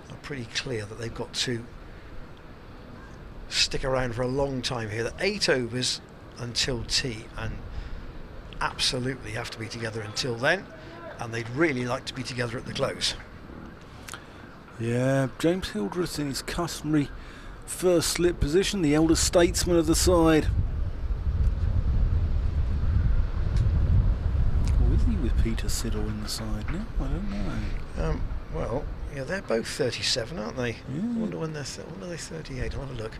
Speaker 2: are pretty clear that they've got to stick around for a long time here. The 8 overs until tea, and absolutely have to be together until then, and they'd really like to be together at the close.
Speaker 3: Yeah, James Hildreth in his customary first slip position, the elder statesman of the side. Or is he with Peter Siddle in the side now? I don't know.
Speaker 2: Well, yeah, they're both 37, aren't they?
Speaker 3: Yeah.
Speaker 2: I wonder when they're 38. I'll have a look.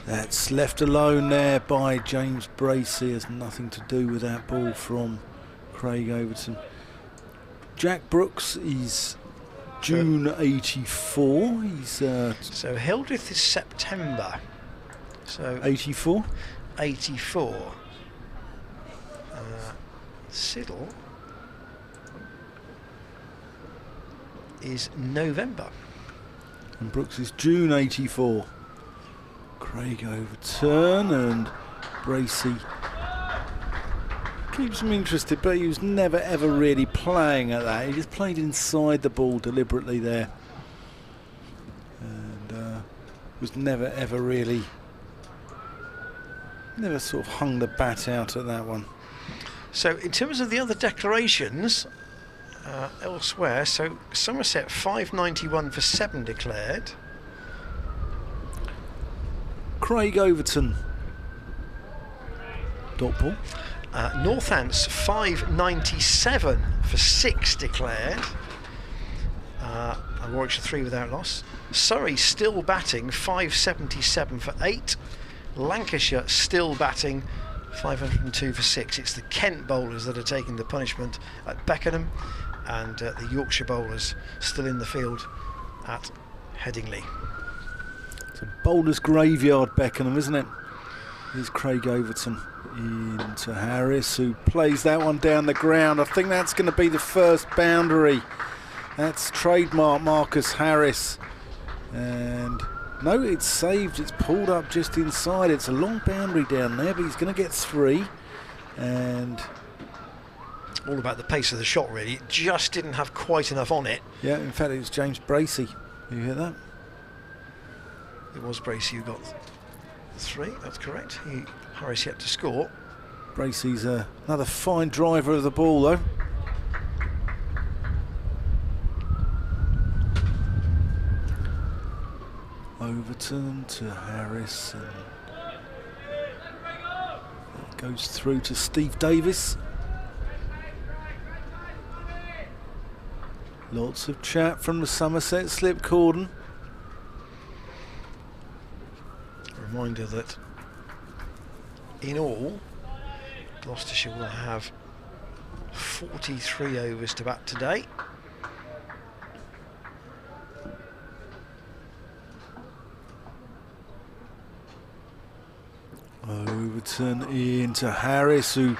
Speaker 3: That's left alone there by James Bracey. Has nothing to do with that ball from Craig Overton. Jack Brooks is June 84. He's
Speaker 2: So Hildreth is September. So
Speaker 3: 84.
Speaker 2: 84. Siddle is November.
Speaker 3: And Brooks is June 84. Craig Overton and Bracey keeps him interested, but he was never ever really playing at that. He just played inside the ball deliberately there, and was never ever really, never sort of hung the bat out at that one.
Speaker 2: So in terms of the other declarations elsewhere, so Somerset 591 for 7 declared.
Speaker 3: Craig Overton dot ball.
Speaker 2: Northants 597 for 6 declared. And Warwickshire 3 without loss. Surrey still batting 577 for 8. Lancashire still batting 502 for 6. It's the Kent bowlers that are taking the punishment at Beckenham, and the Yorkshire bowlers still in the field at Headingley.
Speaker 3: It's a bowler's graveyard, Beckenham, isn't it? Here's Craig Overton into Harris, who plays that one down the ground. I think that's going to be the first boundary. That's trademark Marcus Harris. And no, it's saved. It's pulled up just inside. It's a long boundary down there, but he's going to get 3. And
Speaker 2: all about the pace of the shot, really. It just didn't have quite enough on it.
Speaker 3: yeah, in fact, it was James Bracey. You hear that?
Speaker 2: It was Bracey who got 3, that's correct. Harris yet to score.
Speaker 3: Bracey's another fine driver of the ball, though. Overton to Harris, and it goes through to Steve Davis. Lots of chat from the Somerset slip cordon.
Speaker 2: A reminder that in all, Gloucestershire will have 43 overs to bat today.
Speaker 3: Overton into Harris, who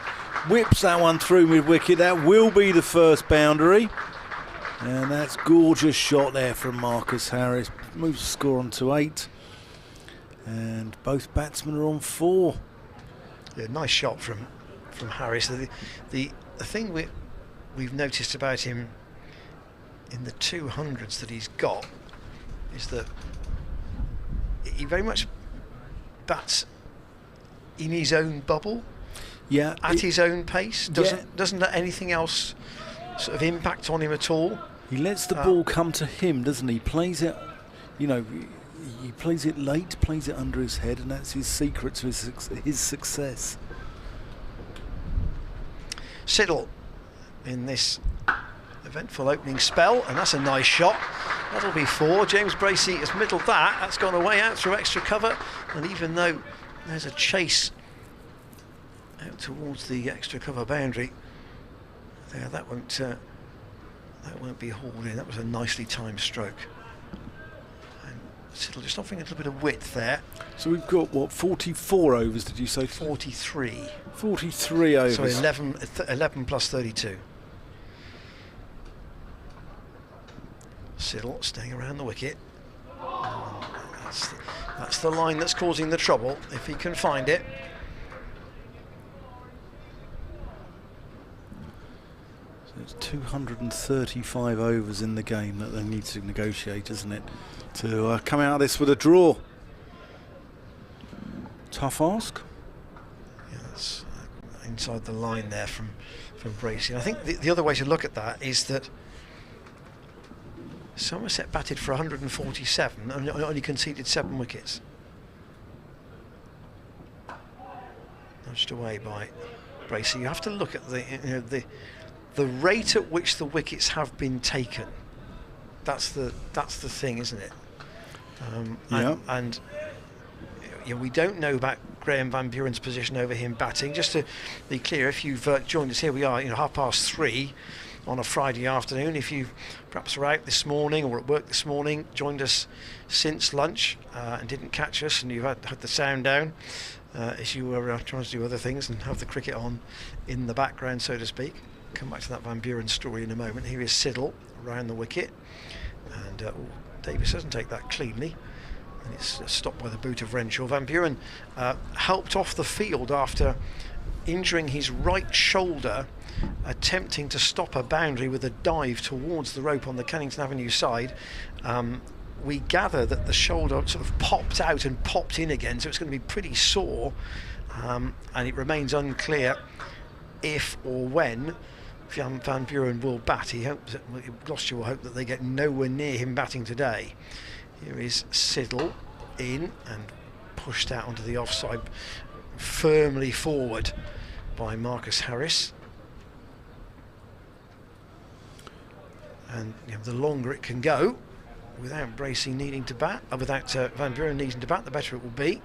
Speaker 3: whips that one through mid-wicket. That will be the first boundary. And that's gorgeous shot there from Marcus Harris. Moves the score on to 8. And both batsmen are on 4.
Speaker 2: Yeah, nice shot from Harris. The thing we've noticed about him in the 200s that he's got is that he very much bats in his own bubble,
Speaker 3: Yeah,
Speaker 2: at his own pace. Doesn't let anything else sort of impact on him at all.
Speaker 3: he lets the ball come to him, doesn't he? Plays it, you know, he plays it late, plays it under his head, and that's his secret to his success.
Speaker 2: Siddle in this eventful opening spell, and that's a nice shot. That'll be 4. James Bracey has middled that. That's gone away out through extra cover, and even though there's a chase out towards the extra cover boundary, there that won't be hauled in. That was a nicely timed stroke. And Siddle just offering a little bit of width there.
Speaker 3: So we've got, what, 44 overs, did you say?
Speaker 2: 43.
Speaker 3: 43 overs.
Speaker 2: So 11 plus 32. Siddle staying around the wicket. That's the line that's causing the trouble, if he can find it.
Speaker 3: So it's 235 overs in the game that they need to negotiate, isn't it? To come out of this with a draw. Tough ask.
Speaker 2: Yeah, that's inside the line there from Bracey. I think the other way to look at that is that Somerset batted for 147 and only conceded 7 wickets. Nudged away by Bracey. You have to look at the the rate at which the wickets have been taken. That's the thing, isn't it? And we don't know about Graham Van Buren's position over him batting. Just to be clear, if you've joined us here, we are 3:30 on a Friday afternoon. If you perhaps were out this morning or at work this morning, joined us since lunch and didn't catch us, and you've had the sound down as you were trying to do other things and have the cricket on in the background, so to speak. Come back to that Van Buren story in a moment. Here is Siddle around the wicket, and Davis doesn't take that cleanly, and it's stopped by the boot of Renshaw. Van Buren helped off the field after injuring his right shoulder attempting to stop a boundary with a dive towards the rope on the Kennington Avenue side. We gather that the shoulder sort of popped out and popped in again, so it's going to be pretty sore, and it remains unclear if or when Van Buren will bat. Gloucestershire will hope that they get nowhere near him batting today. Here is Siddle in and pushed out onto the offside, firmly forward by Marcus Harris. And the longer it can go without Bracey needing to bat, without Van Buren needing to bat, the better it will be.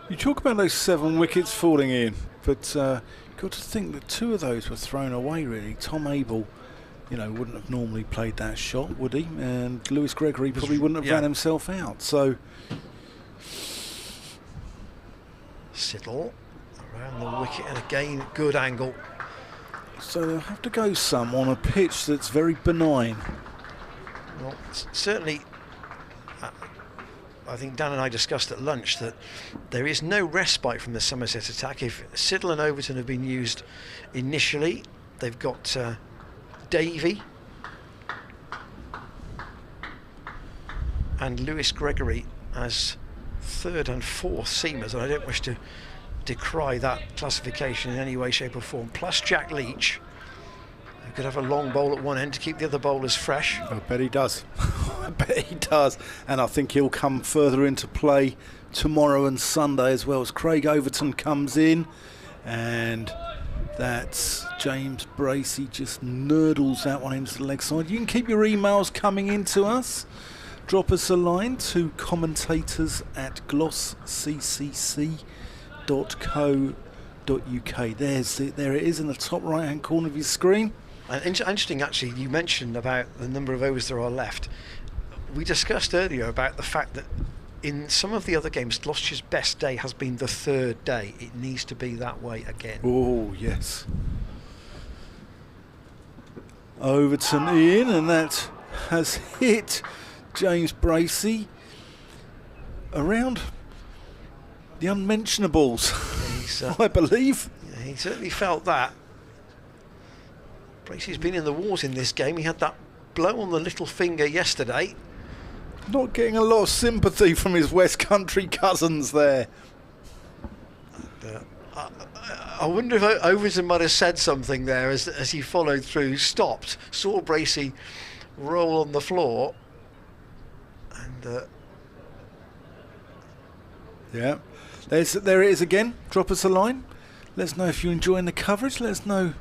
Speaker 3: You talk about those 7 wickets falling in, but got to think that 2 of those were thrown away, really. Tom Abel, wouldn't have normally played that shot, would he? And Lewis Gregory probably wouldn't have ran himself out. So
Speaker 2: Siddle around the wicket, and again, good angle.
Speaker 3: So they'll have to go some on a pitch that's very benign.
Speaker 2: Well, certainly, I think Dan and I discussed at lunch that there is no respite from the Somerset attack. If Siddle and Overton have been used initially, they've got Davey and Lewis Gregory as 3rd and 4th seamers, and I don't wish to decry that classification in any way, shape or form, plus Jack Leach, who could have a long bowl at one end to keep the other bowlers fresh.
Speaker 3: I bet he does. I bet he does, and I think he'll come further into play tomorrow and Sunday as well, as Craig Overton comes in, and that's James Bracey just nurdles that one into the leg side. You can keep your emails coming in to us. Drop us a line to commentators@glossccc.co.uk. There it is in the top right hand corner of your screen.
Speaker 2: And interesting, actually, you mentioned about the number of overs there are left. We discussed earlier about the fact that in some of the other games, Gloucestershire's best day has been the 3rd day. It needs to be that way again.
Speaker 3: Oh, yes. Overton in, and that has hit James Bracey around the unmentionables, I believe.
Speaker 2: Yeah, he certainly felt that. Bracey's been in the wars in this game. He had that blow on the little finger yesterday.
Speaker 3: Not getting a lot of sympathy from his West Country cousins there.
Speaker 2: I wonder if Overton might have said something there as he followed through, stopped, saw Bracey roll on the floor, and
Speaker 3: yeah, there it is again. Drop us a line. Let us know if you're enjoying the coverage. Let us know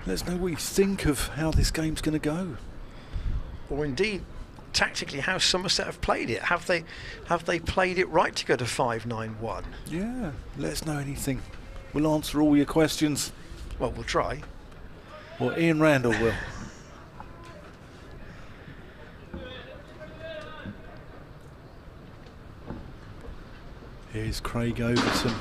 Speaker 3: what you think of how this game's going to go,
Speaker 2: or indeed tactically how Somerset have played it. Have they played it right to go to 5-9-1?
Speaker 3: Yeah, let us know anything. We'll answer all your questions.
Speaker 2: Well, we'll try.
Speaker 3: Or Ian Randall will. Here's Craig Overton.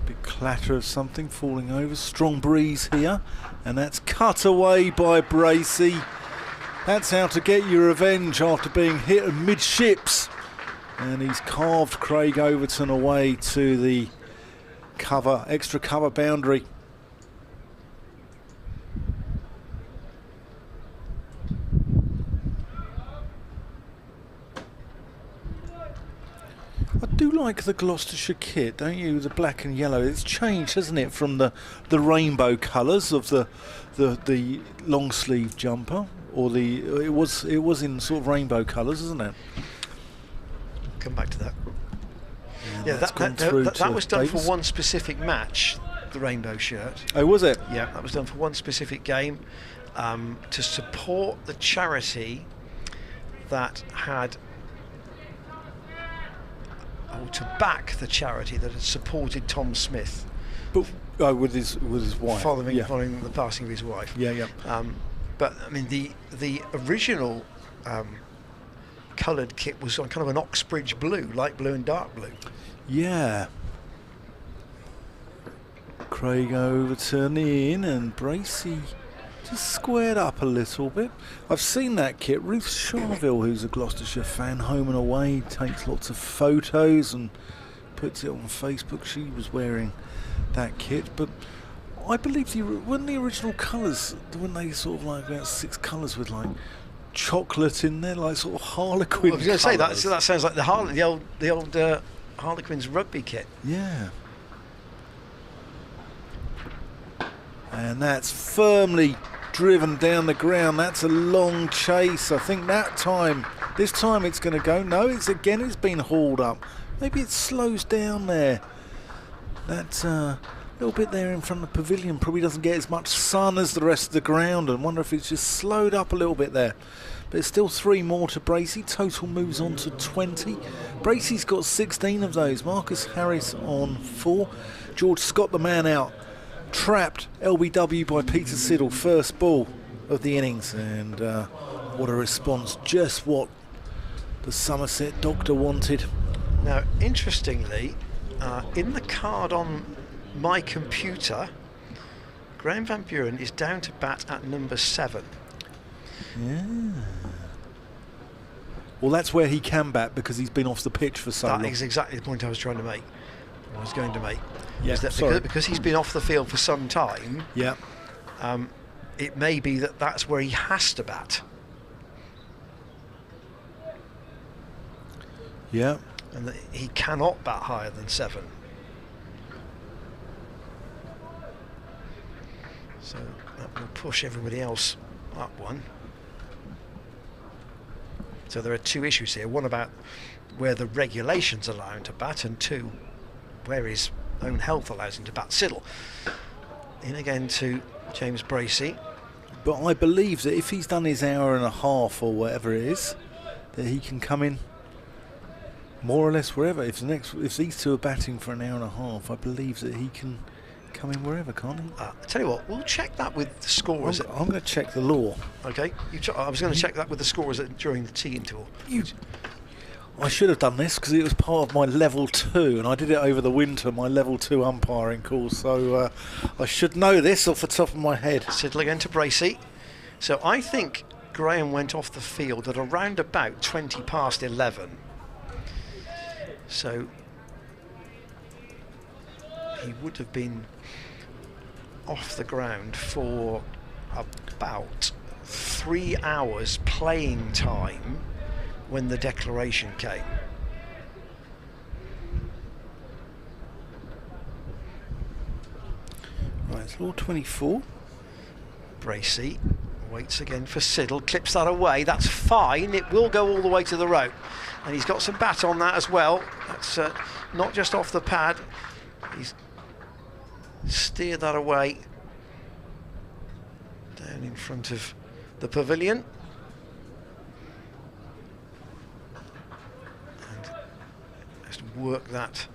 Speaker 3: Big clatter of something falling over. Strong breeze here, and that's cut away by Bracey. That's how to get your revenge after being hit amidships. And he's carved Craig Overton away to the extra cover boundary. I do like the Gloucestershire kit, don't you? The black and yellow. It's changed, hasn't it, from the rainbow colours of the long sleeve jumper, or it was in sort of rainbow colours, isn't it?
Speaker 2: Come back to that.
Speaker 3: Yeah,
Speaker 2: that was done Davis for one specific match. the rainbow shirt.
Speaker 3: Oh, was it?
Speaker 2: Yeah, that was done for one specific game, to support the charity that had, or to back the charity that had supported Tom Smith.
Speaker 3: But with his wife.
Speaker 2: Following the passing of his wife.
Speaker 3: Yeah.
Speaker 2: But I mean, the original coloured kit was on kind of an Oxbridge blue, light blue and dark blue.
Speaker 3: Yeah. Craig overturning in, and Bracey just squared up a little bit. I've seen that kit. Ruth Charville, who's a Gloucestershire fan, home and away, takes lots of photos and puts it on Facebook. She was wearing that kit, but I believe weren't the original colours, weren't they sort of like about 6 colours with like chocolate in there, like sort of Harlequin?
Speaker 2: I was going to say that. So that sounds like the old Harlequins rugby kit.
Speaker 3: Yeah. And that's firmly driven down the ground. That's a long chase. I think this time it's going to go. No, it's been hauled up. Maybe it slows down there. That little bit there in front of the pavilion probably doesn't get as much sun as the rest of the ground, and wonder if it's just slowed up a little bit there. But it's still 3 more to Bracey. Total moves on to 20. Bracey's got 16 of those. Marcus Harris on 4. George Scott, the man out. Trapped LBW by Peter Siddle, first ball of the innings, and what a response, just what the Somerset doctor wanted.
Speaker 2: Now, interestingly, in the card on my computer, Graham Van Buren is down to bat at number 7.
Speaker 3: Yeah. Well, that's where he can bat because he's been off the pitch for so long.
Speaker 2: That is exactly the point I was going to make.
Speaker 3: Yeah,
Speaker 2: is that because he's been off the field for some time.
Speaker 3: Yeah.
Speaker 2: It may be that's where he has to bat.
Speaker 3: Yeah.
Speaker 2: And that he cannot bat higher than 7. So that will push everybody else up one. So there are 2 issues here. One about where the regulations allow him to bat, and 2, where his own health allows him to bat. Siddle in again to James Bracey.
Speaker 3: But I believe that if he's done his hour and a half or whatever it is, that he can come in more or less wherever. If these 2 are batting for an hour and a half, I believe that he can come in wherever, can't he?
Speaker 2: I tell you what, we'll check that with the scorers.
Speaker 3: I'm going to check the law.
Speaker 2: Okay, I was going to check that with the scorers during the teeing tour.
Speaker 3: I should have done this because it was part of my level 2, and I did it over the winter, my level 2 umpiring course, so I should know this off the top of my head.
Speaker 2: Siddle again to Bracey. So I think Graham went off the field at around about 20 past 11. So he would have been off the ground for about 3 hours playing time when the declaration came.
Speaker 3: Right, it's law 24.
Speaker 2: Bracey waits again for Siddle, clips that away. That's fine, it will go all the way to the rope, and he's got some bat on that as well. That's not just off the pad. He's steered that away down in front of the pavilion. And just work that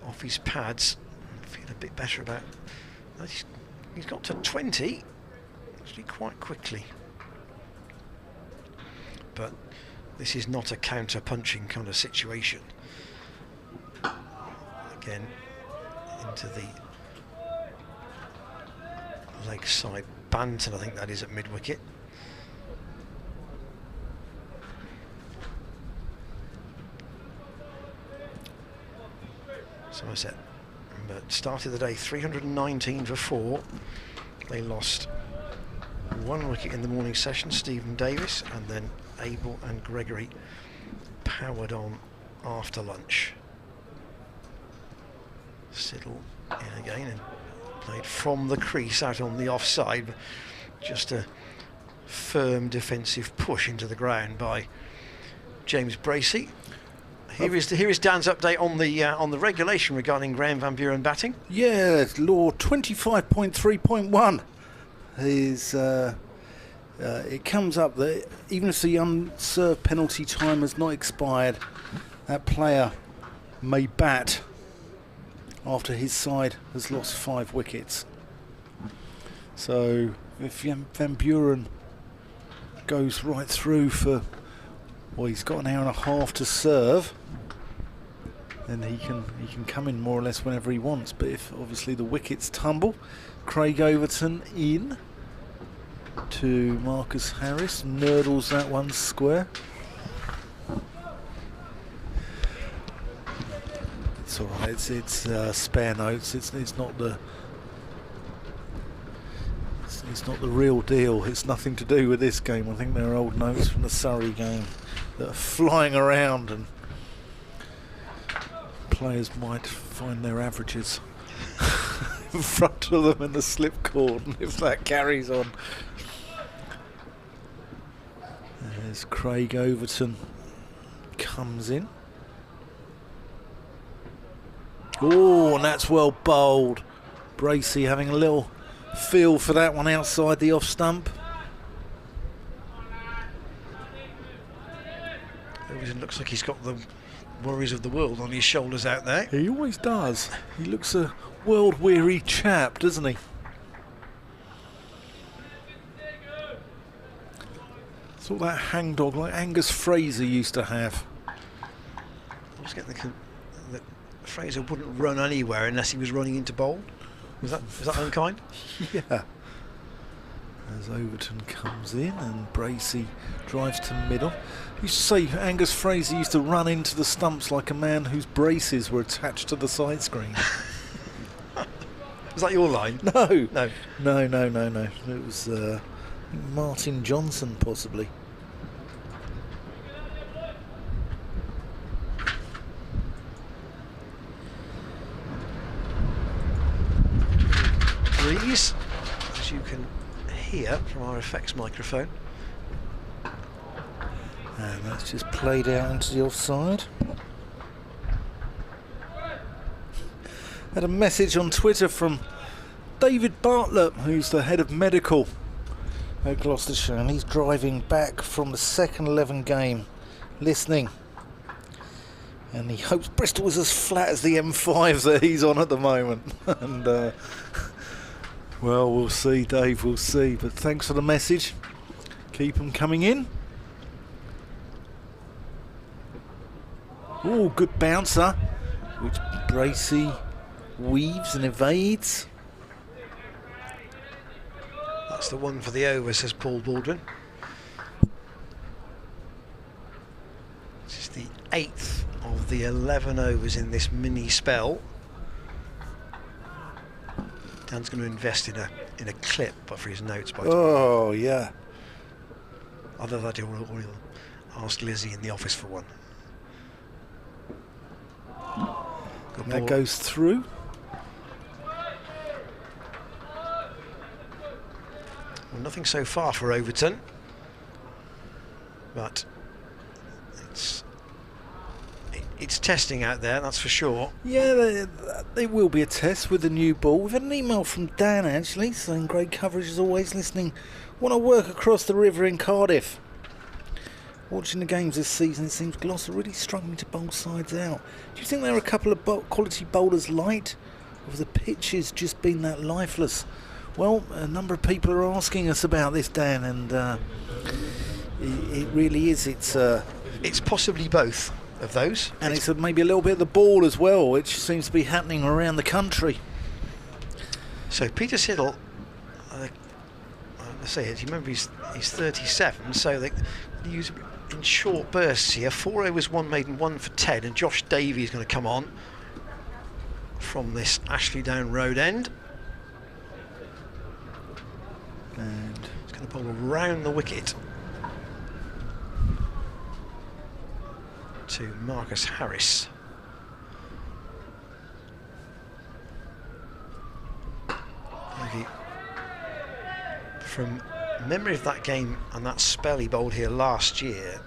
Speaker 2: off his pads. Feel a bit better about that. He's got to 20 actually quite quickly. But this is not a counter-punching kind of situation. Again, into the leg side Banton, I think that is, at mid-wicket. Somerset started the day 319 for 4. They lost 1 wicket in the morning session, Stephen Davis, and then Abel and Gregory powered on after lunch. Siddle in again and played from the crease out on the offside. Just a firm defensive push into the ground by James Bracey. Here is Dan's update on the regulation regarding Graham Van Buren batting.
Speaker 3: Yeah, law 25.3.1 is it comes up that even if the unserved penalty time has not expired, that player may bat after his side has lost 5 wickets. So if Van Buren goes right through for, well, he's got an hour and a half to serve, then he can come in more or less whenever he wants. But if obviously the wickets tumble, Craig Overton in to Marcus Harris, nurdles that one square. It's all right. It's spare notes. It's not the it's not the real deal. It's nothing to do with this game. I think they're old notes from the Surrey game that are flying around, and players might find their averages in front of them in the slip cord, and if that carries on. There's Craig Overton comes in. Oh, and that's well bowled. Bracey having a little feel for that one outside the off stump.
Speaker 2: Overton looks like he's got the worries of the world on his shoulders out there.
Speaker 3: He always does. He looks a world-weary chap, doesn't he? Sort of that hangdog like Angus Fraser used to have.
Speaker 2: I was getting that Fraser wouldn't run anywhere unless he was running into bowl. Was that unkind?
Speaker 3: Yeah. As Overton comes in and Bracey drives to middle. I used to say Angus Fraser used to run into the stumps like a man whose braces were attached to the side screen.
Speaker 2: Was that your line?
Speaker 3: No.
Speaker 2: No.
Speaker 3: It was Martin Johnson, possibly.
Speaker 2: Breeze, as you can hear from our effects microphone.
Speaker 3: And that's just played out into the offside. Had a message on Twitter from David Bartlett, who's the head of medical at Gloucestershire, and he's driving back from the second 11 game, listening. And he hopes Bristol is as flat as the M5 that he's on at the moment. And well, we'll see, Dave, we'll see. But thanks for the message. Keep them coming in. Oh, good bouncer, which Bracey weaves and evades.
Speaker 2: That's the one for the over, says Paul Baldwin. This is the 8th of the 11 overs in this mini spell. Dan's going to invest in a clip for his notes.
Speaker 3: Oh, yeah.
Speaker 2: Either that or he'll ask Lizzie in the office for one.
Speaker 3: And that goes through.
Speaker 2: Well, nothing so far for Overton, but it's testing out there, that's for sure.
Speaker 3: Yeah, there will be a test with the new ball. We've had an email from Dan actually saying great coverage as always, listening. Want to work across the river in Cardiff. Watching the games this season, it seems Gloucester really struggling to bowl sides out. Do you think there are a couple of quality bowlers light, or have the pitches just been that lifeless? Well, a number of people are asking us about this, Dan, and it really is.
Speaker 2: It's possibly both of those,
Speaker 3: and it's maybe a little bit of the ball as well, which seems to be happening around the country.
Speaker 2: So Peter Siddle, let's say it. You remember he's 37, so they use in short bursts here. 4 overs, 1 maiden, 1 for Ted, and Josh Davey is going to come on from this Ashley Down Road end.
Speaker 3: And
Speaker 2: it's going to bowl around the wicket to Marcus Harris. Maybe from memory of that game and that spell he bowled here last year,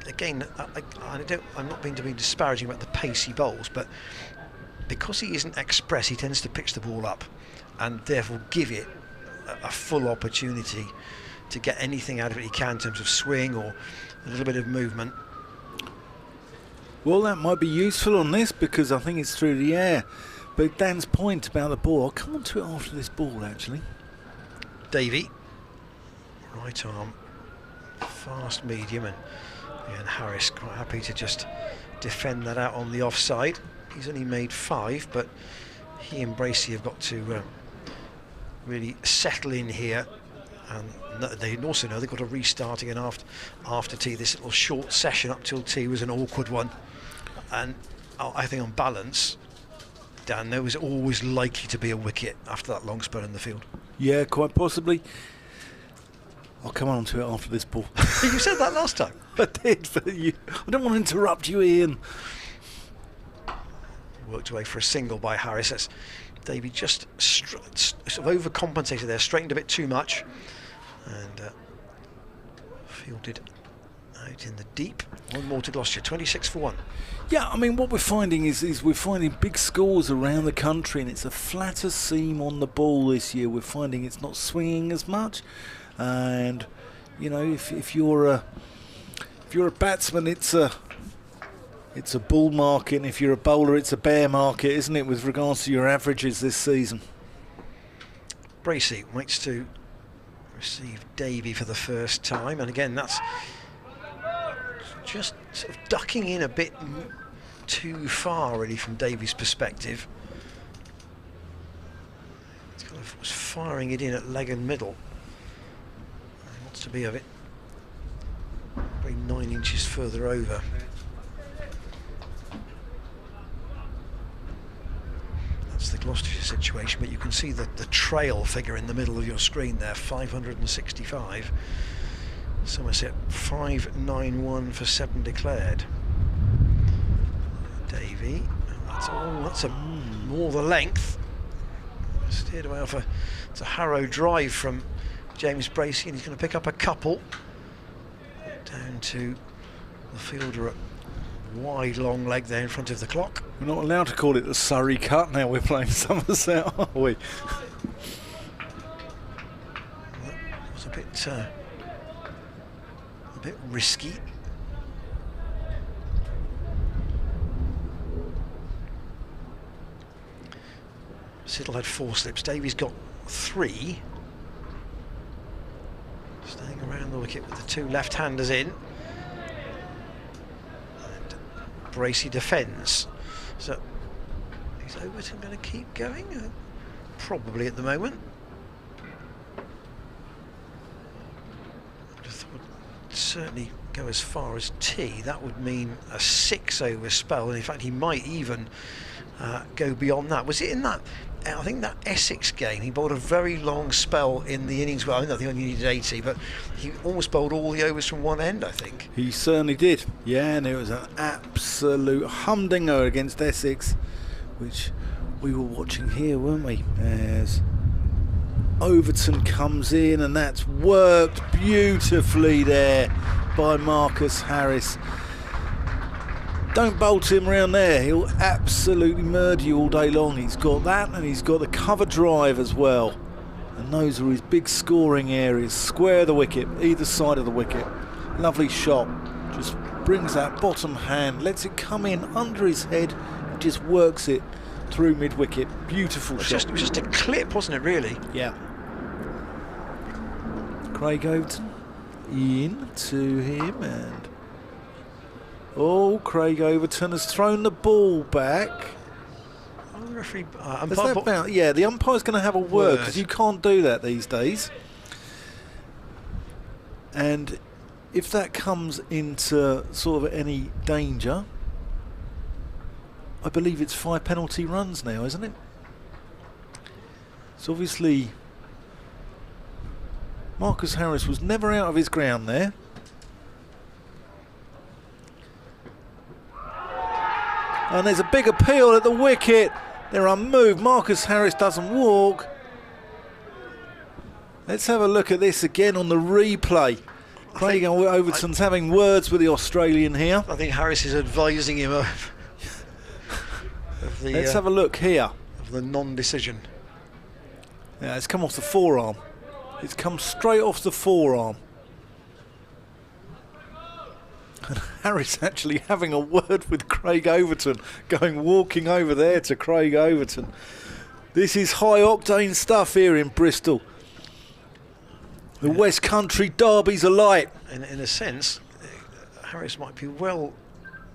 Speaker 2: again, I'm not being to be disparaging about the pace he bowls, but because he isn't express, he tends to pitch the ball up and therefore give it a full opportunity to get anything out of it he can in terms of swing or a little bit of movement.
Speaker 3: Well, that might be useful on this because I think it's through the air. But Dan's point about the ball, I'll come on to it after this ball actually.
Speaker 2: Davey, right arm, fast medium, and Harris quite happy to just defend that out on the offside. He's only made 5, but he and Bracey have got to really settle in here. And they also know they've got a restart again after tea. This little short session up till tea was an awkward one. And I think on balance, Dan, there was always likely to be a wicket after that long spell in the field.
Speaker 3: Yeah, quite possibly. I'll come on to it after this ball.
Speaker 2: You said that last time.
Speaker 3: I did, but I don't want to interrupt you, Ian.
Speaker 2: Worked away for a single by Harris. That's Davey just sort of overcompensated there, straightened a bit too much, and fielded out in the deep. One more to Gloucestershire, 26 for 1.
Speaker 3: Yeah, I mean, what we're finding is we're finding big scores around the country, and it's a flatter seam on the ball this year. We're finding it's not swinging as much, and you know, if you're a batsman, it's a bull market, and if you're a bowler, it's a bear market, isn't it, with regards to your averages this season?
Speaker 2: Bracey waits to receive Davey for the first time, and again, that's just sort of ducking in a bit too far, really, from Davey's perspective. He's kind of was firing it in at leg and middle. He wants to be a bit, probably 9 inches further over. That's the Gloucestershire situation, but you can see the trail figure in the middle of your screen there, 565. Somerset 591 for 7 declared. Davey, that's more the length. Steered away off it's a Harrow drive from James Bracey, and he's going to pick up a couple. Down to the fielder at wide long leg there in front of the clock.
Speaker 3: We're not allowed to call it the Surrey cut now we're playing Somerset, are we?
Speaker 2: That was a bit risky. Siddle had 4 slips, Davies got 3. Staying around the wicket with the 2 left-handers in. And Bracey defends. So is Overton going to keep going? Probably at the moment. Certainly go as far as tea. That would mean a 6-over spell, and in fact he might even go beyond that. Was it in that, I think that Essex game, he bowled a very long spell in the innings. Well, I think he only needed 80, but he almost bowled all the overs from one end, I think.
Speaker 3: He certainly did, yeah, and it was an absolute humdinger against Essex, which we were watching here, weren't we, as Overton comes in, and that's worked beautifully there by Marcus Harris. Don't bolt him around there, he'll absolutely murder you all day long. He's got that, and he's got the cover drive as well, and those are his big scoring areas. Square the wicket, either side of the wicket. Lovely shot, just brings that bottom hand, lets it come in under his head, and just works it through mid-wicket. Beautiful shot.
Speaker 2: It was just a clip, wasn't it, really?
Speaker 3: Yeah. Craig Overton in to him, and Craig Overton has thrown the ball back.
Speaker 2: The referee,
Speaker 3: the umpire's going to have a word, because you can't do that these days. And if that comes into sort of any danger, I believe it's 5 penalty runs now, isn't it? So obviously Marcus Harris was never out of his ground there. And there's a big appeal at the wicket. They're unmoved. Marcus Harris doesn't walk. Let's have a look at this again on the replay.
Speaker 1: Craig Overton's having words with the Australian here.
Speaker 2: I think Harris is advising him of the.
Speaker 1: Let's have a look here.
Speaker 2: Of the non-decision.
Speaker 1: Yeah, it's come off the forearm. It's come straight off the forearm. And Harris actually having a word with Craig Overton, walking over there to Craig Overton. This is high octane stuff here in Bristol. The West Country derbies are light.
Speaker 2: In a sense, Harris might be well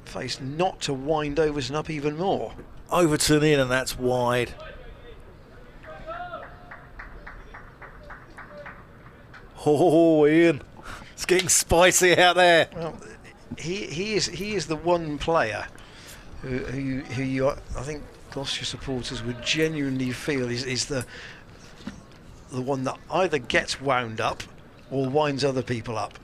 Speaker 2: faced not to wind Overton up even more.
Speaker 1: Overton in, and that's wide. Oh, Ian, it's getting spicy out there.
Speaker 2: Well, he is the one player who you, I think Gloucestershire supporters would genuinely feel is the one that either gets wound up or winds other people up.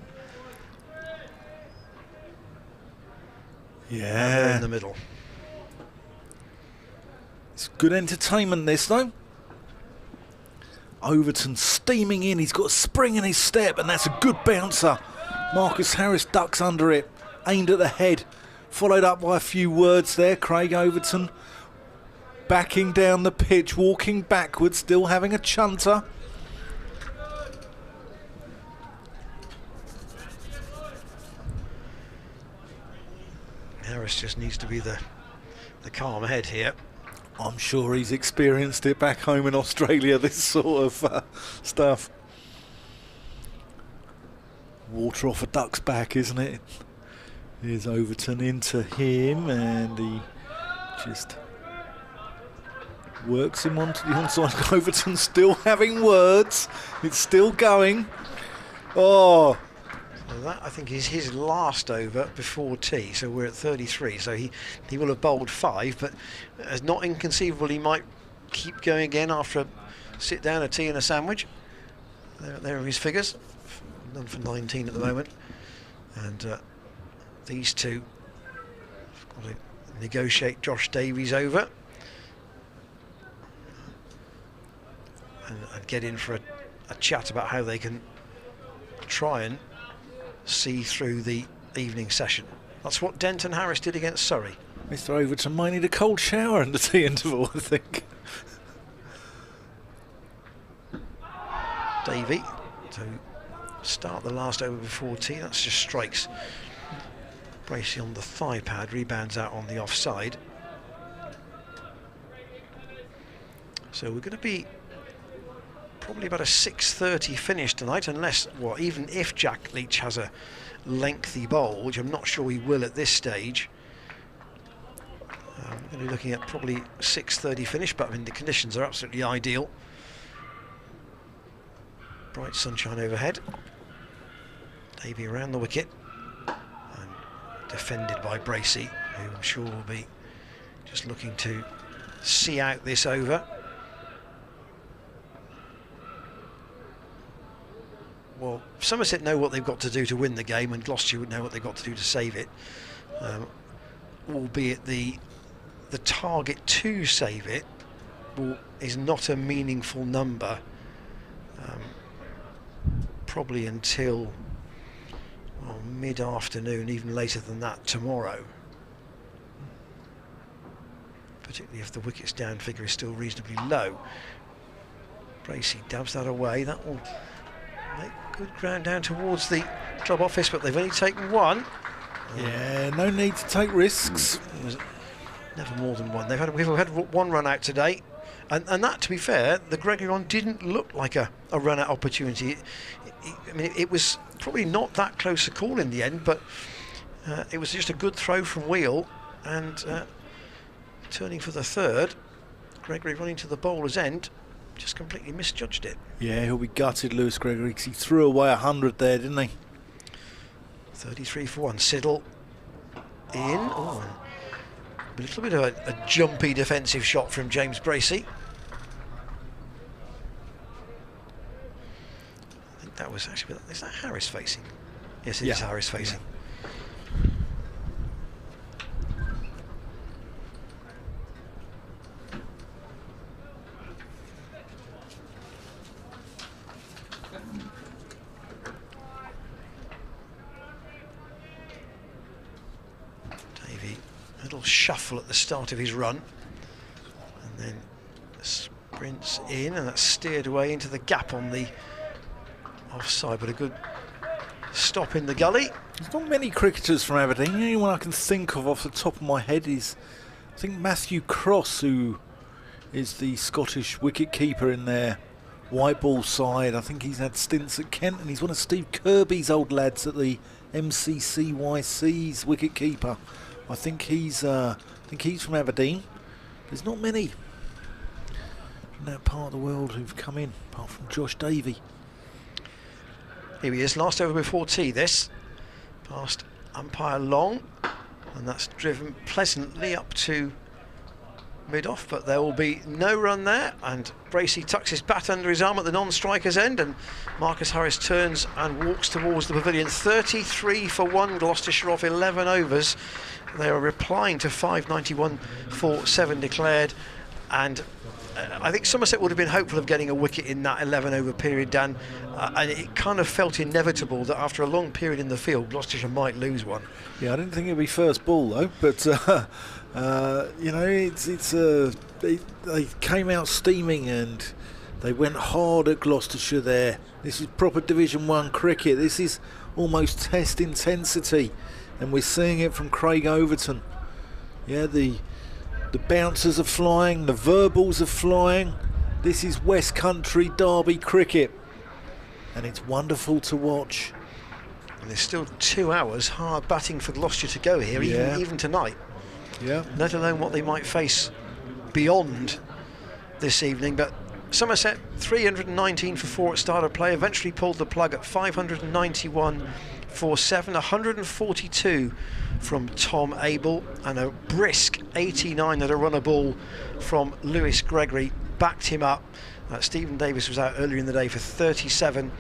Speaker 1: Yeah,
Speaker 2: in the middle.
Speaker 1: It's good entertainment, this though. Overton steaming in. He's got a spring in his step, and that's a good bouncer. Marcus Harris ducks under it, aimed at the head, followed up by a few words there. Craig Overton backing down the pitch, walking backwards, still having a chunter.
Speaker 2: Harris just needs to be the calm head here.
Speaker 1: I'm sure he's experienced it back home in Australia, this sort of stuff. Water off a duck's back, isn't it? Here's Overton into him, and he just works him onto the onside. Overton still having words. It's still going. Oh.
Speaker 2: So that, I think, is his last over before tea. So we're at 33. So he will have bowled 5, but as not inconceivable, he might keep going again after a sit down, a tea and a sandwich. There are his figures. None for 19 at the moment. And these two have got to negotiate Josh Davies over and get in for a chat about how they can try and see through the evening session. That's what Denton Harris did against Surrey.
Speaker 1: Mr. Overton might need a cold shower in the tea interval, I think.
Speaker 2: Davey to start the last over before tea. That's just strikes Bracey on the thigh pad, rebounds out on the offside. So we're going to be probably about a 6:30 finish tonight, unless, well, even if Jack Leach has a lengthy bowl, which I'm not sure he will at this stage. We're going to be looking at probably 6:30 finish, but I mean the conditions are absolutely ideal. Bright sunshine overhead. Davey around the wicket and defended by Bracey, who I'm sure will be just looking to see out this over. Well, Somerset know what they've got to do to win the game, and Gloucestershire would know what they've got to do to save it. Albeit the target to save it is not a meaningful number, probably until mid-afternoon, even later than that tomorrow. Particularly if the wickets down figure is still reasonably low. Bracey dabs that away. That will make good ground down towards the club office, but they've only taken one.
Speaker 1: Yeah, no need to take risks.
Speaker 2: It was never more than one. We've had one run out today, and that, to be fair, the Gregory one didn't look like a run out opportunity. I mean, it was probably not that close a call in the end, but it was just a good throw from Wheel, and turning for the third, Gregory running to the bowler's end, just completely misjudged it.
Speaker 1: Yeah, he'll be gutted, Lewis Gregory, because he threw away 100 there, didn't he?
Speaker 2: 33 for 1. Siddle in. Oh, a little bit of a jumpy defensive shot from James Bracey. I think that was actually, is that Harris facing? Yes, it is Harris facing. Yeah. little shuffle at the start of his run, and then sprints in, and that's steered away into the gap on the offside, but a good stop in the gully.
Speaker 1: There's not many cricketers from Aberdeen. The only one I can think of off the top of my head is, I think, Matthew Cross, who is the Scottish wicket-keeper in their white ball side. I think he's had stints at Kent, and he's one of Steve Kirby's old lads at the MCCYC's wicket-keeper. I think he's from Aberdeen. There's not many from that part of the world who've come in, apart from Josh Davey.
Speaker 2: Here he is, last over before tea, this. Past umpire Long, and that's driven pleasantly up to mid-off, but there will be no run there, and Bracey tucks his bat under his arm at the non-striker's end, and Marcus Harris turns and walks towards the pavilion. 33 for 1 Gloucestershire off 11 overs. They are replying to 591 for 7 declared, and I think Somerset would have been hopeful of getting a wicket in that 11 over period, Dan, and it kind of felt inevitable that after a long period in the field Gloucestershire might lose one.
Speaker 1: Yeah, I didn't think it'd be first ball though, but you know, they came out steaming and they went hard at Gloucestershire there. This is proper Division 1 cricket. This is almost test intensity, and we're seeing it from Craig Overton. Yeah, the bouncers are flying, the verbals are flying. This is West Country Derby cricket, and it's wonderful to watch.
Speaker 2: And there's still 2 hours hard batting for Gloucestershire to go here, even tonight.
Speaker 1: Yeah.
Speaker 2: Let alone what they might face beyond this evening. But Somerset 319 for 4 at start of play, eventually pulled the plug at 591 for 7, 142 from Tom Abel, and a brisk 89 at a runner ball from Lewis Gregory backed him up. Stephen Davis was out earlier in the day for 37.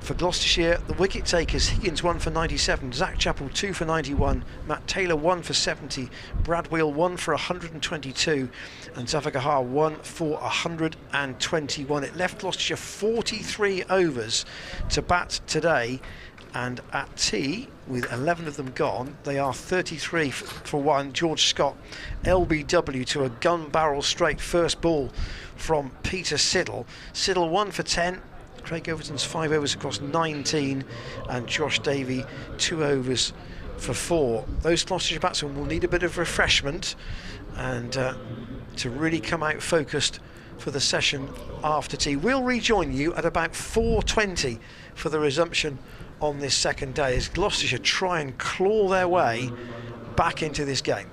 Speaker 2: For Gloucestershire, the wicket takers: Higgins 1 for 97, Zach Chappell 2 for 91, Matt Taylor 1 for 70, Brad Wheel 1 for 122, and Zafar Gahar 1 for 121. It left Gloucestershire 43 overs to bat today, and at tea, with 11 of them gone, they are 33 for 1. George Scott, LBW to a gun barrel straight first ball from Peter Siddle. Siddle 1 for 10. Craig Overton's 5 overs across 19, and Josh Davey 2 overs for 4. Those Gloucestershire batsmen will need a bit of refreshment and to really come out focused for the session after tea. We'll rejoin you at about 4:20 for the resumption on this second day as Gloucestershire try and claw their way back into this game.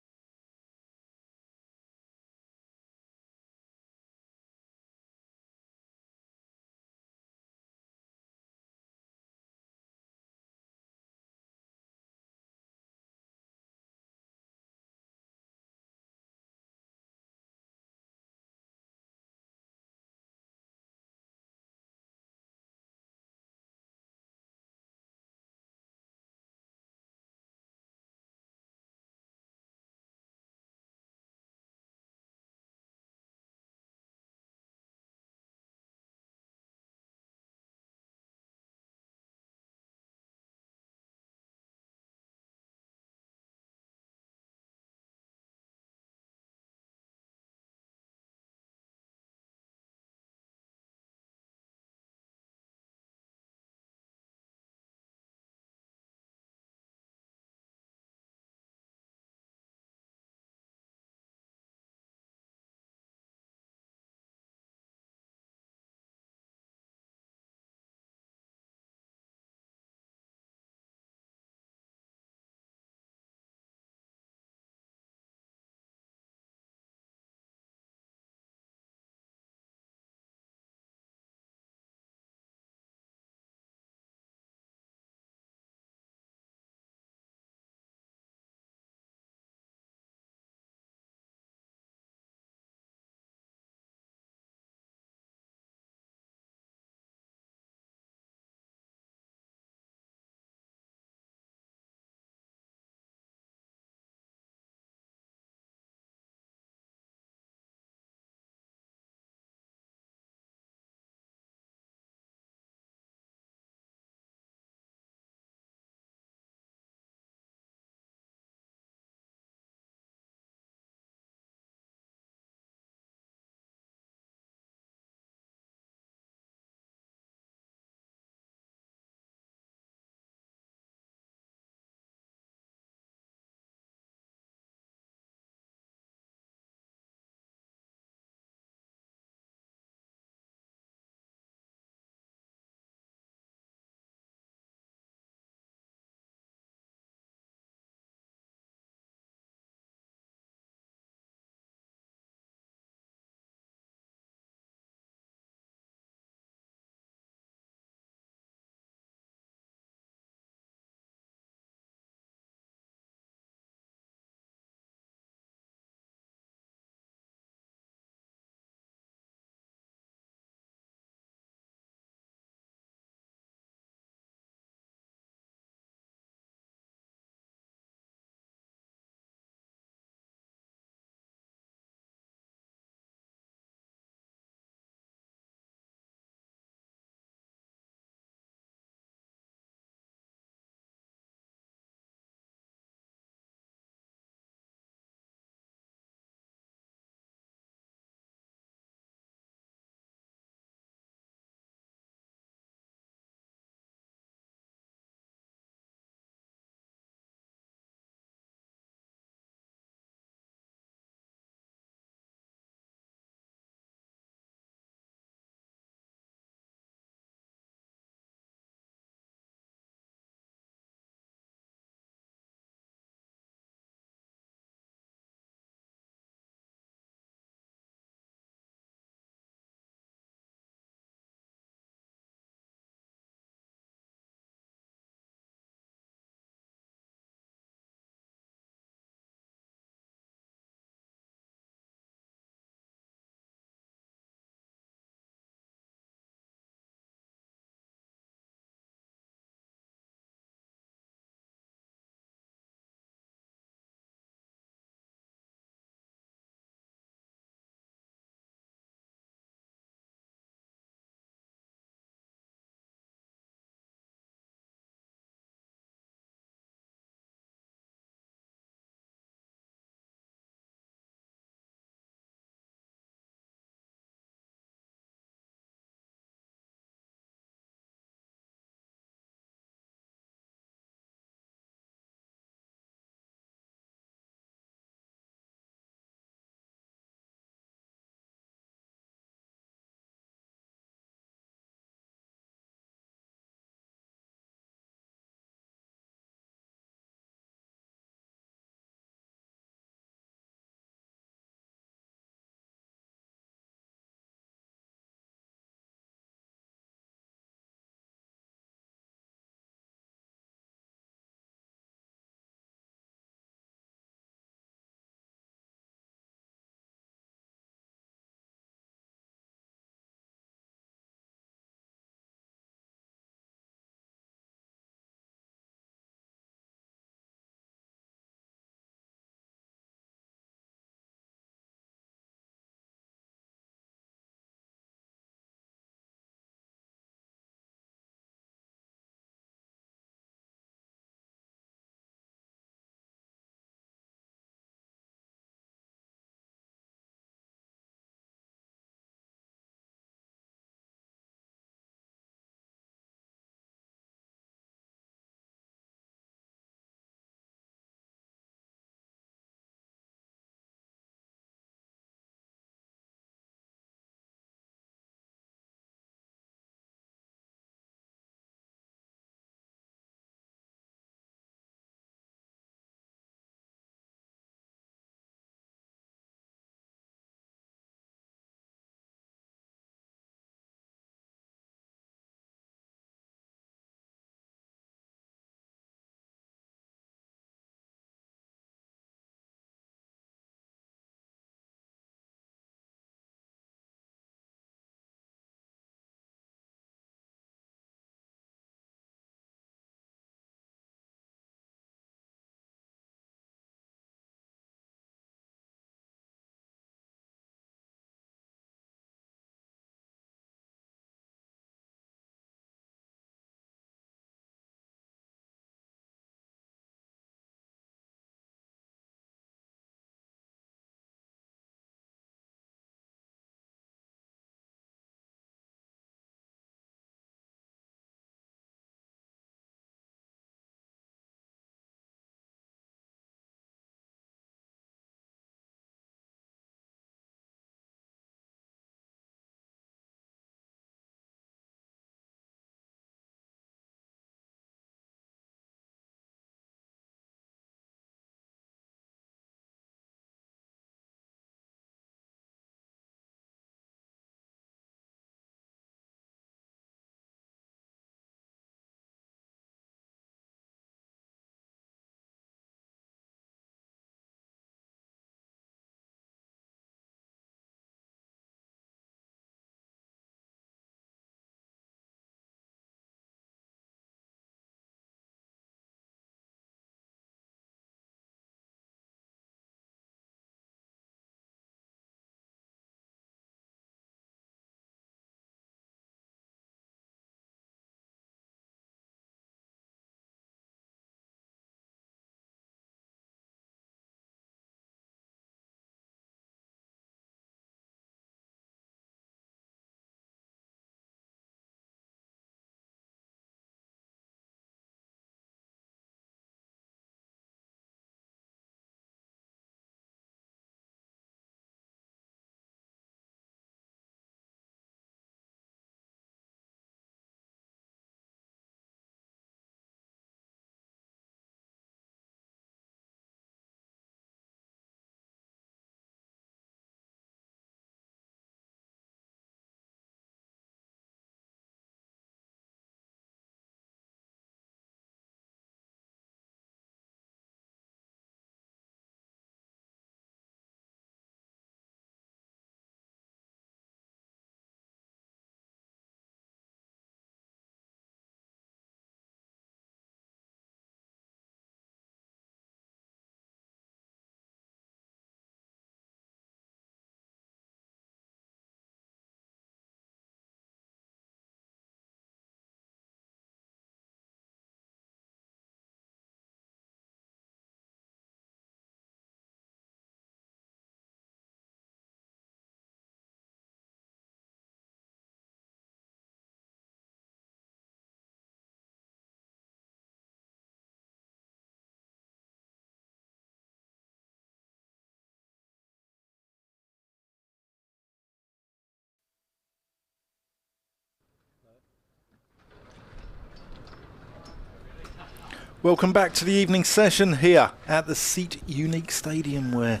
Speaker 1: Welcome back to the evening session here at the Seat Unique Stadium, where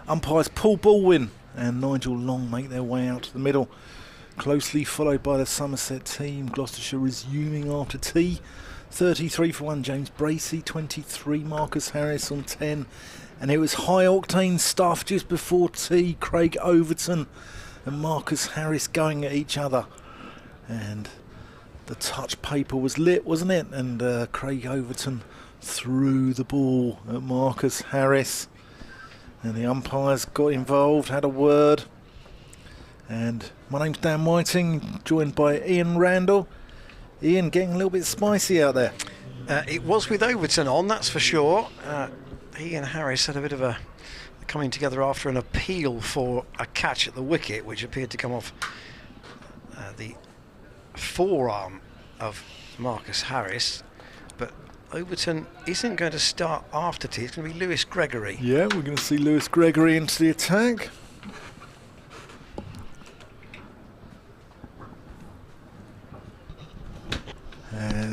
Speaker 1: umpires Paul Baldwin and Nigel Long make their way out to the middle, closely followed by the Somerset team. Gloucestershire resuming after tea. 33 for 1 James Bracey, 23 Marcus Harris on 10, and it was high octane stuff just before tea. Craig Overton and Marcus Harris going at each other, and the touch paper was lit, wasn't it? And Craig Overton threw the ball at Marcus Harris, and the umpires got involved, had a word. And my name's Dan Whiting, joined by Ian Randall. Ian, getting a little bit spicy out there.
Speaker 2: It was with Overton on, that's for sure. He and Harris had a bit of a coming together after an appeal for a catch at the wicket, which appeared to come off the forearm of Marcus Harris. But Overton isn't going to start after tea. It's going to be Lewis Gregory.
Speaker 1: Yeah, we're going to see Lewis Gregory into the attack.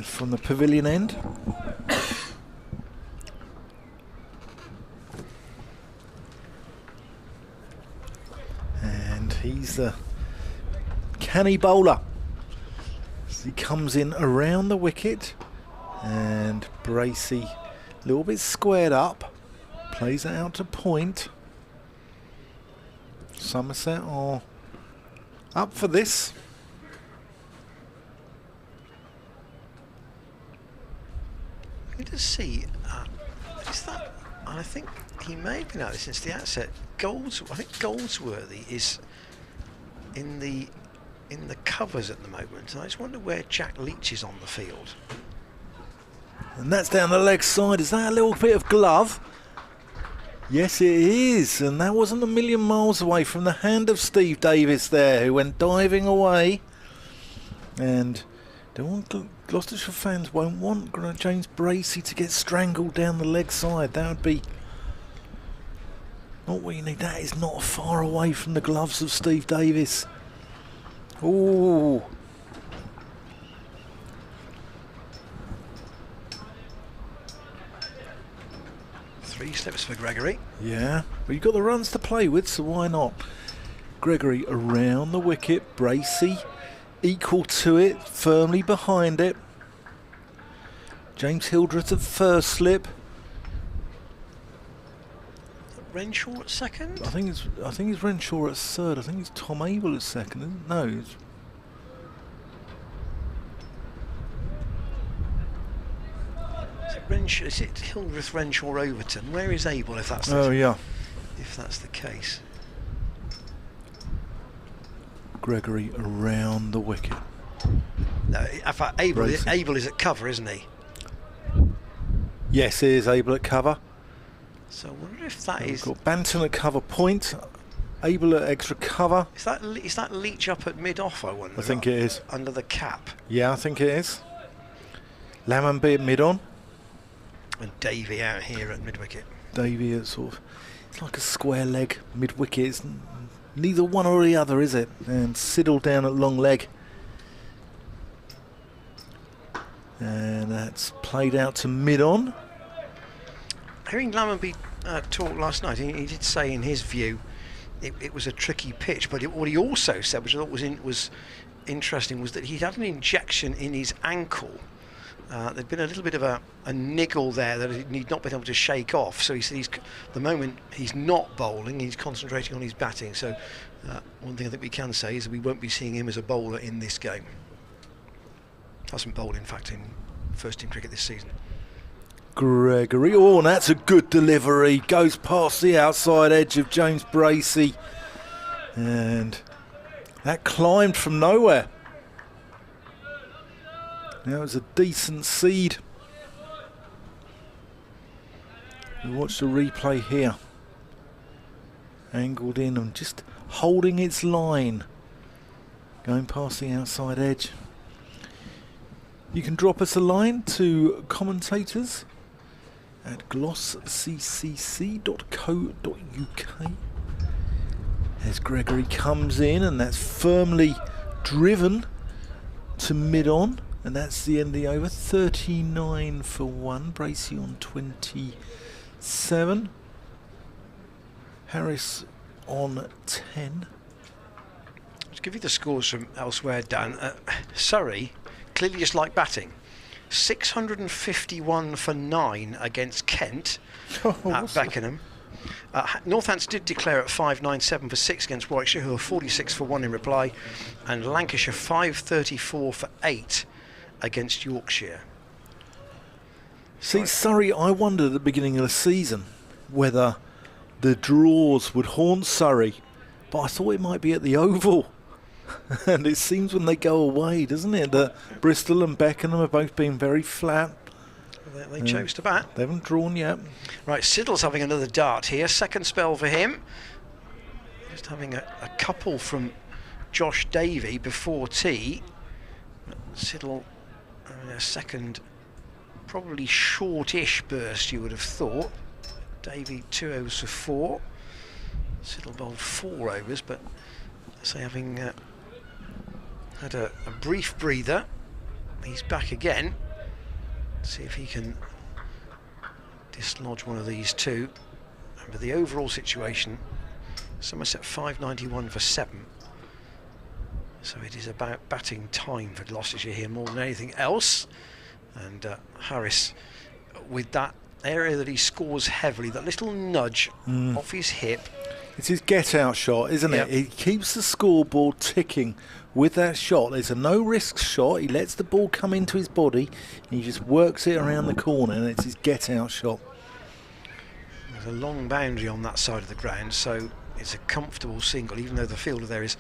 Speaker 1: From the pavilion end. And he's the canny bowler. He comes in around the wicket, and Bracey a little bit squared up, plays it out to point. Somerset are up for this.
Speaker 2: Good to see. Is that? I think he may have been out since the outset. I think Goldsworthy is in the covers at the moment. I just wonder where Jack Leach is on the field.
Speaker 1: And that's down the leg side. Is that a little bit of glove? Yes, it is. And that wasn't a million miles away from the hand of Steve Davis there, who went diving away. And Gloucestershire fans won't want James Bracey to get strangled down the leg side. That would be not what you need. That is not far away from the gloves of Steve Davis. Ooh.
Speaker 2: Three slips for Gregory.
Speaker 1: Yeah, but you've got the runs to play with, so why not? Gregory around the wicket. Bracey equal to it, firmly behind it. James Hildreth at first slip.
Speaker 2: Renshaw at second?
Speaker 1: I think it's Renshaw at third. I think it's Tom Abel at second, isn't it? No.
Speaker 2: Is it Hildreth, Renshaw, Overton? Where is Abel if that's if that's the case?
Speaker 1: Gregory around the wicket.
Speaker 2: No, in fact, Abel is at cover, isn't he?
Speaker 1: Yes, it is Abel at cover.
Speaker 2: So I wonder if that is.
Speaker 1: We've got Banton at cover point, Abel at extra cover.
Speaker 2: Is that Leach up at mid-off, I wonder?
Speaker 1: I think it is.
Speaker 2: Under the cap.
Speaker 1: Yeah, I think it is. Lammonby at mid-on.
Speaker 2: And Davey out here at mid-wicket.
Speaker 1: Davey at sort of, it's like a square leg mid-wicket. It's neither one or the other, is it? And Siddle down at long leg. And that's played out to mid-on.
Speaker 2: Hearing Lammonby talk last night, he did say in his view it was a tricky pitch, but what he also said, which I thought was interesting, was that he'd had an injection in his ankle. There'd been a little bit of a niggle there that he'd not been able to shake off. So he said the moment he's not bowling, he's concentrating on his batting. So one thing I think we can say is that we won't be seeing him as a bowler in this game. Hasn't bowled, in fact, in first team cricket this season.
Speaker 1: Gregory, oh, and that's a good delivery. Goes past the outside edge of James Bracey. And that climbed from nowhere. That was a decent seed. We watch the replay here. Angled in and just holding its line. Going past the outside edge. You can drop us a line to commentators at glossccc.co.uk. As Gregory comes in, and that's firmly driven to mid-on. And that's the end of the over. 39 for 1. Bracey on 27. Harris on 10.
Speaker 2: To give you the scores from elsewhere, Dan, Surrey clearly just like batting. 651 for 9 against Kent at Beckenham. Northants did declare at 597 for 6 against Warwickshire, who are 46 for 1 in reply, and Lancashire 534 for 8 against Yorkshire.
Speaker 1: See, Surrey, I wondered at the beginning of the season whether the draws would haunt Surrey, but I thought it might be at the Oval. And it seems when they go away, doesn't it, that Bristol and Beckenham have both been very flat.
Speaker 2: They chose to bat.
Speaker 1: They haven't drawn yet.
Speaker 2: Right, Siddle's having another dart here. Second spell for him. Just having a couple from Josh Davey before tea. Siddle having a second, probably shortish burst, you would have thought. Davey 2 overs for 4. Siddle bowled 4 overs, but say having had a brief breather, he's back again. See if he can dislodge one of these two. But the overall situation, Somerset 591 for 7. So it is about batting time for Gloucestershire here more than anything else. And Harris, with that area that he scores heavily, that little nudge off his hip.
Speaker 1: It's his get-out shot, isn't it? He keeps the scoreboard ticking with that shot. It's a no-risk shot. He lets the ball come into his body, and he just works it around the corner, and it's his get-out shot.
Speaker 2: There's a long boundary on that side of the ground, so it's a comfortable single, even though the fielder there is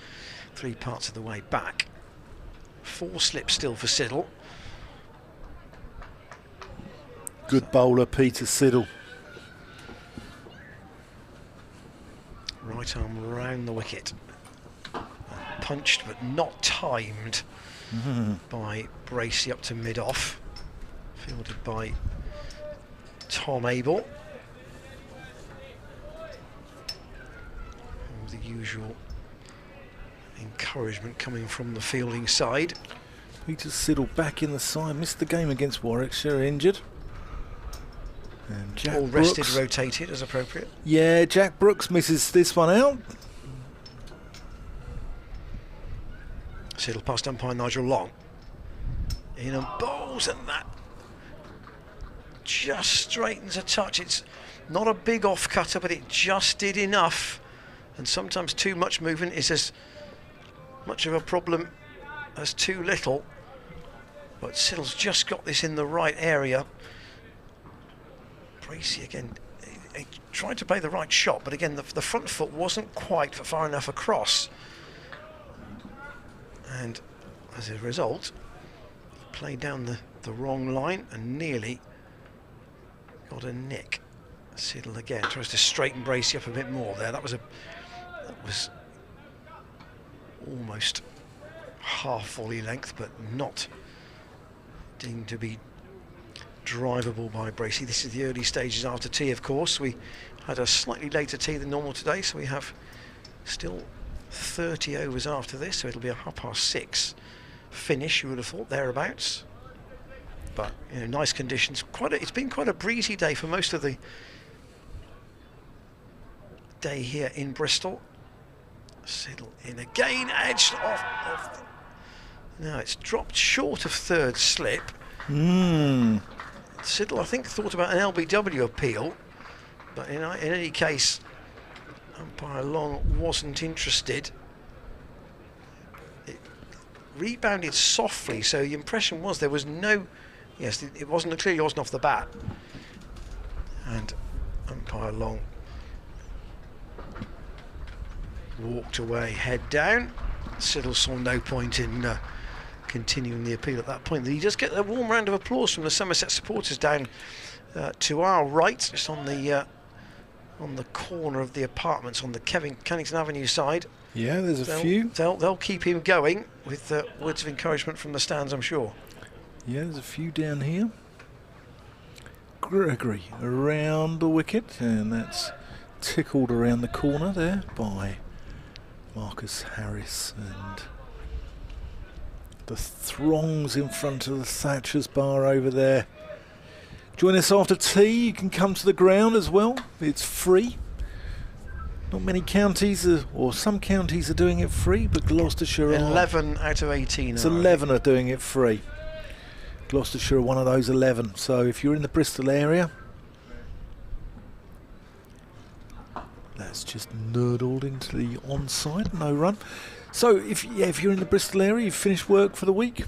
Speaker 2: 3 parts of the way back. 4 slips still for Siddle.
Speaker 1: Good bowler, Peter Siddle.
Speaker 2: Right arm round the wicket. Punched but not timed by Bracey up to mid-off. Fielded by Tom Abel. All the usual encouragement coming from the fielding side.
Speaker 1: Peter Siddle back in the side. Missed the game against Warwickshire, injured. And Jack
Speaker 2: all
Speaker 1: Brooks.
Speaker 2: rested, rotated as appropriate.
Speaker 1: Yeah, Jack Brooks misses this one out.
Speaker 2: Siddle past umpire Nigel Long. In and bowls, and that just straightens a touch. It's not a big off cutter, but it just did enough. And sometimes too much movement is as much of a problem as too little. But Siddle's just got this in the right area. Bracey again, he tried to play the right shot, but again the front foot wasn't quite far enough across, and as a result he played down the wrong line and nearly got a nick. Siddle again tries to straighten Bracey up a bit more there. That was almost half volley length, but not deemed to be drivable by Bracey. This is the early stages after tea, of course. We had a slightly later tea than normal today, so we have still 30 overs after this, so it'll be a 6:30 finish, you would have thought, thereabouts. But you know, nice conditions. It's been quite a breezy day for most of the day here in Bristol. Siddle in again, edged off. Now it's dropped short of third slip. Siddle, I think, thought about an LBW appeal, but in any case, umpire Long wasn't interested. It rebounded softly, so the impression was there was no... Yes, it wasn't, clearly wasn't off the bat. And umpire Long walked away, head down. Siddle saw no point in continuing the appeal at that point. He does get a warm round of applause from the Somerset supporters down to our right, just on the corner of the apartments on the Kennington Avenue side.
Speaker 1: Yeah, there's a few.
Speaker 2: They'll keep him going with words of encouragement from the stands, I'm sure.
Speaker 1: Yeah, there's a few down here. Gregory around the wicket, and that's tickled around the corner there by Marcus Harris, and
Speaker 3: The throngs in front of the Thatcher's Bar over there. Join us after tea. You can come to the ground as well. It's free. Not many counties, or some counties are doing it free, but Gloucestershire
Speaker 2: 11 out of 18.
Speaker 3: It's 11 are doing it free. Gloucestershire are one of those 11. So if you're in the Bristol area, that's just nerdled into the onside, no run. So if you're in the Bristol area, you've finished work for the week,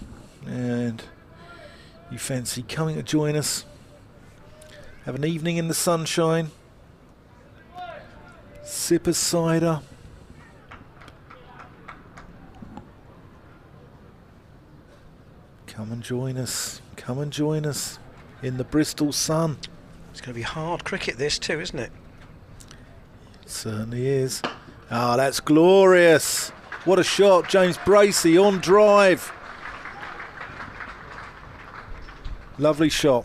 Speaker 3: and you fancy coming to join us, have an evening in the sunshine, sip a cider, come and join us. Come and join us in the Bristol sun.
Speaker 2: It's going to be hard cricket this too, isn't it?
Speaker 3: It certainly is. Ah, that's glorious. What a shot. James Bracey on drive. Lovely shot.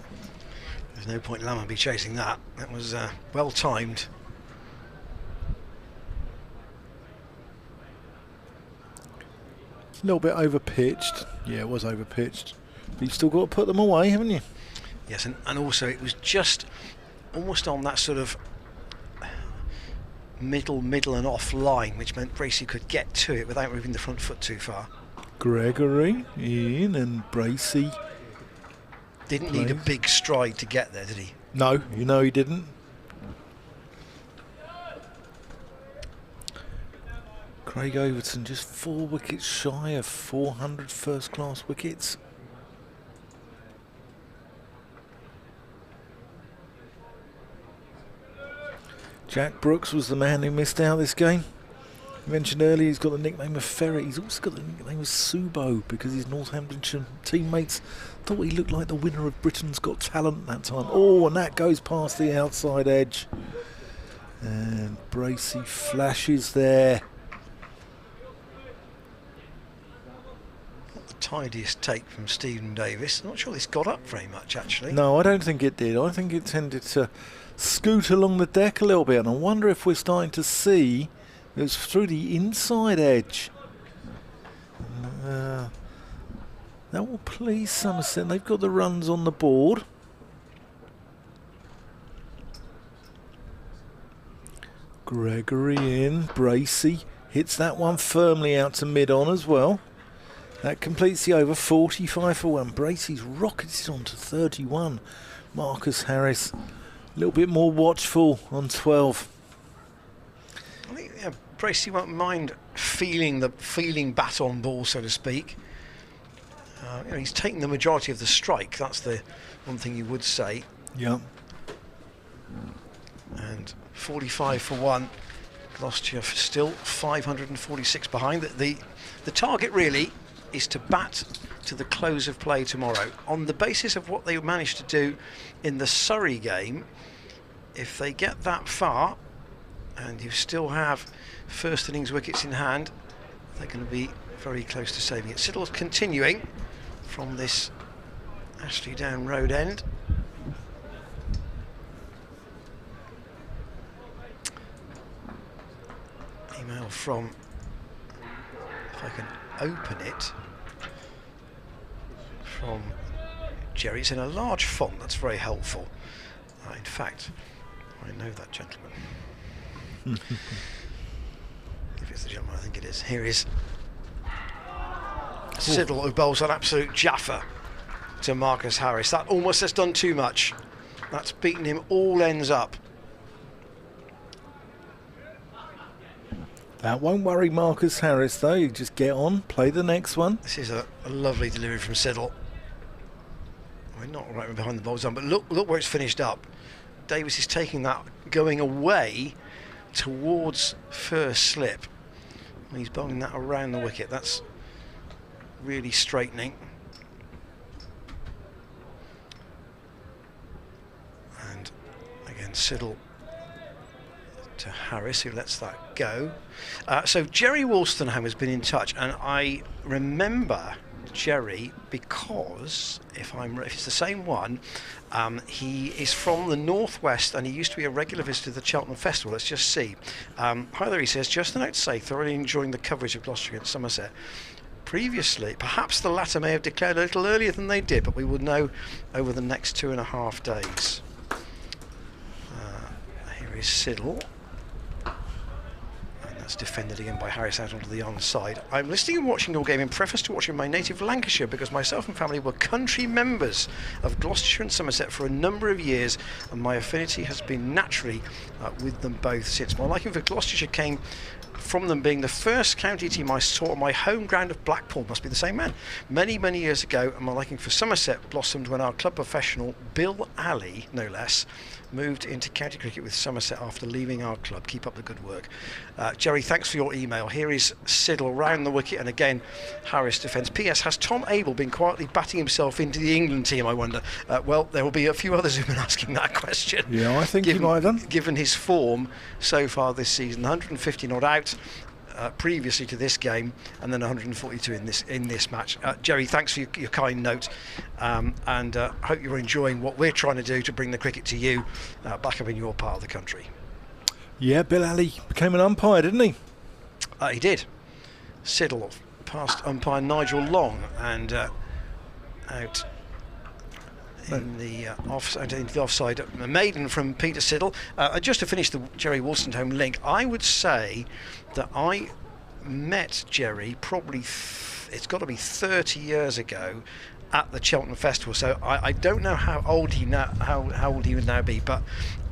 Speaker 2: There's no point Lama be chasing that. That was well timed.
Speaker 3: A little bit over pitched. Yeah, it was over pitched. But you've still got to put them away, haven't you?
Speaker 2: Yes, and also it was just almost on that sort of middle and off line, which meant Bracey could get to it without moving the front foot too far.
Speaker 3: Gregory in, and Bracey
Speaker 2: didn't need a big stride to get there, did he?
Speaker 3: No, you know he didn't. Craig Overton just 4 wickets shy of 400 first-class wickets. Jack Brooks was the man who missed out this game. I mentioned earlier he's got the nickname of Ferret. He's also got the nickname of Subo because his Northamptonshire teammates thought he looked like the winner of Britain's Got Talent that time. Oh, and that goes past the outside edge. And Bracey flashes there.
Speaker 2: Not the tidiest take from Stephen Davis. I'm not sure this got up very much, actually.
Speaker 3: No, I don't think it did. I think it tended to scoot along the deck a little bit, and I wonder if we're starting to see it was through the inside edge. That will please Somerset. They've got the runs on the board. Gregory in, Bracey hits that one firmly out to mid-on as well. That completes the over, 45 for 1. Bracey's rocketed on to 31. Marcus Harris a little bit more watchful on 12.
Speaker 2: I think Bracey won't mind feeling bat on ball, so to speak. He's taken the majority of the strike. That's the one thing you would say.
Speaker 3: Yeah.
Speaker 2: And 45 for 1. Gloucestershire still 546 behind. The target really is to bat to the close of play tomorrow. On the basis of what they managed to do in the Surrey game, if they get that far and you still have first innings wickets in hand, they're going to be very close to saving it. Siddle's continuing from this Ashley Down Road end. Email from, if I can open it, from Jerry. It's in a large font, that's very helpful. In fact, I know that gentleman. If it's the gentleman, I think it is. Here is Siddle, who bowls an absolute jaffa to Marcus Harris. That almost has done too much. That's beaten him all ends up.
Speaker 3: That won't worry Marcus Harris though. You just get on, play the next one.
Speaker 2: This is a lovely delivery from Siddle. We're not right behind the bowls on, but look where it's finished up. Davis is taking that, going away towards first slip. And he's bowling that around the wicket. That's really straightening. And again, Siddle to Harris, who lets that go. So Jerry Wolstenham has been in touch, and I remember Jerry because if it's the same one, he is from the northwest and he used to be a regular visitor to the Cheltenham Festival. Let's just see. Hi there, he says, just a note to say, thoroughly enjoying the coverage of Gloucester against Somerset. previously. Perhaps the latter may have declared a little earlier than they did, but we will know over the next 2.5 days. Here is Siddle. That's defended again by Harris out onto the onside. I'm listening and watching your game in preface to watching my native Lancashire because myself and family were country members of Gloucestershire and Somerset for a number of years, and my affinity has been naturally with them both since. My liking for Gloucestershire came from them being the first county team I saw on my home ground of Blackpool. Must be the same man. Many, many years ago, and my liking for Somerset blossomed when our club professional, Bill Alley, no less, moved into county cricket with Somerset after leaving our club. Keep up the good work. Jerry, thanks for your email. Here is Siddle round the wicket, and again Harris defends. P.S. Has Tom Abel been quietly batting himself into the England team, I wonder? Well, there will be a few others who've been asking that question.
Speaker 3: Yeah, I think he might have done.
Speaker 2: Given his form so far this season, 150 not out previously to this game, and then 142 in this match. Jerry, thanks for your kind note, and hope you're enjoying what we're trying to do to bring the cricket to you back up in your part of the country.
Speaker 3: Yeah, Bill Alley became an umpire, didn't he?
Speaker 2: He did. Siddle past umpire Nigel Long and out in the offside. A maiden from Peter Siddle. Just to finish the Jerry Wolstenholme link, I would say that I met Jerry probably it's got to be 30 years ago at the Cheltenham Festival. So I don't know how old he would now be, but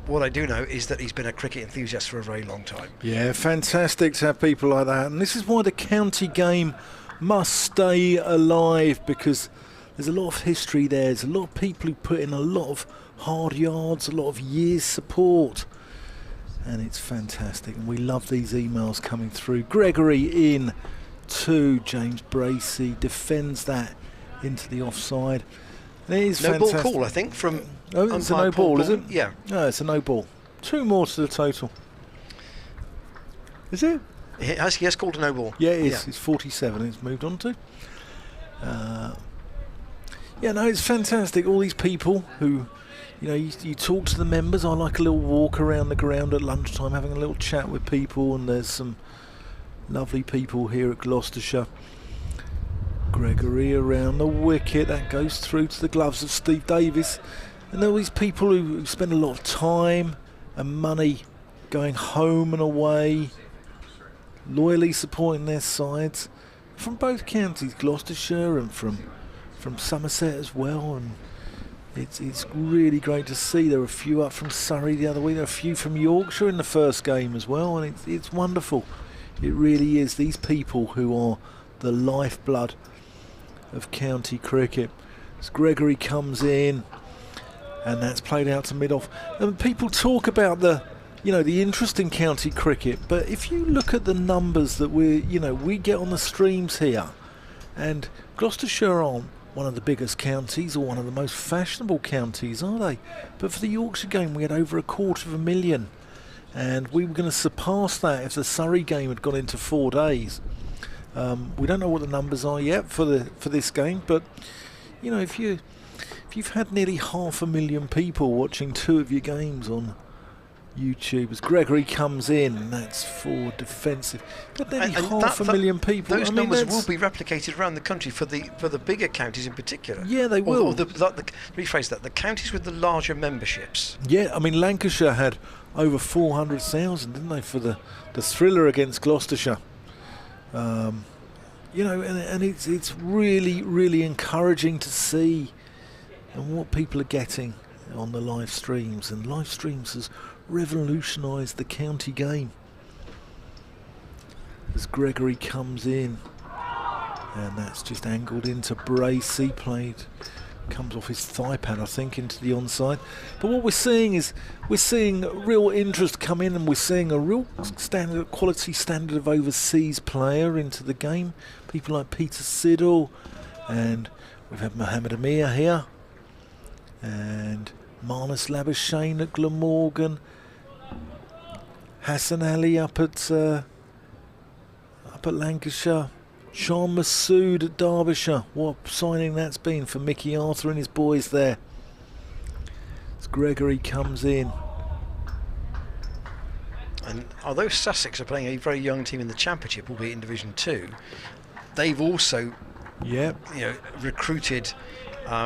Speaker 2: what I do know is that he's been a cricket enthusiast for a very long time.
Speaker 3: Yeah, fantastic to have people like that, and this is why the county game must stay alive, because there's a lot of history there. There's a lot of people who put in a lot of hard yards, a lot of years support, and it's fantastic, and we love these emails coming through. Gregory in to James Bracey, defends that into the offside. And it is
Speaker 2: no
Speaker 3: fantastic.
Speaker 2: ball call, I think, from
Speaker 3: it's a no ball, is it?
Speaker 2: Yeah.
Speaker 3: No, it's a no ball. 2 more to the total. Is it?
Speaker 2: He has called a no ball.
Speaker 3: Yeah, it is. Yeah. It's 47. It's moved on to. Yeah, no, it's fantastic. All these people who, you talk to the members. I like a little walk around the ground at lunchtime, having a little chat with people, and there's some lovely people here at Gloucestershire. Gregory around the wicket, that goes through to the gloves of Steve Davis. And all these people who spend a lot of time and money going home and away, loyally supporting their sides from both counties, Gloucestershire and from Somerset as well, and it's really great to see. There were a few up from Surrey the other week, there were a few from Yorkshire in the first game as well, and it's wonderful. It really is. These people who are the lifeblood of county cricket. As Gregory comes in, and that's played out to mid-off, and people talk about the interest in county cricket, but if you look at the numbers that we get on the streams here, and Gloucestershire aren't one of the biggest counties or one of the most fashionable counties, are they? But for the Yorkshire game we had over 250,000, and we were going to surpass that if the Surrey game had gone into 4 days. We don't know what the numbers are yet for this game, but if you've had nearly 500,000 people watching 2 of your games on YouTube, as Gregory comes in, and that's for defensive. But nearly 500,000 people.
Speaker 2: Those numbers will be replicated around the country for the bigger counties in particular.
Speaker 3: Yeah, they will.
Speaker 2: Rephrase that: the counties with the larger memberships.
Speaker 3: Yeah, I mean Lancashire had over 400,000, didn't they, for the thriller against Gloucestershire? And it's really, really encouraging to see and what people are getting on the live streams, and live streams has revolutionised the county game. As Gregory comes in, and that's just angled into Bracey, comes off his thigh pad, I think, into the onside. But what we're seeing is real interest come in, and we're seeing a real quality standard of overseas player into the game. People like Peter Siddle, and we've had Mohammed Amir here, and Marnus Labuschagne at Glamorgan, Hassan Ali up at Lancashire, Sean Masood at Derbyshire. What signing that's been for Mickey Arthur and his boys there. As Gregory comes in.
Speaker 2: And although Sussex are playing a very young team in the Championship, albeit in Division 2, they've also
Speaker 1: Yeah.
Speaker 2: recruited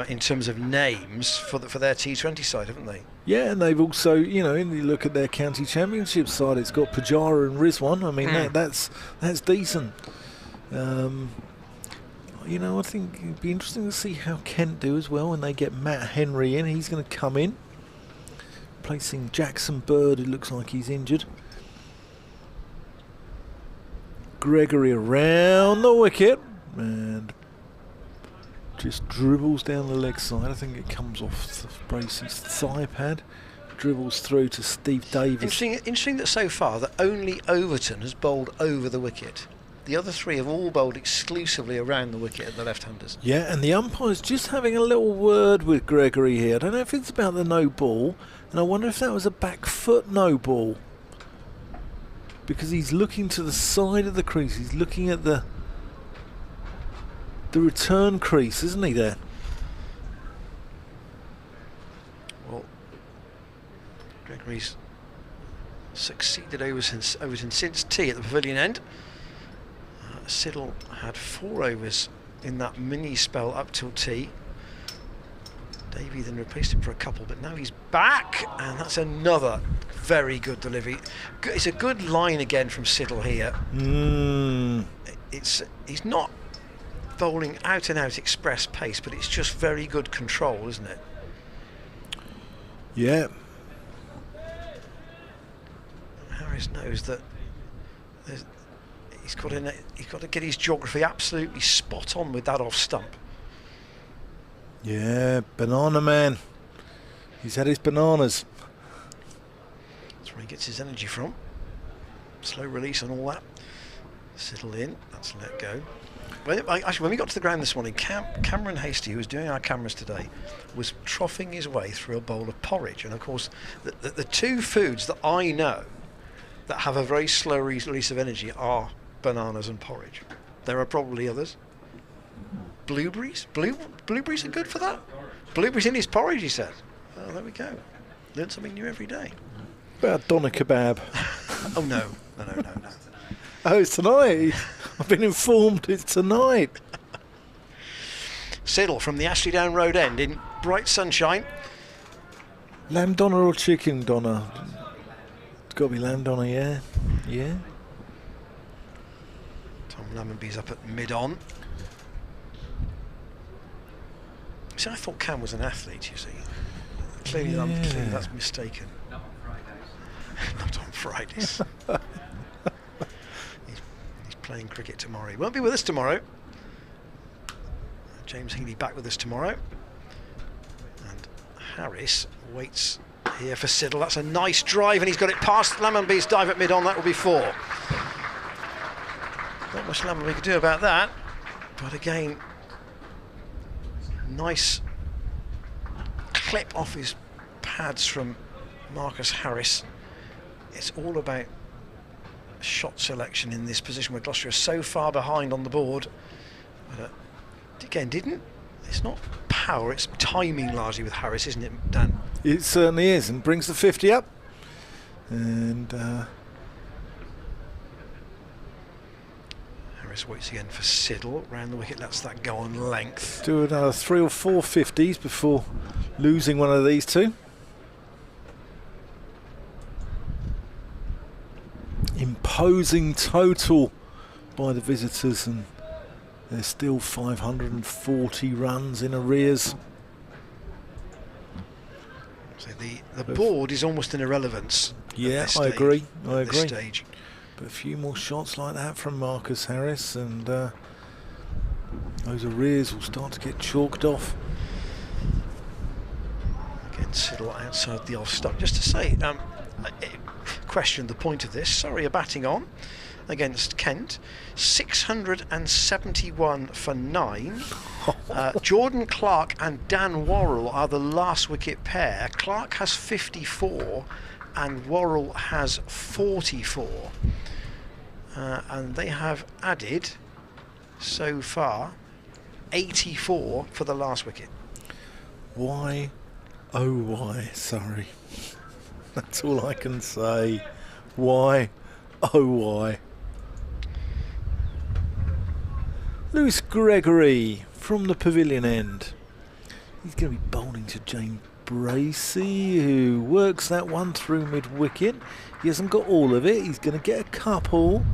Speaker 2: in terms of names for their T20 side, haven't they?
Speaker 1: Yeah, and they've also, you look at their county championship side. It's got Pajara and Rizwan. I mean, that's decent. I think it'd be interesting to see how Kent do as well when they get Matt Henry in. He's going to come in, placing Jackson Bird, who looks like he's injured. Gregory around the wicket and just dribbles down the leg side. I think it comes off Bracey's thigh pad. Dribbles through to Steve Davis.
Speaker 2: Interesting that so far that only Overton has bowled over the wicket. The other three have all bowled exclusively around the wicket at the left-handers.
Speaker 1: Yeah, and the umpire's just having a little word with Gregory here. I don't know if it's about the no ball, and I wonder if that was a back foot no ball. Because he's looking to the side of the crease. He's looking at the return crease, isn't he, there?
Speaker 2: Well, Gregory's succeeded Overton since tea at the pavilion end. Siddle had 4 overs in that mini spell up till tea. Davey then replaced him for a couple, but now he's back, and that's another very good delivery. It's a good line again from Siddle here. He's not bowling out and out express pace, but it's just very good control, isn't it?
Speaker 1: Yeah.
Speaker 2: Harris knows that he's got to get his geography absolutely spot on with that off stump.
Speaker 1: Yeah, banana man. He's had his bananas.
Speaker 2: That's where he gets his energy from. Slow release and all that. Settle in. That's let go. Actually, when we got to the ground this morning, Cameron Hastie, who was doing our cameras today, was troughing his way through a bowl of porridge. And of course, the two foods that I know that have a very slow release of energy are bananas and porridge. There are probably others. Blueberries? Blueberries are good for that? Blueberries in his porridge, he said. Oh, there we go. Learn something new every day.
Speaker 1: About doner kebab.
Speaker 2: Oh, no.
Speaker 1: Oh, it's tonight. I've been informed it's tonight.
Speaker 2: Siddle from the Ashley Down Road end in bright sunshine.
Speaker 1: Lamb doner or chicken doner? It's got to be lamb doner, yeah. Yeah.
Speaker 2: Tom Lammonby's up at mid-on. See, I thought Cam was an athlete, you see. Clearly that's mistaken. Not on Fridays. He's playing cricket tomorrow. He won't be with us tomorrow. James Healy back with us tomorrow. And Harris waits here for Siddle. That's a nice drive, and he's got it past Lammonby's dive at mid-on. That will be 4. Not much Lammonby could do about that. But again, nice clip off his pads from Marcus Harris. It's all about shot selection in this position where Gloucestershire is so far behind on the board. But again, it's not power, it's timing largely with Harris, isn't it, Dan?
Speaker 1: It certainly is, and brings the 50 up. And
Speaker 2: Harris waits again for Siddle round the wicket, lets that go on length.
Speaker 1: Do another 3 or 4 50s before losing one of these two. Imposing total by the visitors, and there's still 540 runs in arrears.
Speaker 2: So the board is almost an irrelevance.
Speaker 1: Yeah, I agree. I agree.
Speaker 2: This stage.
Speaker 1: But a few more shots like that from Marcus Harris, and those arrears will start to get chalked off.
Speaker 2: Again, Siddle outside the off stump. Just to say, question the point of this. Surrey are batting on against Kent. 671 for 9. Jordan Clark and Dan Worrell are the last wicket pair. Clark has 54 and Worrell has 44. And they have added so far 84 for the last wicket.
Speaker 1: Why, oh why, Surrey? That's all I can say. Why, oh why? Lewis Gregory from the pavilion end. He's going to be bowling to James Bracey, who works that one through mid-wicket. He hasn't got all of it. He's going to get a couple.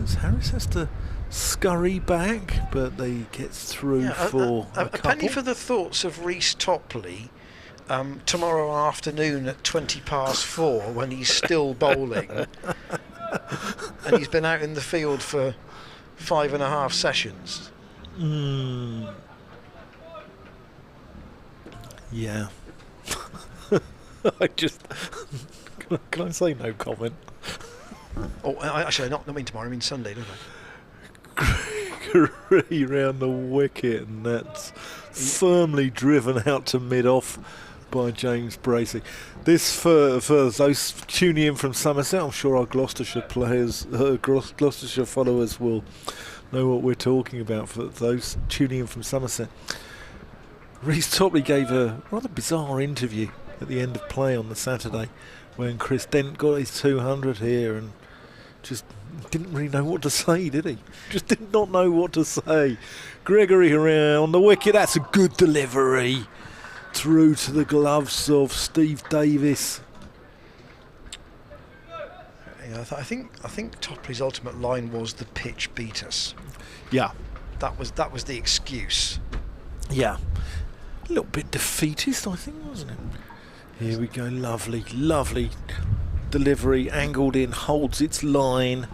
Speaker 1: As Harris has to scurry back, but they gets through for a
Speaker 2: penny for the thoughts of Reece Topley tomorrow afternoon at 4:20 when he's still bowling and he's been out in the field for 5.5 sessions.
Speaker 1: Yeah. I just can I say no comment?
Speaker 2: Oh, actually, not mean tomorrow. I mean Sunday, don't I?
Speaker 1: Gregory round the wicket, and that's firmly driven out to mid-off by James Bracey. This for those tuning in from Somerset. I'm sure our Gloucestershire players, Gloucestershire followers will know what we're talking about. For those tuning in from Somerset, Reece Topley gave a rather bizarre interview at the end of play on the Saturday when Chris Dent got his 200 here and just didn't really know what to say, did he? Just did not know what to say. Gregory around the wicket, that's a good delivery through to the gloves of Steve Davis.
Speaker 2: Yeah, I think Topley's ultimate line was the pitch beat us.
Speaker 1: Yeah,
Speaker 2: that was the excuse.
Speaker 1: Yeah, a little bit defeatist, I think, wasn't it? Here we go, lovely, lovely delivery, angled in, holds its line.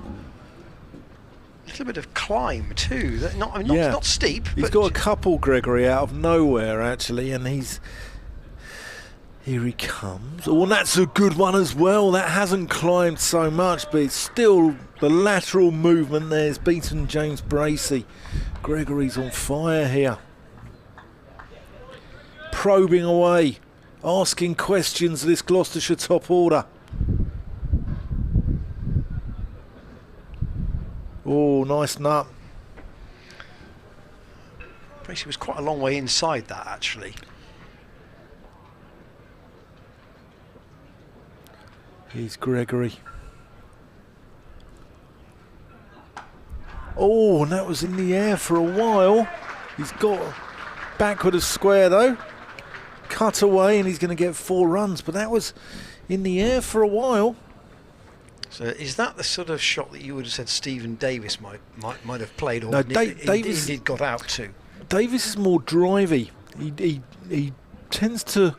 Speaker 2: A little bit of climb too. Not steep.
Speaker 1: He's got a couple, Gregory, out of nowhere actually, and here he comes. Oh, and that's a good one as well. That hasn't climbed so much, but it's still the lateral movement there's beaten James Bracey. Gregory's on fire here. Probing away, asking questions of this Gloucestershire top order. Oh, nice nut.
Speaker 2: Bracey was quite a long way inside that, actually.
Speaker 1: Here's Gregory. Oh, and that was in the air for a while. He's got backward of square though. Cut away and he's going to get 4 runs, but that was in the air for a while.
Speaker 2: So is that the sort of shot that you would have said Stephen Davis might have played, or
Speaker 1: no,
Speaker 2: Davis indeed got out to?
Speaker 1: Davis is more drivey. He tends to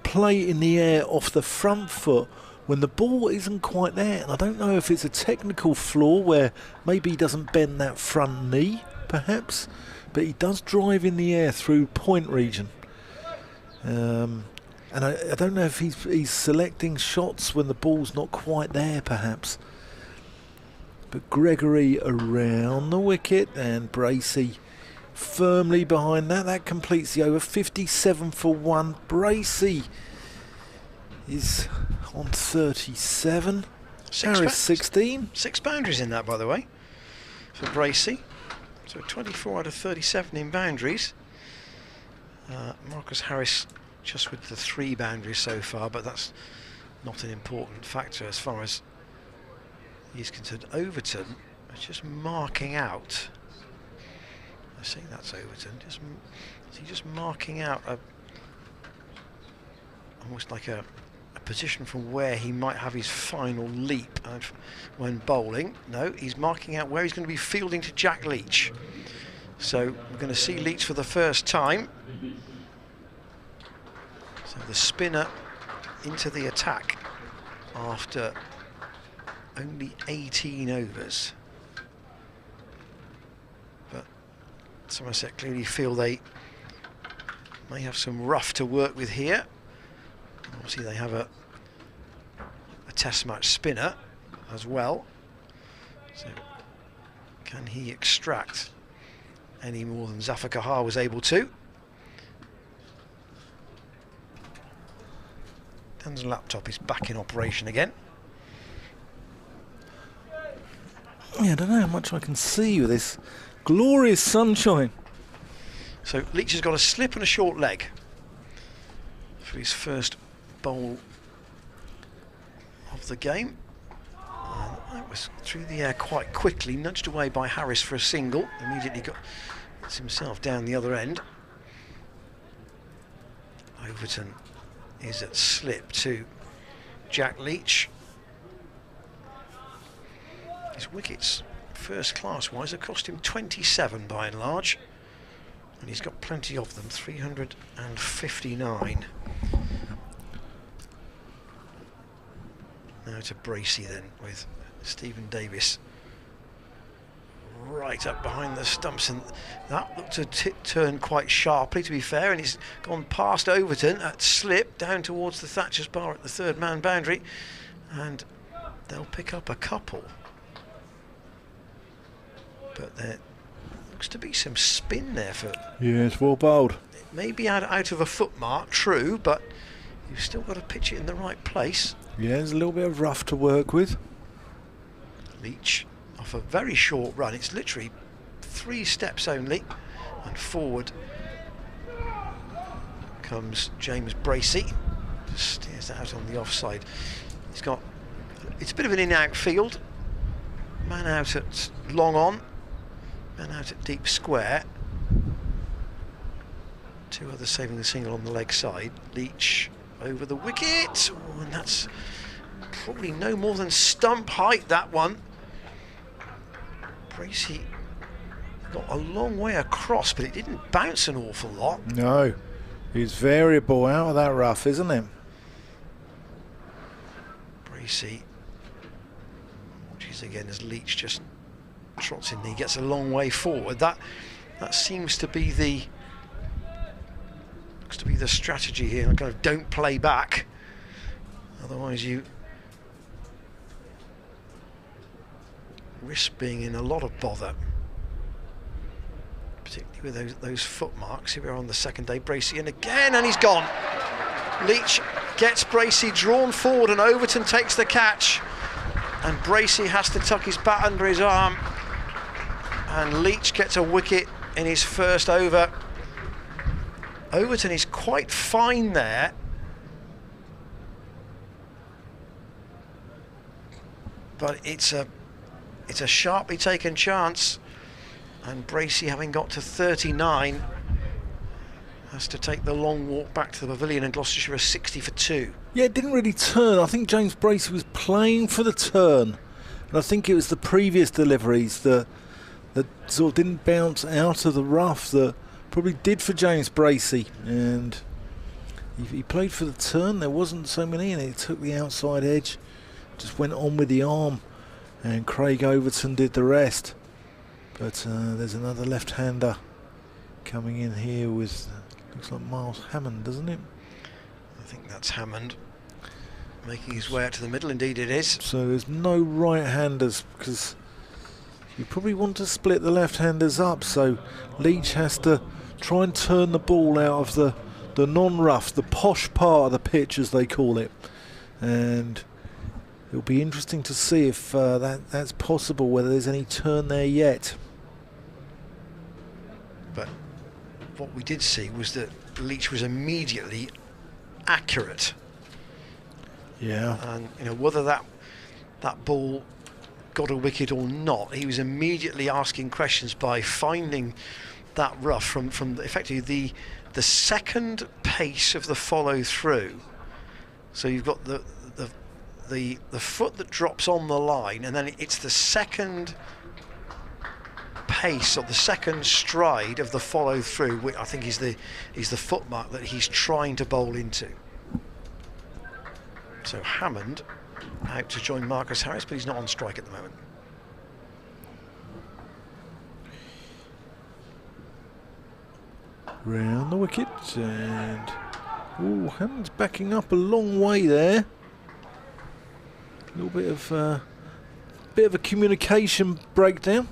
Speaker 1: play in the air off the front foot when the ball isn't quite there, and I don't know if it's a technical flaw where maybe he doesn't bend that front knee, perhaps, but he does drive in the air through point region. And I don't know if he's selecting shots when the ball's not quite there, perhaps. But Gregory around the wicket and Bracey firmly behind that. That completes the over. 57 for 1. Bracey is on 37. Harris 16.
Speaker 2: 6 boundaries in that, by the way, for Bracey. So 24 out of 37 in boundaries. Marcus Harris just with the 3 boundaries so far, but that's not an important factor as far as he's concerned. Overton is just marking out. I see that's Overton. Is he just marking out almost like a position from where he might have his final leap when bowling? No, he's marking out where he's going to be fielding to Jack Leach. So we're going to see Leach for the first time. So the spinner into the attack after only 18 overs. But Somerset clearly feel they may have some rough to work with here. Obviously they have a test match spinner as well. So can he extract any more than Zafar Kahar was able to? Dan's laptop is back in operation again.
Speaker 1: Yeah, I don't know how much I can see with this glorious sunshine.
Speaker 2: So Leach has got a slip and a short leg for his first bowl of the game. And That was through the air quite quickly, nudged away by Harris for a single. Immediately gets himself down the other end. Overton is at slip to Jack Leach. His wickets, first class wise, have cost him 27 by and large, and he's got plenty of them, 359. Now to Bracey then, with Stephen Davis right up behind the stumps, and that looked to turn quite sharply, to be fair, and he's gone past Overton at slip down towards the Thatcher's bar at the third man boundary, and they'll pick up a couple. But there looks to be some spin there for...
Speaker 3: Yes, well bowled.
Speaker 2: It may be out of a foot mark, true, but you've still got to pitch it in the right place.
Speaker 3: Yeah, there's a little bit of rough to work with.
Speaker 2: Leach off a very short run. It's literally 3 steps only, and forward comes James Bracey. Steers out on the offside. It's a bit of an in-out field. Man out at long on. Man out at deep square. 2 others saving the single on the leg side. Leach over the wicket. Oh, and that's probably no more than stump height, that one. Bracey got a long way across, but it didn't bounce an awful lot.
Speaker 3: No, he's variable out of that rough, isn't he?
Speaker 2: Bracey watches again as Leach just trots in. He gets a long way forward. That seems to be the strategy here. Kind of don't play back, otherwise you risk being in a lot of bother, particularly with those foot marks. Here we are on the second day. Bracey in again, and he's gone. Leach gets Bracey drawn forward, and Overton takes the catch, and Bracey has to tuck his bat under his arm, and Leach gets a wicket in his first over. Overton is quite fine there. But it's a sharply taken chance, and Bracey, having got to 39, has to take the long walk back to the pavilion, and Gloucestershire are 60 for 2.
Speaker 3: Yeah, it didn't really turn. I think James Bracey was playing for the turn, and I think it was the previous deliveries that sort of didn't bounce out of the rough that probably did for James Bracey, and he played for the turn. There wasn't so many, and he took the outside edge, just went on with the arm, and Craig Overton did the rest. But there's another left-hander coming in here with, looks like Miles Hammond, doesn't it?
Speaker 2: I think that's Hammond making his way out to the middle. Indeed it is. So
Speaker 3: there's no right-handers, because you probably want to split the left-handers up, so Leach has to try and turn the ball out of the non-rough, the posh part of the pitch, as they call it. And it'll be interesting to see if that's possible, whether there's any turn there yet.
Speaker 2: But what we did see was that Leach was immediately accurate.
Speaker 3: Yeah.
Speaker 2: And whether that ball got a wicket or not, he was immediately asking questions by finding that rough from effectively the second pace of the follow through. So you've got the foot that drops on the line, and then it's the second pace, or the second stride of the follow through, which I think is the foot mark that he's trying to bowl into. So Hammond out to join Marcus Harris, but he's not on strike at the moment.
Speaker 3: Round the wicket, and Hammond's backing up a long way there. A little bit of a communication breakdown.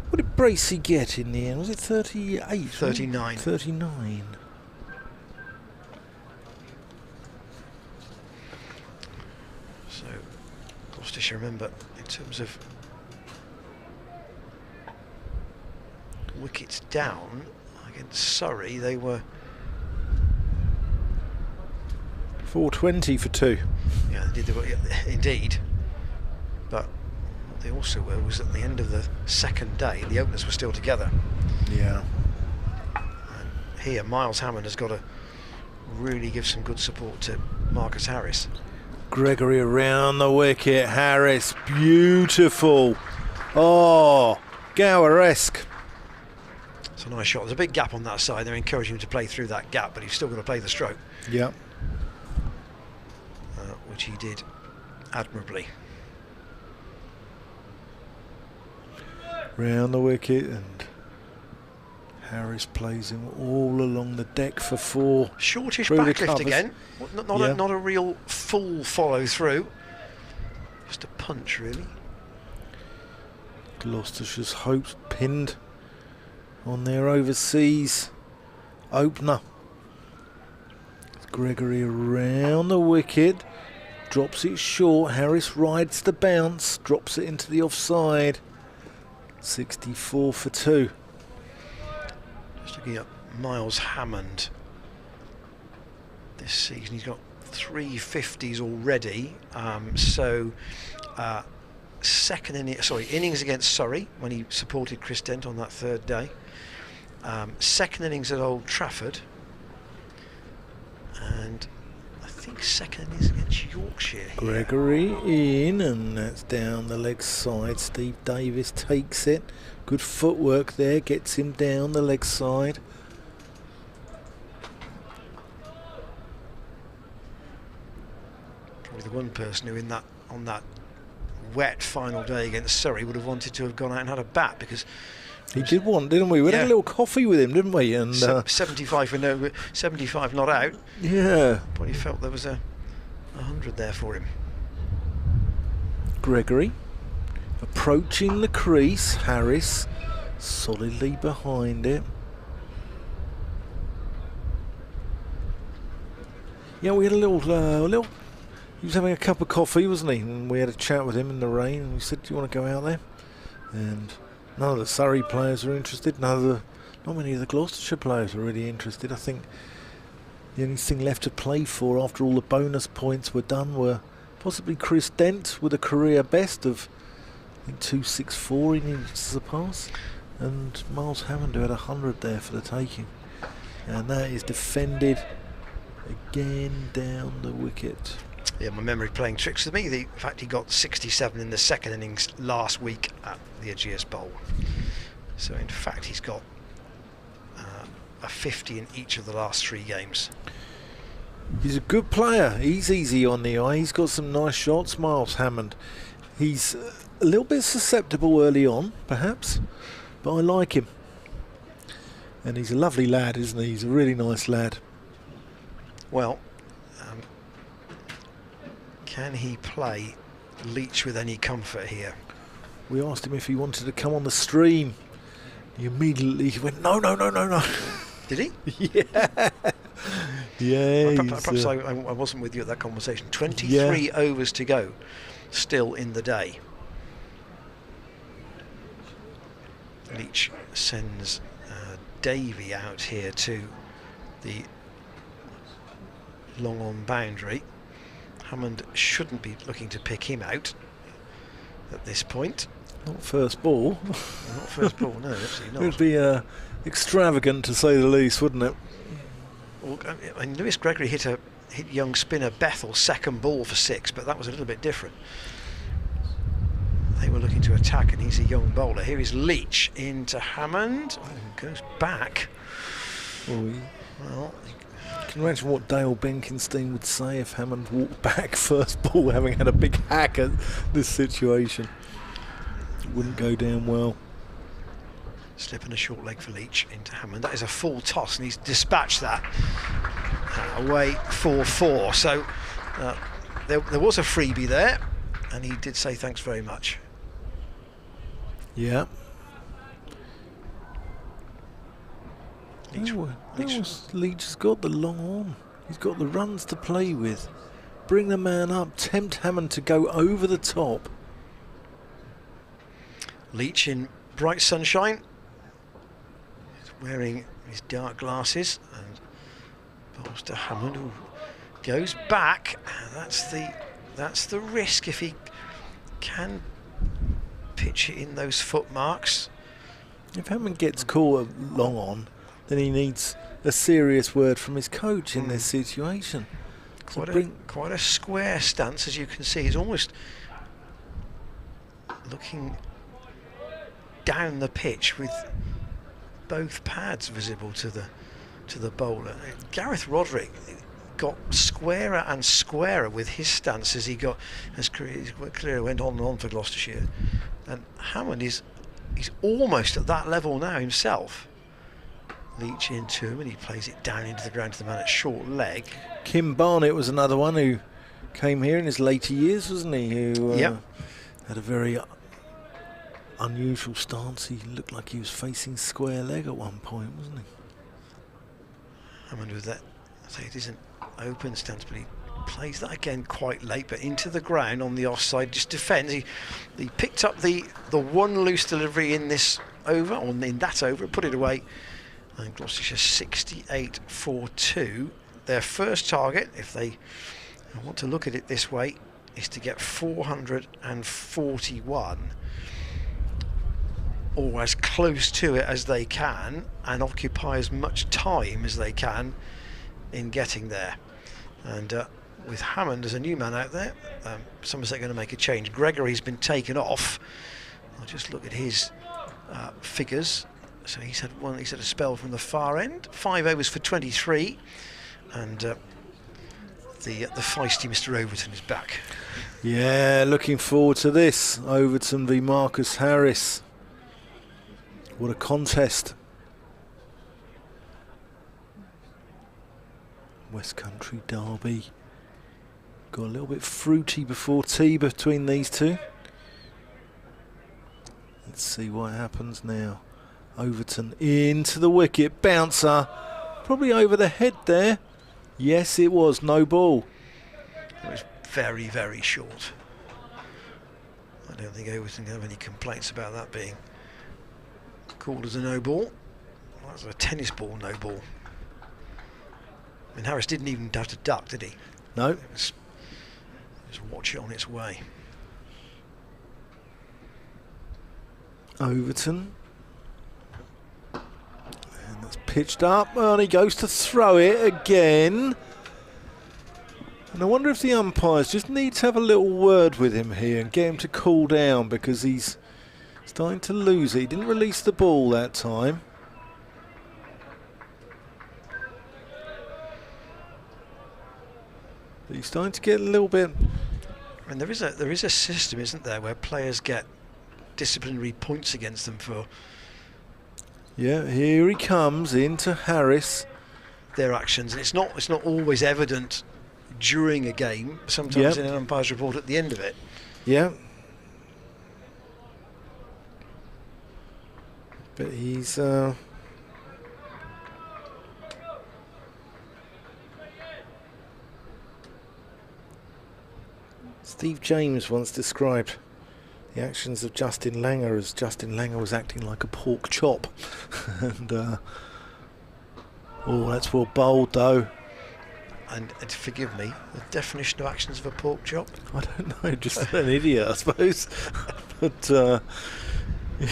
Speaker 3: What did Bracey get in the end? Was it 38?
Speaker 2: 39.
Speaker 3: 39.
Speaker 2: So Gloucestershire, remember, in terms of wickets down against Surrey, they were
Speaker 3: 420 for 2.
Speaker 2: Yeah, they did. Indeed, but they also were was at the end of the second day, the openers were still together.
Speaker 3: Yeah.
Speaker 2: And here, Miles Hammond has got to really give some good support to Marcus Harris.
Speaker 3: Gregory around the wicket. Harris, beautiful. Oh, Gower-esque.
Speaker 2: It's a nice shot. There's a big gap on that side. They're encouraging him to play through that gap, but he's still going to play the stroke.
Speaker 3: Yeah.
Speaker 2: Which he did admirably.
Speaker 3: Round the wicket, and Harris plays him all along the deck for 4.
Speaker 2: Shortish
Speaker 3: Through the
Speaker 2: backlift
Speaker 3: covers.
Speaker 2: again. Not a real full follow through. Just a punch, really.
Speaker 3: Gloucestershire's hopes pinned on their overseas opener. Gregory around the wicket, drops it short. Harris rides the bounce, drops it into the offside. 64 for 2.
Speaker 2: Just looking at Miles Hammond this season, he's got 3 50s already. Innings against Surrey when he supported Chris Dent on that third day. Second innings at Old Trafford, and I think second innings against Yorkshire here.
Speaker 3: Gregory in, and that's down the leg side. Steve Davis takes it. Good footwork there, gets him down the leg side.
Speaker 2: Probably the one person who on that wet final day against Surrey would have wanted to have gone out and had a bat, because
Speaker 3: He did one, didn't we? We had a little coffee with him, didn't we? And
Speaker 2: 75 for no, 75 not out.
Speaker 3: Yeah.
Speaker 2: But he felt there was a 100 there for him.
Speaker 3: Gregory approaching the crease. Harris solidly behind it. Yeah, we had a little. He was having a cup of coffee, wasn't he? And we had a chat with him in the rain. And we said, "Do you want to go out there?" And none of the Surrey players are interested. Not many of the Gloucestershire players are really interested. I think the only thing left to play for after all the bonus points were done were possibly Chris Dent with a career best of, I think, 264 he needed to surpass, and Miles Hammond who had 100 there for the taking. And that is defended again down the wicket.
Speaker 2: Yeah, my memory playing tricks with me. In fact, he got 67 in the second innings last week at the Ageas Bowl. So in fact, he's got a 50 in each of the last 3 games.
Speaker 3: He's a good player. He's easy on the eye. He's got some nice shots, Miles Hammond. He's a little bit susceptible early on, perhaps, but I like him. And he's a lovely lad, isn't he? He's a really nice lad.
Speaker 2: Well, can he play Leach with any comfort here?
Speaker 3: We asked him if he wanted to come on the stream. He immediately went, no.
Speaker 2: Did he?
Speaker 3: Yeah. Yeah.
Speaker 2: Perhaps I wasn't with you at that conversation. 23 overs to go, still in the day. Leach sends Davey out here to the long on boundary. Hammond shouldn't be looking to pick him out at this point.
Speaker 3: Not first ball.
Speaker 2: Not first ball, no, absolutely not.
Speaker 3: It would be extravagant to say the least, wouldn't it?
Speaker 2: Well, I mean, Lewis Gregory hit young spinner Bethel second ball for 6, but that was a little bit different. They were looking to attack, and he's a young bowler. Here is Leach into Hammond. Oh, goes back. Well,
Speaker 3: Can you imagine what Dale Benkenstein would say if Hammond walked back first ball, having had a big hack at this situation? It wouldn't go down well.
Speaker 2: Slip and a short leg for Leach into Hammond. That is a full toss, and he's dispatched that away 4-4. So there was a freebie there, and he did say thanks very much.
Speaker 3: Yeah. Leach has got the long on. He's got the runs to play with. Bring the man up, tempt Hammond to go over the top.
Speaker 2: Leach in bright sunshine. He's wearing his dark glasses and bowls to Hammond, who goes back. That's the risk if he can pitch it in those foot marks.
Speaker 3: If Hammond gets caught long on, then he needs a serious word from his coach in this situation.
Speaker 2: Quite a square stance, as you can see. He's almost looking down the pitch with both pads visible to the bowler. Gareth Roderick got squarer and squarer with his stance as his career went on and on for Gloucestershire, and Hammond he's almost at that level now himself. Leach into him and he plays it down into the ground to the man at short leg.
Speaker 3: Kim Barnett was another one who came here in his later years, wasn't he? Who had a very unusual stance. He looked like he was facing square leg at one point, wasn't he?
Speaker 2: Hammond with that, so it isn't open stance, but he plays that again quite late, but into the ground on the offside, just defends. He picked up the one loose delivery in this over, or in that over, put it away, and Gloucestershire 68 for 2. Their first target, if they want to look at it this way, is to get 441, or as close to it as they can, and occupy as much time as they can in getting there. And with Hammond as a new man out there, Somerset going to make a change. Gregory's been taken off. I'll just look at his figures. So he's had a spell from the far end. 5 overs for 23, and the feisty Mr. Overton is back.
Speaker 3: Yeah, looking forward to this. Overton v Marcus Harris. What a contest. West Country derby. Got a little bit fruity before tea between these two. Let's see what happens now. Overton into the wicket. Bouncer. Probably over the head there. Yes, it was. No ball.
Speaker 2: It was very, very short. I don't think Overton can have any complaints about that being called as a no ball. Well, that was a tennis ball no ball. I mean, Harris didn't even have to duck, did he?
Speaker 3: No.
Speaker 2: It was just watch it on its way.
Speaker 3: Overton. And that's pitched up. Well, and he goes to throw it again. And I wonder if the umpires just need to have a little word with him here and get him to cool down, because he's starting to lose it. He didn't release the ball that time. But he's starting to get a little bit...
Speaker 2: I mean, there is a system, isn't there, where players get disciplinary points against them for...
Speaker 3: Yeah, here he comes into Harris.
Speaker 2: Their actions, and it's not always evident during a game. Sometimes in an umpire's report at the end of it.
Speaker 3: Yeah. But he's... Steve James once described the actions of Justin Langer as Justin Langer was acting like a pork chop. And oh, that's well bowled though.
Speaker 2: And forgive me, the definition of actions of a pork chop?
Speaker 3: I don't know, just an idiot, I suppose. But he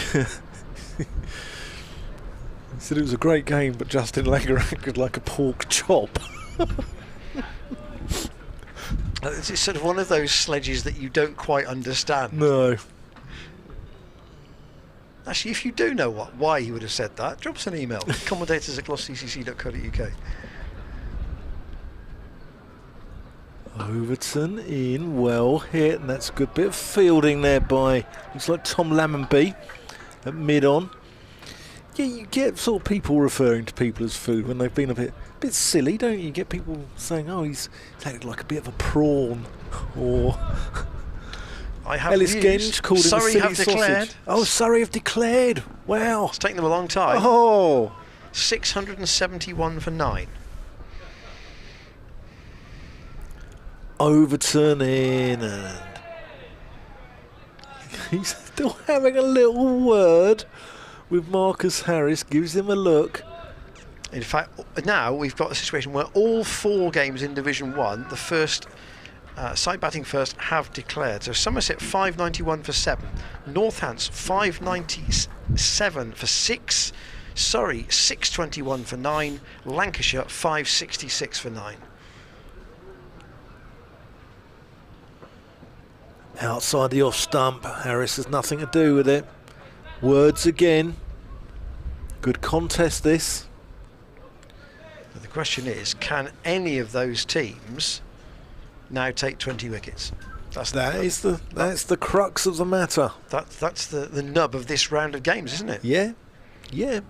Speaker 3: said it was a great game, but Justin Langer acted like a pork chop.
Speaker 2: It's sort of one of those sledges that you don't quite understand.
Speaker 3: No.
Speaker 2: Actually, if you do know why he would have said that, drop us an email. commentators@gloucestercc.co.uk.
Speaker 3: Overton in, well hit, and that's a good bit of fielding there by, looks like Tom Lammonby at mid-on. Yeah, you get sort of people referring to people as food when they've been a bit silly, don't you? You get people saying, oh, he's acted like a bit of a prawn, or Ellis Genge called him a silly sausage. Declared. Oh, Surrey have declared. Wow.
Speaker 2: It's taken them a long time.
Speaker 3: Oh.
Speaker 2: 671 for 9.
Speaker 3: Overton in, and he's still having a little word with Marcus Harris, gives him a look.
Speaker 2: In fact, now we've got a situation where all 4 games in Division 1, the first side batting first have declared. So Somerset 591 for 7, Northants 597 for 6, Surrey 621 for 9, Lancashire 566 for 9.
Speaker 1: Outside the off stump, Harris has nothing to do with it. Words again. Good contest this.
Speaker 2: But the question is, can any of those teams now take 20 wickets?
Speaker 1: That's the crux of the matter.
Speaker 2: That's the nub of this round of games, isn't it?
Speaker 1: Yeah, yeah.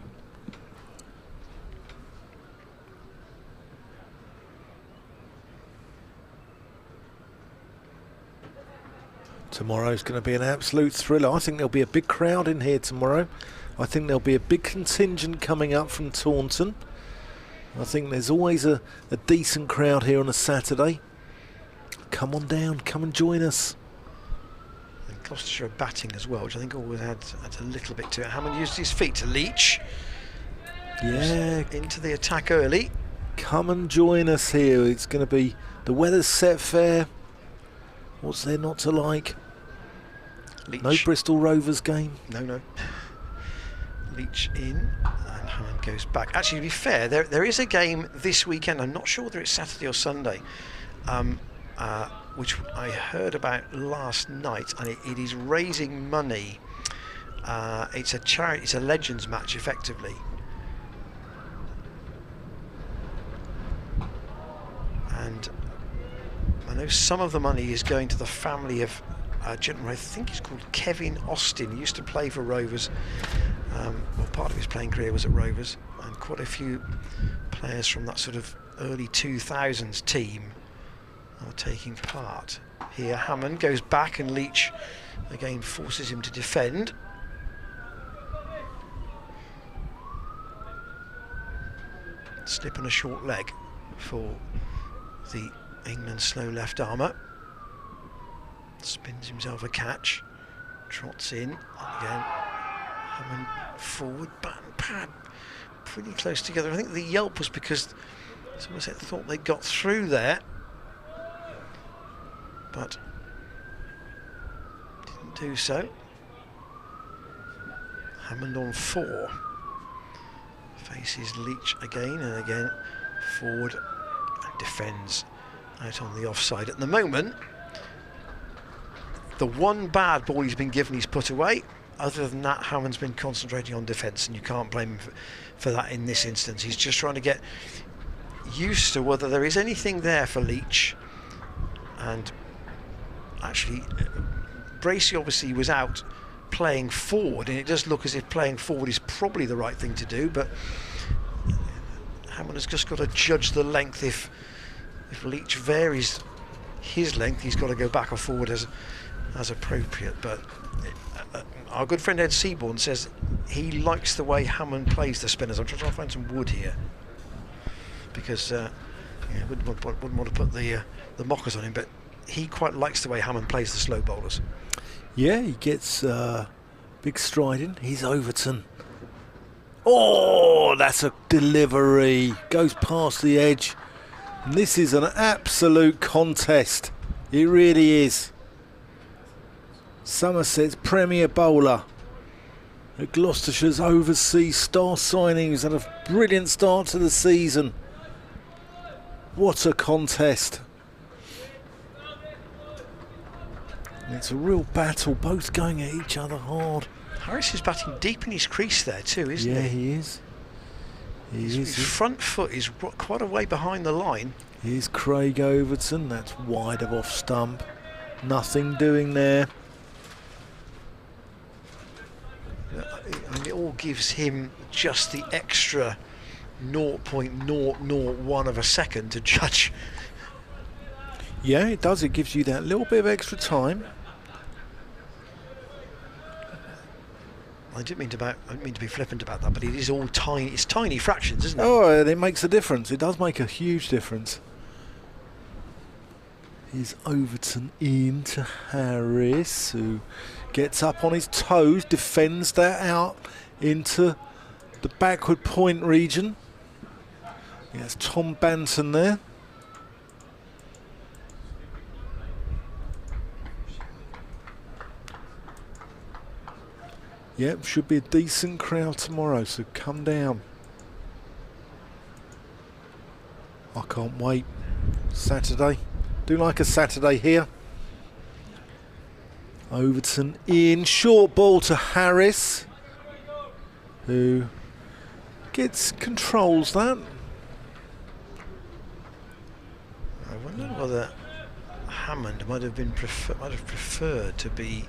Speaker 1: Tomorrow's going to be an absolute thriller. I think there'll be a big crowd in here tomorrow. I think there'll be a big contingent coming up from Taunton. I think there's always a decent crowd here on a Saturday. Come on down, come and join us.
Speaker 2: And Gloucestershire batting as well, which I think always adds a little bit to it. Hammond used his feet to Leach.
Speaker 1: Yeah.
Speaker 2: Into the attack early.
Speaker 1: Come and join us here. It's going to be, the weather's set fair. What's there not to like?
Speaker 2: Leach.
Speaker 1: No Bristol Rovers game.
Speaker 2: No. Leach in, and Hammond goes back. Actually, to be fair, there is a game this weekend. I'm not sure whether it's Saturday or Sunday, which I heard about last night, and it is raising money. It's a charity. It's a Legends match, effectively. And I know some of the money is going to the family of a gentleman, I think he's called Kevin Austin. He used to play for Rovers. Well, part of his playing career was at Rovers, and quite a few players from that sort of early 2000s team are taking part. Here Hammond goes back, and Leach again forces him to defend. Slip on a short leg for the England slow left armour. Spins himself a catch, trots in, and again Hammond forward, bat and pad pretty close together. I think the yelp was because Somerset thought they got through there, but didn't do so. Hammond on 4, faces Leach again and again, forward, and defends out on the offside. At the moment, the one bad ball he's been given, he's put away. Other than that, Hammond's been concentrating on defence, and you can't blame him for that in this instance. He's just trying to get used to whether there is anything there for Leach. And actually, Bracey obviously was out playing forward, and it does look as if playing forward is probably the right thing to do, but Hammond has just got to judge the length. If Leach varies his length, he's got to go back or forward as appropriate. But our good friend Ed Seaborn says he likes the way Hammond plays the spinners. I'm trying to find some wood here, because wouldn't want to put the mockers on him, but he quite likes the way Hammond plays the slow bowlers.
Speaker 1: Yeah, he gets big striding. He's Overton. Oh, that's a delivery. Goes past the edge. And this is an absolute contest. It really is. Somerset's premier bowler at Gloucestershire's overseas star signings, and a brilliant start to the season. What a contest. It's a real battle, both going at each other hard.
Speaker 2: Harris is batting deep in his crease there too, isn't he?
Speaker 1: Yeah, he is.
Speaker 2: His front foot is quite a way behind the line.
Speaker 1: Here's Craig Overton. That's wide of off stump. Nothing doing there.
Speaker 2: I mean, it all gives him just the extra 0.001 of a second to judge.
Speaker 1: Yeah, it does. It gives you that little bit of extra time.
Speaker 2: I didn't mean to be flippant about that, but it is all tiny. It's tiny fractions, isn't it?
Speaker 1: Oh, and it makes a difference. It does make a huge difference. Here's Overton in to Harris, who gets up on his toes, defends that out into the backward point region. Yes, Tom Banton there.
Speaker 3: Yep, should be a decent crowd tomorrow, so come down. I can't wait. Saturday. Do like a Saturday here. Overton in. Short ball to Harris, who controls that.
Speaker 2: I wonder whether Hammond might have preferred to be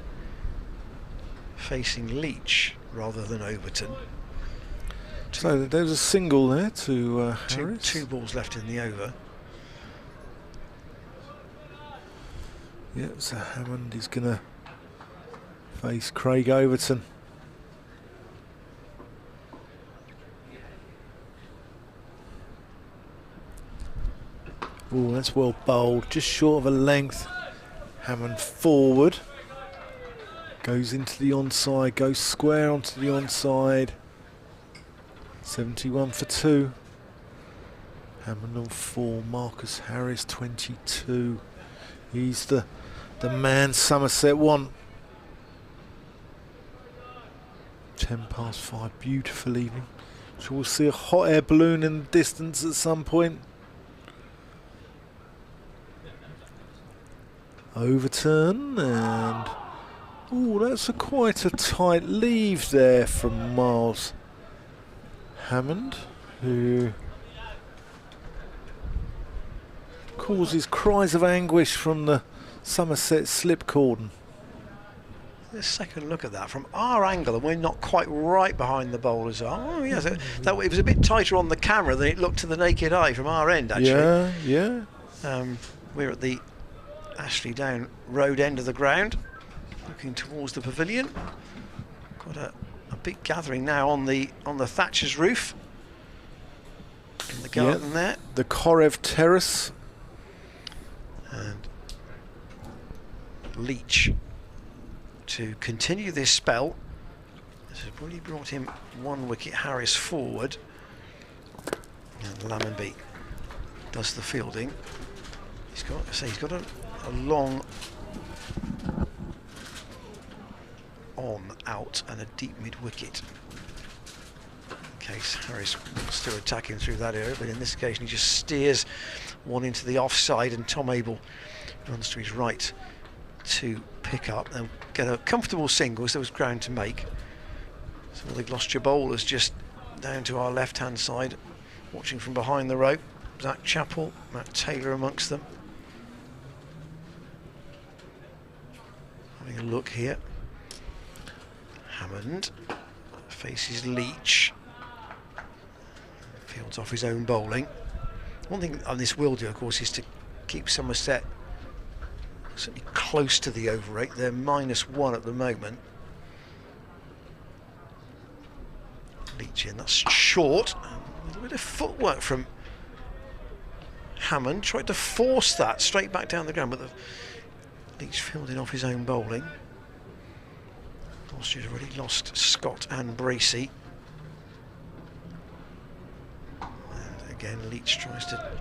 Speaker 2: facing Leach rather than Overton.
Speaker 3: So there's a single there to Harris.
Speaker 2: Two balls left in the over.
Speaker 3: Yep, so Hammond is going to face Craig Overton. Oh, that's well bowled, just short of a length. Hammond forward. Goes into the onside, goes square onto the onside. 71 for 2. Hammond on 4, Marcus Harris 22. He's the man Somerset want. 10 past 5, beautiful evening. So we'll see a hot air balloon in the distance at some point. Overturn, and that's quite a tight leave there from Miles Hammond, who causes cries of anguish from the Somerset slip cordon.
Speaker 2: Let's second look at that from our angle, and we're not quite right behind the bowlers are. Oh yes, it was a bit tighter on the camera than it looked to the naked eye from our end, actually.
Speaker 3: Yeah.
Speaker 2: We're at the Ashley Down Road end of the ground, looking towards the pavilion. Got a big gathering now on the Thatcher's roof in the garden there.
Speaker 3: The Korev Terrace.
Speaker 2: And Leach to continue this spell. This has really brought him 1 wicket. Harris forward, and Lammonby does the fielding. He's got a long on, out, and a deep mid wicket. In case Harris still attacking through that area, but in this occasion he just steers one into the offside, and Tom Abel runs to his right to pick up and get a comfortable single as there was ground to make. So the Gloucestershire bowlers just down to our left hand side, watching from behind the rope. Zach Chappell, Matt Taylor amongst them. Having a look here. Hammond faces Leach. Fields off his own bowling. One thing this will do, of course, is to keep Somerset certainly close to the over rate. They're -1 at the moment. Leach in, that's short. A little bit of footwork from Hammond. Tried to force that straight back down the ground, but Leach fielding off his own bowling. Gloucestershire's already lost Scott and Bracey. And again, Leach tries to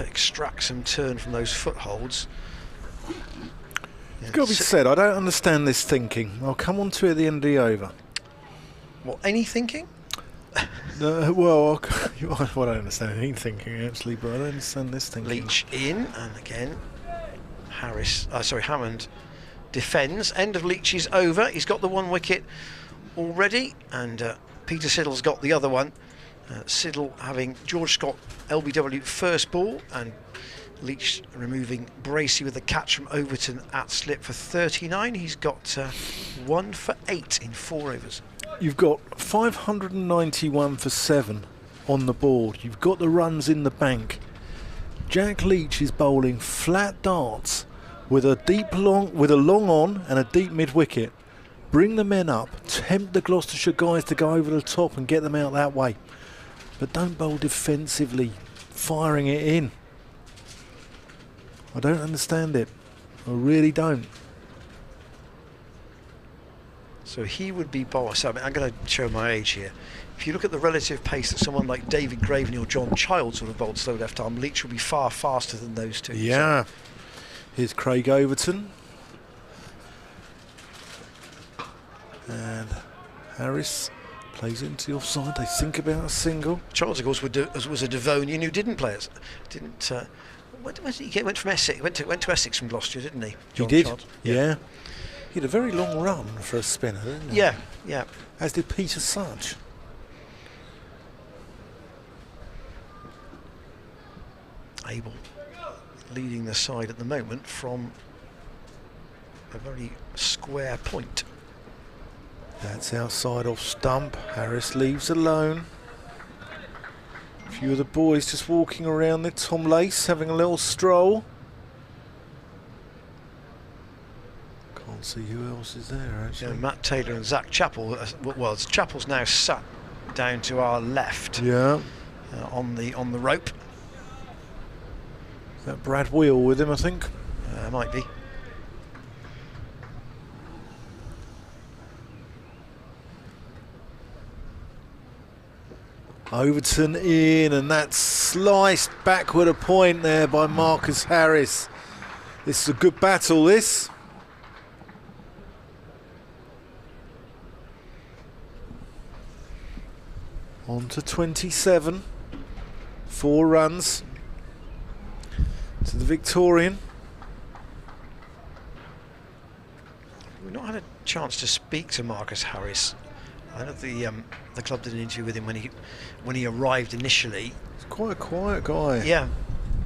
Speaker 2: extract some turn from those footholds.
Speaker 3: It's got to be said, I don't understand this thinking. I'll come on to it at the end of the over.
Speaker 2: What, any thinking?
Speaker 3: Well, I don't understand any thinking actually, but I don't understand this thinking.
Speaker 2: Leach in, and again, Hammond defends. End of Leach's over. He's got the 1 wicket already, and Peter Siddle's got the other one. Siddle having George Scott LBW first ball, and Leach removing Bracey with a catch from Overton at slip for 39. He's got 1 for 8 in 4 overs.
Speaker 3: You've got 591 for 7 on the board. You've got the runs in the bank. Jack Leach is bowling flat darts with a long on and a deep mid wicket. Bring the men up, tempt the Gloucestershire guys to go over the top and get them out that way. But don't bowl defensively, firing it in. I don't understand it. I really don't.
Speaker 2: So he would be bowler. So I'm going to show my age here. If you look at the relative pace that someone like David Graveney or John Child sort of bowled slow left arm, Leach will be far faster than those two.
Speaker 3: Yeah. So. Here's Craig Overton. And Harris plays into the offside. They think about a single.
Speaker 2: Charles, of course, was a Devonian who didn't play it. Where did he get? Went from Essex. Went to Essex from Gloucestershire, didn't he?
Speaker 3: He did.
Speaker 2: Charles?
Speaker 3: Yeah. He had a very long run for a spinner, didn't he?
Speaker 2: Yeah, yeah.
Speaker 3: As did Peter Sudge.
Speaker 2: Abel leading the side at the moment from a very square point.
Speaker 3: That's outside off stump. Harris leaves alone. A few of the boys just walking around there. Tom Lace having a little stroll. Can't see who else is there actually.
Speaker 2: Yeah, Matt Taylor and Zach Chappell. Well, Chappell's now sat down to our left.
Speaker 3: Yeah.
Speaker 2: On the rope.
Speaker 3: Is that Brad Wheel with him, I think?
Speaker 2: Might be.
Speaker 3: Overton in, and that's sliced backward a point there by Marcus Harris. This is a good battle, this. On to 27. 4 runs to the Victorian.
Speaker 2: We've not had a chance to speak to Marcus Harris. I know the club did an interview with him when he arrived initially.
Speaker 3: He's quite a quiet guy.
Speaker 2: Yeah,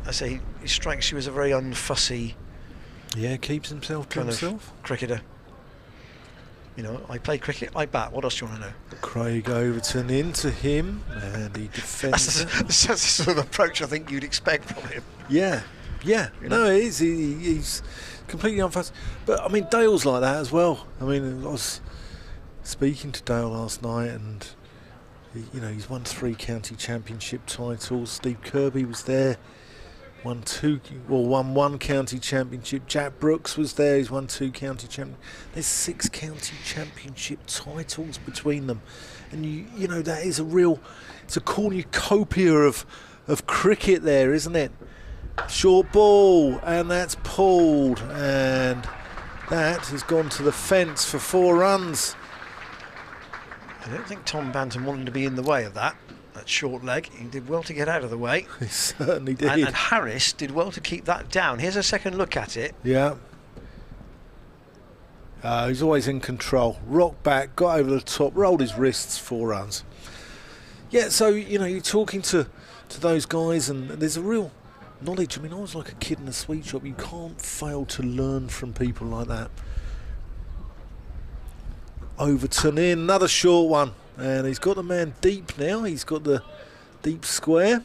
Speaker 2: I say he strikes you as a very unfussy.
Speaker 3: Yeah, keeps himself to himself.
Speaker 2: Cricketer. You know, I play cricket, I bat. What else do you want to know?
Speaker 3: Craig Overton into him, and he defends.
Speaker 2: That's the sort of approach I think you'd expect from him.
Speaker 3: Yeah, yeah.
Speaker 2: You
Speaker 3: No,
Speaker 2: know?
Speaker 3: it is. He's completely unfussed. But I mean, Dale's like that as well. I mean, I was speaking to Dale last night, and he's won 3 county championship titles. Steve Kirby was there, won 1 county championship. Jack Brooks was there, he's won 2 county championships. There's 6 county championship titles between them, and you know that is it's a cornucopia of cricket there, isn't it? Short ball, and that's pulled, and that has gone to the fence for 4 runs.
Speaker 2: I don't think Tom Bantam wanted to be in the way of that short leg. He did well to get out of the way.
Speaker 3: He certainly did.
Speaker 2: And Harris did well to keep that down. Here's a second look at it.
Speaker 3: Yeah. He's always in control. Rocked back, got over the top, rolled his wrists, 4 runs. Yeah, so, you're talking to those guys, and there's a real knowledge. I mean, I was like a kid in a sweet shop. You can't fail to learn from people like that. Overton in, another short one, and he's got the man deep now. He's got the deep square.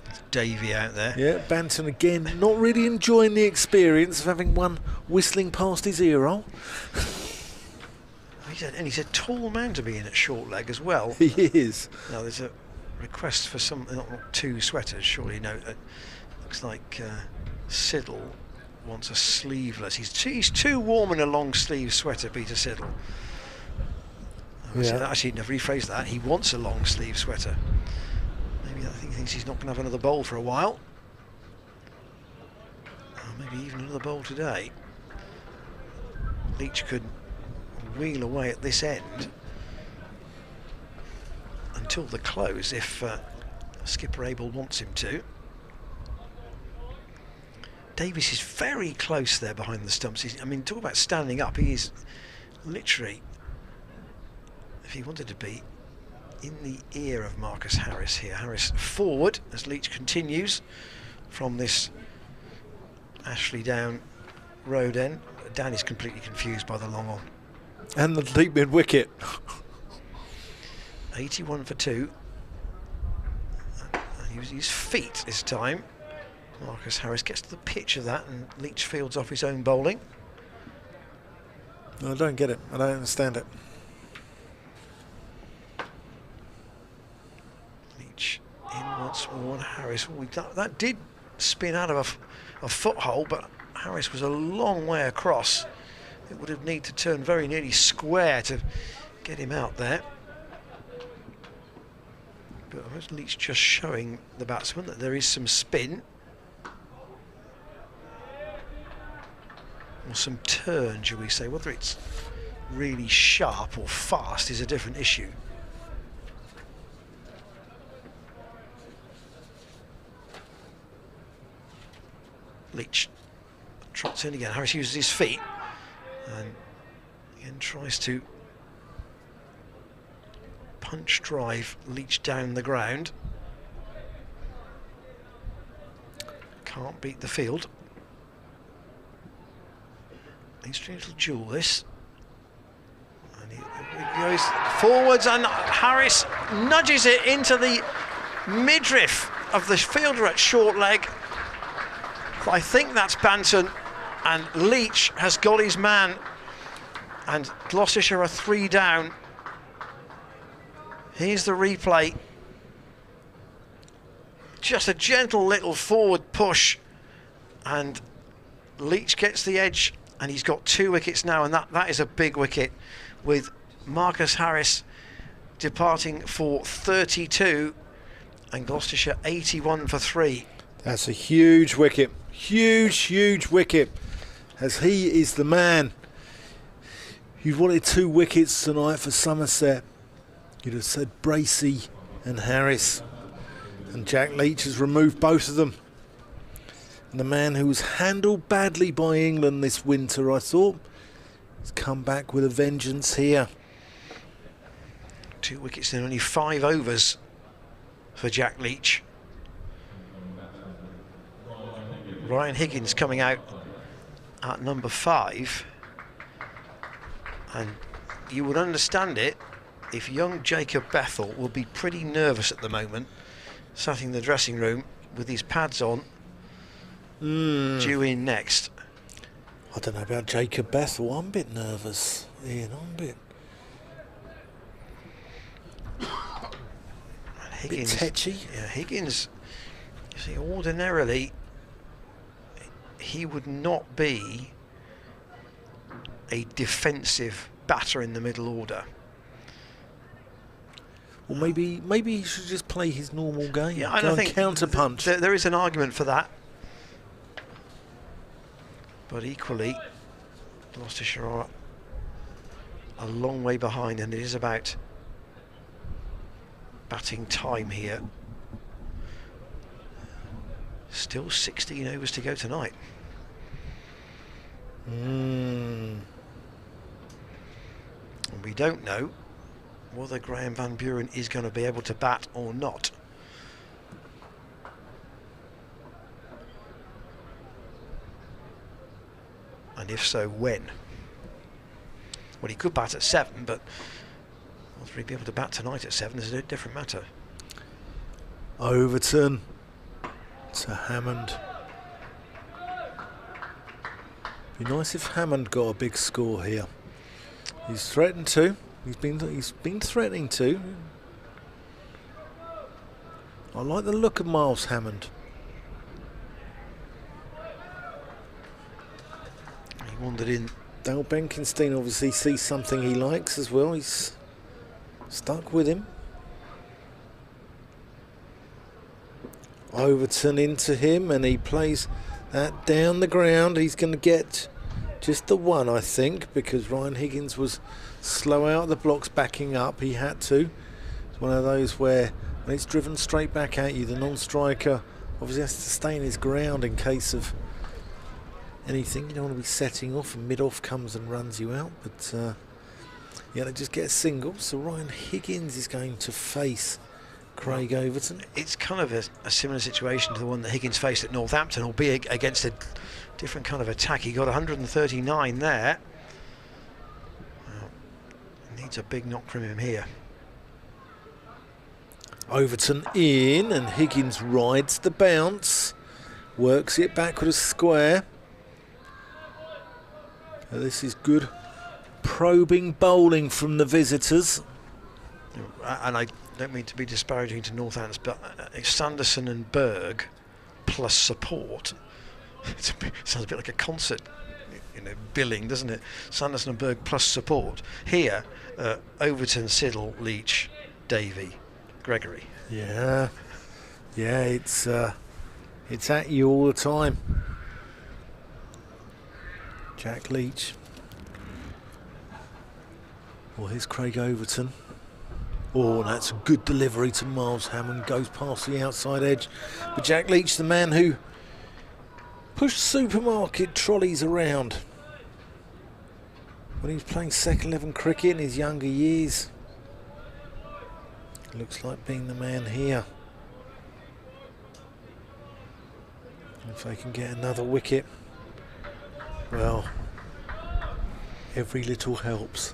Speaker 2: It's Davey out there.
Speaker 3: Yeah, Banton again, not really enjoying the experience of having one whistling past his ear hole.
Speaker 2: He's a tall man to be in at short leg as well.
Speaker 3: He is.
Speaker 2: Now there's a request for not 2 sweaters. Surely no. Looks like Siddle wants a sleeveless. He's too warm in a long sleeve sweater, Peter Siddle.
Speaker 3: Yeah.
Speaker 2: Actually, never rephrase that. He wants a long sleeve sweater. Maybe I think he thinks he's not going to have another bowl for a while. Or maybe even another bowl today. Leach could wheel away at this end until the close if skipper Abel wants him to. Davies is very close there behind the stumps. Talk about standing up. He is literally, if he wanted to be, in the ear of Marcus Harris here. Harris forward as Leach continues from this Ashley Down road end. Dan is completely confused by the long on.
Speaker 3: And the deep mid wicket.
Speaker 2: 81 for 2. And he used his feet this time. Marcus Harris gets to the pitch of that, and Leach fields off his own bowling.
Speaker 3: I don't get it. I don't understand it.
Speaker 2: Leach in once more, and Harris. That did spin out of a foothold, but Harris was a long way across. It would have needed to turn very nearly square to get him out there. But Leach just showing the batsman that there is some spin. Or some turn, shall we say, whether it's really sharp or fast is a different issue. Leach trots in again. Harris uses his feet and again tries to punch drive Leach down the ground. Can't beat the field. Interesting little duel this. And he goes forwards and Harris nudges it into the midriff of the fielder at short leg. I think that's Banton, and Leach has got his man, and Gloucestershire are 3 down. Here's the replay. Just a gentle little forward push, and Leach gets the edge, and he's got 2 wickets now, and that is a big wicket, with Marcus Harris departing for 32 and Gloucestershire 81 for 3.
Speaker 3: That's a huge wicket. Huge wicket, as he is the man. You'd wanted 2 wickets tonight for Somerset. You'd have said Bracey and Harris, and Jack Leach has removed both of them. And the man who was handled badly by England this winter, I thought, has come back with a vengeance here.
Speaker 2: 2 wickets in only 5 overs for Jack Leach. Ryan Higgins coming out at number 5, and you would understand it if young Jacob Bethel will be pretty nervous at the moment, sat in the dressing room with his pads on, due in next.
Speaker 3: I don't know about Jacob Bethel. I'm a bit nervous, Ian. I'm a bit
Speaker 2: Higgins,
Speaker 3: tetchy.
Speaker 2: Yeah, Higgins, you see, ordinarily he would not be a defensive batter in the middle order.
Speaker 3: Well, maybe he should just play his normal game.
Speaker 2: Yeah,
Speaker 3: Go
Speaker 2: I think
Speaker 3: and counter punch.
Speaker 2: There is an argument for that, but equally, Gloucestershire are a long way behind, and it is about batting time here. Still 16 overs to go tonight. And we don't know whether Graham Van Buren is going to be able to bat or not. And if so, when? Well, he could bat at 7, but whether he'd be able to bat tonight at 7 is a different matter.
Speaker 3: Overton to Hammond. Be nice if Hammond got a big score here. He's threatened to. He's been threatening to. I like the look of Miles Hammond.
Speaker 2: He wandered in.
Speaker 3: Dale Benkenstein obviously sees something he likes as well. He's stuck with him. Overton into him, and he plays that down the ground. He's going to get just the 1, I think, because Ryan Higgins was slow out of the blocks backing up. He had to. It's one of those where when it's driven straight back at you, the non-striker obviously has to stay in his ground in case of anything. You don't want to be setting off and mid-off comes and runs you out, but yeah, they just get a single. So Ryan Higgins is going to face Craig Overton.
Speaker 2: It's kind of a similar situation to the one that Higgins faced at Northampton, albeit against a different kind of attack. He got 139 there. Needs a big knock from him here.
Speaker 3: Overton in, and Higgins rides the bounce, works it back with a square. This is good probing bowling from the visitors.
Speaker 2: And I don't mean to be disparaging to Northants, but Sanderson and Berg plus support. Sounds a bit like a concert, billing, doesn't it? Sanderson and Berg plus support. Here, Overton, Siddle, Leach, Davey, Gregory.
Speaker 3: Yeah, it's at you all the time. Jack Leach.
Speaker 1: Well, here's Craig Overton. Oh, that's a good delivery to Miles Hammond. Goes past the outside edge. But Jack Leach, the man who pushed supermarket trolleys around when he was playing second 11 cricket in his younger years. Looks like being the man here. If they can get another wicket, well, every little helps.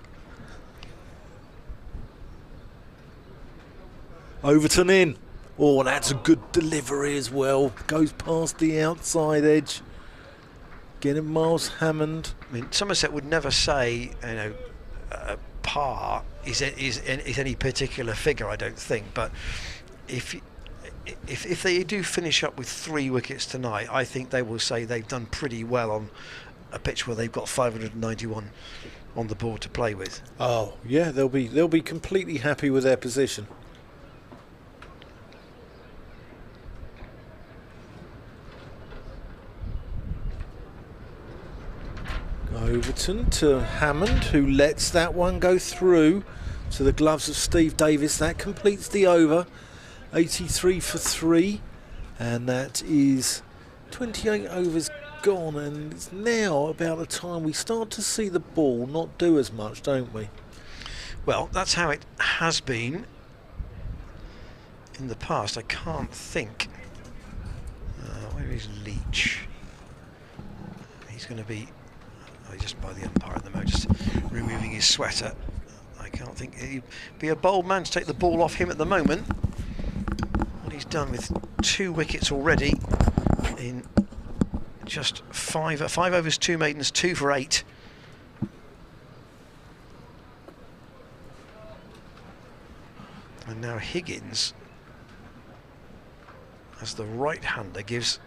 Speaker 1: Overton in. Oh, that's a good delivery as well. Goes past the outside edge. Getting Miles Hammond.
Speaker 2: I mean, Somerset would never say, you know, par is any particular figure, I don't think. But if they do finish up with 3 wickets tonight, I think they will say they've done pretty well on a pitch where they've got 591 on the board to play with.
Speaker 1: Oh yeah, they'll be completely happy with their position. Overton to Hammond, who lets that one go through to the gloves of Steve Davis. That completes the over. 83 for 3, and that is 28 overs gone, and it's now about the time we start to see the ball not do as much, don't we?
Speaker 2: Well, that's how it has been in the past. I can't think. Where is Leach? He's going to be just by the umpire at the moment, just removing his sweater. I can't think. He'd be a bold man to take the ball off him at the moment. What he's done with 2 wickets already in just 5 overs, 2 maidens, 2 for 8. And now Higgins, as the right-hander, gives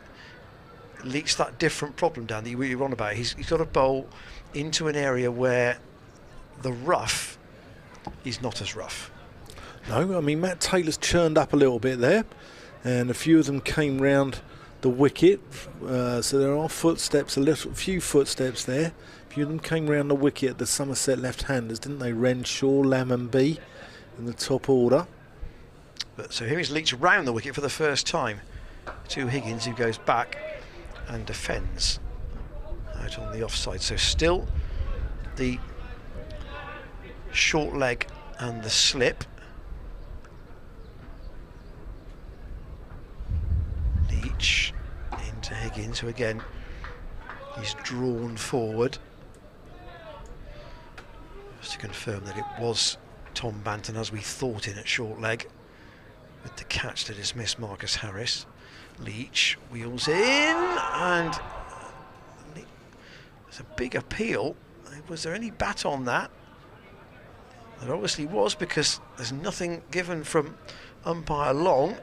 Speaker 2: Leach that different problem down that you were on about. He's got to bowl into an area where the rough is not as rough.
Speaker 1: No, I mean, Matt Taylor's churned up a little bit there, and a few of them came round the wicket, so there are footsteps, few footsteps there. A few of them came round the wicket, the Somerset left-handers, didn't they? Renshaw, Lamb and B in the top order.
Speaker 2: But so here is Leach round the wicket for the first time to Higgins, who goes back and defends out on the offside. So still the short leg and the slip. Leach into Higgins, who again is drawn forward. Just to confirm that it was Tom Banton, as we thought, in at short leg, with the catch to dismiss Marcus Harris. Leach wheels in, and there's a big appeal. Was there any bat on that? There obviously was, because there's nothing given from umpire Long.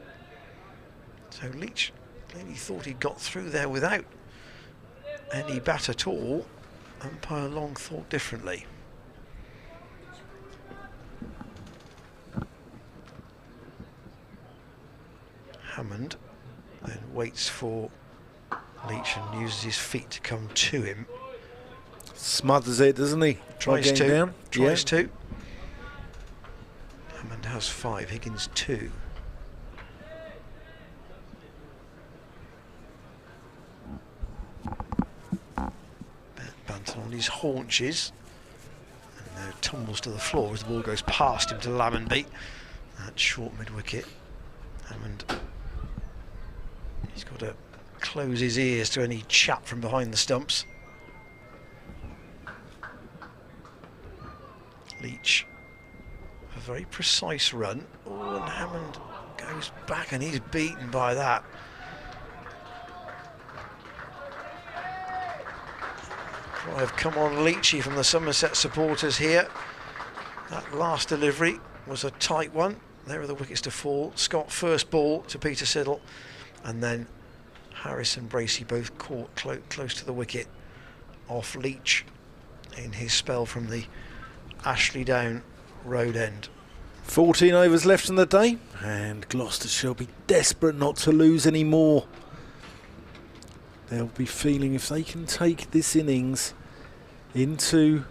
Speaker 2: So Leach clearly thought he'd got through there without any bat at all. Umpire Long thought differently. Hammond then waits for Leach and uses his feet to come to him.
Speaker 1: Smothers it, doesn't he?
Speaker 2: Tries to.
Speaker 1: Down.
Speaker 2: Tries to. Hammond has 5, Higgins 2. Banton on his haunches, and now tumbles to the floor as the ball goes past him to Lammonby. That short mid-wicket. Hammond, he's got to close his ears to any chat from behind the stumps. Leach, a very precise run. Oh, and Hammond goes back, and he's beaten by that. Cry of come on Leachy from the Somerset supporters here. That last delivery was a tight one. There are the wickets to fall. Scott first ball to Peter Siddle, and then Harris and Bracey both caught close to the wicket off Leach in his spell from the Ashley Down road end.
Speaker 1: 14 overs left in the day, and Gloucestershire will be desperate not to lose any more. They'll be feeling if they can take this innings into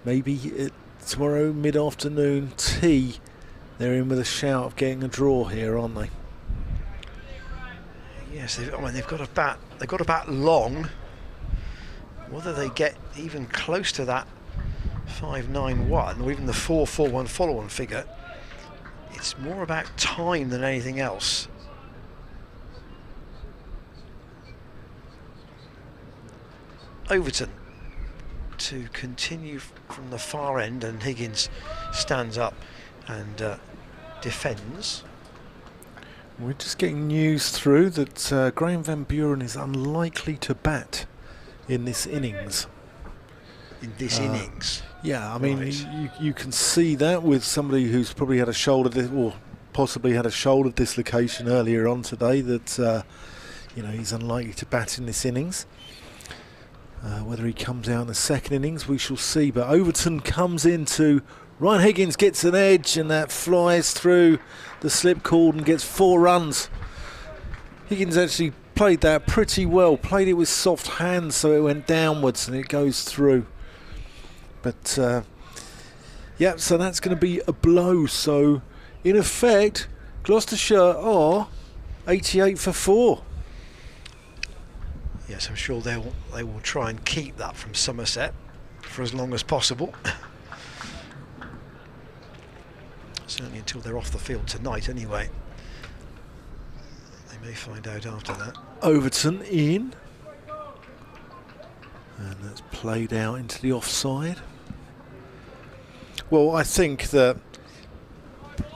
Speaker 1: maybe
Speaker 3: tomorrow mid-afternoon tea. They're in with a shout of getting a draw here, aren't they?
Speaker 2: Yes, they've got a bat. They've got a bat long. Whether they get even close to that 5.91 or even the 4.41 follow-on figure, it's more about time than anything else. Overton to continue from the far end, and Higgins stands up and defends.
Speaker 3: We're just getting news through that Graham Van Buren is unlikely to bat in this innings.
Speaker 2: In this innings?
Speaker 3: Yeah, I mean,
Speaker 2: Right.
Speaker 3: you can see that with somebody who's probably had a shoulder, or possibly had a shoulder dislocation earlier on today, that he's unlikely to bat in this innings. Whether he comes out in the second innings, we shall see. But Overton comes into Ryan Higgins, gets an edge, and that flies through the slip cord and gets 4 runs. Higgins actually played that pretty well, played it with soft hands, so it went downwards and it goes through. But so that's going to be a blow. So in effect, Gloucestershire are 88 for 4.
Speaker 2: Yes, I'm sure they will try and keep that from Somerset for as long as possible. Certainly until they're off the field tonight anyway. They may find out after that.
Speaker 3: Overton in. And that's played out into the offside. Well, I think that,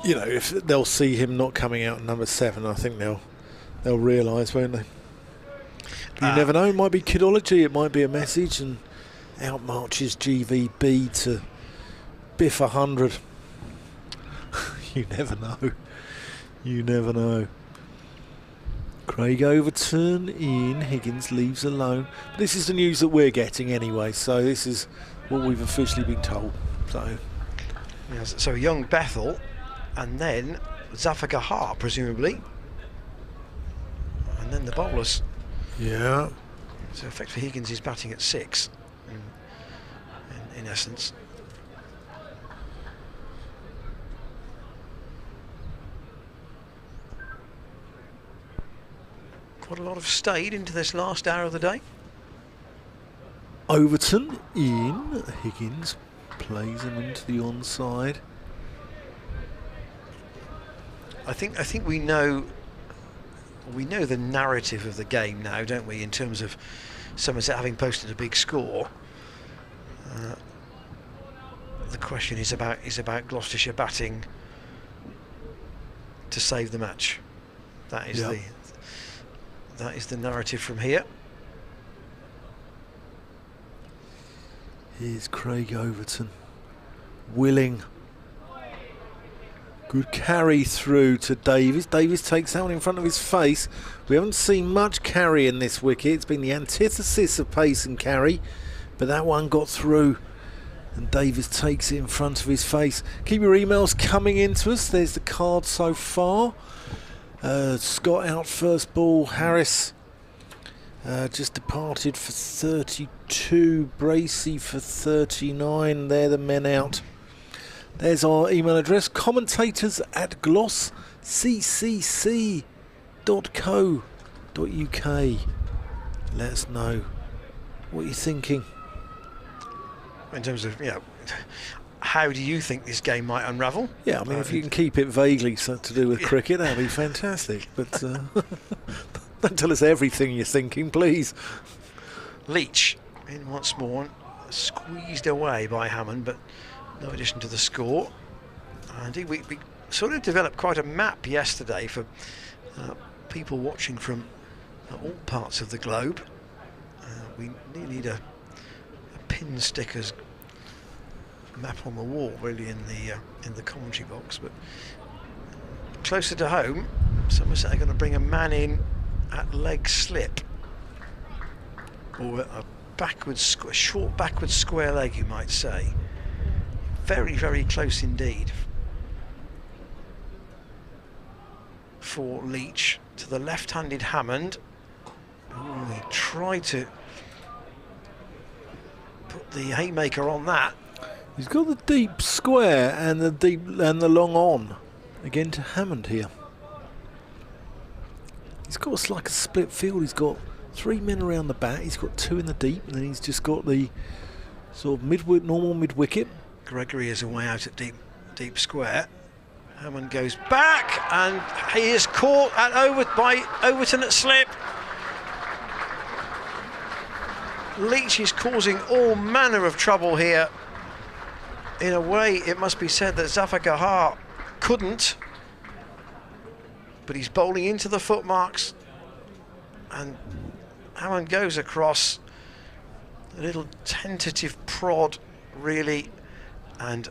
Speaker 3: if they'll see him not coming out in number 7, I think they'll realise, won't they? You never know, it might be kidology, it might be a message, and out marches GVB to biff 100. You never know. You never know. Craig Overton in, Higgins leaves alone. But this is the news that we're getting anyway, so this is what we've officially been told.
Speaker 2: So young Bethel, and then Zafar Gahar, presumably. And then the bowlers.
Speaker 3: Yeah.
Speaker 2: So effectively Higgins is batting at 6, in essence. Quite a lot have stayed into this last hour of the day.
Speaker 3: Overton in, Higgins plays him into the onside.
Speaker 2: I think we know the narrative of the game now, don't we, in terms of Somerset having posted a big score. The question is about Gloucestershire batting to save the match. That is the narrative from here.
Speaker 3: Here's Craig Overton, willing. Good carry through to Davies. Davies takes that one in front of his face. We haven't seen much carry in this wicket. It's been the antithesis of pace and carry, but that one got through, and Davies takes it in front of his face. Keep your emails coming into us. There's the card so far. Scott out first ball. Harris just departed for 32. Bracey for 39. They're the men out. There's our email address, commentators@glossccc.co.uk. Let us know what you're thinking.
Speaker 2: In terms of, how do you think this game might unravel?
Speaker 3: Yeah, I mean, if you can keep it vaguely to do with cricket, that'd be fantastic. But don't tell us everything you're thinking, please.
Speaker 2: Leach in once more, squeezed away by Hammond, but no addition to the score. Indeed, we sort of developed quite a map yesterday for people watching from all parts of the globe. We need a pin stickers map on the wall, really, in the commentary box. But closer to home, Somerset are going to bring a man in at leg slip, or a short backward square leg, you might say. Very, very close indeed for Leach to the left-handed Hammond. Ooh, he tried to put the haymaker on that.
Speaker 3: He's got the deep square and the long on. Again to Hammond here. He's got like a split field. He's got 3 men around the bat. He's got 2 in the deep, and then he's just got the sort of normal mid wicket.
Speaker 2: Gregory is away out at deep square. Hammond goes back, and he is caught by Overton at slip. Leach is causing all manner of trouble here. In a way, it must be said that Zafar Gahar couldn't, but he's bowling into the footmarks, and Hammond goes across. A little tentative prod, really, and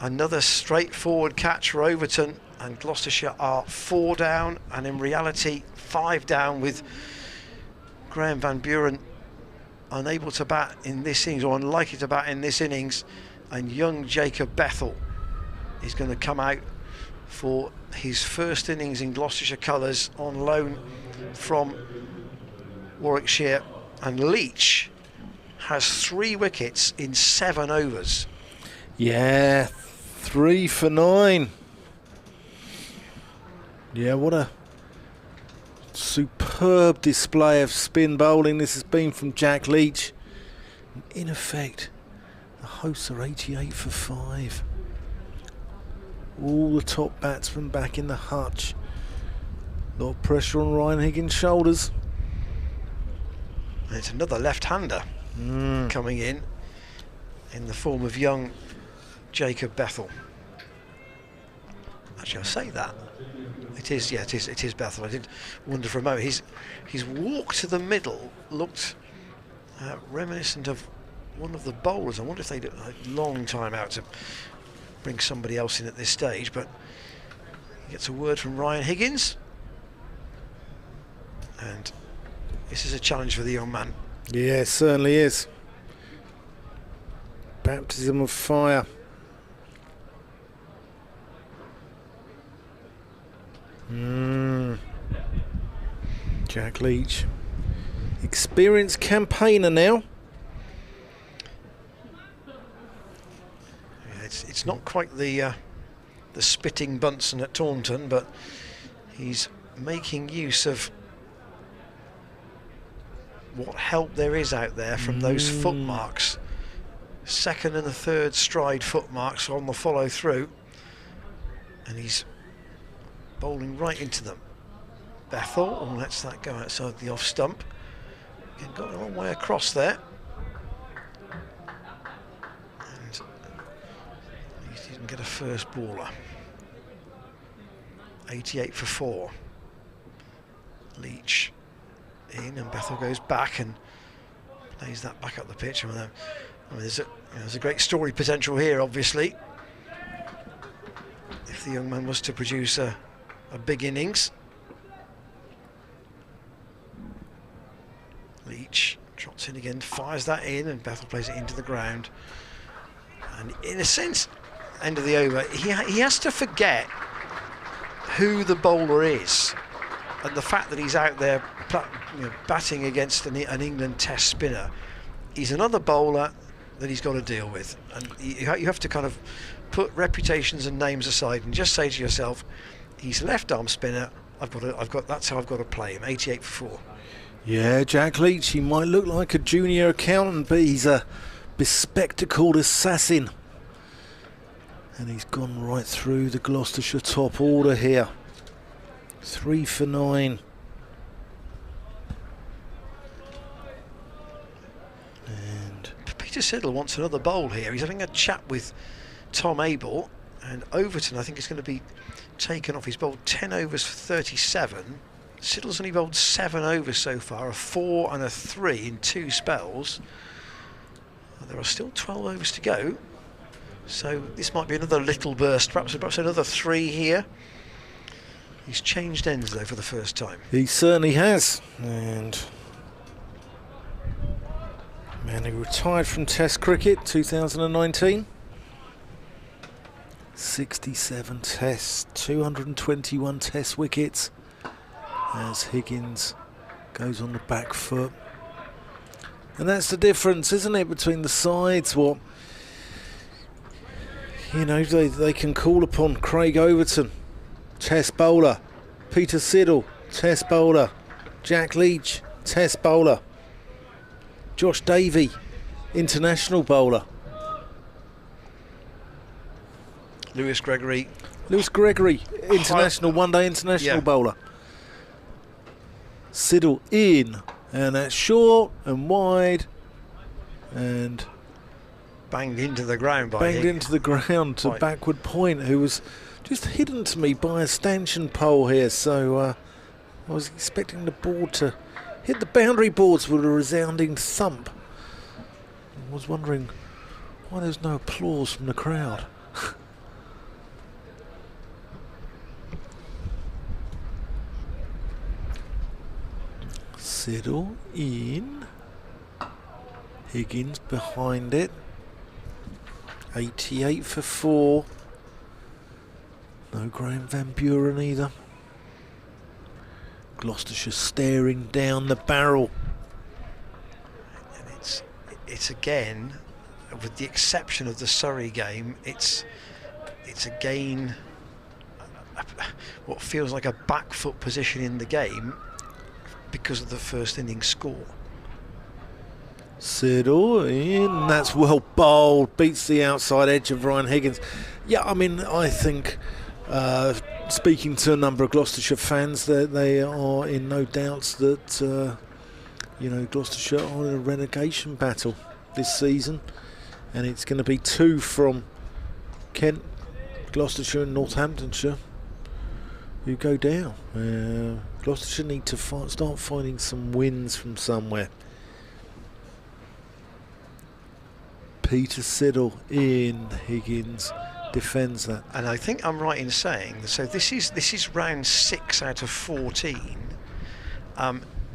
Speaker 2: another straightforward catch for Overton, and Gloucestershire are 4 down, and in reality 5 down, with Graham Van Buren unable to bat in this innings, or unlikely to bat in this innings, and young Jacob Bethel is going to come out for his first innings in Gloucestershire colours on loan from Warwickshire. And Leach has 3 wickets in 7 overs.
Speaker 3: Yeah, 3 for 9. Yeah, what a superb display of spin bowling this has been from Jack Leach. In effect, the hosts are 88 for 5. All the top batsmen back in the hutch. A lot of pressure on Ryan Higgins' shoulders.
Speaker 2: And it's another left-hander coming in the form of young Jacob Bethel. Actually, I'll say that. It is Bethel. I did wonder for a moment. His walk to the middle looked reminiscent of one of the bowlers. I wonder if they took a long time out to bring somebody else in at this stage, but he gets a word from Ryan Higgins, and this is a challenge for the young man.
Speaker 3: Yeah, it certainly is. Baptism of fire. Jack Leach, experienced campaigner now.
Speaker 2: Yeah, it's not quite the spitting Bunsen at Taunton, but he's making use of what help there is out there from those footmarks. Second and the third stride footmarks on the follow through, and he's bowling right into them. Bethel lets that go outside the off stump. Again, got a long way across there, and he didn't get a first baller. 88 for 4. Leach in, and Bethel goes back and plays that back up the pitch. I mean, there's a great story potential here, obviously, if the young man was to produce a big innings. Leach trots in again, fires that in, and Bethel plays it into the ground. And in a sense, end of the over, he has to forget who the bowler is, and the fact that he's out there batting against an England Test spinner. He's another bowler that he's got to deal with, and you have to kind of put reputations and names aside and just say to yourself, he's a left arm spinner. That's how I've got to play him. 88 for 4.
Speaker 3: Yeah, Jack Leach, he might look like a junior accountant, but he's a bespectacled assassin. And he's gone right through the Gloucestershire top order here. 3 for 9. And
Speaker 2: Peter Siddle wants another bowl here. He's having a chat with Tom Abel, and Overton, I think, is going to be taken off. He's bowled 10 overs for 37. Siddle's only bowled 7 overs so far, a 4 and a 3 in 2 spells. There are still 12 overs to go, so this might be another little burst, perhaps another 3 here. He's changed ends though for the first time.
Speaker 3: He certainly has. And man, he retired from Test cricket 2019. 67 tests, 221 Test wickets, as Higgins goes on the back foot. And that's the difference, isn't it, between the sides? What you know, they can call upon Craig Overton, test bowler, Peter Siddle, test bowler, Jack Leach, test bowler, Josh Davey, international bowler,
Speaker 2: Lewis Gregory,
Speaker 3: international, one-day international bowler. Siddle in, and that's short and wide, and
Speaker 2: banged into the ground
Speaker 3: to backward point, who was just hidden to me by a stanchion pole here. So I was expecting the ball to hit the boundary boards with a resounding thump. I was wondering why there's no applause from the crowd. Siddle in, Higgins behind it, 88 for 4, no Graham Van Buren either. Gloucestershire staring down the barrel.
Speaker 2: And it's again, with the exception of the Surrey game, it's again what feels like a back foot position in the game because of the first innings score.
Speaker 3: Siddle in, that's well bowled, beats the outside edge of Ryan Higgins. Yeah, I mean, I think speaking to a number of Gloucestershire fans, that they are in no doubts that you know, Gloucestershire are in a relegation battle this season, and it's going to be 2 from Kent, Gloucestershire and Northamptonshire who go down. Gloucestershire need to start finding some wins from somewhere. Peter Siddle in, Higgins defends that.
Speaker 2: And I think I'm right in saying, so this is round 6 out of 14.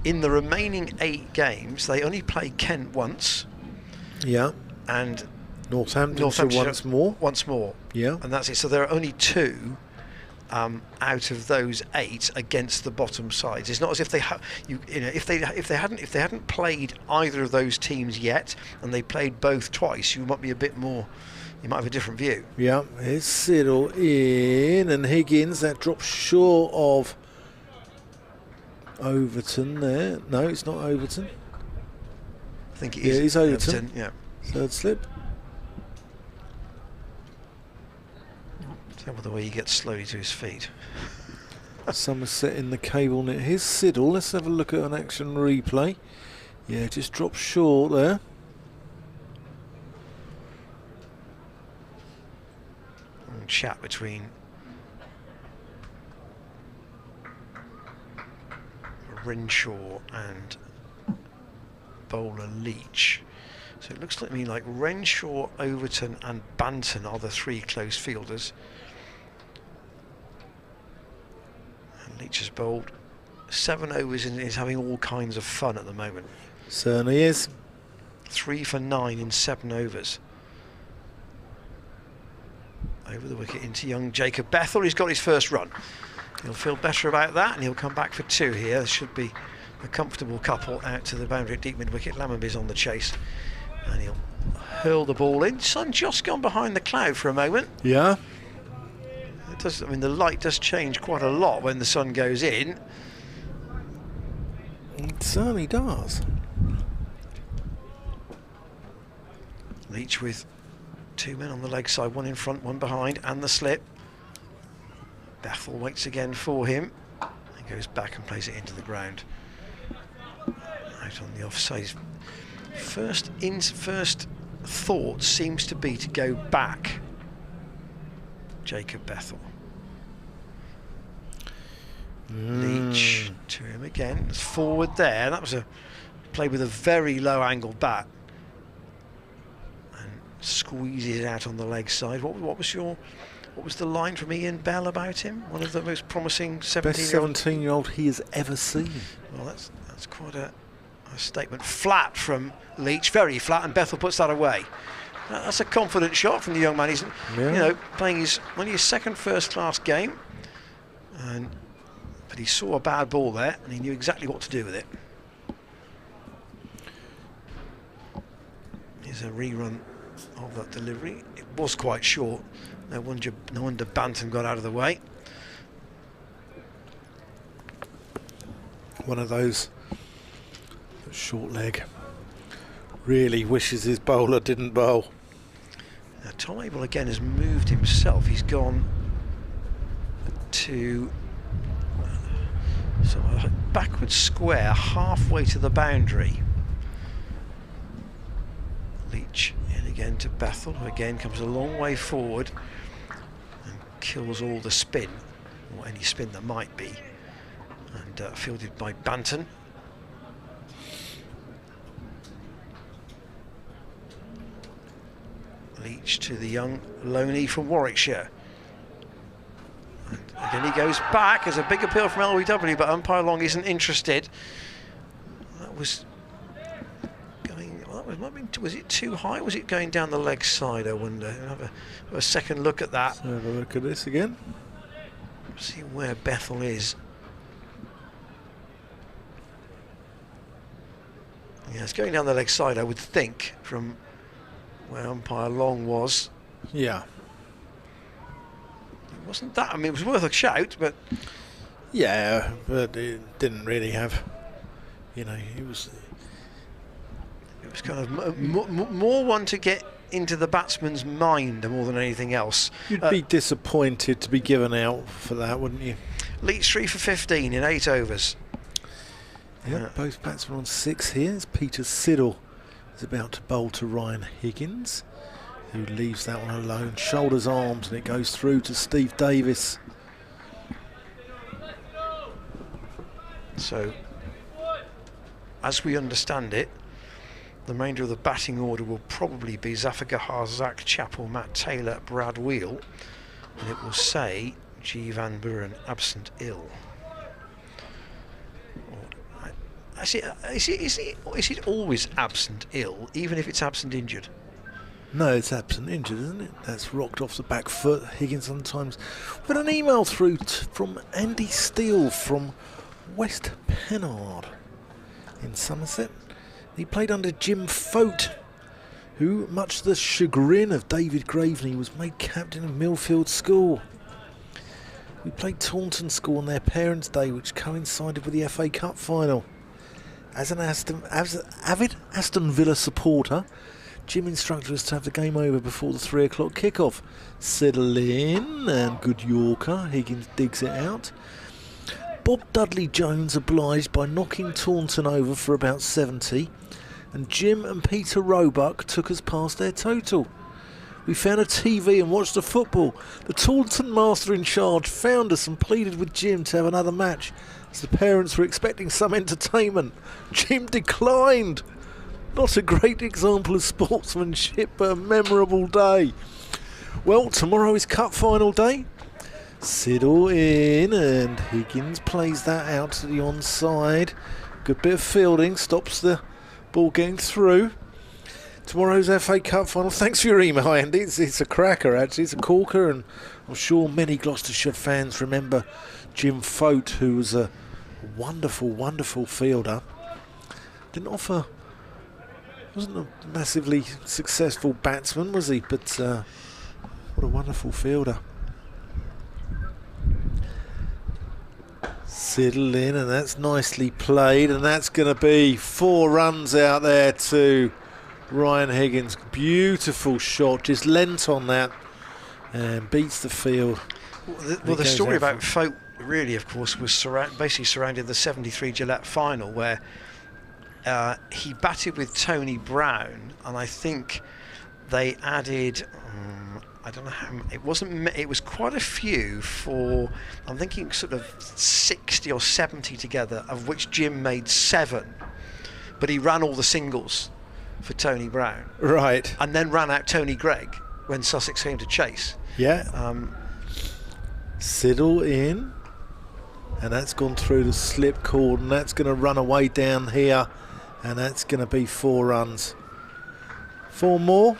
Speaker 2: In the remaining 8 games, they only play Kent once.
Speaker 3: Yeah.
Speaker 2: And
Speaker 3: Northamptonshire once more. Yeah.
Speaker 2: And that's it. So there are only 2 out of those 8 against the bottom sides. It's not as if they if they hadn't played either of those teams yet, and they played both twice, you might have a different view.
Speaker 3: Yeah, here's Siddle in, and Higgins, that drops short of Overton there. No, it's not Overton.
Speaker 2: I think it is.
Speaker 3: Yeah, it's Overton.
Speaker 2: Yeah.
Speaker 3: Third slip.
Speaker 2: Tell me the way he gets slowly to his feet.
Speaker 3: Somerset in the cable net. Here's Siddle. Let's have a look at an action replay. Yeah, just drops short there.
Speaker 2: Chat between Renshaw and bowler Leach. So it looks to me like Renshaw, Overton and Banton are the 3 close fielders. And Leach has bowled 7 overs and is having all kinds of fun at the moment.
Speaker 3: Certainly is.
Speaker 2: 3 for 9 in 7 overs. Over the wicket into young Jacob Bethel. He's got his first run. He'll feel better about that, and he'll come back for 2 here. There should be a comfortable couple out to the boundary at deep mid-wicket. Lammonby's on the chase, and he'll hurl the ball in. Sun just gone behind the cloud for a moment.
Speaker 3: Yeah.
Speaker 2: It does. I mean, the light does change quite a lot when the sun goes in.
Speaker 3: It certainly does.
Speaker 2: Leach with 2 men on the leg side, 1 in front, 1 behind, and the slip. Bethel waits again for him. He goes back and plays it into the ground. Out on the offside. First thought seems to be to go back. Jacob Bethel. Leach to him again. It's forward there. That was a play with a very low angle bat. Squeezes it out on the leg side. What was the line from Ian Bell about him? One of the most promising
Speaker 3: 17-year-old he has ever seen.
Speaker 2: Well, that's quite a statement. Flat from Leach, very flat, and Bethel puts that away. That's a confident shot from the young man. He's playing his second first-class game, but he saw a bad ball there, and he knew exactly what to do with it. Here's a rerun of that delivery. It was quite short. No wonder Bantam got out of the way.
Speaker 3: One of those short leg. Really wishes his bowler didn't bowl.
Speaker 2: Now, Tom Abel again has moved himself. He's gone to sort of a backward square halfway to the boundary. Leach in again to Bethel, who again comes a long way forward and kills all the spin, or any spin there might be, and fielded by Banton. Leach to the young Loney from Warwickshire. And again he goes back as a big appeal from LBW, but umpire Long isn't interested. That was going, well, was it too high? Was it going down the leg side, I wonder? Have a second look at that.
Speaker 3: Let's have a look at this again.
Speaker 2: See where Bethel is. Yeah, it's going down the leg side, I would think, from where umpire Long was.
Speaker 3: Yeah.
Speaker 2: It wasn't that, I mean, it was worth a shout, but...
Speaker 3: Yeah, but it didn't really have, you know, it was
Speaker 2: kind of more one to get into the batsman's mind more than anything else.
Speaker 3: You'd be disappointed to be given out for that, wouldn't you?
Speaker 2: Leach 3 for 15 in 8 overs.
Speaker 3: Yeah, both batsmen on 6 here. As Peter Siddle is about to bowl to Ryan Higgins, who leaves that one alone. Shoulders, arms, and it goes through to Steve Davis.
Speaker 2: So, as we understand it, the remainder of the batting order will probably be Zafar Gahar, Zach Chappell, Matt Taylor, Brad Wheel, and it will say G. Van Buren absent ill. Is it always absent ill, even if it's absent injured?
Speaker 3: No, it's absent injured, isn't it? That's rocked off the back foot. Higgins sometimes. We've got an email through from Andy Steele from West Pennard in Somerset. He played under Jim Fote, who, much to the chagrin of David Graveney, was made captain of Millfield School. We played Taunton School on their Parents' Day, which coincided with the FA Cup final. As an avid Aston Villa supporter, Jim instructed us to have the game over before the 3 o'clock kickoff. Settle in, and good Yorker. Higgins digs it out. Bob Dudley Jones obliged by knocking Taunton over for about 70, and Jim and Peter Roebuck took us past their total. We found a TV and watched the football. The Taunton master in charge found us and pleaded with Jim to have another match, as the parents were expecting some entertainment. Jim declined. Not a great example of sportsmanship, but a memorable day. Well, tomorrow is cup final day. Siddle in, and Higgins plays that out to the onside. Good bit of fielding, stops the ball getting through. Tomorrow's FA Cup final. Thanks for your email, Andy. It's a cracker, actually. It's a corker, and I'm sure many Gloucestershire fans remember Jim Fote, who was a wonderful, wonderful fielder. Didn't offer... wasn't a massively successful batsman, was he? But what a wonderful fielder. Siddle in, and that's nicely played, and that's going to be 4 runs out there to Ryan Higgins. Beautiful shot, just leant on that and beats the field.
Speaker 2: Well, the story about Fote really, of course, was basically surrounding the 73 Gillette final, where he batted with Tony Brown, and I think they added I don't know how it was quite a few for, I'm thinking sort of 60 or 70 together, of which Jim made 7, but he ran all the singles for Tony Brown,
Speaker 3: right,
Speaker 2: and then ran out Tony Gregg when Sussex came to chase.
Speaker 3: Siddle in, and that's gone through the slip cord, and that's going to run away down here, and that's going to be 4 runs. 4 more.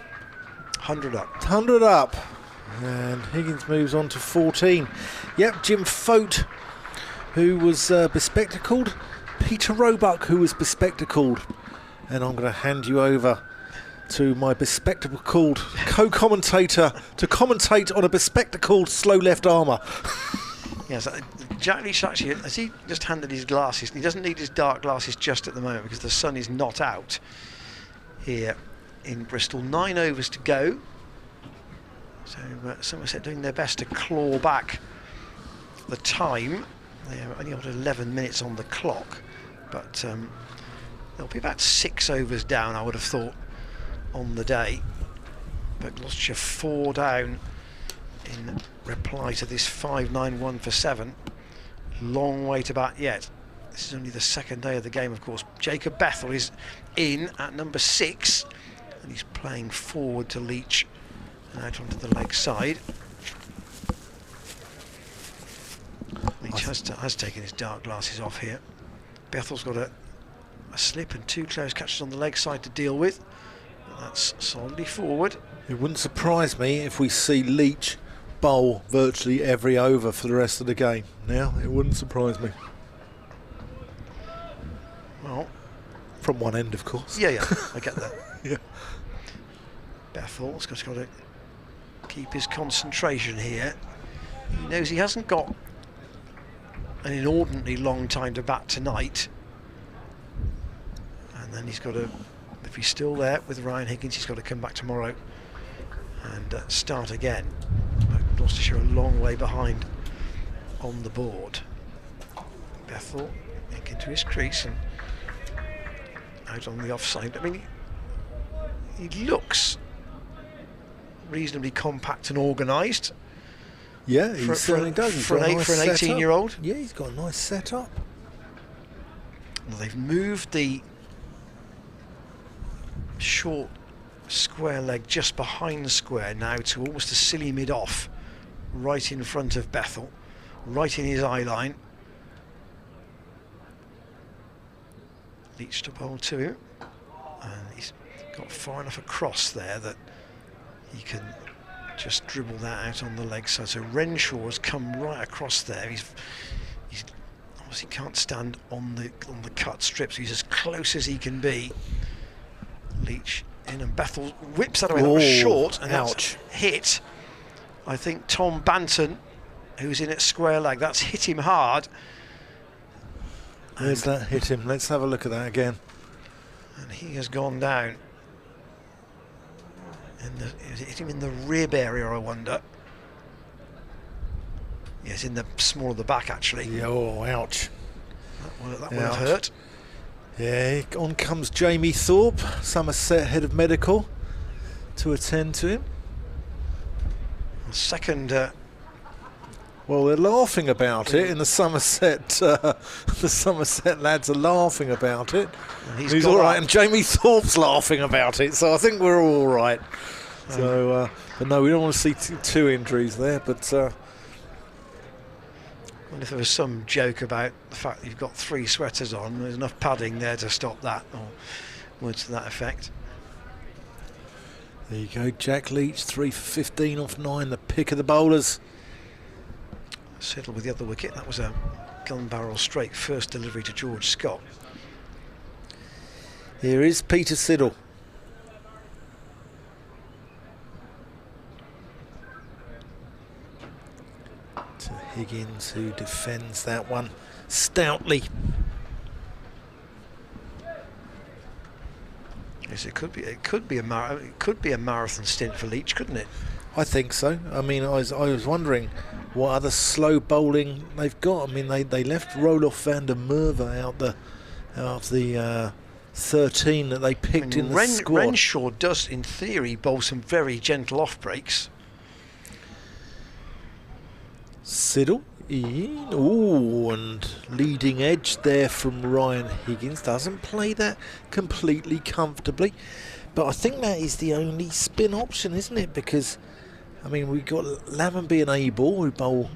Speaker 2: 100 up.
Speaker 3: 100 up. And Higgins moves on to 14. Yep, Jim Fote, who was bespectacled. Peter Roebuck, who was bespectacled. And I'm going to hand you over
Speaker 1: to my bespectacled co-commentator to commentate on a bespectacled slow left armour.
Speaker 2: Yes, Jack Leach actually, as he just handed his glasses, he doesn't need his dark glasses just at the moment because the sun is not out here in Bristol. 9 overs to go. So Somerset doing their best to claw back the time. They're only got 11 minutes on the clock, but they'll be about 6 overs down, I would have thought, on the day. But Gloucestershire 4 down in reply to this 5-9-1 for 7. Long way to bat yet. This is only the second day of the game, of course. Jacob Bethell is in at number 6, and he's playing forward to Leach and out onto the leg side. Leach has taken his dark glasses off here. Bethell's got a slip and 2 close catches on the leg side to deal with. That's solidly forward.
Speaker 1: It wouldn't surprise me if we see Leach bowl virtually every over for the rest of the game. Now, it wouldn't surprise me.
Speaker 2: Well,
Speaker 1: from one end, of course.
Speaker 2: Yeah, I get that.
Speaker 1: Yeah.
Speaker 2: Bethell's got to keep his concentration here. He knows he hasn't got an inordinately long time to bat tonight. And then he's got to, if he's still there with Ryan Higgins, he's got to come back tomorrow and start again. But Gloucestershire a long way behind on the board. Bethell back into his crease and out on the offside. I mean, he looks reasonably compact and organised.
Speaker 1: Yeah, he certainly does.
Speaker 2: For an 18-year-old.
Speaker 1: Yeah, he's got a nice setup.
Speaker 2: Well, they've moved the short square leg just behind the square now to almost a silly mid-off, right in front of Bethell, right in his eye line. Leach to bowl to him, and he's got far enough across there that he can just dribble that out on the leg side. So Renshaw has come right across there. He's obviously can't stand on the cut strips. He's as close as he can be. Leach in, and Bethell whips that away. That was short, and ouch. That's hit, I think, Tom Banton, who's in at square leg. That's hit him hard.
Speaker 1: Where's that hit him? Let's have a look at that again.
Speaker 2: And he has gone down. And it hit him in the rib area, I wonder. Yes, in the small of the back, actually.
Speaker 1: Yeah, oh, ouch.
Speaker 2: That would have hurt.
Speaker 1: Yeah, on comes Jamie Thorpe, Somerset head of medical, to attend to him.
Speaker 2: Second.
Speaker 1: Well, they're laughing about it in the Somerset. The Somerset lads are laughing about it. He's all right, and Jamie Thorpe's laughing about it. So I think we're all right. So, but no, we don't want to see two injuries there. But
Speaker 2: well, if there was some joke about the fact that you've got 3 sweaters on, there's enough padding there to stop that, or words to that effect.
Speaker 1: There you go, Jack Leach, 3 for 15 off 9, the pick of the bowlers.
Speaker 2: Settled with the other wicket. That was a gun barrel straight first delivery to George Scott.
Speaker 1: Here is Peter Siddle. To Higgins, who defends that one stoutly.
Speaker 2: Yes, it could be a marathon stint for Leach, couldn't it?
Speaker 1: I think so. I mean, I was wondering what other slow bowling they've got. I mean, they left Roloff van der Merwe out of the 13 that they picked in the squad.
Speaker 2: Renshaw does, in theory, bowl some very gentle off breaks.
Speaker 1: Siddle in, and leading edge there from Ryan Higgins. Doesn't play that completely comfortably, but I think that is the only spin option, isn't it? Because I mean, we've got Lammonby and Abel who bowl.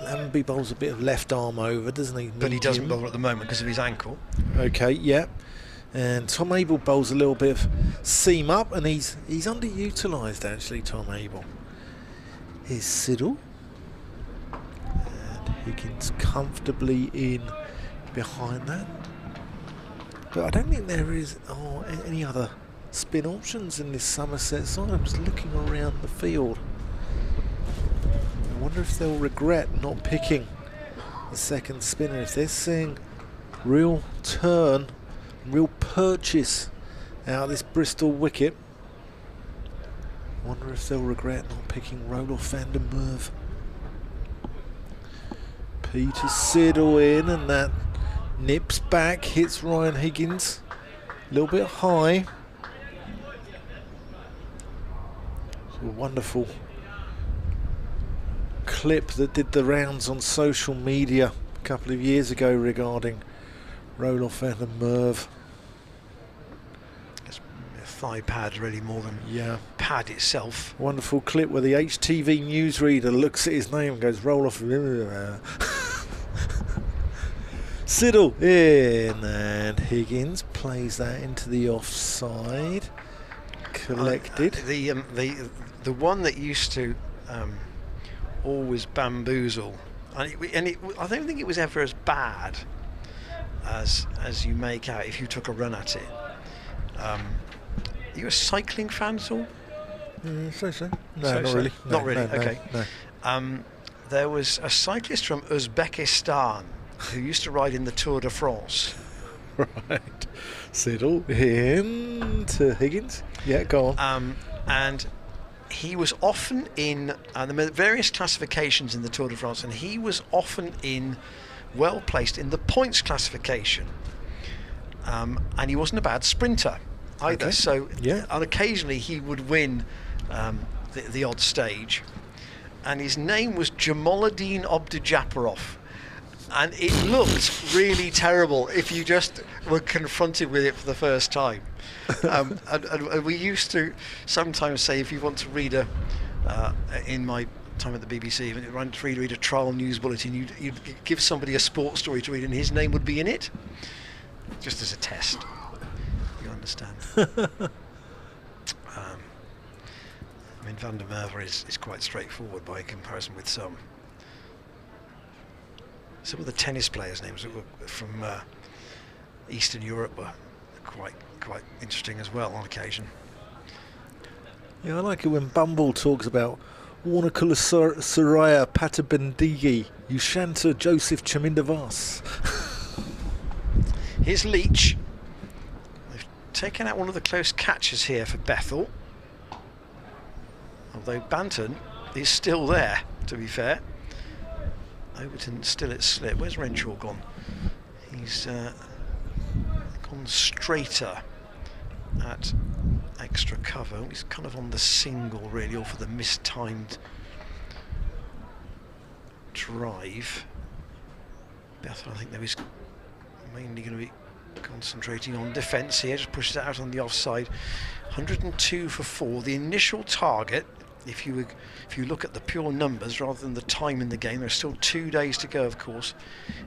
Speaker 1: Lammonby bowls a bit of left arm over, doesn't he?
Speaker 2: But he doesn't bowl at the moment because of his ankle.
Speaker 1: Okay, yeah. And Tom Abel bowls a little bit of seam up, and he's underutilised actually, Tom Abel. Here's Siddle. And Higgins comfortably in behind that. But I don't think there is any other spin options in this Somerset side. I'm just looking around the field. I wonder if they'll regret not picking the second spinner. If they're seeing real turn, real purchase out of this Bristol wicket, I wonder if they'll regret not picking Roloff van der Merwe. Peter Siddle in, and that nips back, hits Ryan Higgins a little bit high. It's a wonderful clip that did the rounds on social media a couple of years ago regarding Roloff van der Merwe.
Speaker 2: It's a thigh pad really more than pad itself.
Speaker 1: Wonderful clip where the HTV newsreader looks at his name and goes, Roloff. Siddle in, and Higgins plays that into the offside. Collected.
Speaker 2: The one that used to always bamboozle, and I don't think it was ever as bad as you make out if you took a run at it. Are you a cycling fan at all?
Speaker 1: So. No, not really.
Speaker 2: Not really.
Speaker 1: No,
Speaker 2: okay.
Speaker 1: No.
Speaker 2: There was a cyclist from Uzbekistan who used to ride in the Tour de France.
Speaker 1: Right. Siddle in to Higgins. Yeah, go on.
Speaker 2: And he was often in the various classifications in the Tour de France, and he was often well placed in the points classification. And he wasn't a bad sprinter either.
Speaker 1: Okay.
Speaker 2: So and occasionally he would win the odd stage. And his name was Jamaluddin Abdujaparov. And it looked really terrible if you just were confronted with it for the first time. And we used to sometimes say, if you want to read in my time at the BBC, if you want to read a trial news bulletin, you'd give somebody a sports story to read and his name would be in it, just as a test. You understand? I mean, van der Merwe is quite straightforward by comparison with some. Some of the tennis players' names that were from Eastern Europe were quite interesting as well on occasion.
Speaker 1: Yeah, I like it when Bumble talks about Warnakula Suraya Patabendigi, Yushanta Joseph Chamindavas.
Speaker 2: Here's Leach. They've taken out one of the close catches here for Bethel. Although Banton is still there, to be fair. Overton still at slip. Where's Renshaw gone? He's gone straighter at extra cover. He's kind of on the single really, or for the mistimed drive. Bethel, I think there is mainly going to be concentrating on defence here. Just pushes it out on the offside. 102 for 4. The initial target, if you look at the pure numbers rather than the time in the game, there's still 2 days to go, of course,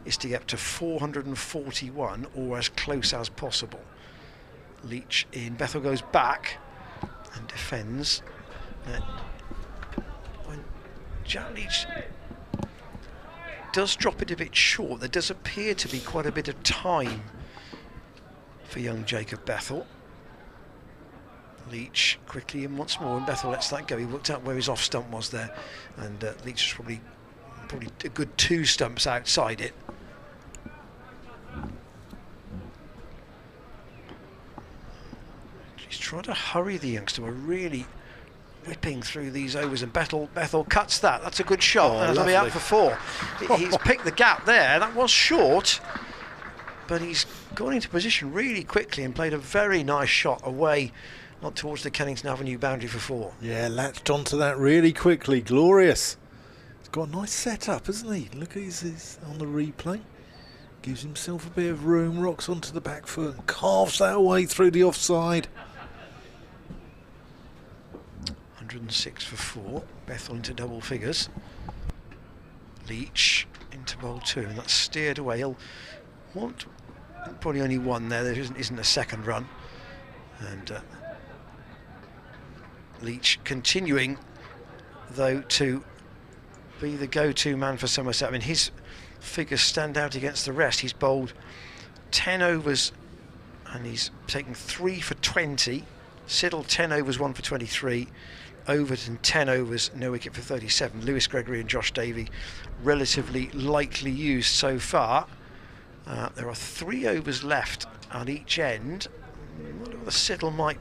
Speaker 2: is to get to 441 or as close as possible. Leach in. Bethel goes back and defends. When Jack Leach does drop it a bit short, there does appear to be quite a bit of time for young Jacob Bethel. Leach quickly in once more, and Bethel lets that go. He worked out where his off stump was there, and Leach was probably a good 2 stumps outside it. He's trying to hurry the youngster. We're really whipping through these overs, and Bethel cuts that. That's a good shot, and that'll be out for 4. He's picked the gap there. That was short, but he's got into position really quickly and played a very nice shot away, not towards the Kennington Avenue boundary for 4.
Speaker 1: Yeah, latched onto that really quickly. Glorious. He's got a nice setup, hasn't he? Look at his on the replay. Gives himself a bit of room, rocks onto the back foot and carves that away through the offside.
Speaker 2: 106 for 4. Bethel into double figures. Leach into bowl 2, and that's steered away. He'll want probably only 1 there. There isn't a second run. And Leach continuing, though, to be the go-to man for Somerset. I mean, his figures stand out against the rest. He's bowled 10 overs and he's taken 3 for 20 Siddle 10 overs, 1 for 23. Overton 10 overs, no wicket for 37. Lewis Gregory and Josh Davey relatively lightly used so far. There are 3 overs left at each end. I wonder whether Siddle might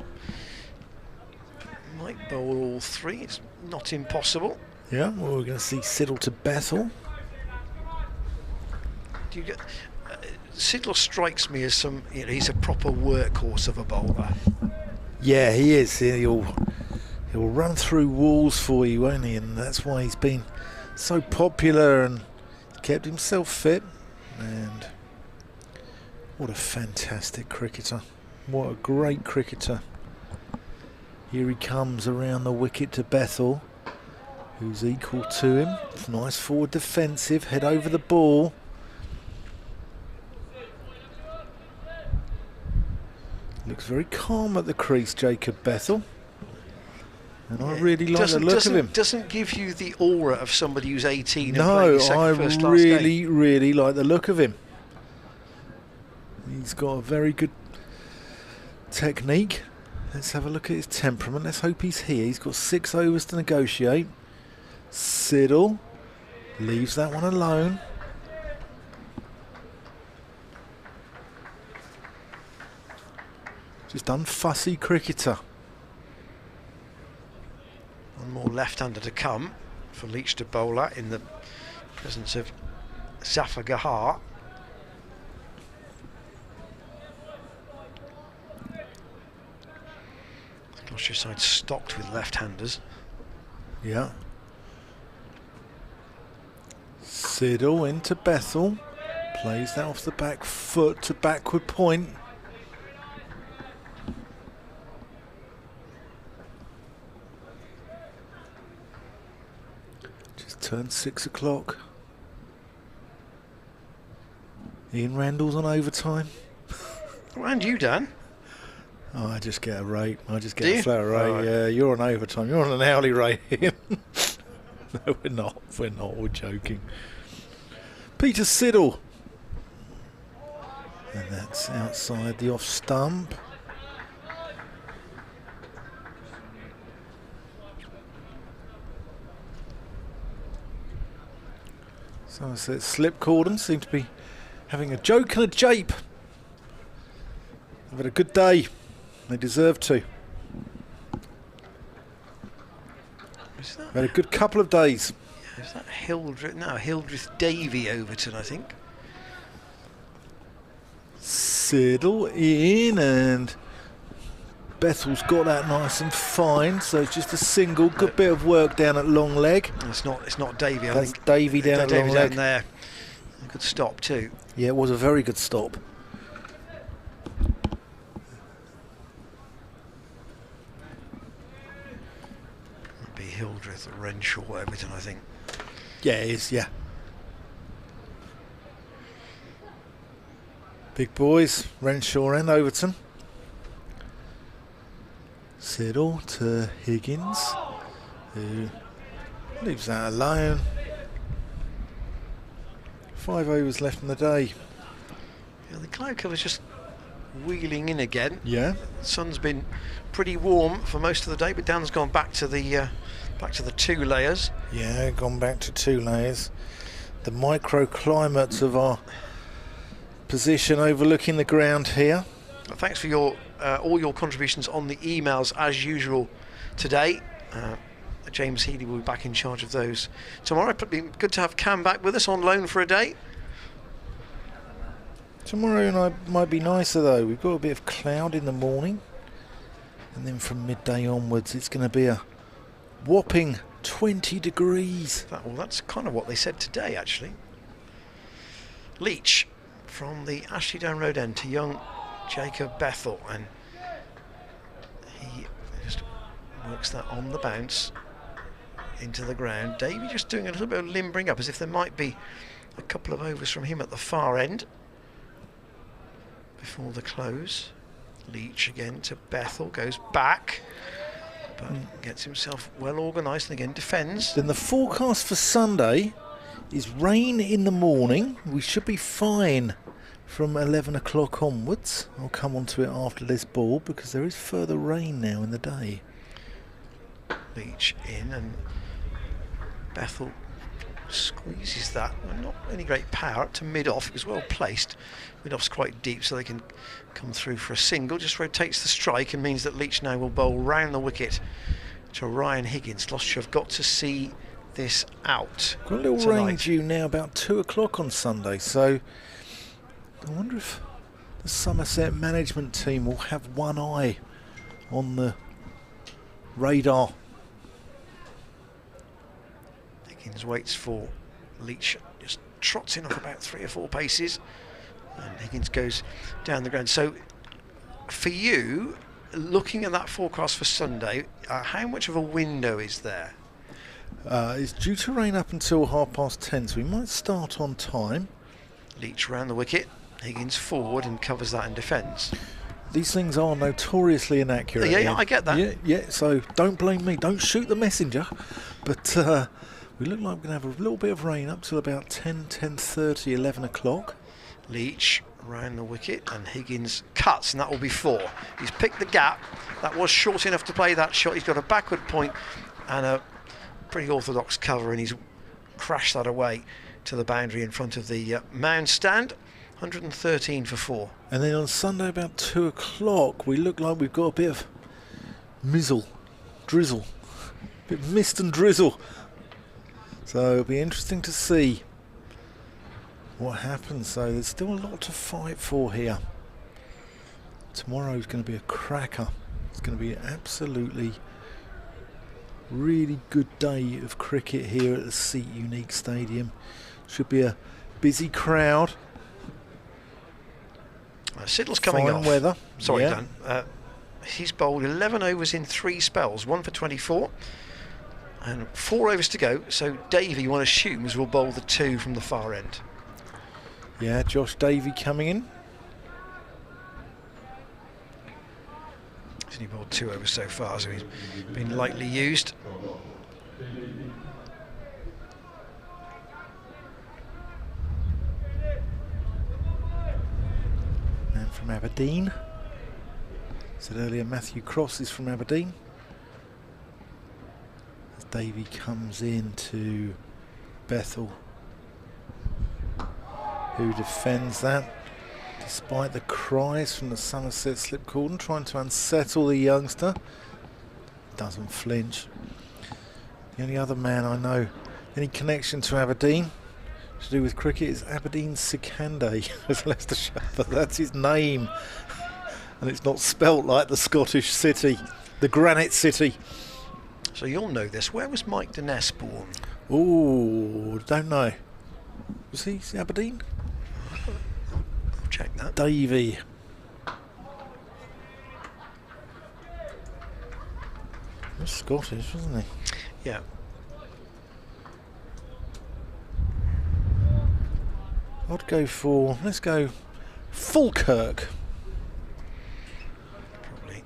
Speaker 2: bowl all 3. It's not impossible.
Speaker 1: Yeah, well, we're going to see Siddle to Bethel.
Speaker 2: Do you get? Siddle strikes me as he's a proper workhorse of a bowler.
Speaker 1: Yeah, he is. He'll run through walls for you, won't he? And that's why he's been so popular and kept himself fit. And what a fantastic cricketer. What a great cricketer. Here he comes around the wicket to Bethel, who's equal to him. Nice forward defensive, head over the ball. Looks very calm at the crease, Jacob Bethel. And I really like the look of him.
Speaker 2: Doesn't give you the aura of somebody who's 18
Speaker 1: no,
Speaker 2: and playing first class
Speaker 1: really like the look of him. He's got a very good technique. Let's have a look at his temperament. Let's hope he's here. He's got 6 overs to negotiate. Siddle leaves that one alone. Just unfussy cricketer.
Speaker 2: One more left-hander to come for Leach to bowl at in the presence of Zafar Gahar. Gloucestershire side stocked with left-handers.
Speaker 1: Yeah. Siddle into Bethel. Plays that off the back foot to backward point. Just turned 6 o'clock. Ian Randall's on overtime.
Speaker 2: Oh, and you, Dan?
Speaker 1: Oh, I just get a rate. I just
Speaker 2: Do
Speaker 1: get
Speaker 2: you?
Speaker 1: a flat rate.
Speaker 2: Oh,
Speaker 1: Yeah, you're on overtime. You're on an hourly rate. No, we're not. We're not. We're joking. Peter Siddle. And that's outside the off stump. Somerset slip cordon seem to be having a joke and a jape. They've had a good day. They deserve to.
Speaker 2: Is that,
Speaker 1: Had a good couple of days.
Speaker 2: is that Hildreth? No, Hildreth Davey Overton, I think.
Speaker 1: Siddle in, and Bethel's got that nice and fine, so it's just a single. Good bit of work down at long leg.
Speaker 2: It's not Davey. I
Speaker 1: That's
Speaker 2: think
Speaker 1: Davey down at long
Speaker 2: Davey
Speaker 1: leg.
Speaker 2: down there. A good stop too.
Speaker 1: Yeah, it was a very good stop.
Speaker 2: It'd be Hildreth or Renshaw Overton, I think.
Speaker 1: Yeah, it is, yeah. Big boys, Renshaw and Overton. Siddle to Higgins, who leaves that alone. 5 overs left in the day.
Speaker 2: Yeah, the cloud cover's just wheeling in again.
Speaker 1: Yeah.
Speaker 2: The sun's been pretty warm for most of the day, but Dan's gone back to the 2 layers.
Speaker 1: Yeah, gone back to 2 layers. The microclimates of our position overlooking the ground here.
Speaker 2: Well, thanks for your all your contributions on the emails as usual today. James Healy will be back in charge of those tomorrow. It'd be good to have Cam back with us on loan for a day.
Speaker 1: Tomorrow might be nicer though. We've got a bit of cloud in the morning, and then from midday onwards it's going to be a whopping 20 degrees.
Speaker 2: Well, that's kind of what they said today, actually. Leach from the Ashley Down Road end to young Jacob Bethel, and he just works that on the bounce into the ground. Davey just doing a little bit of limbering up, as if there might be a couple of overs from him at the far end before the close. Leach again to Bethel, goes back, but gets himself well organised and again defends.
Speaker 1: Then the forecast for Sunday is rain in the morning. We should be fine from 11 o'clock onwards. I'll come on to it after this ball because there is further rain now in the day.
Speaker 2: Leach in, and Bethel squeezes that. Well, not any great power, up to mid-off. It was well placed. Mid-off's quite deep, so they can come through for a single. Just rotates the strike and means that Leach now will bowl round the wicket to Ryan Higgins. Gloucestershire have got to see this out.
Speaker 1: Got a little
Speaker 2: tonight.
Speaker 1: rain due now about 2 o'clock on Sunday, so I wonder if the Somerset management team will have one eye on the radar.
Speaker 2: Higgins waits for Leach, just trots in off about 3 or 4 paces, and Higgins goes down the ground. So for you, looking at that forecast for Sunday, how much of a window is there?
Speaker 1: It's due to rain up until 10:30, so we might start on time.
Speaker 2: Leach round the wicket, Higgins forward and covers that in defence.
Speaker 1: These things are notoriously inaccurate.
Speaker 2: Yeah, I get that.
Speaker 1: Yeah, so don't blame me. Don't shoot the messenger. But we look like we're going to have a little bit of rain up till about 10:30, 11 o'clock.
Speaker 2: Leach round the wicket and Higgins cuts, and that will be 4. He's picked the gap. That was short enough to play that shot. He's got a backward point and a pretty orthodox cover, and he's crashed that away to the boundary in front of the mound stand. 113 for 4.
Speaker 1: And then on Sunday about 2 o'clock, we look like we've got a bit of drizzle, a bit of mist and drizzle. So it'll be interesting to see what happens. So there's still a lot to fight for here. Tomorrow's going to be a cracker. It's going to be an absolutely really good day of cricket here at the Seat Unique Stadium. Should be a busy crowd.
Speaker 2: Siddle's coming
Speaker 1: Fine
Speaker 2: off.
Speaker 1: weather.
Speaker 2: Sorry,
Speaker 1: Yeah.
Speaker 2: Dan. He's bowled 11 overs in 3 spells, 1 for 24, and 4 overs to go. So Davey, one assumes, will bowl the 2 from the far end.
Speaker 1: Yeah, Josh Davey coming in.
Speaker 2: He's only bowled 2 overs so far, so he's been lightly used.
Speaker 1: And from Aberdeen. Said earlier Matthew Cross is from Aberdeen. As Davey comes in to Bethel, who defends that despite the cries from the Somerset slip cordon, trying to unsettle the youngster. Doesn't flinch. The only other man I know any connection to Aberdeen to do with cricket is Aberdeen Sikande of Leicestershire, but that's his name, and it's not spelt like the Scottish city, the Granite City.
Speaker 2: So you'll know this. Where was Mike Denness born?
Speaker 1: Oh, don't know. Was he Aberdeen?
Speaker 2: I'll check that.
Speaker 1: Davey. He was Scottish, wasn't he?
Speaker 2: Yeah.
Speaker 1: I'd go for, let's go Falkirk.
Speaker 2: Probably.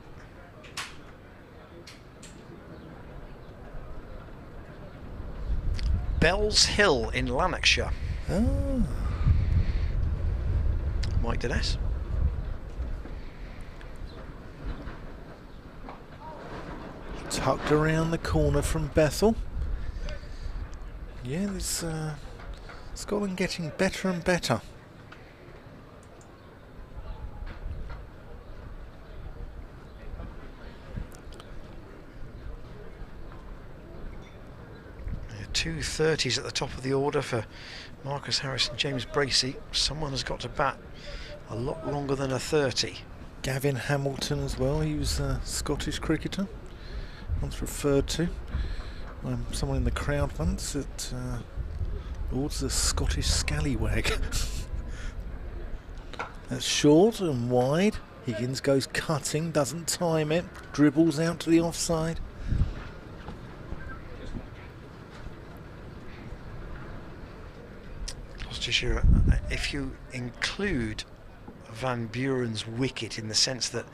Speaker 2: Bells Hill in Lanarkshire.
Speaker 1: Ah.
Speaker 2: Mike Denness.
Speaker 1: Tucked around the corner from Bethel. Yeah, there's Scotland getting better and better.
Speaker 2: Two 30s at the top of the order for Marcus Harris and James Bracey. Someone has got to bat a lot longer than a 30.
Speaker 1: Gavin Hamilton as well, he was a Scottish cricketer, once referred to. Someone in the crowd once at Lord's, a Scottish scallywag. That's short and wide. Higgins goes cutting, doesn't time it, dribbles out to the offside.
Speaker 2: Gloucestershire, if you include Van Buren's wicket in the sense that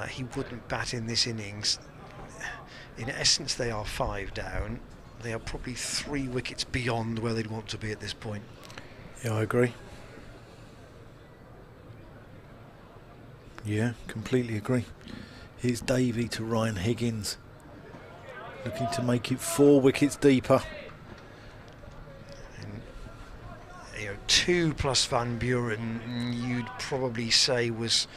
Speaker 2: he wouldn't bat in this innings, in essence they are 5 down. They are probably 3 wickets beyond where they'd want to be at this point.
Speaker 1: Yeah, I agree. Yeah, completely agree. Here's Davey to Ryan Higgins, looking to make it 4 wickets deeper.
Speaker 2: And, 2 plus Van Buren, you'd probably say was.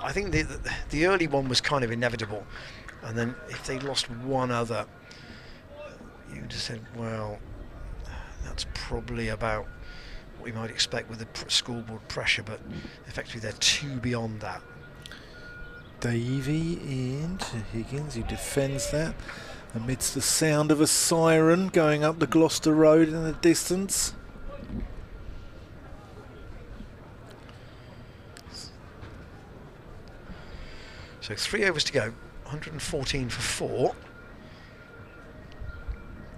Speaker 2: I think the early one was kind of inevitable, and then if they lost one other, you just said, well, that's probably about what we might expect with the scoreboard pressure, but effectively they're 2 beyond that.
Speaker 1: Davey into Higgins, who defends that amidst the sound of a siren going up the Gloucester Road in the distance.
Speaker 2: So 3 overs to go, 114 for 4.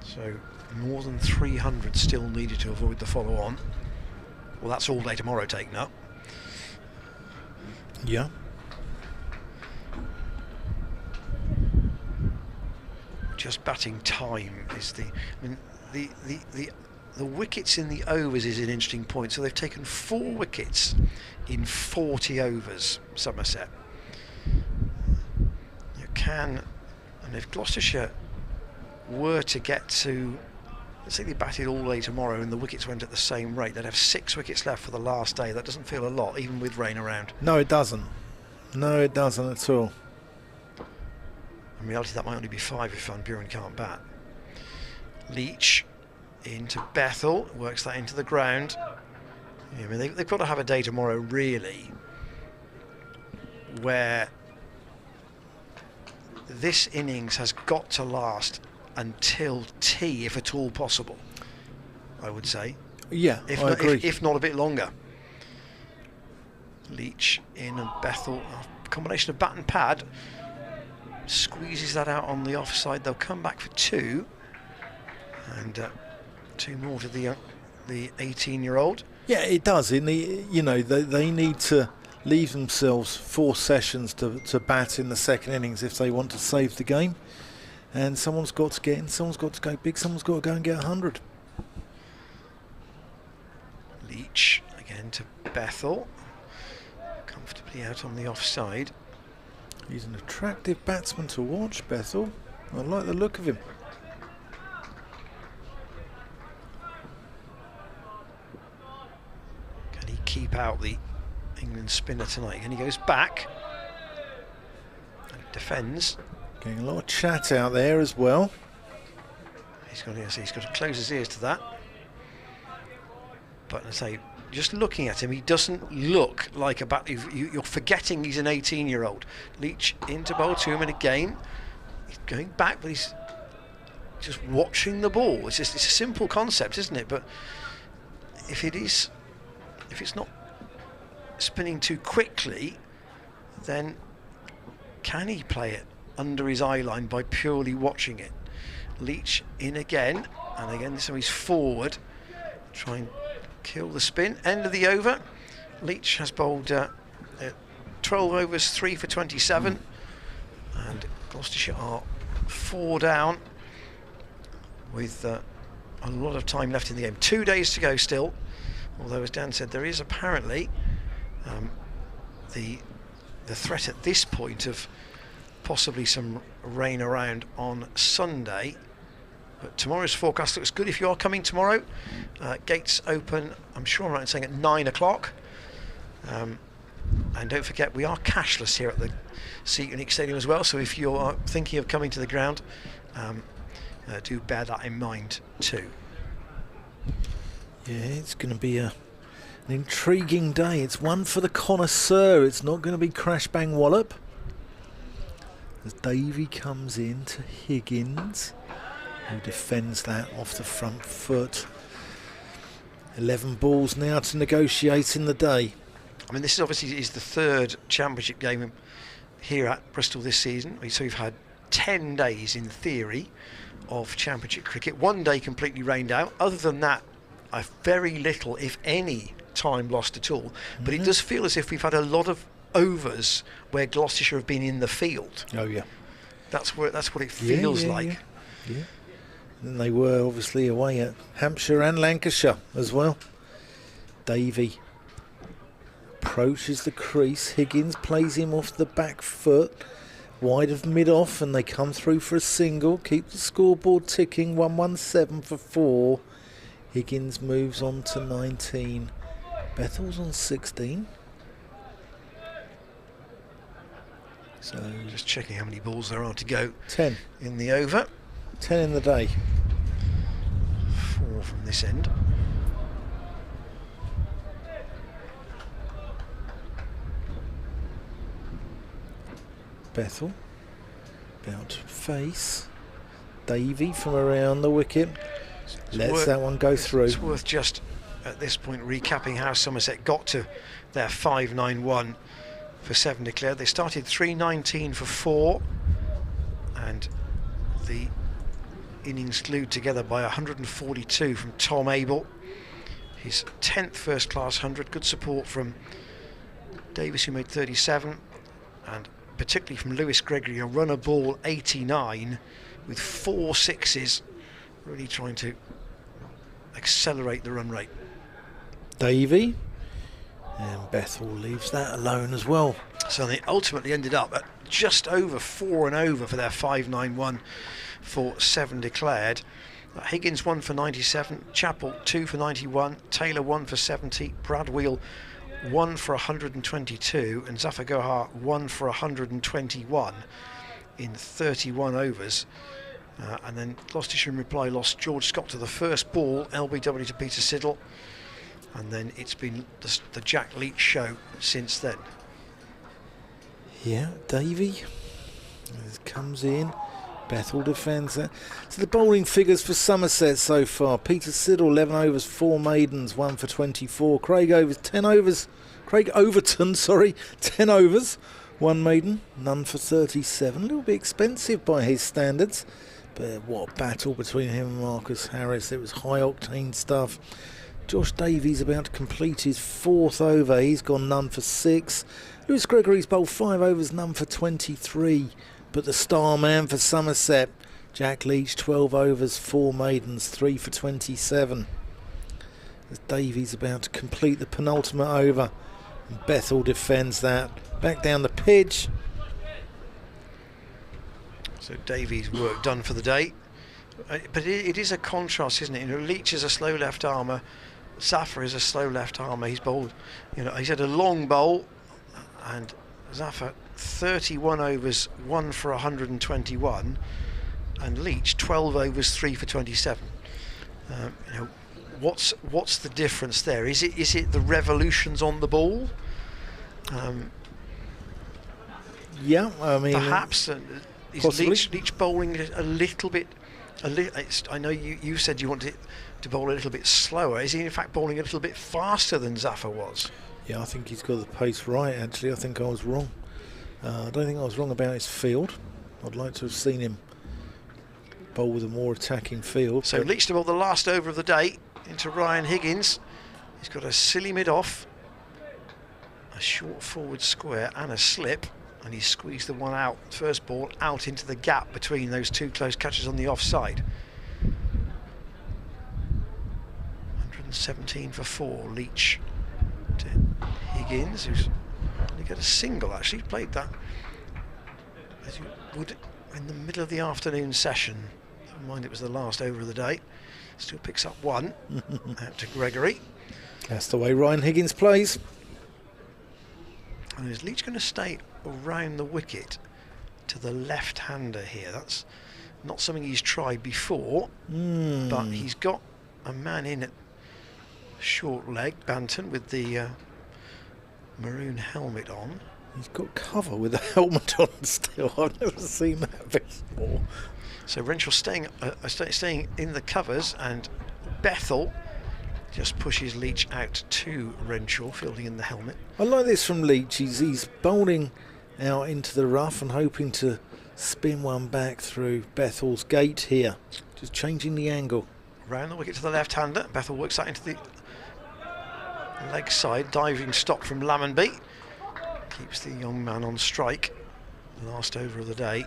Speaker 2: So more than 300 still needed to avoid the follow-on. Well, that's all day tomorrow taken up.
Speaker 1: Yeah.
Speaker 2: Just batting time is the. I mean, the wickets in the overs is an interesting point. So they've taken 4 wickets in 40 overs, Somerset. You can, and if Gloucestershire were to get to, let's say they batted all day tomorrow and the wickets went at the same rate, they'd have 6 wickets left for the last day. That doesn't feel a lot, even with rain around.
Speaker 1: No, it doesn't. No, it doesn't at all.
Speaker 2: In reality, that might only be 5 if Van Buren can't bat. Leach into Bethel, works that into the ground. Yeah, I mean, they've got to have a day tomorrow, really, where this innings has got to last until tea, if at all possible, I would say.
Speaker 1: Yeah, I agree.
Speaker 2: If not a bit longer. Leach in and Bethel, a combination of bat and pad, squeezes that out on the offside. They'll come back for 2, and 2 more to the 18-year-old.
Speaker 1: Yeah, it does. In the, they need to leave themselves 4 sessions to bat in the second innings if they want to save the game. And someone's got to get in, someone's got to go big, someone's got to go and get 100.
Speaker 2: Leach again to Bethel, comfortably out on the offside.
Speaker 1: He's an attractive batsman to watch, Bethel. I like the look of him.
Speaker 2: Can he keep out the England spinner tonight? And he goes back and defends.
Speaker 1: Getting a lot of chat out there as well.
Speaker 2: He's got to close his ears to that. But I say, just looking at him, he doesn't look like a bat. You're forgetting he's an 18-year-old. Leach into bowl to him, and again, he's going back, but he's just watching the ball. It's a simple concept, isn't it? But if it's not spinning too quickly, then can he play it under his eye line by purely watching it? Leach in again, and again, so he's forward, try and kill the spin. End of the over. Leach has bowled 12 overs, 3 for 27, and Gloucestershire are 4 down with a lot of time left in the game. 2 days to go still, although as Dan said, there is apparently the threat at this point of possibly some rain around on Sunday. But tomorrow's forecast looks good if you are coming tomorrow. Gates open, I'm sure I'm right in saying, at 9 o'clock. And don't forget, we are cashless here at the Sea Unique Stadium as well, so if you're thinking of coming to the ground, do bear that in mind too.
Speaker 1: Yeah, it's going to be an intriguing day. It's one for the connoisseur. It's not going to be crash bang wallop. As Davey comes in to Higgins, who defends that off the front foot. 11 balls now to negotiate in the day.
Speaker 2: I mean, this is obviously the 3rd championship game here at Bristol this season. So we've had 10 days in theory of championship cricket. 1 day completely rained out. Other than that, very little, if any, time lost at all. But it does feel as if we've had a lot of overs where Gloucestershire have been in the field.
Speaker 1: Oh yeah,
Speaker 2: that's what it feels like.
Speaker 1: Yeah. And they were obviously away at Hampshire and Lancashire as well. Davey approaches the crease. Higgins plays him off the back foot, wide of mid-off, and they come through for a single. Keep the scoreboard ticking, 117 for 4. Higgins moves on to 19. Bethel's on 16. So
Speaker 2: just checking how many balls there are to go.
Speaker 1: 10
Speaker 2: in the over.
Speaker 1: 10 in the day.
Speaker 2: 4 from this end.
Speaker 1: Bethel about to face. Davey from around the wicket. Lets that one go through.
Speaker 2: It's worth just at this point recapping how Somerset got to their 591 for 7 declared. They started 319 for 4, and the innings glued together by 142 from Tom Abel. His 10th first class 100. Good support from Davis, who made 37, and particularly from Lewis Gregory, a runner ball 89 with 4 sixes, really trying to accelerate the run rate.
Speaker 1: Davey, and Bethel leaves that alone as well.
Speaker 2: So they ultimately ended up at just over 4 and over for their 591 for 7 declared. Higgins 1 for 97, Chappell 2 for 91, Taylor 1 for 70, Bradwell 1 for 122, and Zafar Gohar 1 for 121 in 31 overs. And then Gloucestershire in reply lost George Scott to the first ball, LBW to Peter Siddle, and then it's been the Jack Leach show since then.
Speaker 1: Yeah, Davey comes in. Bethel defends that. So the bowling figures for Somerset so far. Peter Siddle 11 overs, 4 maidens, 1 for 24. Craig Overton 10 overs, 1 maiden, none for 37. A little bit expensive by his standards, but what a battle between him and Marcus Harris. It was high octane stuff. Josh Davies about to complete his 4th over. He's gone none for 6. Lewis Gregory's bowled 5 overs, none for 23. But the star man for Somerset, Jack Leach, 12 overs, 4 maidens, 3 for 27. As Davies about to complete the penultimate over, and Bethel defends that. Back down the pitch.
Speaker 2: So Davies' work done for the day. But it is a contrast, isn't it? You know, Leach is a slow left armer, Zafar is a slow left armer. He's bowled, he's had a long bowl, and Zafar 31 overs, 1 for 121, and Leach 12 overs, 3 for 27. What's the difference there? Is it the revolutions on the ball?
Speaker 1: Yeah, I mean,
Speaker 2: perhaps is Leach bowling a little bit. I know you said you wanted to bowl a little bit slower. Is he in fact bowling a little bit faster than Zafar was?
Speaker 1: Yeah, I think he's got the pace right. Actually, I think I was wrong. I don't think I was wrong about his field. I'd like to have seen him bowl with a more attacking field.
Speaker 2: So Leach to bowl the last over of the day into Ryan Higgins. He's got a silly mid-off, a short forward square and a slip, and he squeezed the one out, first ball, out into the gap between those 2 close catches on the offside. 117 for 4, Leach to Higgins, who's only got a single actually. Played that as you would in the middle of the afternoon session. Never mind, it was the last over of the day. Still picks up 1 out to Gregory.
Speaker 1: That's the way Ryan Higgins plays.
Speaker 2: And is Leach going to stay around the wicket to the left-hander here? That's not something he's tried before, but he's got a man in at short leg, Banton, with the maroon helmet on.
Speaker 1: He's got cover with the helmet on still. I've never seen that before.
Speaker 2: So Renshaw staying in the covers, and Bethel just pushes Leach out to Renshaw, fielding in the helmet.
Speaker 1: I like this from Leach. He's bowling out into the rough and hoping to spin one back through Bethel's gate here. Just changing the angle.
Speaker 2: Round the wicket to the left-hander. Bethel works that into the leg side. Diving stop from Lammonby. Keeps the young man on strike. Last over of the day.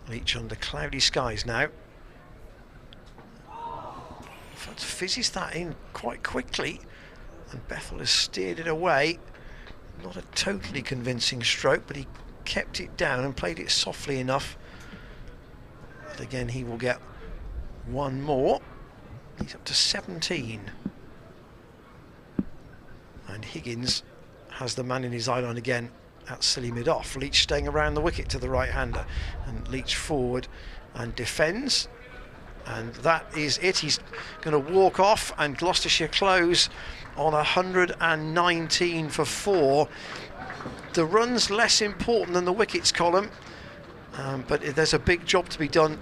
Speaker 2: Leach under cloudy skies now. fizzes that in quite quickly, and Bethel has steered it away. Not a totally convincing stroke, but he kept it down and played it softly enough. But again, he will get one more. He's up to 17. And Higgins has the man in his eye line again. That's silly mid-off. Leach staying around the wicket to the right-hander. And Leach forward and defends. And that is it. He's going to walk off, and Gloucestershire close on 119 for 4. The run's less important than the wickets column, but there's a big job to be done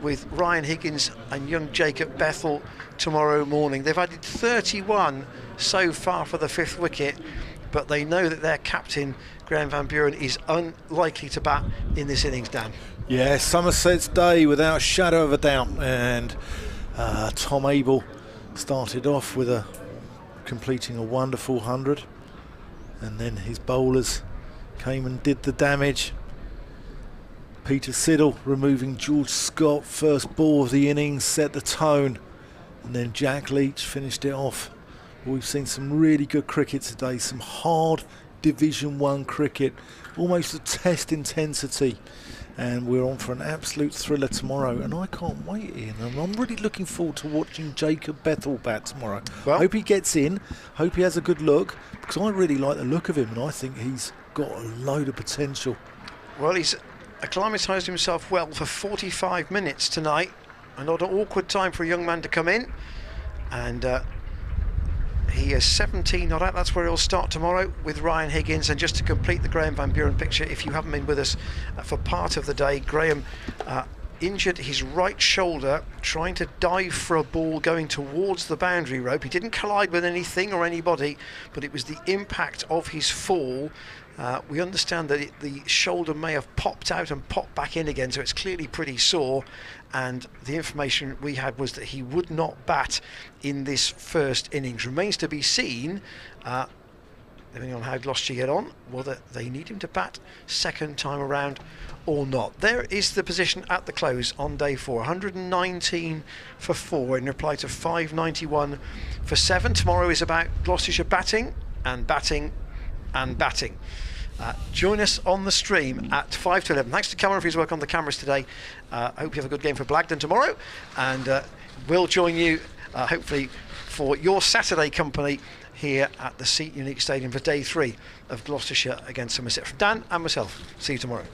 Speaker 2: with Ryan Higgins and young Jacob Bethel tomorrow morning. They've added 31 so far for the 5th wicket, but they know that their captain, Graham Van Buren, is unlikely to bat in this innings, Dan.
Speaker 1: Yeah, Somerset's day without a shadow of a doubt, and Tom Abel started off with completing a wonderful 100, and then his bowlers came and did the damage. Peter Siddle removing George Scott, first ball of the innings, set the tone, and then Jack Leach finished it off. We've seen some really good cricket today, some hard Division 1 cricket, almost a test intensity, and we're on for an absolute thriller tomorrow, and I can't wait, Ian, and I'm really looking forward to watching Jacob Bethel bat tomorrow.
Speaker 2: Well,
Speaker 1: hope he gets in, hope he has a good look, because I really like the look of him, and I think he's got a load of potential.
Speaker 2: Well, he's acclimatised himself well for 45 minutes tonight, and not an awkward time for a young man to come in, and he is 17 not out. That's where he'll start tomorrow with Ryan Higgins. And just to complete the Graham Van Buren picture, if you haven't been with us for part of the day, Graham injured his right shoulder trying to dive for a ball going towards the boundary rope. He didn't collide with anything or anybody, but it was the impact of his fall. We understand that the shoulder may have popped out and popped back in again, so it's clearly pretty sore, and the information we had was that he would not bat in this first innings. Remains to be seen, depending on how Gloucestershire get on, whether they need him to bat second time around or not. There is the position at the close on day 4. 119 for 4 in reply to 591 for 7. Tomorrow is about Gloucestershire batting and batting and batting. Join us on the stream at 5 to 11. Thanks to Cameron for his work on the cameras today. I hope you have a good game for Blagdon tomorrow, and we'll join you hopefully for your Saturday company here at the Seat Unique Stadium for day 3 of Gloucestershire against Somerset. From Dan and myself, see you tomorrow.